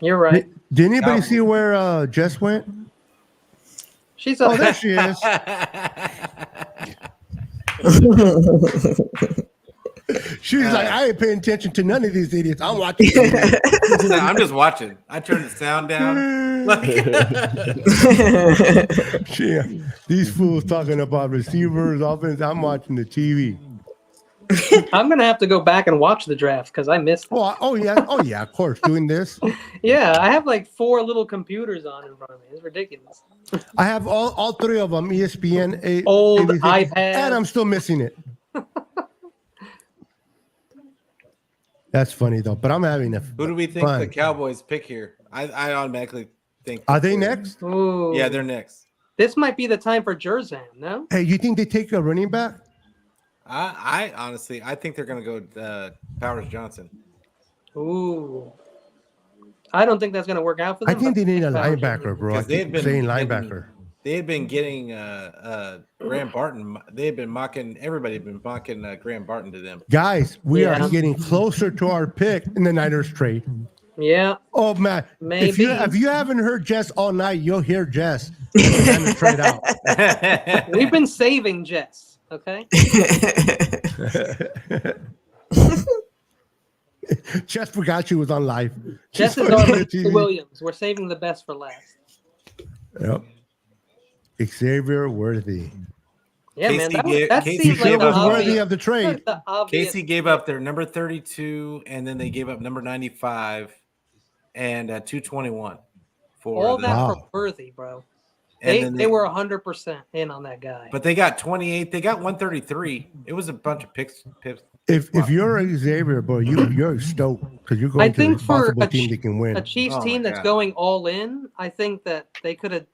You're right. Did anybody see where Jess went? She's Oh, there she is. She's like, I ain't paying attention to none of these idiots. I'm watching. No, I'm just watching. I turned the sound down. These fools talking about receivers, offense. I'm watching the TV. I'm gonna have to go back and watch the draft because I missed it. Oh yeah, of course. Doing this. Yeah, I have like 4 little computers on in front of me. It's ridiculous. I have all 3 of them, ESPN, Old ABC, iPad. and I'm still missing it. That's funny though, but I'm having a Who do we think fun. the Cowboys pick here? I automatically think. Are they next? Ooh. Yeah, they're next. This might be the time for Jerzan, no? Hey, you think they take a running back? I honestly, I think they're going to go Powers Johnson. Ooh. I don't think that's going to work out for them. I think they need a Powers linebacker, bro. I Because they keep had been saying getting- linebacker. They had been getting Graham Barton. They had been mocking. Everybody had been mocking Graham Barton to them. Guys, we Yeah. are getting closer to our pick in the Niners trade. Yeah. Oh man, Maybe. if you haven't heard Jess all night, you'll hear Jess. Niners trade out. We've been saving Jess, okay? Jess forgot she was on live. Jess She's is watching our the TV. Michael Williams. We're saving the best for last. Yep. Xavier Worthy. Yeah, man. Casey That Casey seems like He the was worthy obvious, of the trade. the obvious. Casey gave up their number 32, and then they gave up number 95 and 221 for all the, that Wow. for Worthy, bro. and then They were 100% in on that guy. but they got 28. They got 133. It was a bunch of picks. If you're Xavier, bro, you're stoked because you're going I to think the for possible a team that can win. A Chiefs Oh my team that's God. going all in, I think that they could have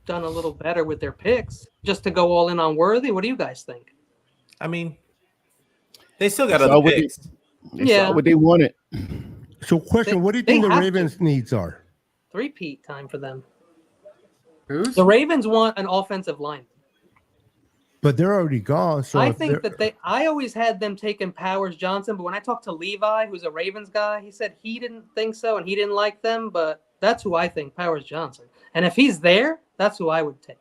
done a little better with their picks just to go all in on Worthy. What do you guys think? I mean, they still got That's other all what picks. They Yeah. saw what they wanted. So, question: They- what do you they think the have to. Ravens' needs are? 3-peat time for them. Who's? The Ravens want an offensive lineman. But they're already gone. So I if think they're- I always had them taking Powers Johnson, but when I talked to Levi, who's a Ravens guy, he said he didn't think so and he didn't like them, but that's who I think, Powers Johnson. And if he's there, that's who I would take.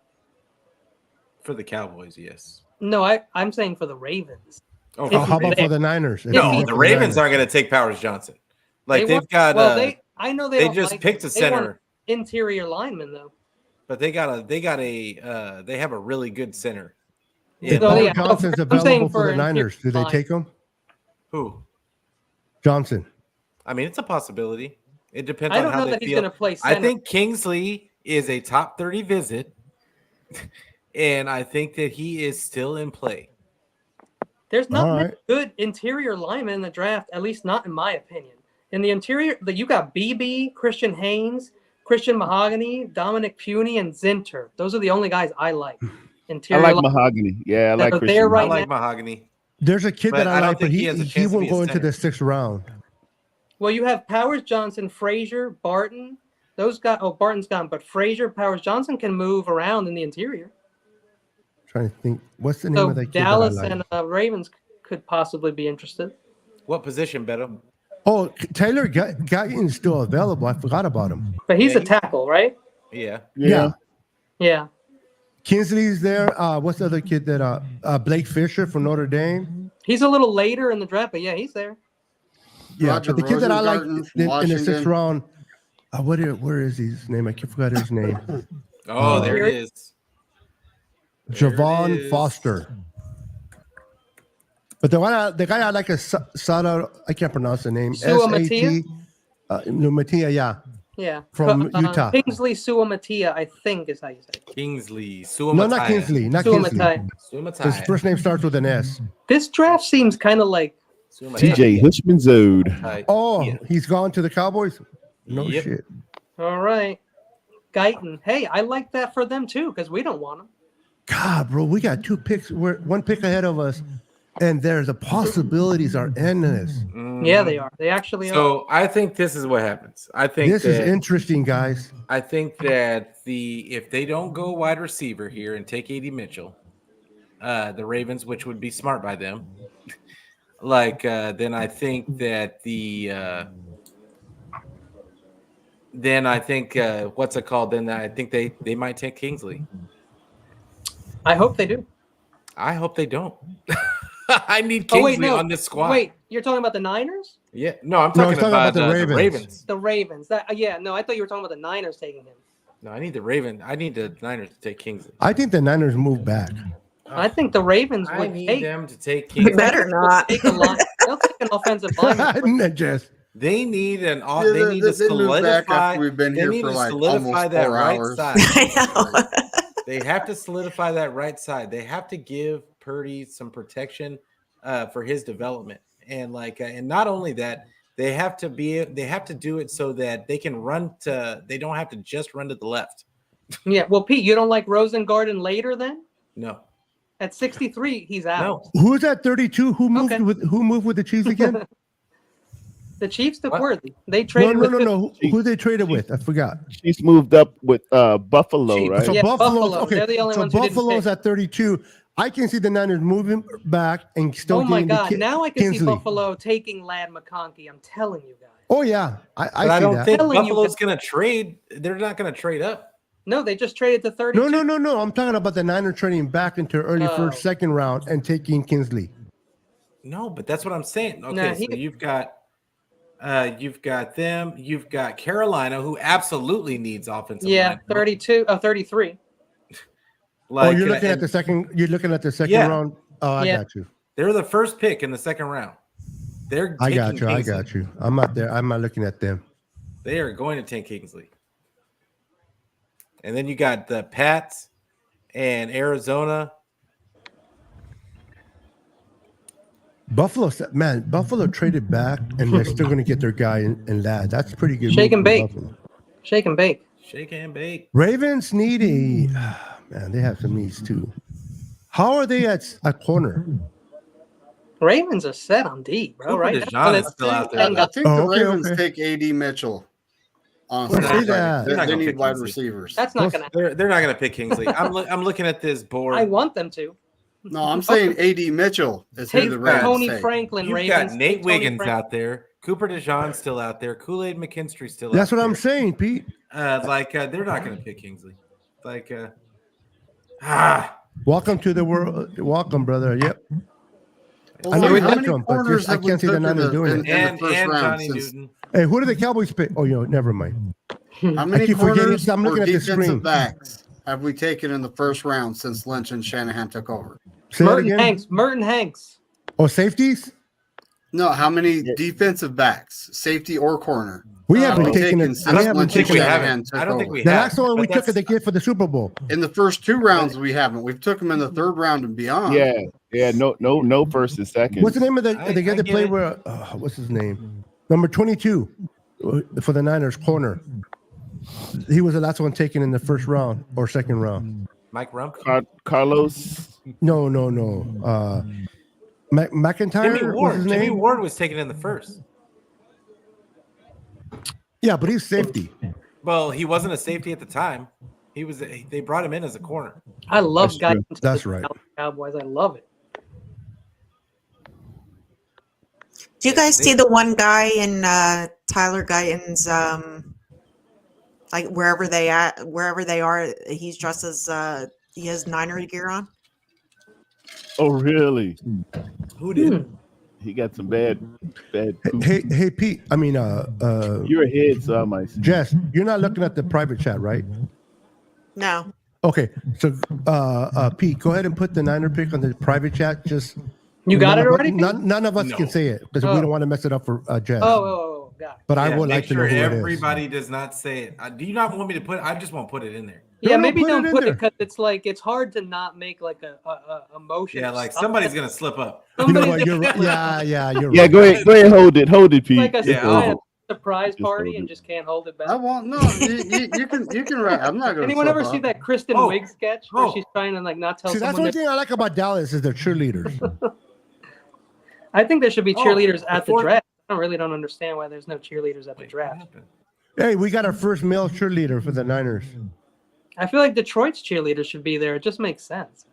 For the Cowboys, yes. No, I'm saying for the Ravens. Oh, If how about they- for the Niners? If no, you- the for Ravens Niners. aren't going to take Powers Johnson. Like They they've want- got. well, I know they they don't just like picked a they want center, interior lineman though. but they have a really good center. If So, Paul yeah, Johnson's I'm saying available for the for Niners, do they line. take him? Who? Johnson. I mean, it's a possibility. It depends I on don't how know they that he's feel. going to play I center. think Kingsley is a top 30 visit, and I think that he is still in play. There's not All many right. good interior linemen in the draft, at least not in my opinion. In the interior, you got BB, Christian Haynes, Christian Mahogany, Dominic Puny, and Zinter. Those are the only guys I like. I Interior like linemen. Mahogany. Yeah, I That like are Christian. there I right like now. Mahogany. There's a kid But that I I don't like, but think he he has a he chance to won't be a go into center. the 6th round. Well, you have Powers Johnson, Frazier, Barton. Those guys. Oh, Barton's gone, but Frazier, Powers Johnson can move around in the interior. Trying to think, what's the name So of that kid Dallas that I like? and Ravens could possibly be interested. What position, Beto? Oh, Taylor Guyton's still available. I forgot about him. But he's Yeah, a tackle, right? Yeah. Yeah. Yeah. Kingsley's there. What's the other kid that Blake Fisher from Notre Dame? He's a little later in the draft, but yeah, he's there. Yeah, Roger but the kid that I like Rosengarten in from the sixth Washington. round, where is his name? I forgot his name. Oh, there it is. Javon Foster. But the guy I like is Sada. I can't pronounce the name. Suamatia? Matia, yeah. Yeah. From Utah. Kingsley Suamatia, I think is how you say it. Kingsley No, not Kingsley. Not Kingsley. His first name starts with an S. This draft seems kind of like TJ Hushmanzode. Oh, he's gone to the Cowboys? No shit. All right. Guyton. Hey, I like that for them too, because we don't want him. God, bro, we got 2 picks. We're 1 pick ahead of us. And the possibilities are endless. Yeah, they are. They actually are. So I think this is what happens. I think this is interesting, guys. I think that if they don't go wide receiver here and take A.D. Mitchell, the Ravens, which would be smart by them, then I think that what's it called? Then I think they might take Kingsley. I hope they do. I hope they don't. I need Kingsley on this squad. Wait, you're talking about the Niners? Yeah, no, I'm talking about the Ravens. The Ravens. I thought you were talking about the Niners taking him. No, I need the Ravens. I need the Niners to take Kingsley. I think the Niners move back. I think the Ravens would need them to take Kingsley. Better not. They'll take an offensive lineman. They need they need to solidify. We've been here for like almost that 4 right hours. side. They have to solidify that right side. They have to give Purdy some protection for his development, and and not only that, they have to do it so that they can run to. They don't have to just run to the left. Yeah. Well, Pete, you don't like Rosengarten later then? No. At 63, he's out. No. Who's at 32? Who moved with the Chiefs again? The Chiefs took Worthy. They traded No. Who they traded with? I forgot. She's moved up with Buffalo, Chiefs. right? So Yeah, Buffalo. Buffalo. Okay. They're the only So ones who didn't Buffalo's pick. at 32. I can see the Niners moving back and still Oh my getting God! the Now I can see Kingsley. Buffalo taking Lad McConkey. I'm telling you guys. Oh yeah, I don't see think that. Buffalo's going to trade. They're not going to trade up. No, they just traded to 32. No. I'm talking about the Niners trading back into early first, second round and taking Kingsley. No, but that's what I'm saying. Okay, Nah, so you've got them. You've got Carolina, who absolutely needs offensive. Yeah, 33. You're looking at the second. You're looking at the second round. Oh, I got you. They're the first pick in the second round. I got you. I'm not there. I'm not looking at them. They are going to take Kingsley. And then you got the Pats and Arizona. Buffalo traded back, and they're still going to get their guy in Lad. That's pretty good. Shake and bake. Buffalo. Shake and bake. Shake and bake. Ravens need man. They have some needs too. How are they at corner? Ravens are set on D, bro. Right? Deshaun is still out there. I think the Ravens take A.D. Mitchell. Honestly, they need wide receivers. That's not going to happen. They're not going to pick Kingsley. I'm looking at this board. I want them to. No, I'm saying A.D. Mitchell is who the Ravens Tony take. Franklin. You've Ravens. got Nate Wiggins out there. Cooper DeJean's still out there. Kool-Aid McKinstry's still That's out what there. I'm saying, Pete. They're not going to pick Kingsley. Welcome to the world. Welcome, brother. Yep. Well, I know how you like many them, but corners just, I have we can't see the took Niners doing it. in the first round Johnny since- Newton. Hey, who did the Cowboys pick? Oh, never mind. How many keep forgetting, corners I'm looking or at the screen. defensive backs have we taken in the first round since Lynch and Shanahan took over? Say that Merton again? Hanks. Merton Hanks. Oh, safeties? No, how many defensive backs, safety or corner? We haven't have taken it. since We haven't Lynch and taken it. Shanahan took I don't think over? we The have. last one we but took it, that's- they get for the Super Bowl. In the first 2 rounds, we haven't. We've took them in the 3rd round and beyond. Yeah, no first and second. What's the name of the guy that get played it. where? What's his name? Number 22 for the Niners corner. He was the last one taken in the first round or second round. Mike Rump. Carlos? No. McIntyre. Jimmy What's Ward. his Jimmy name? Ward was taken in the first. Yeah, but he's safety. Well, he wasn't a safety at the time. He was. They brought him in as a corner. I love That's guys. true. That's right. Cowboys. I love it. Do you guys see the one guy in Tyler Guyton's like wherever they are, he's dressed as he has Niner gear on? Oh, really? Who did? He got some bad. Hey, Pete. I mean, you're ahead, so I might. Jess, you're not looking at the private chat, right? No. Okay, so Pete, go ahead and put the Niner pick on the private chat. Just you got it already. None of us can say it because we don't want to mess it up for Jess. Oh, got it. But I would make like to sure know who everybody it is. does not say it. Do you not want me to put? I just won't put it in there. Yeah, maybe don't put it because it's like it's hard to not make like a motion. Yeah, like somebody's gonna slip up. You know what? You're right. Yeah, you're right. Go ahead, hold it, Pete. Like a surprise party and just can't hold it back. I won't. No, you can write. I'm not going to. Anyone ever see that Kristen Wiig sketch where she's trying to like not tell See, someone? that's one thing I like about Dallas is their cheerleaders. I think there should be cheerleaders at the draft. I really don't understand why there's no cheerleaders at the draft. Hey, we got our first male cheerleader for the Niners. I feel like Detroit's cheerleaders should be there. It just makes sense.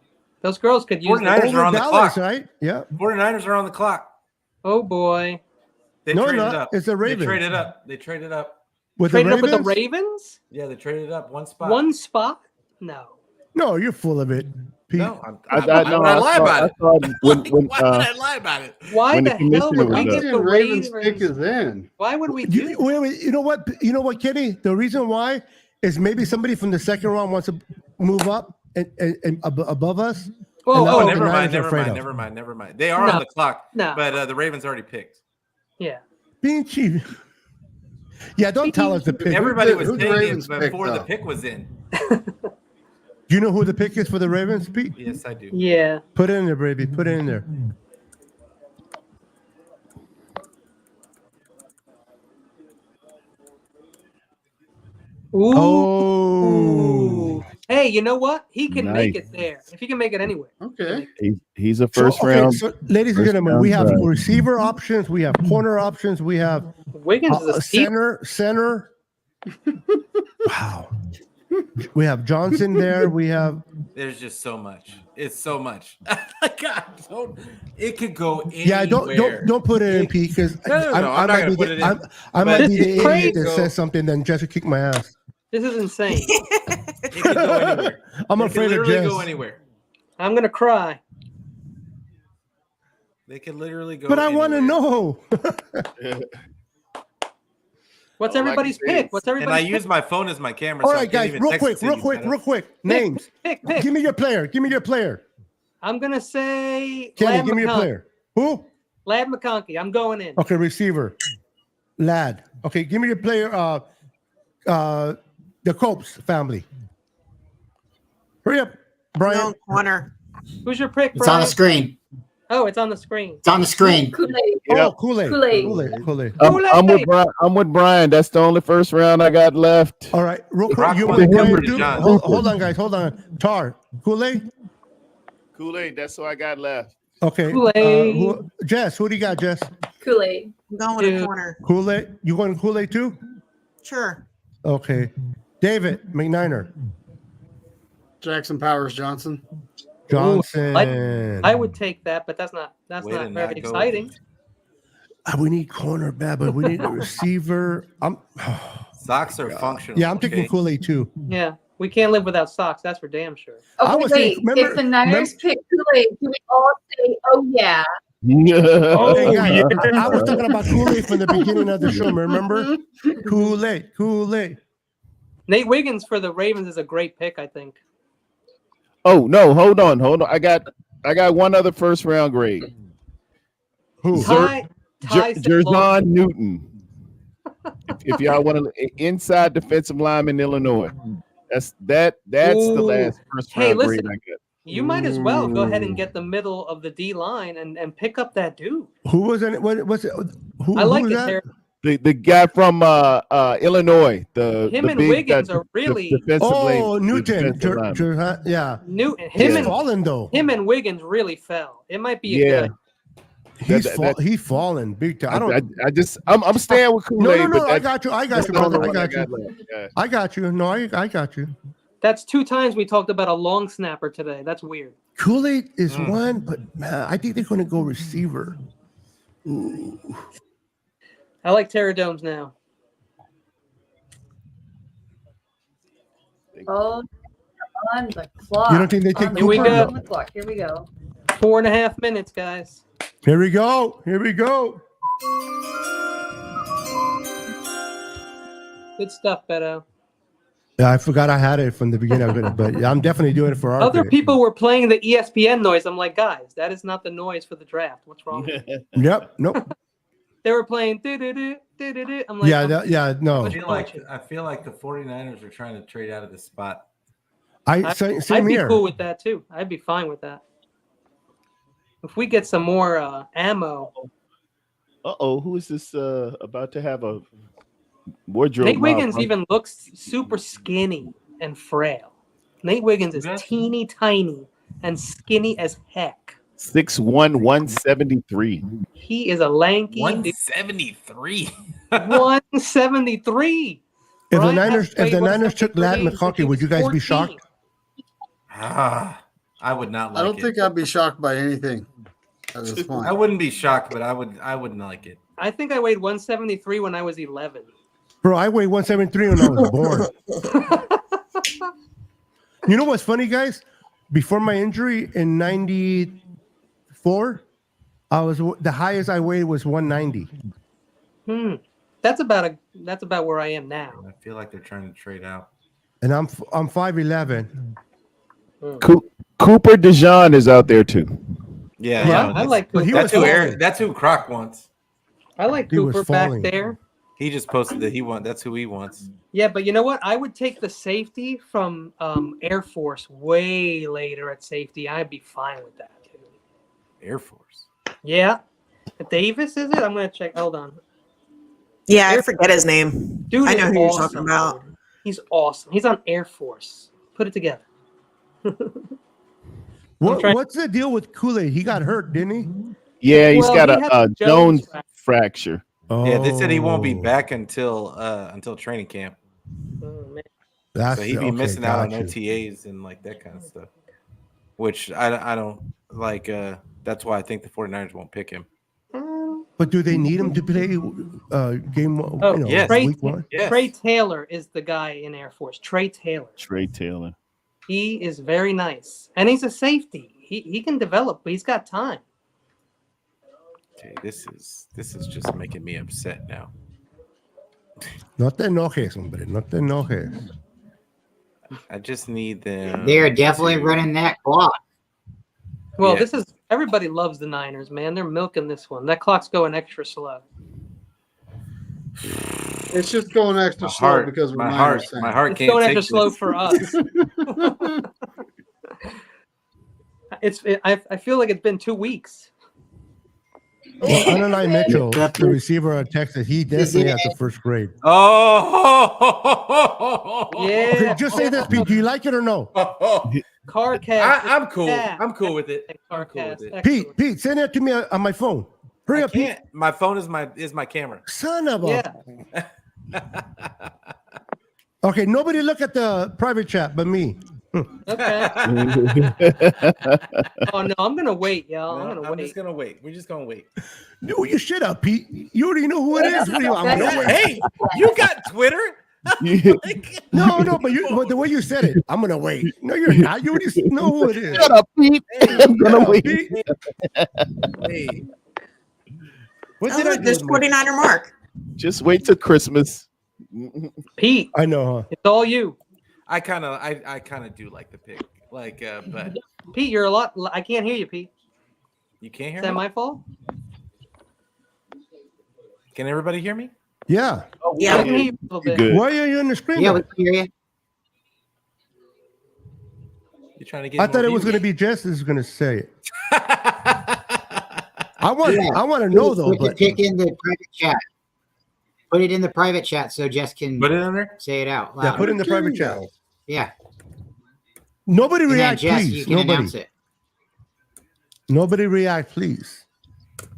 Those girls could use 49ers are on the clock, right? Yeah. 49ers are on the clock. Oh boy. They no, traded not. up. It's the Ravens. They traded up. With traded the up with the Ravens? Yeah, they traded up one spot. One spot? No. No, you're full of it, Pete. No, why would I lie about it? Why would I lie about it? Why the hell would we get the Ravens pick is in? Wait, you know what? You know what, Kenny? The reason why is maybe somebody from the second round wants to move up and above us. Oh, never mind. They are on the clock. No. But the Ravens already picked. Yeah. Being cheap. Yeah, don't tell us the pick. Everybody was thinking before the pick was in. Do you know who the pick is for the Ravens, Pete? Yes, I do. Yeah. Put it in there, baby. Put it in there. Ooh. Oh. Hey, you know what? He can make it there. If he can make it anywhere. Okay. He's a first round. So, ladies and gentlemen, we have receiver options. We have corner options. We have Wiggins is a center. Wow. We have Johnson there. We have. There's just so much. It's so much. God, it could go anywhere. Yeah, don't put it in, Pete, because I'm not gonna put it in. I might be the idiot that says something, then Jess will kick my ass. This is insane. It could go anywhere. I'm afraid of Jess. Go anywhere. I'm gonna cry. They could literally go. But I want to know. What's everybody's pick? What's everybody's And I pick? use my phone as my camera. All so right, guys, real quick. Names. Pick. Give me your player. I'm gonna say. Kenny, Lad give me your McConkey. player. Who? Lad McConkey. I'm going in. Okay, receiver. Lad. Okay, give me your player. The Copes family. Hurry up, Brian. No, corner. Who's your pick, It's on the screen. Oh, it's on the screen. It's on the screen. Kool-Aid. Oh, Kool-Aid. Kool-Aid. I'm with Brian. That's the only first round I got left. All right, real quick. You Rock want paper, to John. hold on, guys. Hold on. Tar. Kool-Aid? Kool-Aid. That's what I got left. Okay. Kool-Aid. Jess, who do you got, Jess? Kool-Aid. I'm going with a corner. Kool-Aid. You going Kool-Aid too? Sure. Okay. David McNiner. Jackson Powers Johnson. Johnson. I would take that, but that's not very exciting. We need cornerback, but we need a receiver. Socks are functional. Yeah, I'm taking Kool-Aid too. Yeah, we can't live without socks. That's for damn sure. Okay, wait. If the Niners pick Kool-Aid, do we all say, "Oh yeah"? Hey, guys, I was talking about Kool-Aid from the beginning of the show. Remember? Kool-Aid. Nate Wiggins for the Ravens is a great pick, I think. Oh no! Hold on. I got one other first round grade. Who? Jerzon Newton. If y'all want to, inside defensive lineman, Illinois. That's the last first round grade I got. You might as well go ahead and get the middle of the D line and pick up that dude. Who was it? What's it? Who, I like who was it that? there. The guy from Illinois. Him and Wiggins are really. Newton. Yeah. Newton. He's fallen though. Him and Wiggins really fell. It might be a good. He's fallen big time. I'm staying with Kool-Aid. No. I got you, brother. I got you. No, I got you. That's 2 times we talked about a long snapper today. That's weird. Kool-Aid is one, but man, I think they're going to go receiver. Ooh. I like Terradomes now. Oh, on the clock. You don't think they take Here we go. Cooper? On the clock. Here we go. 4.5 minutes, guys. Here we go. Here we go. Good stuff, Beto. Yeah, I forgot I had it from the beginning of it, but I'm definitely doing it for our Other pick. people were playing the ESPN noise. I'm like, guys, that is not the noise for the draft. What's wrong? Yep. Nope. They were playing do-do-do, do-do-do. I'm like, no. I feel like the 49ers are trying to trade out of this spot. I'd Same be here. cool with that too. I'd be fine with that. If we get some more ammo. Who is this about to have a wardrobe? Nate Wiggins even looks super skinny and frail. Nate Wiggins is teeny tiny and skinny as heck. 6'1", 173. He is a lanky 173. 173. If the Niners took Lat McConkey, would you guys be shocked? I would not like it. I don't think I'd be shocked by anything at this point. I wouldn't be shocked, but I wouldn't like it. I think I weighed 173 when I was 11. Bro, I weighed 173 when I was born. You know what's funny, guys? Before my injury in 94, the highest I weighed was 190. That's about where I am now. I feel like they're trying to trade out. And I'm 5'11". Cooper DeJean is out there too. Yeah, I like Cooper. That's who Croc wants. I like Cooper back there. He just posted that that's who he wants. Yeah, but you know what? I would take the safety from Air Force way later at safety. I'd be fine with that. Too. Air Force. Yeah. Davis, is it? I'm going to check. Hold on. Yeah, I forget his name. Dude, I know who awesome. you're talking about. He's awesome. He's on Air Force. Put it together. What's the deal with Kool-Aid? He got hurt, didn't he? Yeah, he's got a Jones fracture. Oh. Yeah, they said he won't be back until training camp. So he'd be missing out on OTAs and like that kind of stuff. Which I don't like. That's why I think the 49ers won't pick him. But do they need him to play game one? Yes. Week one? Yes. Trey Taylor is the guy in Air Force. Trey Taylor. He is very nice. And he's a safety. He can develop, but he's got time. Okay, this is just making me upset now. No te enojes, hombre. No te enojes. I just need them. They're definitely running that clock. Well, this is everybody loves the Niners, man. They're milking this one. That clock's going extra slow. It's just going extra slow because we're Niners fans. My heart it's can't going take extra slow for us. I feel like it's been 2 weeks. Well, Ananai Mitchell, the receiver of Texas, he definitely has the first grade. Oh, yeah. Okay, just say this, Pete. Do you like it or no? Carcast. I'm cool. I'm cool with it. I'm cool with it. Pete, send that to me on my phone. Hurry up, Pete. My phone is my camera. Son of a. Okay, nobody look at the private chat but me. Okay. Oh no, I'm gonna wait, y'all. I'm just gonna wait. We're just gonna wait. No, you shut up, Pete. You already know who it is. I'm gonna wait. Hey, you got Twitter? No, but the way you said it, I'm gonna wait. No, you're not. You already know who it is. Shut up, Pete. I'm gonna wait. Hey. What did I do? There's 49er Mark. Just wait till Christmas. Pete, I know, huh? It's all you. I kind of do like the pick, but Pete, you're a lot. I can't hear you, Pete. You can't hear me? Is that me? my fault? Can everybody hear me? Yeah. Oh, yeah, I can hear you a little bit. Good. Why are you on the screen? Yeah, we can hear you. You're trying to get. I thought it was going to be Jess who's going to say it. I want to know though. But pick in the private chat. Put it in the private chat so Jess can put it in there. Say it out loud. Yeah, put it in the private chat. Yeah. Nobody react, Jess, please. you can announce it. Nobody react, please.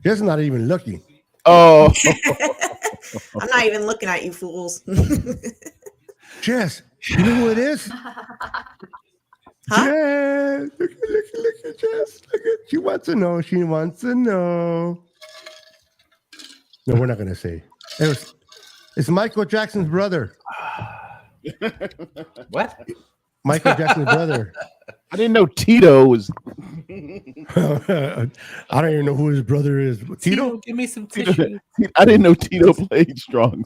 Jess is not even looking. Oh. I'm not even looking at you fools. Jess, you know who it is? Huh? Jess, look at Jess. She wants to know. She wants to know. No, we're not going to say. It's Michael Jackson's brother. What? Michael Jackson's brother. I didn't know Tito was. I don't even know who his brother is. Tito? Give me some tissue. I didn't know Tito played strong.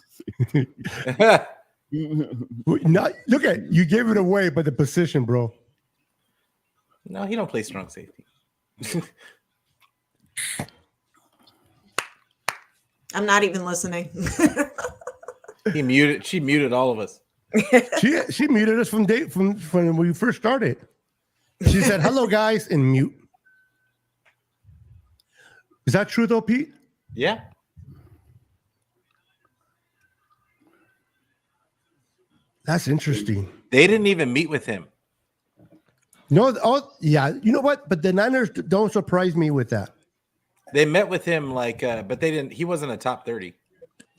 Not, look at you gave it away by the position, bro. No, he don't play strong safety. I'm not even listening. She muted all of us. She muted us from when we first started. She said, "Hello, guys," and mute. Is that true, though, Pete? Yeah. That's interesting. They didn't even meet with him. No, yeah. You know what? But the Niners don't surprise me with that. They met with him but they didn't. He wasn't a top 30.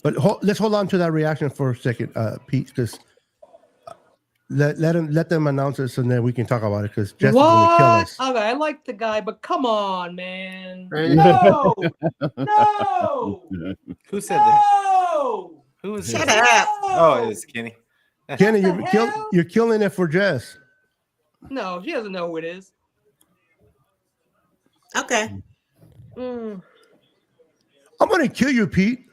But let's hold on to that reaction for a second, Pete, because let them announce this and then we can talk about it. Because Jess is going to kill us. Okay, I like the guy, but come on, man. No, no. Who said that? No. Who was Shut it? up. Oh, it was Kenny. Kenny, you're killing it for Jess. No, she doesn't know who it is. Okay. I'm going to kill you, Pete.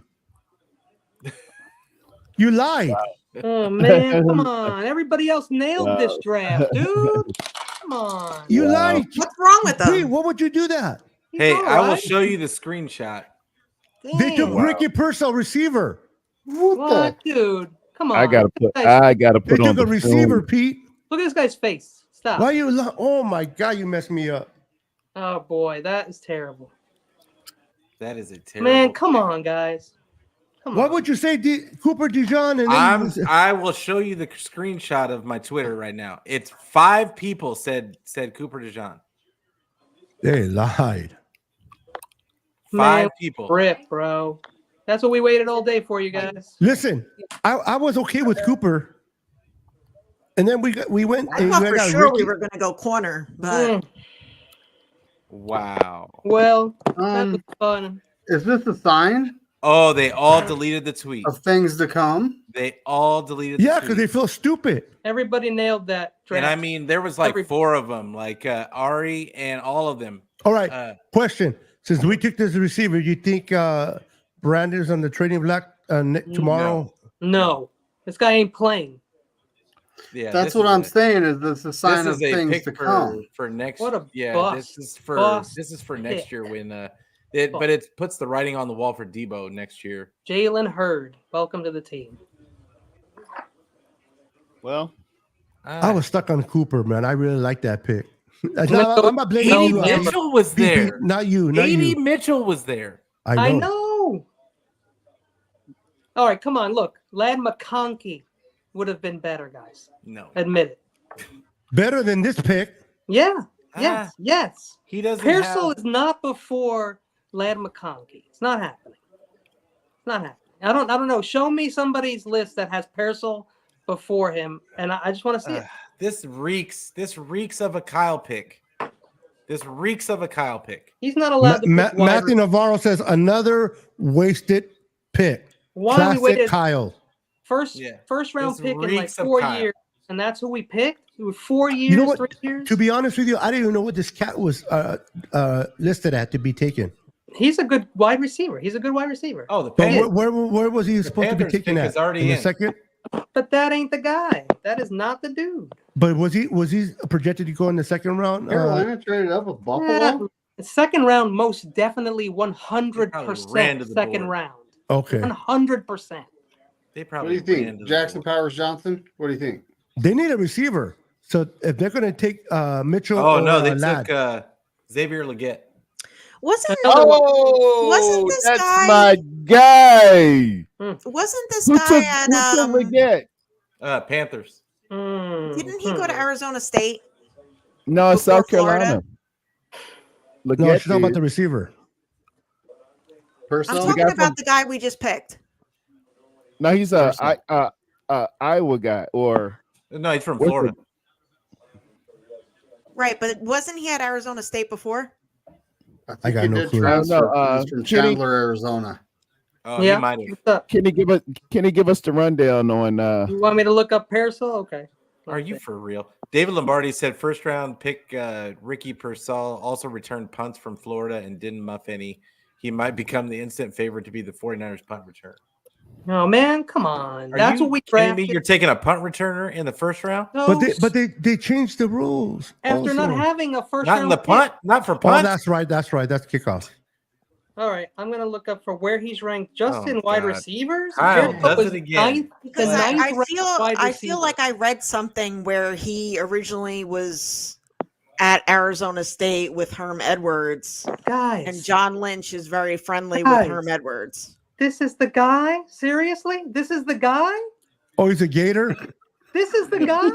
You lied. Oh man, come on! Everybody else nailed this draft, dude. Come on. You lied. What's wrong with them? Pete, what would you do that? Hey, I will show you the screenshot. They took Ricky Purcell, receiver. What, dude? Come on. I gotta put They on took the a receiver, film. Pete. Look at this guy's face. Stop. Why you? Oh my God, you messed me up. Oh boy, that is terrible. That is a terrible. Man, come on, guys. What would you say, Cooper Dijon? And I will show you the screenshot of my Twitter right now. It's 5 people said Cooper Dijon. They lied. 5 people. Rip, bro. That's what we waited all day for, you guys. Listen, I was okay with Cooper, and then we went. I thought for sure we were going to go corner, but Wow. Well, that was fun. Is this a sign Oh, they all deleted the tweet. of things to come? They all deleted the Yeah, tweet. because they feel stupid. Everybody nailed that draft. And I mean, there was like 4 of them, like Ari and all of them. All right. Question: since we took this receiver, you think Brandon's on the trading block tomorrow? No, this guy ain't playing. Yeah, That's what I'm saying. Is this a sign of things pick to come? for next? What a yeah, bust. this is for next pick. year when but it puts the writing on the wall for Debo next year. Jalen Hurd, welcome to the team. Well, I was stuck on Cooper, man. I really like that pick. I'm not blaming you. Mitchell was there. Not you. Not A.D. you. Mitchell was there. I know. All right, come on. Look, Lad McConkey would have been better, guys. No. Admit it. Better than this pick. Yeah. Yes. Yes. He doesn't. Pearsall is not before Lad McConkey. It's not happening. It's not happening. I don't know. Show me somebody's list that has Pearsall before him, and I just want to see it. This reeks of a Kyle pick. This reeks of a Kyle pick. He's not allowed to pick Matthew Navarro says another wasted pick. Why Classic we waited Kyle. first round This pick in like reeks of 4 Kyle. years, and that's who we picked. It was 4 years, You know what? 3 years. To be honest with you, I didn't even know what this cat was listed at to be taken. He's a good wide receiver. He's a good wide receiver. Oh, the But Panthers. where was he supposed to be Panthers taken pick at? is already the in. second? But that ain't the guy. That is not the dude. But was he projected to go in the second round? Carolina traded up with Buffalo. Yeah, second round, most definitely ran 100% to the second board. round. Okay. 100%. They What probably do you ran to think, the Jackson board. Powers Johnson? What do you think? They need a receiver. So if they're going to take Mitchell Oh or no, they Ladd, took Xavier Leggett. wasn't this that's guy? my guy. Wasn't this Who guy took at Leggett? Panthers. Didn't he go to Arizona State? No, it's South Before Florida? Carolina. no, Leggett she's talking about did. the receiver. I'm Purcell? talking guy about from- the guy we just picked. No, he's a Iowa guy, or No, he's from what's Florida. Right, but wasn't he at Arizona State before? I think I got he no did clue. transfer. No, He's from Kenny- Chandler, Arizona. Oh, Yeah. he might have. What's up? Can he give us the rundown on You want me to look up Pearsall? Okay. Are you for real? David Lombardi said first round pick Ricky Pearsall also returned punts from Florida and didn't muff any. He might become the instant favorite to be the 49ers punt return. Oh man, come on. That's what we kidding me? drafted. You're taking a punt returner in the first round? No, But they changed the rules. after also. not having a first Not round in the pick. punt, not for Oh, punt. that's right. That's kickoff. All right, I'm gonna look up for where he's ranked just in wide receivers. Kyle Jericho does was it again. ninth- Because the ninth I ranked wide feel receiver. like I read something where he originally was at Arizona State with Herm Edwards. Guys. And John Lynch is very friendly Guys. with Herm Edwards. This is the guy? Seriously? This is the guy? Oh, he's a Gator? This is the guy?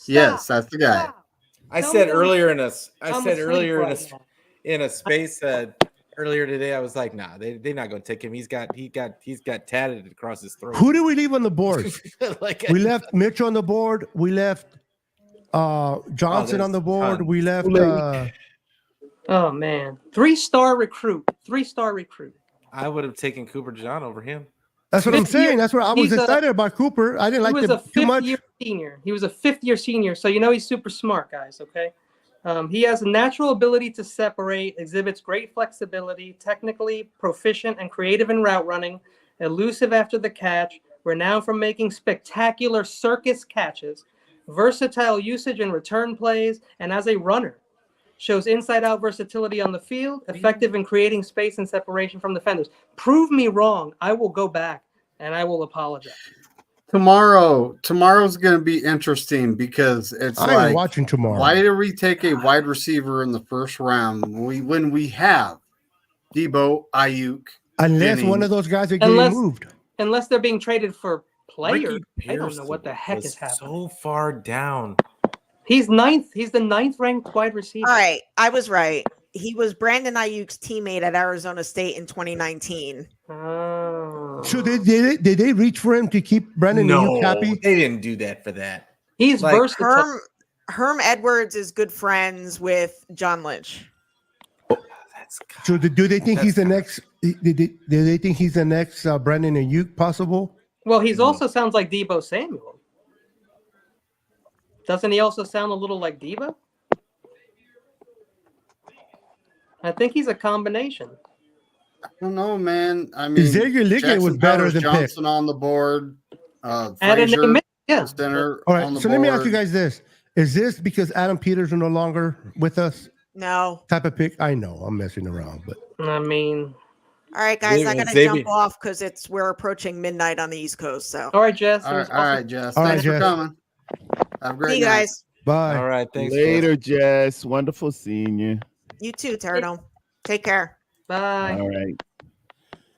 Yes, that's the guy. I Tell said me earlier I'm in asleep right now. a space earlier today. I was like, nah, they're not going to take him. He's got tatted across his throat. Who did we leave on the board? Like We left Mitch on the board. We left Johnson on the board. tons. We left. Oh man. 3-star recruit. I would have taken Cooper John over him. That's what I'm Fifth year- saying. That's what I was he's a- excited about Cooper. I didn't He like was a him too much. fifth-year senior. He was a fifth-year senior, so you know he's super smart, guys. Okay, he has a natural ability to separate, exhibits great flexibility, technically proficient and creative in route running, elusive after the catch, renowned for making spectacular circus catches, versatile usage in return plays, and as a runner, shows inside-out versatility on the field, effective in creating space and separation from defenders. Prove me wrong. I will go back and I will apologize. Tomorrow's going to be interesting because it's I am watching tomorrow. Why did we take a wide receiver in the first round when we have Debo, Ayuk, Unless Jennings? one of those guys are getting moved. Unless they're being traded for players. Ricky I don't know what the heck was is happening. so far down. He's ninth. He's the ninth ranked wide receiver. All right, I was right. He was Brandon Ayuk's teammate at Arizona State in 2019. Oh. So did they reach for him to keep Brandon Ayuk happy? They didn't do that for that. He's Like, versatile. Herm Edwards is good friends with John Lynch. So do they think he's the next? Do they think he's the next Brandon Ayuk possible? Well, he's also sounds like Debo Samuel. Doesn't he also sound a little like Debo? I think he's a combination. I don't know, man. I mean, Xavier Legate was better Powers than Johnson on the board. Add a Frazier, name, yeah. center All on right. the So board. let me ask you guys this: is this because Adam Peters is no longer with us? No. Type of pick? I know I'm messing around, but I mean, All right, guys, I gotta Xavier- jump off because we're approaching midnight on the East Coast. So, all right, Jess. All right, Jess. All right, Thanks for Jess. coming. Have a great see you night. guys. bye. All right, thanks. Later, Jess. Wonderful seeing you. You too, Pterodome. Take care. Bye. All right.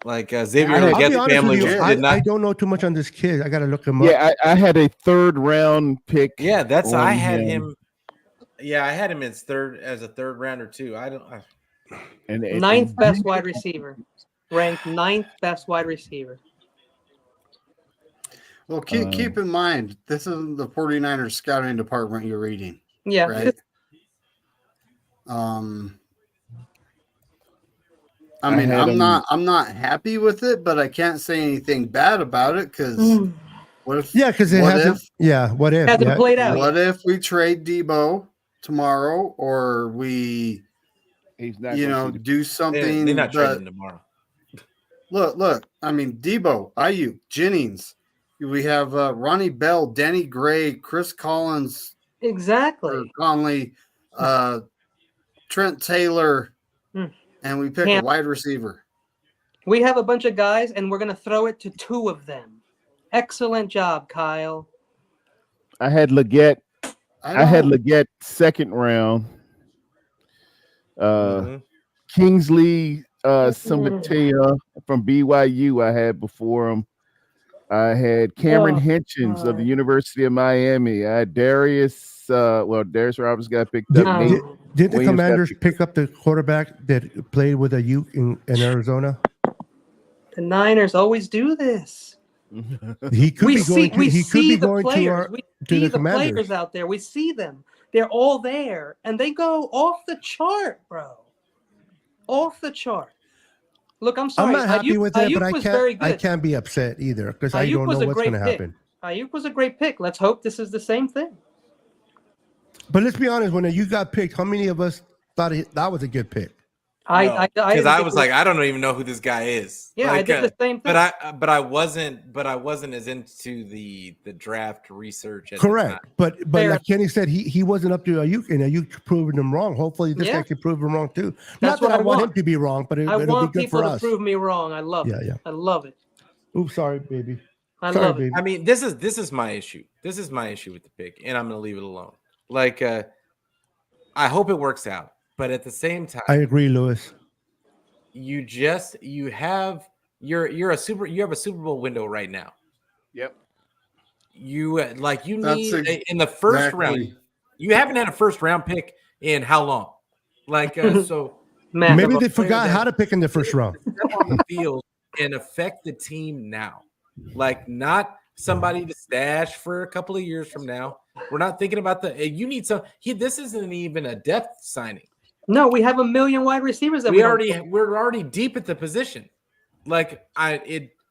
Like Xavier I'll be Legette's honest family with you, did not. I don't know too much on this kid. I got to look him up. Yeah, I had a third round pick. Yeah, that's I on had him. Yeah, I had him as a third rounder too. And Ninth best wide receiver. Ranked ninth best wide receiver. Well, keep in mind, this is the 49ers scouting department you're reading. Yeah. Right. I mean, I'm not happy with it, but I can't say anything bad about it because what if? Yeah, because it what hasn't. if- Yeah, what if? Hasn't Yeah. played out. What if we trade Debo tomorrow, or we, He's not you gonna know, see do something? They're not but trading tomorrow. look. I mean, Debo, Ayuk, Jennings. We have Ronnie Bell, Danny Gray, Chris Collins, Exactly. Conley, Trent Taylor, Hmm. and we pick Can't- a wide receiver. We have a bunch of guys, and we're going to throw it to two of them. Excellent job, Kyle. I had Leggett. I had know. Leggett second round. Mhm. Kingsley Simbatea from BYU I had before him. I had Cameron Oh, Hitchens of the God. University of Miami. I had Darius Roberts got picked Did, up. No. Nate did the Williams got Commanders picked- pick up the quarterback that played with Ayuk in Arizona? The Niners always do this. He could We be see, going. we He could see be the going players. to our We to see the the Commanders. players out there. We see them. They're all there, and they go off the chart, bro. Off the chart. Look, I'm sorry. I'm not happy Ayuk- with it, Ayuk but was very I good. can't be upset either because I Ayuk don't was know a what's great going to pick. happen. Ayuk was a great pick. Let's hope this is the same thing. But let's be honest, when you got picked, how many of us thought that was a good pick? Because I was like, I don't even know who this guy is. Yeah, like, I did the same thing. But I wasn't as into the draft research. At Correct. The time. But like Kenny said, he wasn't up to Ayuk, and Ayuk proving him wrong. Hopefully, this guy can prove him wrong too. That's Not that what I want him to be wrong, but I it'll want be good people for to us. prove me wrong. I love it. Yeah. I love it. Oops, sorry, baby. I love it. Baby. I mean, this is my issue. This is my issue with the pick, and I'm going to leave it alone. Like, I hope it works out, but at the same time, I agree, Lewis. You have a Super Bowl window right now. Yep. You need in the first round. You haven't had a first round pick in how long? Like so. Maybe they forgot how to pick in the first round. On the field and affect the team now, like not somebody to stash for a couple of years from now. We're not thinking about you need some. This isn't even a depth signing. No, we have a million wide receivers that we're already deep at the position. Like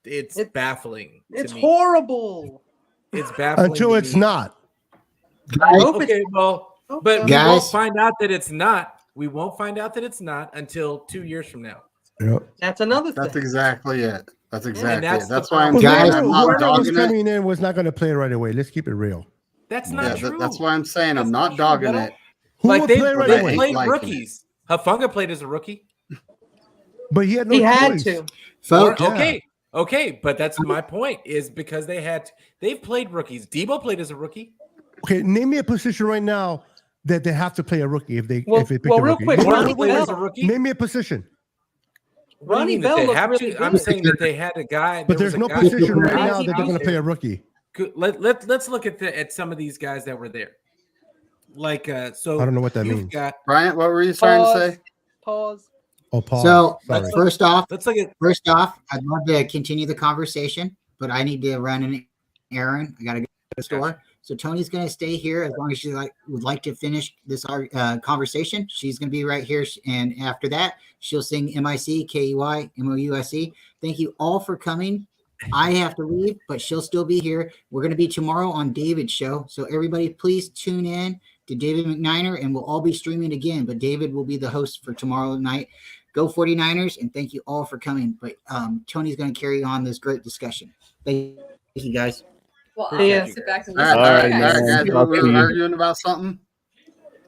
it's baffling. It's horrible. It's baffling until it's not. Okay, well, but we Guys. won't find out that it's not. We won't find out that it's not until 2 years from now. Yep. That's another thing. That's exactly it. That's exactly it. That's the why I'm Guys, saying I'm not whoever was dogging coming it. in was not going to play right away. Let's keep it real. That's not true. That's why I'm saying I'm not dogging it. Who Like will they play right away? played rookies. Hafunga played as a rookie. But he had no He had choice. to. Folks, Okay, but that's my point. Is because they've played rookies. Debo played as a rookie. Okay, name me a position right now that they have to play a rookie if they pick well, a real rookie. quick, Ronnie Ronnie Bell. Bell. A rookie. Name me a position. What do you mean Ronnie that Bell they looked have really to? I'm good. saying that they had a guy. But there there's was no a guy position who right was now that they're going to out play there. a rookie. Let's look at some of these guys that were there. Like so, I don't know what that you've means. got Bryant, what were you trying to say? Pause. Oh, pause. So, Sorry. first off, let's look at I'd love to continue the conversation, but I need to run an errand. I got to go to the store. So Tony's going to stay here as long as she would like to finish this conversation. She's going to be right here, and after that, she'll sing MICKEY MOUSE. Thank you all for coming. I have to leave, but she'll still be here. We're going to be tomorrow on David's show, so everybody please tune in to David McNiner, and we'll all be streaming again, but David will be the host for tomorrow night. Go 49ers, and thank you all for coming. But Tony's going to carry on this great discussion. Thank you, guys. Well, I'll Appreciate sit back and All listen. right, to you guys. guys. Talk We to were you. arguing about something.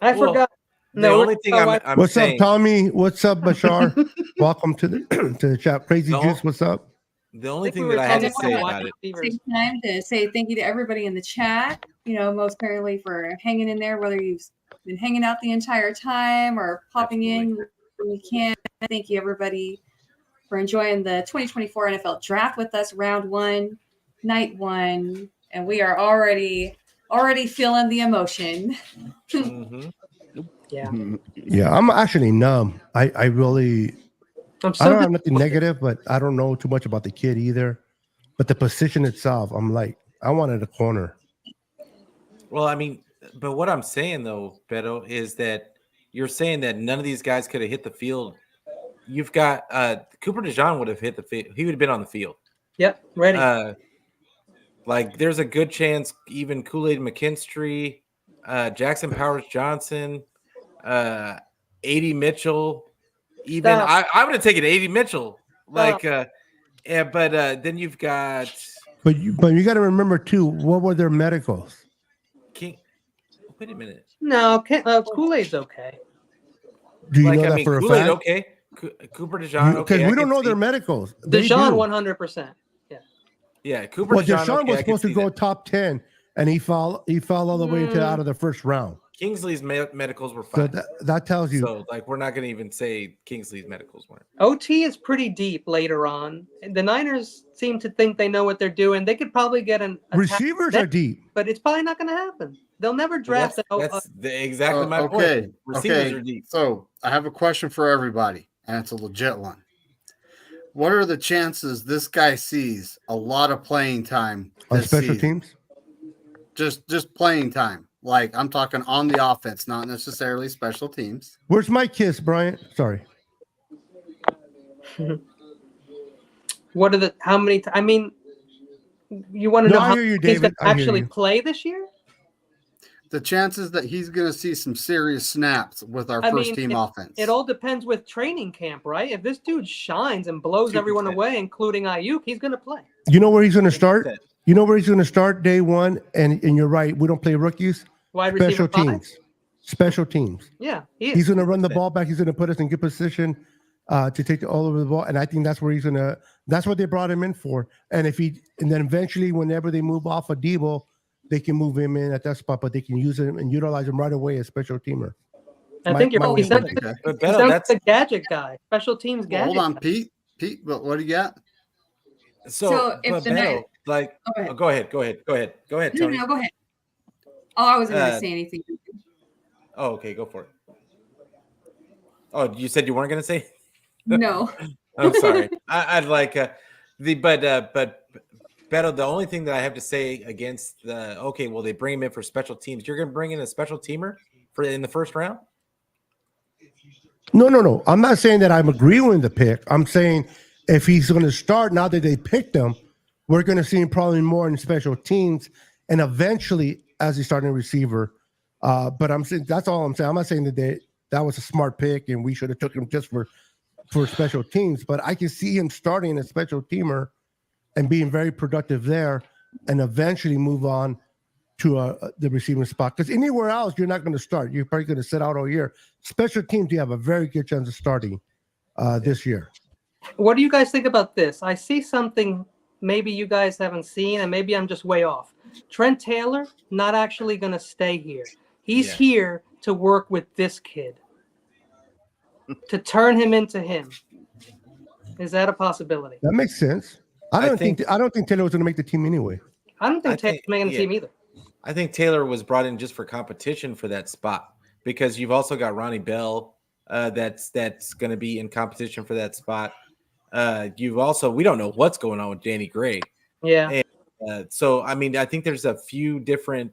I Well, forgot. the No, only thing I'm What's saying, up, Tommy? What's up, Bashar? Welcome to the chat. Crazy No. Juice, what's up? the only think we thing were that I had to talking say about about it. receivers. Take time to say thank you to everybody in the chat. You know, most currently for hanging in there, whether you've been hanging out the entire time or popping in when you can. Thank you, everybody, for enjoying the 2024 NFL Draft with us, round 1, night 1, and we are already feeling the emotion. Mhm. Yeah, I'm actually numb. I really, I'm I don't have so nothing negative, but I don't know too much about the kid either. But the position itself, I'm like, I wanted a corner. Well, I mean, but what I'm saying though, Beto, is that you're saying that none of these guys could have hit the field. You've got Cooper DeJean would have hit the field. He would have been on the field. Yep, ready. Like there's a good chance even Kool-Aid McKinstry, Jackson Powers Johnson, A.D. Mitchell, even I would have taken A.D. Mitchell. Like but then you've got But you got to remember too, what were their medicals? King. Wait a minute. No, Kool-Aid's okay. Do you Like know I that mean, for a Kool-Aid, fact? okay. Cooper DeJean, okay. Because we I don't can know see- their medicals. They DeJean, do. 100%. Yeah. Yeah, Cooper Well, DeJean, Deshaun okay, was I can supposed to see go that. top 10, and he fell all the way into out of the first round. Kingsley's medicals were So fine. that tells you. So, like, we're not going to even say Kingsley's medicals weren't. OT is pretty deep later on. And the Niners seem to think they know what they're doing. They could probably get a Receivers are deep. but it's probably not going to happen. They'll never draft That's exactly my Okay, point. Receivers okay. are deep. So I have a question for everybody, and it's a legit one. What are the chances this guy sees a lot of playing time On this special season? teams? Just playing time. Like I'm talking on the offense, not necessarily special teams. Where's my kiss, Bryant? Sorry. What are the how many? I mean, You want to know I how hear you, he's David. going to I hear actually you. play this year? The chances that he's going to see some serious snaps with our first team offense. It all depends with training camp, right? If this dude shines and blows everyone away, including Ayuk, he's going to play. You know where he's going to start? You know where he's going to start day one? And you're right. We don't play rookies. Wide receiver Special teams. Special teams. Yeah, he's going to run the ball back. He's going to put us in good position to take all over the ball. And I think that's where he's going to. That's what they brought him in for. And then eventually, whenever they move off of Debo, they can move him in at that spot, but they can use him and utilize him right away as special teamer. I think you're. He sounds like a gadget guy, special teams gadget. Hold on, guy. Pete. What do you got? So if the Beto, like, go ahead, Tony. No, go ahead. Oh, I wasn't going to say anything. Oh, okay, go for it. Oh, you said you weren't going to say? No. I'm sorry. I'd like but Beto, the only thing that I have to say against they bring him in for special teams. You're going to bring in a special teamer in the first round? No. I'm not saying that I'm agreeing with the pick. I'm saying if he's going to start now that they picked him, we're going to see him probably more in special teams and eventually as a starting receiver. But I'm saying that's all I'm saying. I'm not saying that was a smart pick and we should have took him just for special teams. But I can see him starting a special teamer and being very productive there, and eventually move on to the receiving spot. Because anywhere else, you're not going to start. You're probably going to sit out all year. Special teams, you have a very good chance of starting this year. What do you guys think about this? I see something maybe you guys haven't seen, and maybe I'm just way off. Trent Taylor not actually going to stay here. He's here to work with this kid, to turn him into him. Is that a possibility? That makes sense. I don't think Taylor was going to make the team anyway. I don't think Taylor's making the team either. I think Taylor was brought in just for competition for that spot because you've also got Ronnie Bell that's going to be in competition for that spot. You've also we don't know what's going on with Danny Gray. Yeah. And, so I mean I think there's a few different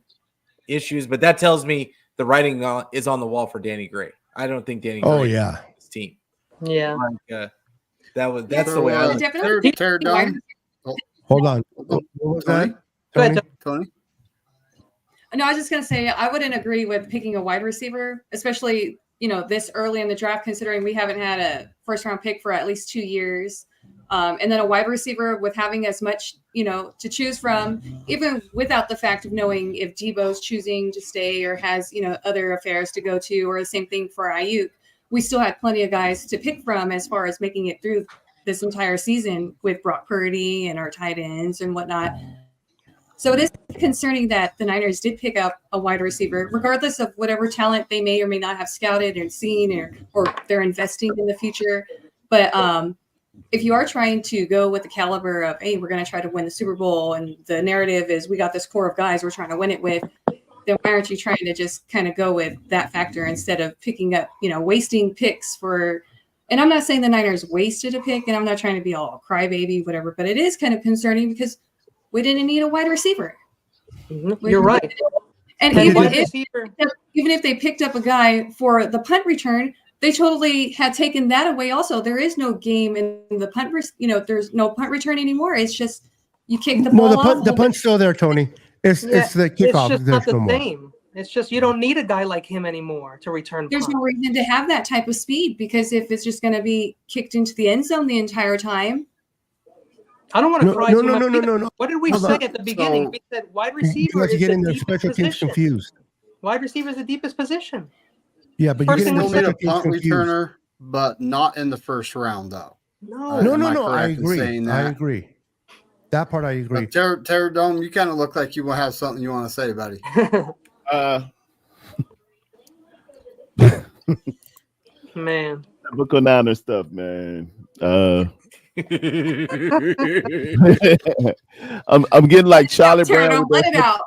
issues, but that tells me the writing is on the wall for Danny Gray. I don't think Danny Gray is his team. Yeah. That's the way I tear down. Hold on. What was that? Tony? No, I was just going to say I wouldn't agree with picking a wide receiver, especially this early in the draft, considering we haven't had a first round pick for at least 2 years. And then a wide receiver with having as much, to choose from, even without the fact of knowing if Debo's choosing to stay or has, other affairs to go to, or the same thing for Ayuk. We still had plenty of guys to pick from as far as making it through this entire season with Brock Purdy and our tight ends and whatnot. So it is concerning that the Niners did pick up a wide receiver, regardless of whatever talent they may or may not have scouted and seen or they're investing in the future. But if you are trying to go with the caliber of, hey, we're going to try to win the Super Bowl, and the narrative is we got this core of guys we're trying to win it with, then why aren't you trying to just kind of go with that factor instead of picking up, wasting picks for – and I'm not saying the Niners wasted a pick, and I'm not trying to be all crybaby, whatever, but it is kind of concerning because we didn't need a wide receiver. Mm-hmm. You're right. And even if they picked up a guy for the punt return, they totally had taken that away also. There is no game in the punt, there's no punt return anymore. It's just you kick the ball off. The punt's still there, Tony. It's the kickoff. It's just not the same. It's just you don't need a guy like him anymore to return. There's no reason to have that type of speed because if it's just going to be kicked into the end zone the entire time. I don't want to cry too much. No. What did we say at the beginning? We said wide receiver is getting the their special deepest teams position. confused. Wide receiver is the deepest position. Yeah, but you're getting Still their need a special teams punt confused. returner, but not in the first round, though. No. I agree. That part I agree. Terror Dome, you kind of look like you will have something you want to say, buddy. Man. Typical Niner stuff, man. I'm getting like Charlie Brown. Let it out.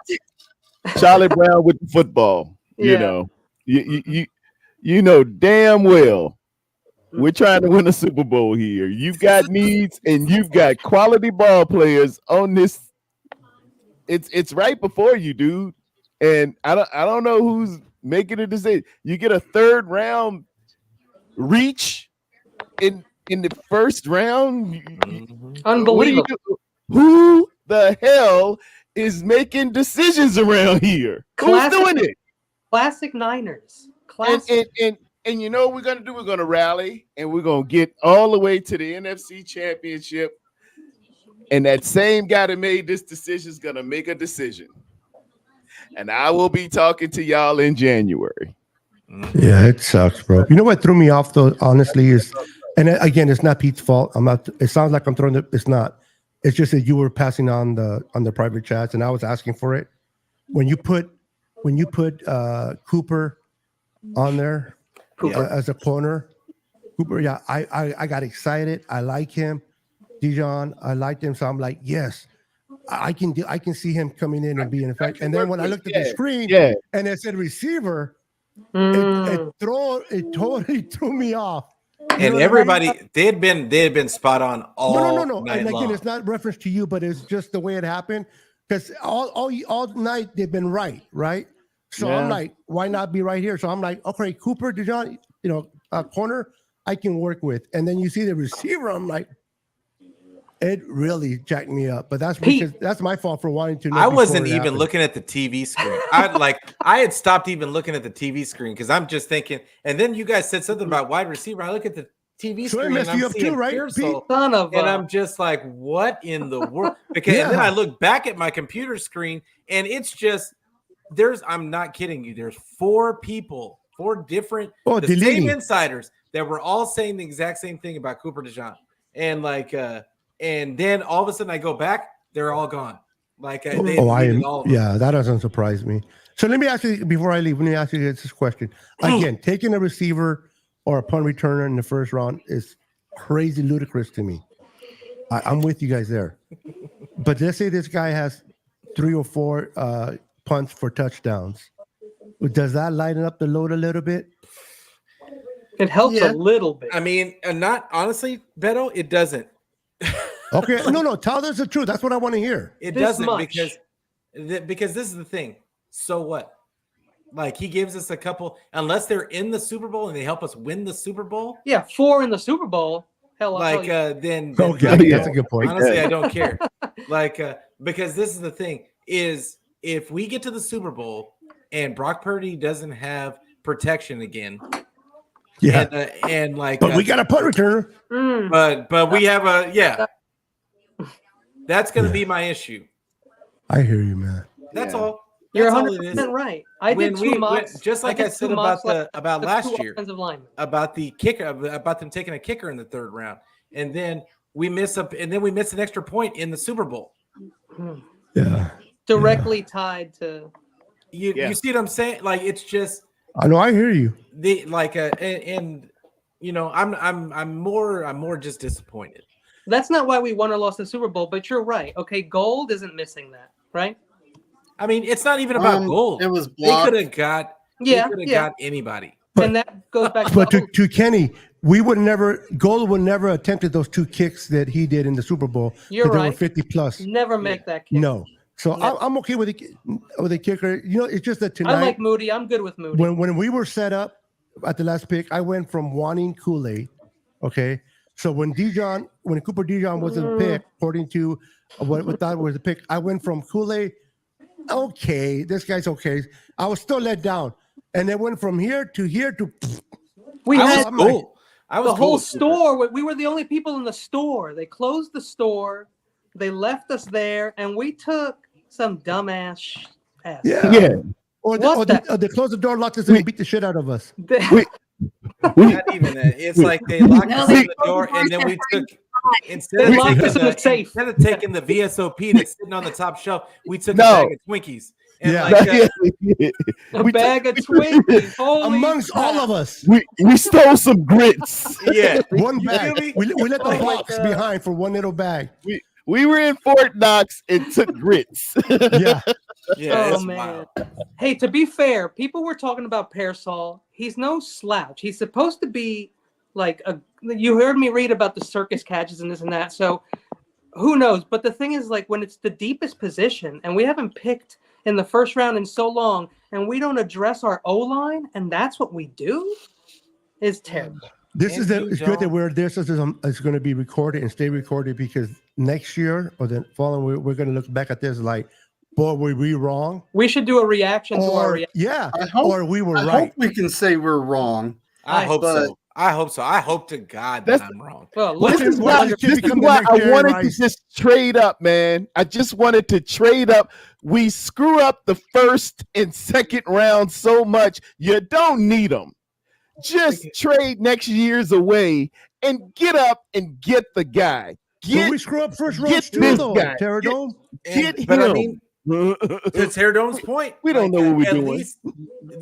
Charlie Brown with the football. Yeah. You know damn well we're trying to win a Super Bowl here. You've got needs and you've got quality ball players on this. It's right before you, dude. And I don't know who's making a decision. You get a third round reach in the first round. Unbelievable. Who the hell is making decisions around here? Who's doing it? Classic Niners. Classic. And you know what we're gonna do? We're gonna rally and we're gonna get all the way to the NFC Championship. And that same guy that made this decision is gonna make a decision. And I will be talking to y'all in January. Yeah, it sucks, bro. You know what threw me off though, honestly, is, and again, it's not Pete's fault. I'm not. It sounds like I'm throwing it. It's not. It's just that you were passing on the private chats, and I was asking for it. When you put Cooper on there as a corner, Cooper, yeah, I got excited. I like him, Dijon. I liked him, so I'm like, yes, I can see him coming in and being effective. And then when I looked at the screen, and it said receiver, it totally threw me off. And everybody, they had been spot on all no. night And again, long. it's not reference to you, but it's just the way it happened. Because all night they've been right. So I'm like, why not be right here? So I'm like, okay, Cooper, Dijon, corner, I can work with. And then you see the receiver, I'm like, it really jacked me up. But that's because that's my fault for wanting to know. I wasn't even looking at the TV screen. I had stopped even looking at the TV screen because I'm just thinking. And then you guys said something about wide receiver. I look at the TV screen and I'm seeing Pearsall, and I'm just like, what in the world? Because and then I look back at my computer screen and it's just I'm not kidding you. There's 4 different same insiders that were all saying the exact same thing about Cooper DeJean. And and then all of a sudden I go back, they're all gone. Like all of them. Yeah, that doesn't surprise me. So let me ask you before I leave. Let me ask you this question again. Taking a receiver or a punt returner in the first round is crazy ludicrous to me. I'm with you guys there. But let's say this guy has 3 or 4 punts for touchdowns. Does that lighten up the load a little bit? It helps a little bit. I mean, not honestly, Beto, it doesn't. Okay, no, tell us the truth. That's what I want to hear. It doesn't because this is the thing. So what? Like he gives us a couple, unless they're in the Super Bowl and they help us win the Super Bowl. Yeah, 4 in the Super Bowl. Hell, then okay, that's a good point. Honestly, I don't care. Because this is the thing: is if we get to the Super Bowl and Brock Purdy doesn't have protection again. Yeah, but we got a punt returner. But we have that's going to be my issue. I hear you, man. That's all. You're That's 100% right. I did 2 mocks. Just like I said about last year, about the kicker, about them taking a kicker in the 3rd round, and then we miss an extra point in the Super Bowl. Yeah, directly tied to. You see what I'm saying? Like it's just. I know. I hear you. I'm more just disappointed. That's not why we won or lost the Super Bowl, but you're right. Okay, gold isn't missing that, right? I mean, it's not even about gold. It was blocked. They could have got anybody. And that goes back to Kenny, Gold would never attempted those 2 kicks that he did in the Super Bowl. You're right. They were 50 plus. Never make that kick. No. So I'm okay with the kicker. It's just that tonight. I like Moody. I'm good with Moody. When we were set up at the last pick, I went from wanting Kool-Aid. Okay. So when Cooper DeJean was a pick, according to what we thought was a pick, I went from Kool-Aid. Okay, this guy's okay. I was still let down, and it went from here to here to. We had cool. The whole store. We were the only people in the store. They closed the store. They left us there, and we took some dumbass ass. Yeah. Or they closed the door, locked us in, and beat the shit out of us. Not even that. It's like they locked us in the door, and then we took instead of taking the VSOP that's sitting on the top shelf, we took a bag of Twinkies. And a bag of Twinkies. Amongst all of us, we stole some grits. Yeah, one bag. We let the box behind for one little bag. We were in Fort Knox and took grits. Oh man. Wild. Hey, to be fair, people were talking about Pearsall. He's no slouch. He's supposed to be like you heard me read about the circus catches and this and that. So who knows? But the thing is, like, when it's the deepest position and we haven't picked in the first round in so long and we don't address our O-line and that's what we do, is terrible. It's good that this is going to be recorded and stay recorded because next year or the following, we're going to look back at this like, boy, were we wrong? We should do a reaction to our reaction. Yeah, or we were I right. hope we can say we're wrong. I hope so. I hope so. I hope to God that I'm wrong. Well, this is why I wanted to just trade up, man. I just wanted to trade up. We screw up the first and second round so much, you don't need them. Just trade next year's away and get up and get the guy. But we screw up first round too, though. Terradome. Get him. But I mean, to Terradome's point, we don't know what we're doing.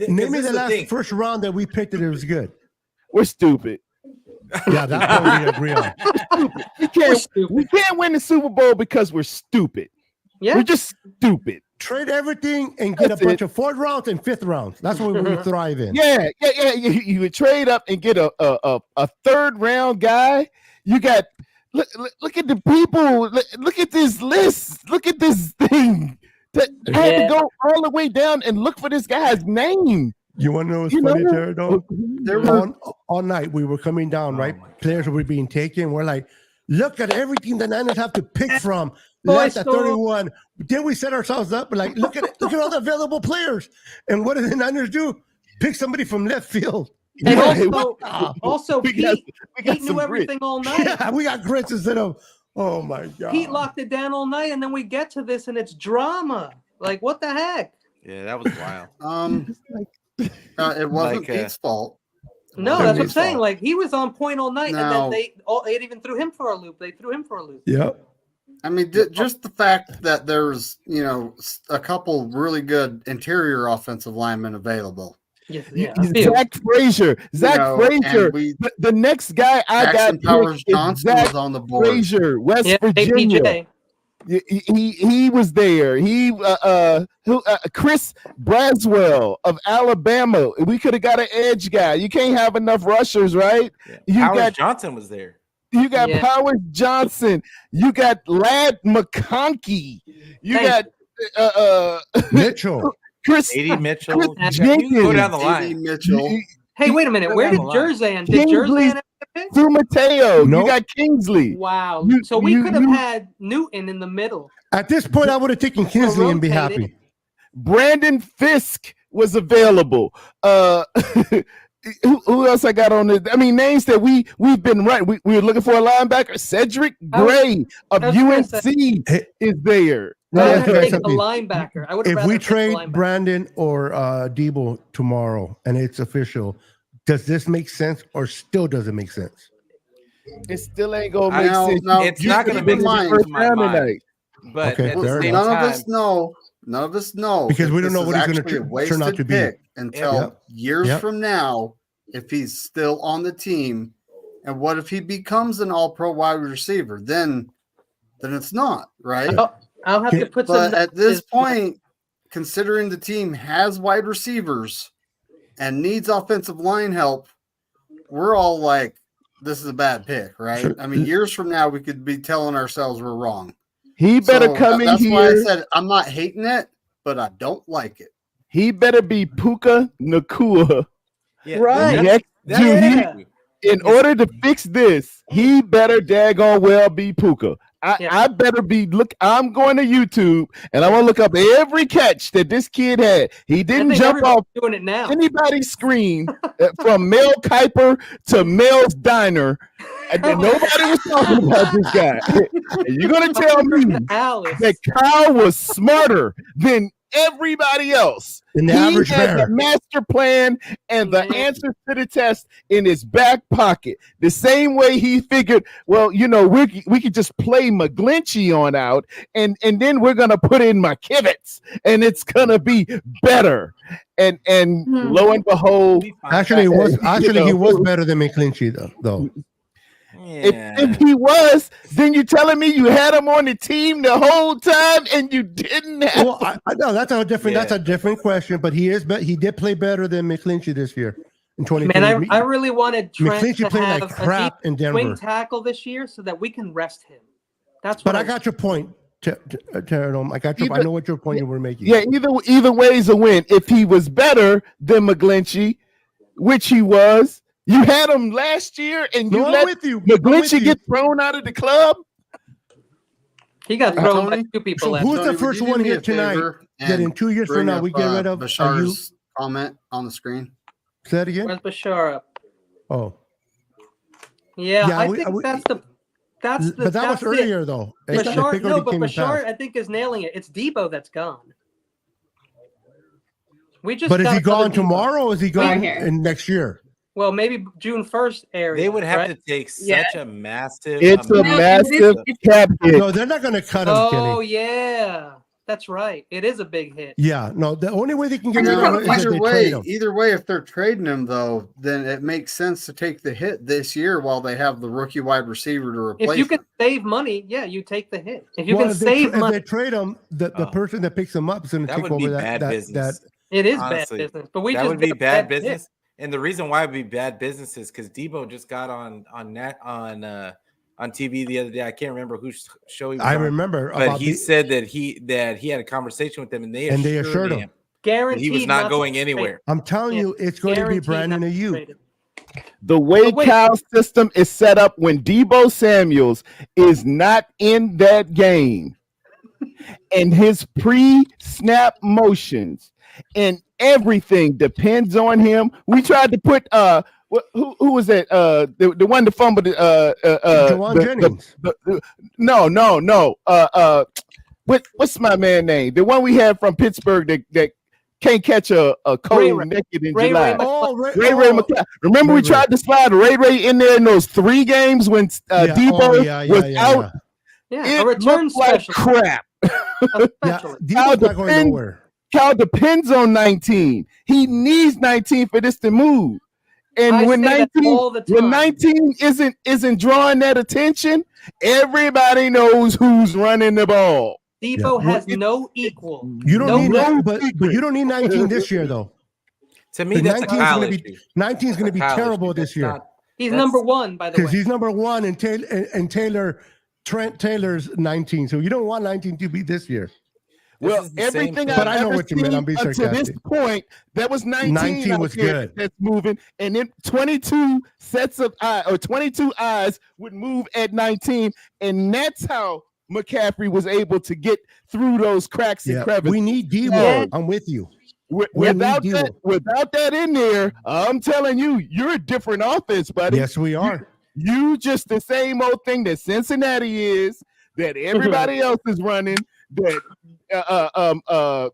Name me the last first round that we picked that it was good. We're stupid. Yeah, that's what we agree on. We can't win the Super Bowl because we're stupid. Yeah. We're just stupid. Trade everything and get a bunch of fourth rounds and fifth rounds. That's what we thrive in. Yeah. You would trade up and get a third round guy. You got look at the people. Look at this list. Look at this thing. I had to go all the way down and look for this guy's name. You want to know what's funny, Terradome? All night we were coming down, right? Players were being taken. We're like, look at everything the Niners have to pick from. Left at 31. Then we set ourselves up. We're like, look at all the available players. And what did the Niners do? Pick somebody from left field. And also Pete knew everything all night. Yeah, we got grits instead of, oh my God. Pete locked it down all night, and then we get to this, and it's drama. Like, what the heck? Yeah, that was wild. It wasn't Pete's fault. No, that's what I'm saying. Like, he was on point all night, and then they even threw him for a loop. Yeah. I mean, just the fact that there's, a couple really good interior offensive linemen available. Yeah. Zach Frazier. The next guy I got Powers Johnson was on the board. Frazier, West Virginia. He was there. Chris Braswell of Alabama. We could have got an edge guy. You can't have enough rushers, right? Howard Johnson was there. You got Powers Johnson. You got Ladd McConkey. You got Mitchell. Chris Mitchell. Jenkins. Go down the line. Mitchell. Hey, wait a minute. Where did Jerzan? Did Jerzan have a pick? Through Mateo. You got Kingsley. Wow. So we could have had Newton in the middle. At this point, I would have taken Kingsley and be happy. Brandon Fisk was available. Who else I got on this? I mean, names that we've been right. We were looking for a linebacker. Cedric Gray of UNC is there. I would have taken a linebacker. If we trade Brandon or Debo tomorrow and it's official, does this make sense or still doesn't make sense? It still ain't gonna make sense. It's not gonna make sense in my mind. But at the same none time, of us know because we don't know what he's going to turn out to be until years from now. If he's still on the team, and what if he becomes an All-Pro wide receiver? Then it's not right. I'll have to put but at this point, considering the team has wide receivers and needs offensive line help, we're all like, this is a bad pick, right? Sure. I mean, years from now, we could be telling ourselves we're wrong. He better come in here. That's why I said I'm not hating it, but I don't like it. He better be Puka Nacua. Yeah. Right. In order to fix this, he better daggone well be Puka. I better be I'm going to YouTube and I want to look up every catch that this kid had. He didn't jump off doing it now. Anybody's screen from Mel Kiper to Mel's Diner. And then nobody was talking about this guy. And you're going to tell me that Kyle was smarter than everybody else. In the average had bear. the master plan and the answers to the test in his back pocket. The same way he figured, well, we could just play McGlinchey on out, and then we're gonna put in McKivitz, and it's gonna be better. And lo and behold, actually, he was better than McClinchy though. If he was, then you're telling me you had him on the team the whole time and you didn't have. Well, I know that's a different question, but he did play better than McClinchy this year in 2020. Man, I really wanted Trent McClinchy to played have like crap in Denver. Swing tackle this year so that we can rest him. But I got your point, Terradome. I know what your point you were making. Yeah, either way is a win. If he was better than McGlinchey, which he was. You had him last year, and you let McGlinchey get thrown out of the club. He got Hey, thrown by Tony? two people. So last who's night. the Tony, would first you do one me here a tonight favor that in and 2 years from bring now up, we get rid of? Are you? Bashar's comment on the screen? Say that again. Where's Bashar up? Oh, Yeah, Yeah, I we- think we- that's the. but that was that's it. earlier though. I Bashar, think no, already but came and Bashar, passed. I think is nailing it. It's Debo that's gone. We just. But is got he another gone Debo. tomorrow or is he gone Right here. in next year? Well, maybe June 1st area. They would have right? to take Yeah. such a massive. It's a No, massive cap hit. No, they're not going to cut him, Oh Kenny. yeah, that's right. It is a big hit. Yeah, no. The only way they can get Are rid you of him is if they trade him. Either way, if they're trading him though, then it makes sense to take the hit this year while they have the rookie wide receiver to replace If you can him. save money, yeah, you take the hit. If you Well, can if they save if money, they trade him, the person that picks him up is going to That take would be over bad that. business. it is honestly, bad business. But we that just would be did a bad hit. business. And the reason why it would be bad business is because Debo just got on TV the other day. I can't remember whose show he was I on, remember, but about he the- said that he had a conversation with them, and they assured him that Guaranteed he was not to going trade. anywhere. I'm telling you, it's going to be Guaranteed Brandon not to Ayuk. trade him. The way Cal's system is set up when Debo Samuels is not in that game and his pre-snap motions and everything depends on him. We tried to put who was it? The one that fumbled Jawan Jennings. No. What's my man name? The one we had from Pittsburgh that can't catch a cold naked in July. Ray McCloud. Remember we tried to slide Ray in there in those 3 games when Debo was out? Yeah, a return looked like special. crap. Debo's not going nowhere. Cal depends on 19. He needs 19 for this to move. And I when say that 19 all the when time. 19 isn't drawing that attention, everybody knows who's running the ball. Debo has no equal. You don't no need equal. that, but you don't need 19 this year though. To me, that's a Kyle issue. 19 is going to be Kyle terrible issue. this year He's number 1, by the way. because he's number 1, and Trent Taylor's 19. So you don't want 19 to be this year. Well, everything But I I've know ever what you mean. seen I'm being up to this sarcastic. point, that was 19. 19 out was there good. That's moving, and then 22 sets of eyes or 22 eyes would move at 19, and that's how McCaffrey was able to get through those cracks and crevices. We need Debo. Yeah. I'm with you. Without that in there, I'm telling you, you're a different offense, buddy. Yes, we are. You just the same old thing that Cincinnati is, that everybody else is running, that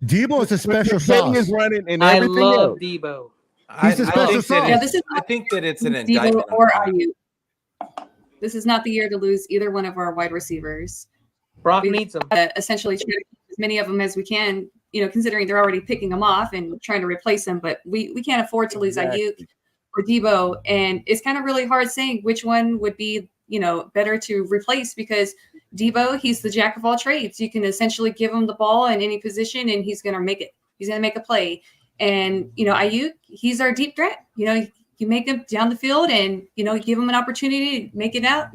Debo is a special Kenny sauce. is running, and I everything love else. Debo. He's a special sauce. Yeah, this is I think that it's an Debo indictment. or Ayuk. This is not the year to lose either one of our wide receivers. Brock needs them. Essentially, try to keep as many of them as we can. Considering they're already picking them off and trying to replace them, but we can't afford to lose Ayuk or Debo, and it's kind of really hard saying which one would be better to replace because Debo, he's the jack of all trades. You can essentially give him the ball in any position, and he's going to make it. He's going to make a play. And Ayuk, he's our deep threat. You make him down the field, and give him an opportunity to make it out.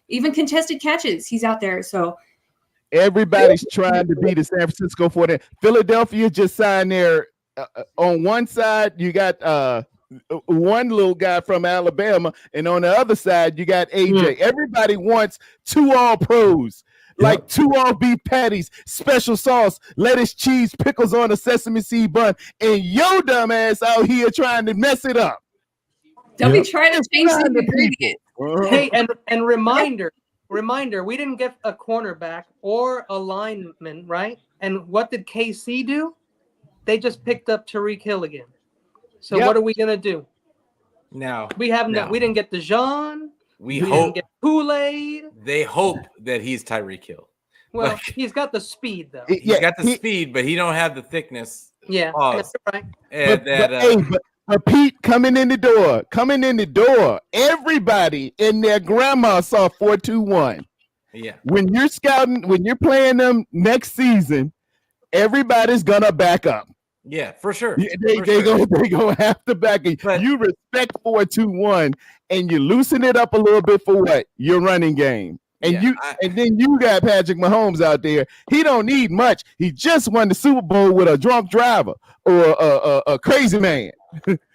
Even contested catches, he's out there. So. Everybody's trying to be the San Francisco 49ers. Philadelphia just signed there. On one side, you got one little guy from Alabama, and on the other side, you got AJ. Everybody wants 2 all-pros, like 2 all-beef patties, special sauce, lettuce, cheese, pickles on a sesame seed bun, and your dumb ass out here trying to mess it up. Don't be trying to change the ingredients. Hey, and reminder, we didn't get a cornerback or a lineman, right? And what did KC do? They just picked up Tyreek Hill again. So what are we gonna do? Now we didn't get DeJean. We didn't hope get Kool-Aid. They hope that he's Tyreek Hill. Well, he's got the speed though. He's got the speed, but he don't have the thickness. Yeah, that's right. But Pete coming in the door, everybody and their grandma saw 4-2-1. Yeah. When you're scouting, when you're playing them next season, everybody's gonna back up. Yeah, for sure. They go have to back it. You respect 4-2-1, and you loosen it up a little bit for what? Your running game. And then you got Patrick Mahomes out there. He don't need much. He just won the Super Bowl with a drunk driver or a crazy man.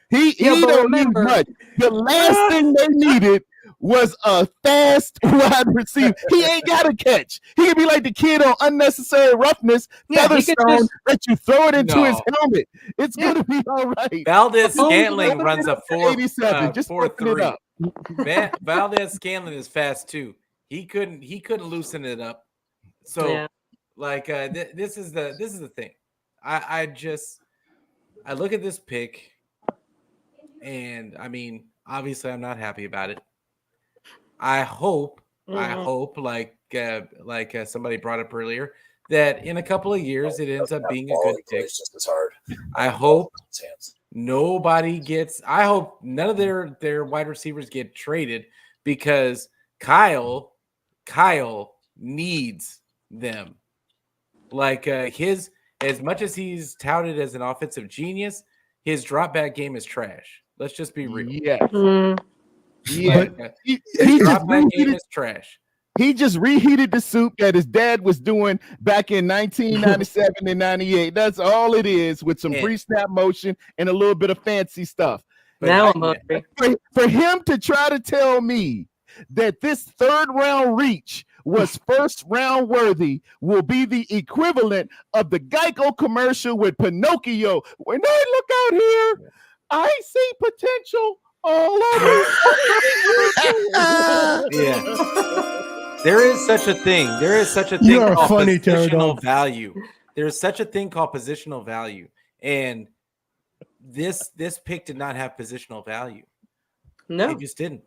He don't need much. The last thing they needed was a fast wide receiver. He ain't got to catch. He can be like the kid on Unnecessary Roughness, Featherstone, let you throw it into his helmet. It's going to be all right. Valdez Scantling runs a 87. Just open it 4.3. up. Valdez Scanlon is fast too. He couldn't loosen it up. So this is the thing. I look at this pick, and I mean, obviously I'm not happy about it. I hope like somebody brought up earlier, that in a couple of years it ends up being a good pick. Just as hard. I hope nobody gets. I hope none of their wide receivers get traded, because Kyle needs them. Like his, as much as he's touted as an offensive genius, his drop back game is trash. Let's just be real. Yeah. Like, he drop back game is trash. He just reheated the soup that his dad was doing back in 1997 and 98. That's all it is, with some pre-snap motion and a little bit of fancy stuff. But now I'm hungry. For him to try to tell me that this third round reach was first round worthy will be the equivalent of the Geico commercial with Pinocchio. When I look out here, I see potential all over. There is such a thing. There is such a thing called positional value. There's such a thing called positional value. And this pick did not have positional value. No. It just didn't.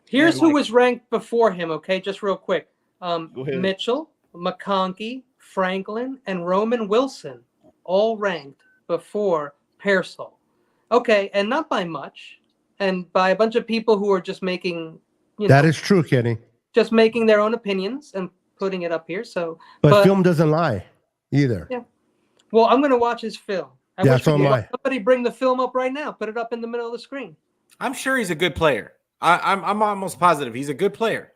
Here's who was ranked before him, okay? Just real quick. Mitchell, McConkey, Franklin, and Roman Wilson all ranked before Pearsall. Okay, and not by much. And by a bunch of people who are just making, that is true, Kenny. Just making their own opinions and putting it up here. So, but film doesn't lie either. Yeah. Well, I'm going to watch his film. So am I. Somebody bring the film up right now. Put it up in the middle of the screen. I'm sure he's a good player. I'm almost positive he's a good player.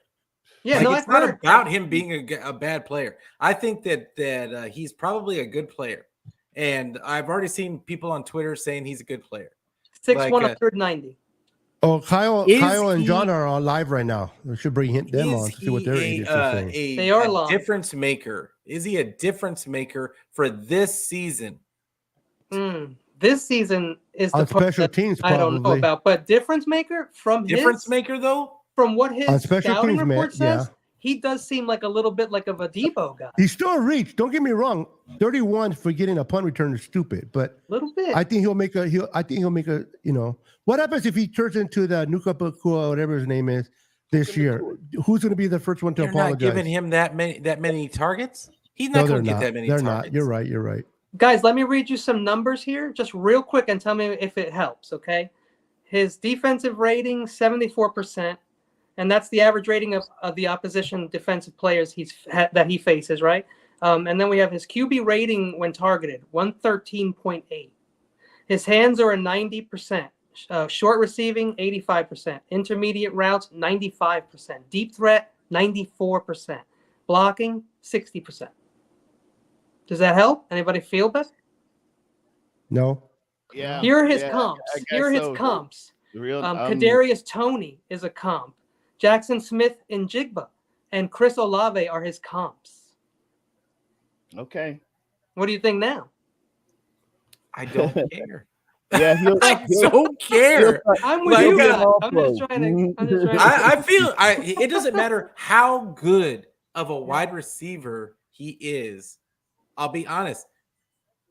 Yeah, it's not about him being a bad player. I think that he's probably a good player, and I've already seen people on Twitter saying he's a good player. 6'1", 190. Oh, Kyle and John are on live right now. We should bring them on to see what their ages are saying. They are live. Difference maker. Is he a difference maker for this season? This season is on the part special teams. I don't know about, but difference maker from what his scouting report says. He does seem like a little bit like of a Debo guy. He's still a reach. Don't get me wrong. 31 for getting a punt return is stupid, but a little bit. I think he'll make a. What happens if he turns into the Nukapakua, whatever his name is, this year? Who's going to be the first one to They're apologize? Not giving him that many targets. He's not going to get that many targets. They're not. You're right. Guys, let me read you some numbers here, just real quick, and tell me if it helps. Okay, his defensive rating 74%. And that's the average rating of the opposition defensive players that he faces, right? And then we have his QB rating when targeted, 113.8. His hands are a 90%. Short receiving, 85%. Intermediate routes, 95%. Deep threat, 94%. Blocking, 60%. Does that help? Anybody feel better? No. Yeah. Here are his comps. Kadarius Toney is a comp. Jackson Smith and Jigba and Chris Olave are his comps. Okay. What do you think now? I don't care. Yeah, I don't care. I'm with you guys. I'm just trying to. I feel it doesn't matter how good of a wide receiver he is. I'll be honest.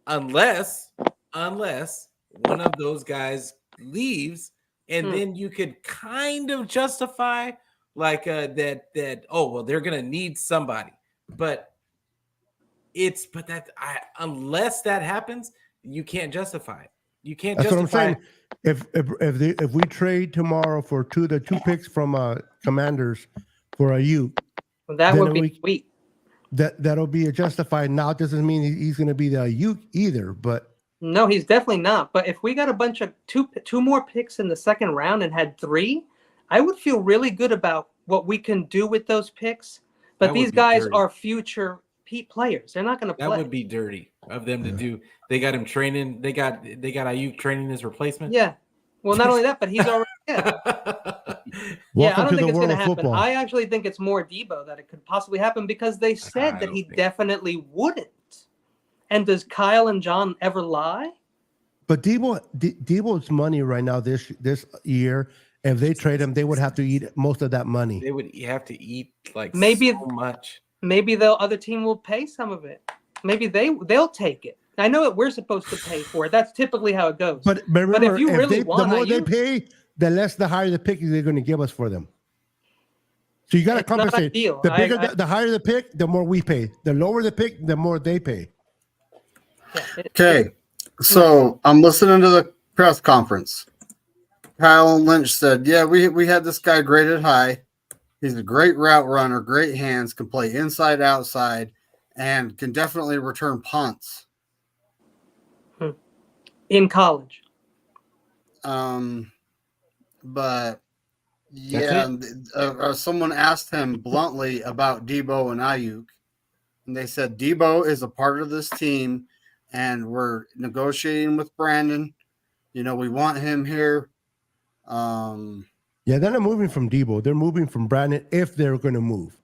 Unless one of those guys leaves. And then you could kind of justify that they're gonna need somebody, but unless that happens, you can't justify it. You can't. That's justify what I'm saying. If we trade tomorrow for the two picks from Commanders for Ayuk, that would be sweet. That'll be justified. Now it doesn't mean he's going to be the Ayuk either, but. No, he's definitely not. But if we got a bunch of two more picks in the second round and had 3, I would feel really good about what we can do with those picks. But these guys are future players. They're not going to play. That would be dirty of them to do. They got him training. They got Ayuk training his replacement. Yeah. Well, not only that, but he's already. I don't think it's going to happen. Football. I actually think it's more Debo that it could possibly happen because they said that he definitely wouldn't. And does Kyle and John ever lie? But Debo's money right now this year, if they trade him, they would have to eat most of that money. They would have to eat maybe so much. Maybe the other team will pay some of it. Maybe they'll take it. I know that we're supposed to pay for it. That's typically how it goes. But remember, if you really want, the more they pay, the higher the pick they're going to give us for them. So you got to compensate. The bigger, the higher the pick, the more we pay. The lower the pick, the more they pay. Okay, so I'm listening to the press conference. Kyle Lynch said, "Yeah, we had this guy graded high. He's a great route runner, great hands, can play inside, outside, and can definitely return punts." In college. But yeah, someone asked him bluntly about Debo and Ayuk, and they said Debo is a part of this team, and we're negotiating with Brandon. You know, we want him here. Yeah, they're not moving from Debo. They're moving from Brandon if they're going to move.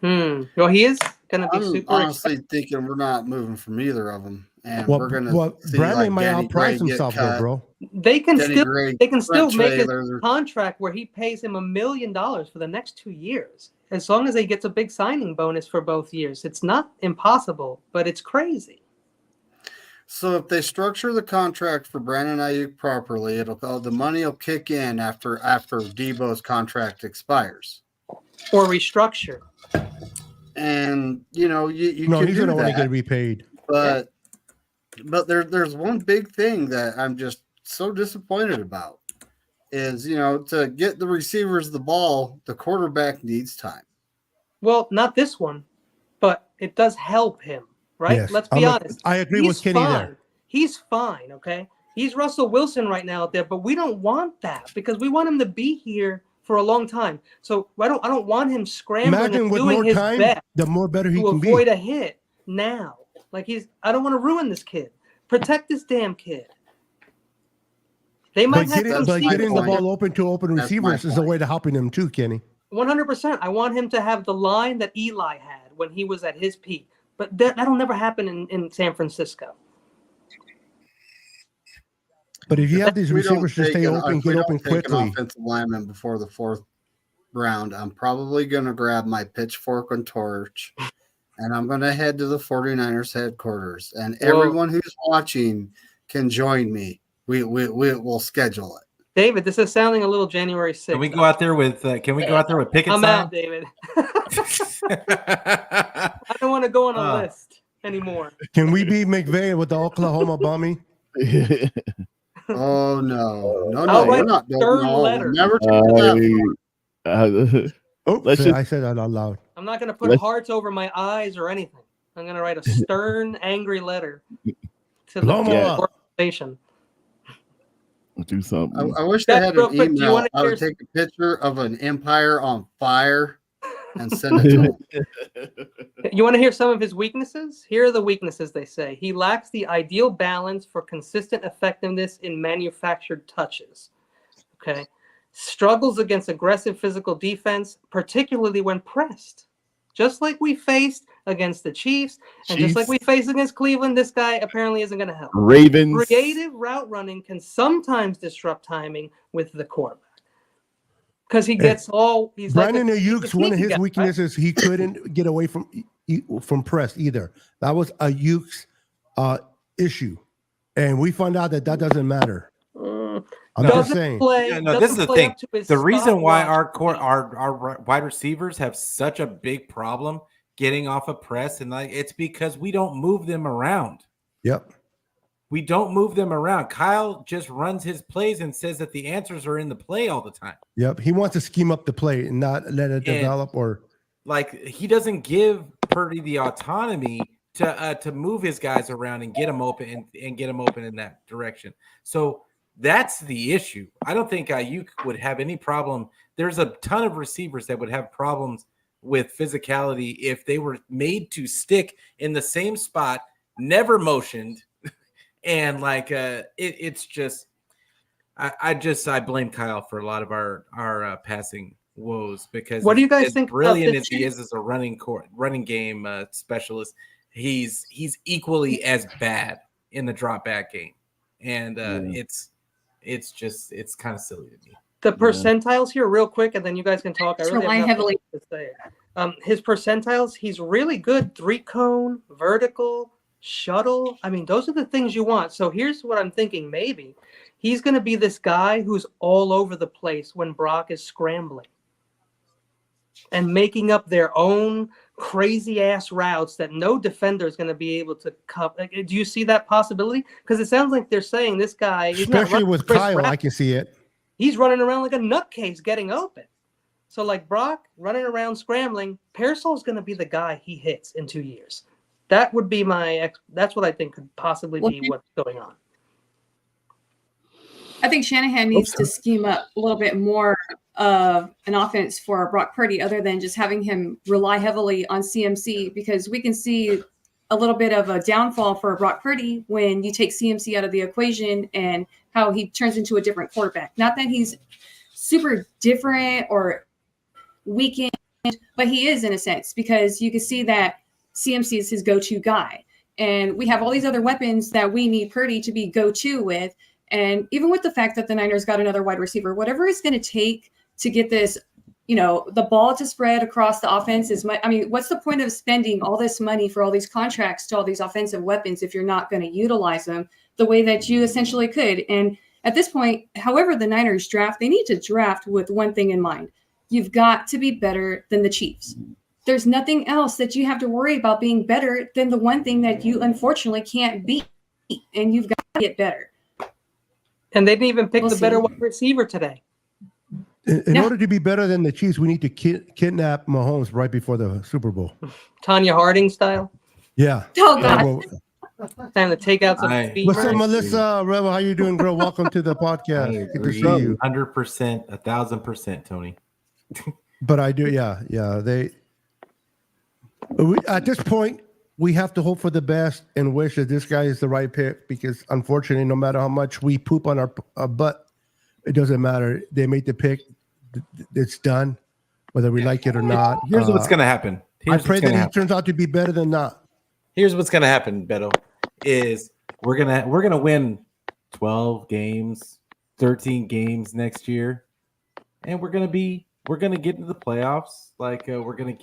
Well, he is going to be super. Honestly thinking we're not moving from either of them, and we're going to see Brandon might outprice himself, though, bro. They can still make a contract where he pays him $1 million for the next 2 years, as long as he gets a big signing bonus for both years. It's not impossible, but it's crazy. So if they structure the contract for Brandon Ayuk properly, the money will kick in after Debo's contract expires, or restructure. And you know you no, can he's do going to want to that, get repaid. But there's one big thing that I'm just so disappointed about is to get the receivers the ball, the quarterback needs time. Well, not this one, but it does help him. Right? Yes. Let's be honest. I agree with Kenny there. He's fine, okay? He's Russell Wilson right now out there, but we don't want that because we want him to be here for a long time. So I don't want him scrambling and doing his best. The more better he can be. To avoid a hit now. I don't want to ruin this kid. Protect this damn kid. They might getting the ball open to open receivers is a way to helping him too, Kenny. 100%. I want him to have the line that Eli had when he was at his peak. But that'll never happen in San Francisco. But if you have these receivers to stay open, get open quickly. An offensive lineman before the 4th round, I'm probably going to grab my pitchfork and torch, and I'm going to head to the 49ers headquarters. And everyone who's watching can join me. We'll schedule it. David, this is sounding a little January 6th. Can we go out there with? Can we go out there with picket signs? I'm out, David. I don't want to go on a list anymore. Can we be McVay with the Oklahoma bombing? Oh no, we're not. Letter. Never that. I said that out loud. I'm not going to put hearts over my eyes or anything. I'm going to write a stern, angry letter to the organization. Do something. I wish they had an email. I would take a picture of an empire on fire and send it to him. You want to hear some of his weaknesses? Here are the weaknesses they say. He lacks the ideal balance for consistent effectiveness in manufactured touches. Okay. Struggles against aggressive physical defense, particularly when pressed. Just like we faced against the Chiefs, and just like we faced against Cleveland, this guy apparently isn't going to help. Ravens. Creative route running can sometimes disrupt timing with the quarterback. Because he gets he's Brandon Ayuk's one of his weaknesses, he couldn't get away from press either. That was Ayuk's issue. And we found out that doesn't matter. I'm just saying. This is the thing. The reason why our wide receivers have such a big problem getting off of press, and it's because we don't move them around. Yep. We don't move them around. Kyle just runs his plays and says that the answers are in the play all the time. Yep. He wants to scheme up the play and not let it develop he doesn't give Purdy the autonomy to move his guys around and get them open and get them open in that direction. So that's the issue. I don't think Ayuk would have any problem. There's a ton of receivers that would have problems with physicality if they were made to stick in the same spot, never motioned. And it's just, I blame Kyle for a lot of our passing woes because what do you guys as think? Brilliant as he is as a running game specialist, he's equally as bad in the drop back game, and it's kind of silly to me. The percentiles here, real quick, and then you guys can talk. I Just really rely have nothing heavily. to say. His percentiles, he's really good 3-cone, vertical, shuttle. I mean, those are the things you want. So here's what I'm thinking. Maybe he's going to be this guy who's all over the place when Brock is scrambling and making up their own crazy ass routes that no defender is going to be able to cover. Do you see that possibility? Because it sounds like they're saying this guy, especially with Kyle, I can see it. He's running around like a nutcase getting open. So like Brock running around scrambling, Pearsall's going to be the guy he hits in 2 years. That would be that's what I think could possibly be what's going on. I think Shanahan needs to scheme up a little bit more of an offense for Brock Purdy other than just having him rely heavily on CMC, because we can see a little bit of a downfall for Brock Purdy when you take CMC out of the equation and how he turns into a different quarterback. Not that he's super different or weakened, but he is in a sense, because you can see that CMC is his go-to guy. And we have all these other weapons that we need Purdy to be go-to with. And even with the fact that the Niners got another wide receiver, whatever it's going to take to get this, the ball to spread across the offense what's the point of spending all this money for all these contracts to all these offensive weapons if you're not going to utilize them the way that you essentially could? And at this point, however the Niners draft, they need to draft with one thing in mind. You've got to be better than the Chiefs. There's nothing else that you have to worry about being better than the one thing that you unfortunately can't beat, and you've got to get better. And they didn't even pick the better wide receiver today. In order to be better than the Chiefs, we need to kidnap Mahomes right before the Super Bowl. Tanya Harding style? Yeah. Oh, God. Time to take out some speed. What's up, Melissa? Rebel, how you doing, girl? Welcome to the podcast. Good to see you. 100%, 1,000%, Tony. But I do, yeah. At this point, we have to hope for the best and wish that this guy is the right pick, because unfortunately, no matter how much we poop on our butt, it doesn't matter. They made the pick. It's done, whether we like it or not. Here's what's going to happen. I pray that he turns out to be better than not. Here's what's going to happen, Beto, is we're gonna win 12 games, 13 games next year, and we're gonna get into the playoffs. Like we're gonna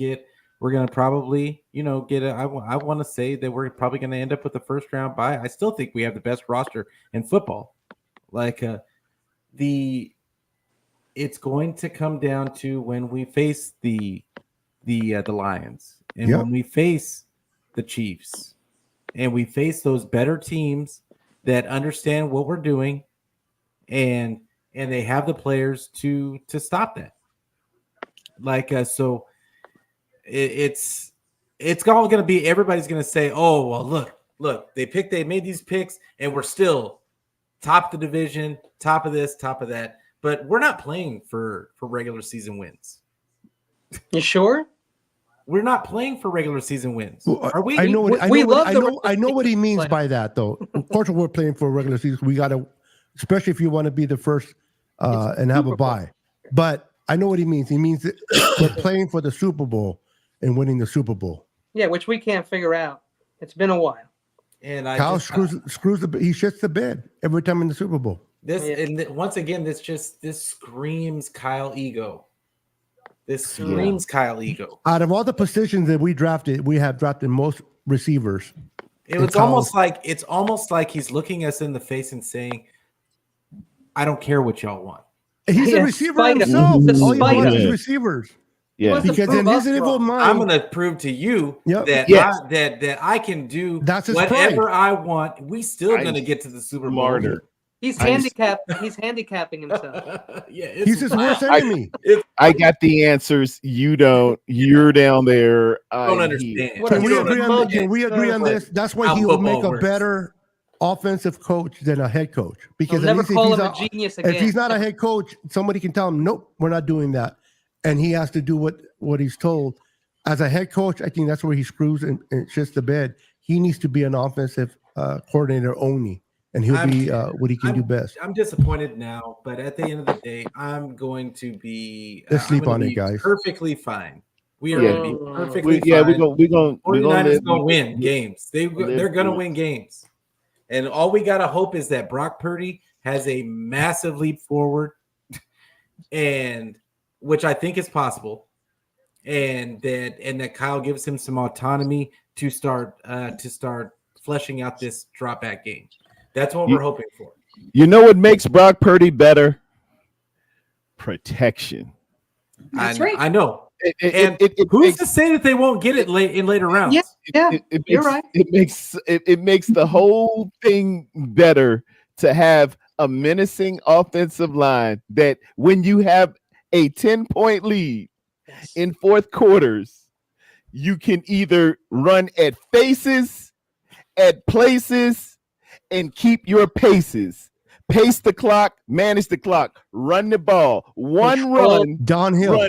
probably get I want to say that we're probably gonna end up with the first round bye. I still think we have the best roster in football. Like it's going to come down to when we face the Lions and when we face the Chiefs and we face those better teams that understand what we're doing and they have the players to stop that. Like so it's all going to be, everybody's going to say, oh well, look, they made these picks and we're still top of the division, top of this, top of that. But we're not playing for regular season wins. You sure? We're not playing for regular season wins. Are we? I know what he means by that, though. Of course, we're playing for regular season. We got to, especially if you want to be the first and have a bye. But I know what he means. He means that we're playing for the Super Bowl and winning the Super Bowl. Yeah, which we can't figure out. It's been a while. And Kyle screws he shits the bed every time in the Super Bowl. Once again, this screams Kyle ego. This screams Kyle ego. Out of all the positions that we drafted, we have drafted most receivers. It's almost like he's looking us in the face and saying, "I don't care what y'all want." He's a receiver himself. All he wants is receivers. Yeah, because in his evil mind, I'm going to prove to you that I can do whatever I want. We still going to get to the Super Bowl. He's handicapping himself. He's his worst enemy. I got the answers. You don't. You're down there. I don't understand. Can we agree on this? That's why he will make a better offensive coach than a head coach. Because never call him a genius again. If he's not a head coach, somebody can tell him, "Nope, we're not doing that," and he has to do what he's told. As a head coach, I think that's where he screws and shits the bed. He needs to be an offensive coordinator only. and he'll be what he can do best. I'm disappointed now, but at the end of the day, I'm going to be. Let's sleep on it, guys. Perfectly fine. We are going to be perfectly fine. Yeah, we're going. 49ers going to win games. They're going to win games, and all we got to hope is that Brock Purdy has a massive leap forward, and which I think is possible, and that Kyle gives him some autonomy to start fleshing out this drop back game. That's what we're hoping for. You know what makes Brock Purdy better? Protection. That's right. I know. Who's to say that they won't get it in later rounds? You're right. It makes the whole thing better to have a menacing offensive line that when you have a 10-point lead in fourth quarters, you can either run at faces, at places, and keep your paces. Pace the clock, manage the clock, run the ball. One run downhill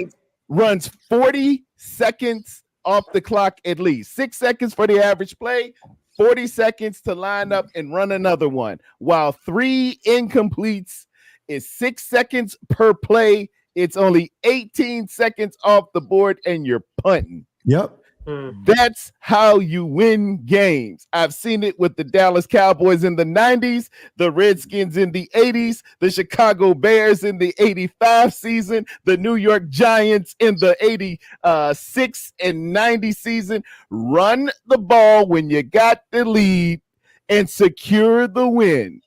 runs 40 seconds off the clock at least. 6 seconds for the average play, 40 seconds to line up and run another one. While 3 incompletes is 6 seconds per play. It's only 18 seconds off the board and you're punting. Yep. That's how you win games. I've seen it with the Dallas Cowboys in the 90s, the Redskins in the 80s, the Chicago Bears in the 85 season, the New York Giants in the 86 and 90 season. Run the ball when you got the lead and secure the win.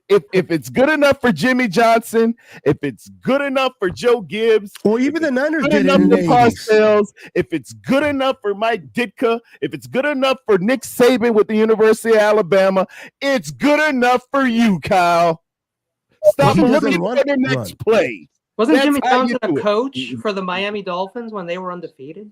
If it's good enough for Jimmy Johnson, if it's good enough for Joe Gibbs, or even the Niners good did it enough in for the 80s. Parcells, if it's good enough for Mike Ditka, if it's good enough for Nick Saban with the University of Alabama, it's good enough for you, Kyle. Stop looking for the next play. Wasn't That's Jimmy how you Johnson a do it. coach for the Miami Dolphins when they were undefeated?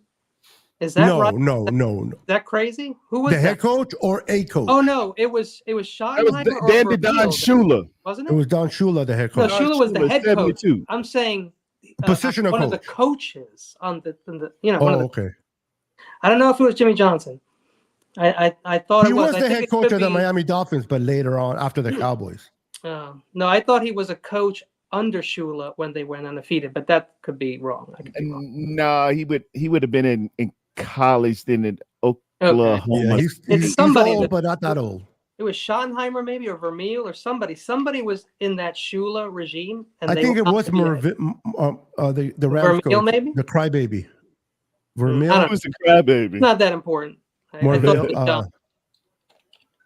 Is that right? No. Is that crazy? Who was The that? head coach or a coach? Oh no, it was Schottenheimer That was or Don Vermeil, Shula. wasn't It it? was Don Shula, the head No, coach. Shula was the head coach. 72. I'm saying Positional one coach. of the coaches on the Okay. I don't know if it was Jimmy Johnson. I thought He it was. was I the think head it coach could of the be- Miami Dolphins, but later on, after the Cowboys. No, I thought he was a coach under Shula when they went undefeated, but that could be wrong. I could be wrong. No, he would have been in college then in Oklahoma. Yeah, he's somebody old, that- but not that old. It was Schottenheimer maybe or Vermeil or somebody. Somebody was in that Shula regime, and I they think were it was undefeated. the Rams Vermeil, coach, maybe? the crybaby. I Vermeil, don't was a crybaby. It's not that important. I thought it was John.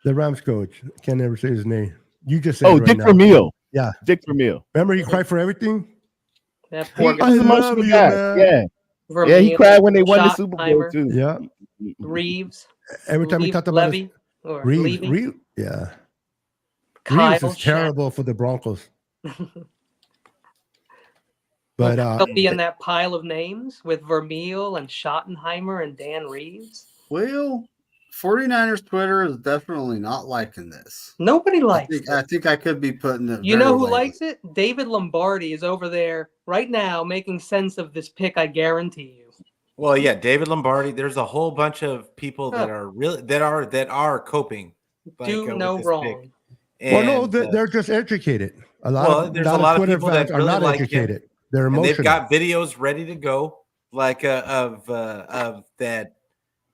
the Rams coach. Can't never say his name. You just said Oh, it right Dick now. Vermeil. Yeah, Dick Vermeil. remember he cried for everything. That poor He's an emotional guy. man. Yeah, he cried when they won the Super Bowl Schottenheimer, too. Yeah, Reeves. every time he Reeves, talked about Levy, or Reeves, Levy, yeah, Kyle, Reeves is terrible for the Broncos. But They'll be in that pile of names with Vermeil and Schottenheimer and Dan Reeves. Well, 49ers Twitter is definitely not liking this. Nobody likes it. I think I could be putting it. You very know who lightly. likes it? David Lombardi is over there right now making sense of this pick, I guarantee you. Well, yeah, David Lombardi. There's a whole bunch of people that are really that are coping. Do with no this wrong. pick. well, no, And, they're just educated. there's a lot of Twitter people that fans are really not like him. educated. They're And emotional. they've got videos ready to go, like of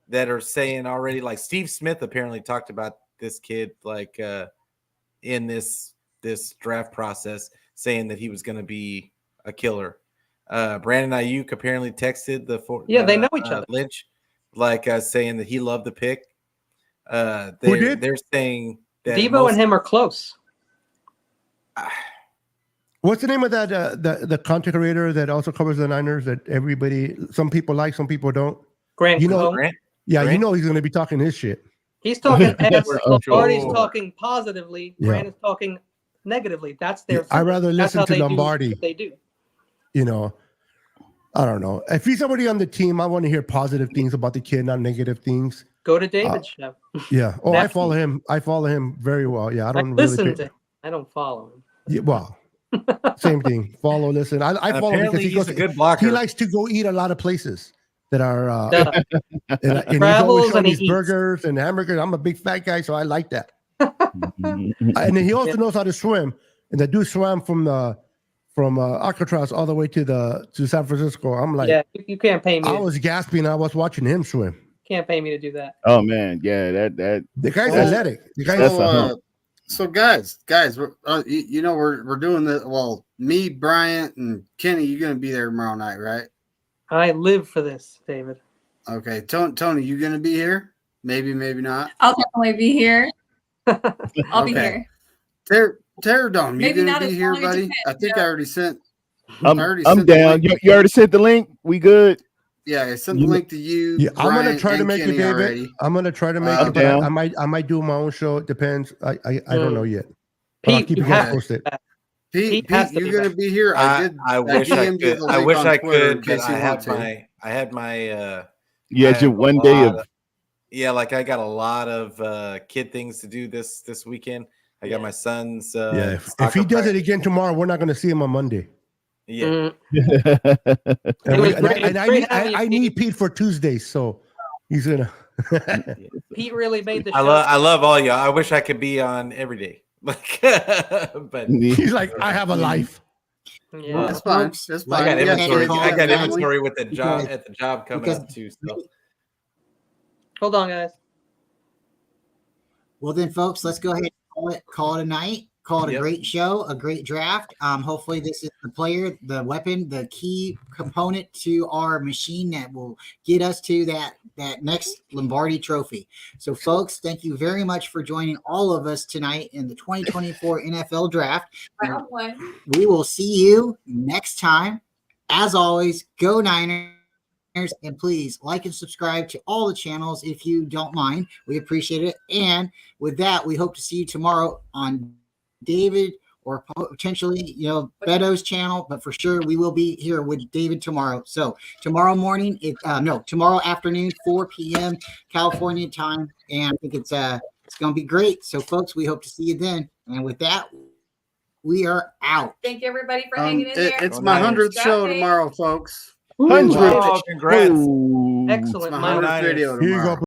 that are saying already. Like Steve Smith apparently talked about this kid, like in this draft process, saying that he was going to be a killer. Brandon Ayuk apparently texted they know each other. Lynch, like saying that he loved the pick. Who did? They're saying that Devo and him are close. What's the name of that the content creator that also covers the Niners that some people like, some people don't? Grant Cohn. Grant? Yeah, Grant? you know he's going to be talking his shit. He's talking as Lombardi's Sure. talking positively. Yeah. Grant is talking negatively. That's their. I'd rather That's listen how to they do Lombardi. what they do. You know, I don't know. If he's somebody on the team, I want to hear positive things about the kid, not negative things. Go to David's show. Yeah. Oh, I That's- follow him. I follow him very well. Yeah, I I don't listen really. to him. I don't follow him. Yeah, well, same thing. Follow, listen. I follow him because Apparently he he's goes. a good blocker. He likes to go eat a lot of places that are. Duh. and he's Travels always showing and he these eats. burgers and hamburgers. I'm a big fat guy, so I like that. And then he also knows how to swim. And the dude swam from Alcatraz all the way to San Francisco. I'm like, yeah, you can't pay me. I was gasping. I was watching him swim. Can't pay me to do that. Oh man, yeah, that the guy's athletic. The guy's so guys, we're doing this. Well, me, Bryant, and Kenny, you're gonna be there tomorrow night, right? I live for this, David. Okay, Tony, you gonna be here? Maybe not. I'll definitely be here. I'll be here. Terradome, you Maybe gonna not be as here, long as buddy? you I think I already sent. I'm down. You already sent the link. We good? Yeah, I sent the link to you. Yeah, I'm gonna try to and make Kenny it, David. already. I'm gonna try to make it, but I might do my own show. It depends. I don't know yet. But I'll keep you guys posted. Pete, you're gonna be here. I wish I could. I wish I could, but I had my. You had your one day of. Like I got a lot of kid things to do this weekend. I got my son's. If he does it again tomorrow, we're not going to see him on Monday. Yeah. I need Pete for Tuesdays, so he's gonna. Pete really made the show. I love all y'all. I wish I could be on every day. But he's like, I have a life. Yeah, well, that's fine. That's fine. I got inventory. I got inventory with the job coming up too. So. Hold on, guys. Well, then, folks, let's go ahead and call it a night. Call it a great show, a great draft. Hopefully, this is the player, the weapon, the key component to our machine that will get us to that next Lombardi Trophy. So, folks, thank you very much for joining all of us tonight in the 2024 NFL Draft. We will see you next time. As always, go Niners. And please like and subscribe to all the channels if you don't mind. We appreciate it. And with that, we hope to see you tomorrow on David or potentially, Beto's channel. But for sure, we will be here with David tomorrow. So tomorrow morning, tomorrow afternoon, 4 p.m. California time. And I think it's going to be great. So, folks, we hope to see you then. And with that, we are out. Thank you, everybody, for hanging in there. It's my 100th show tomorrow, folks. 100. Congrats. Excellent. It's my 100th video tomorrow.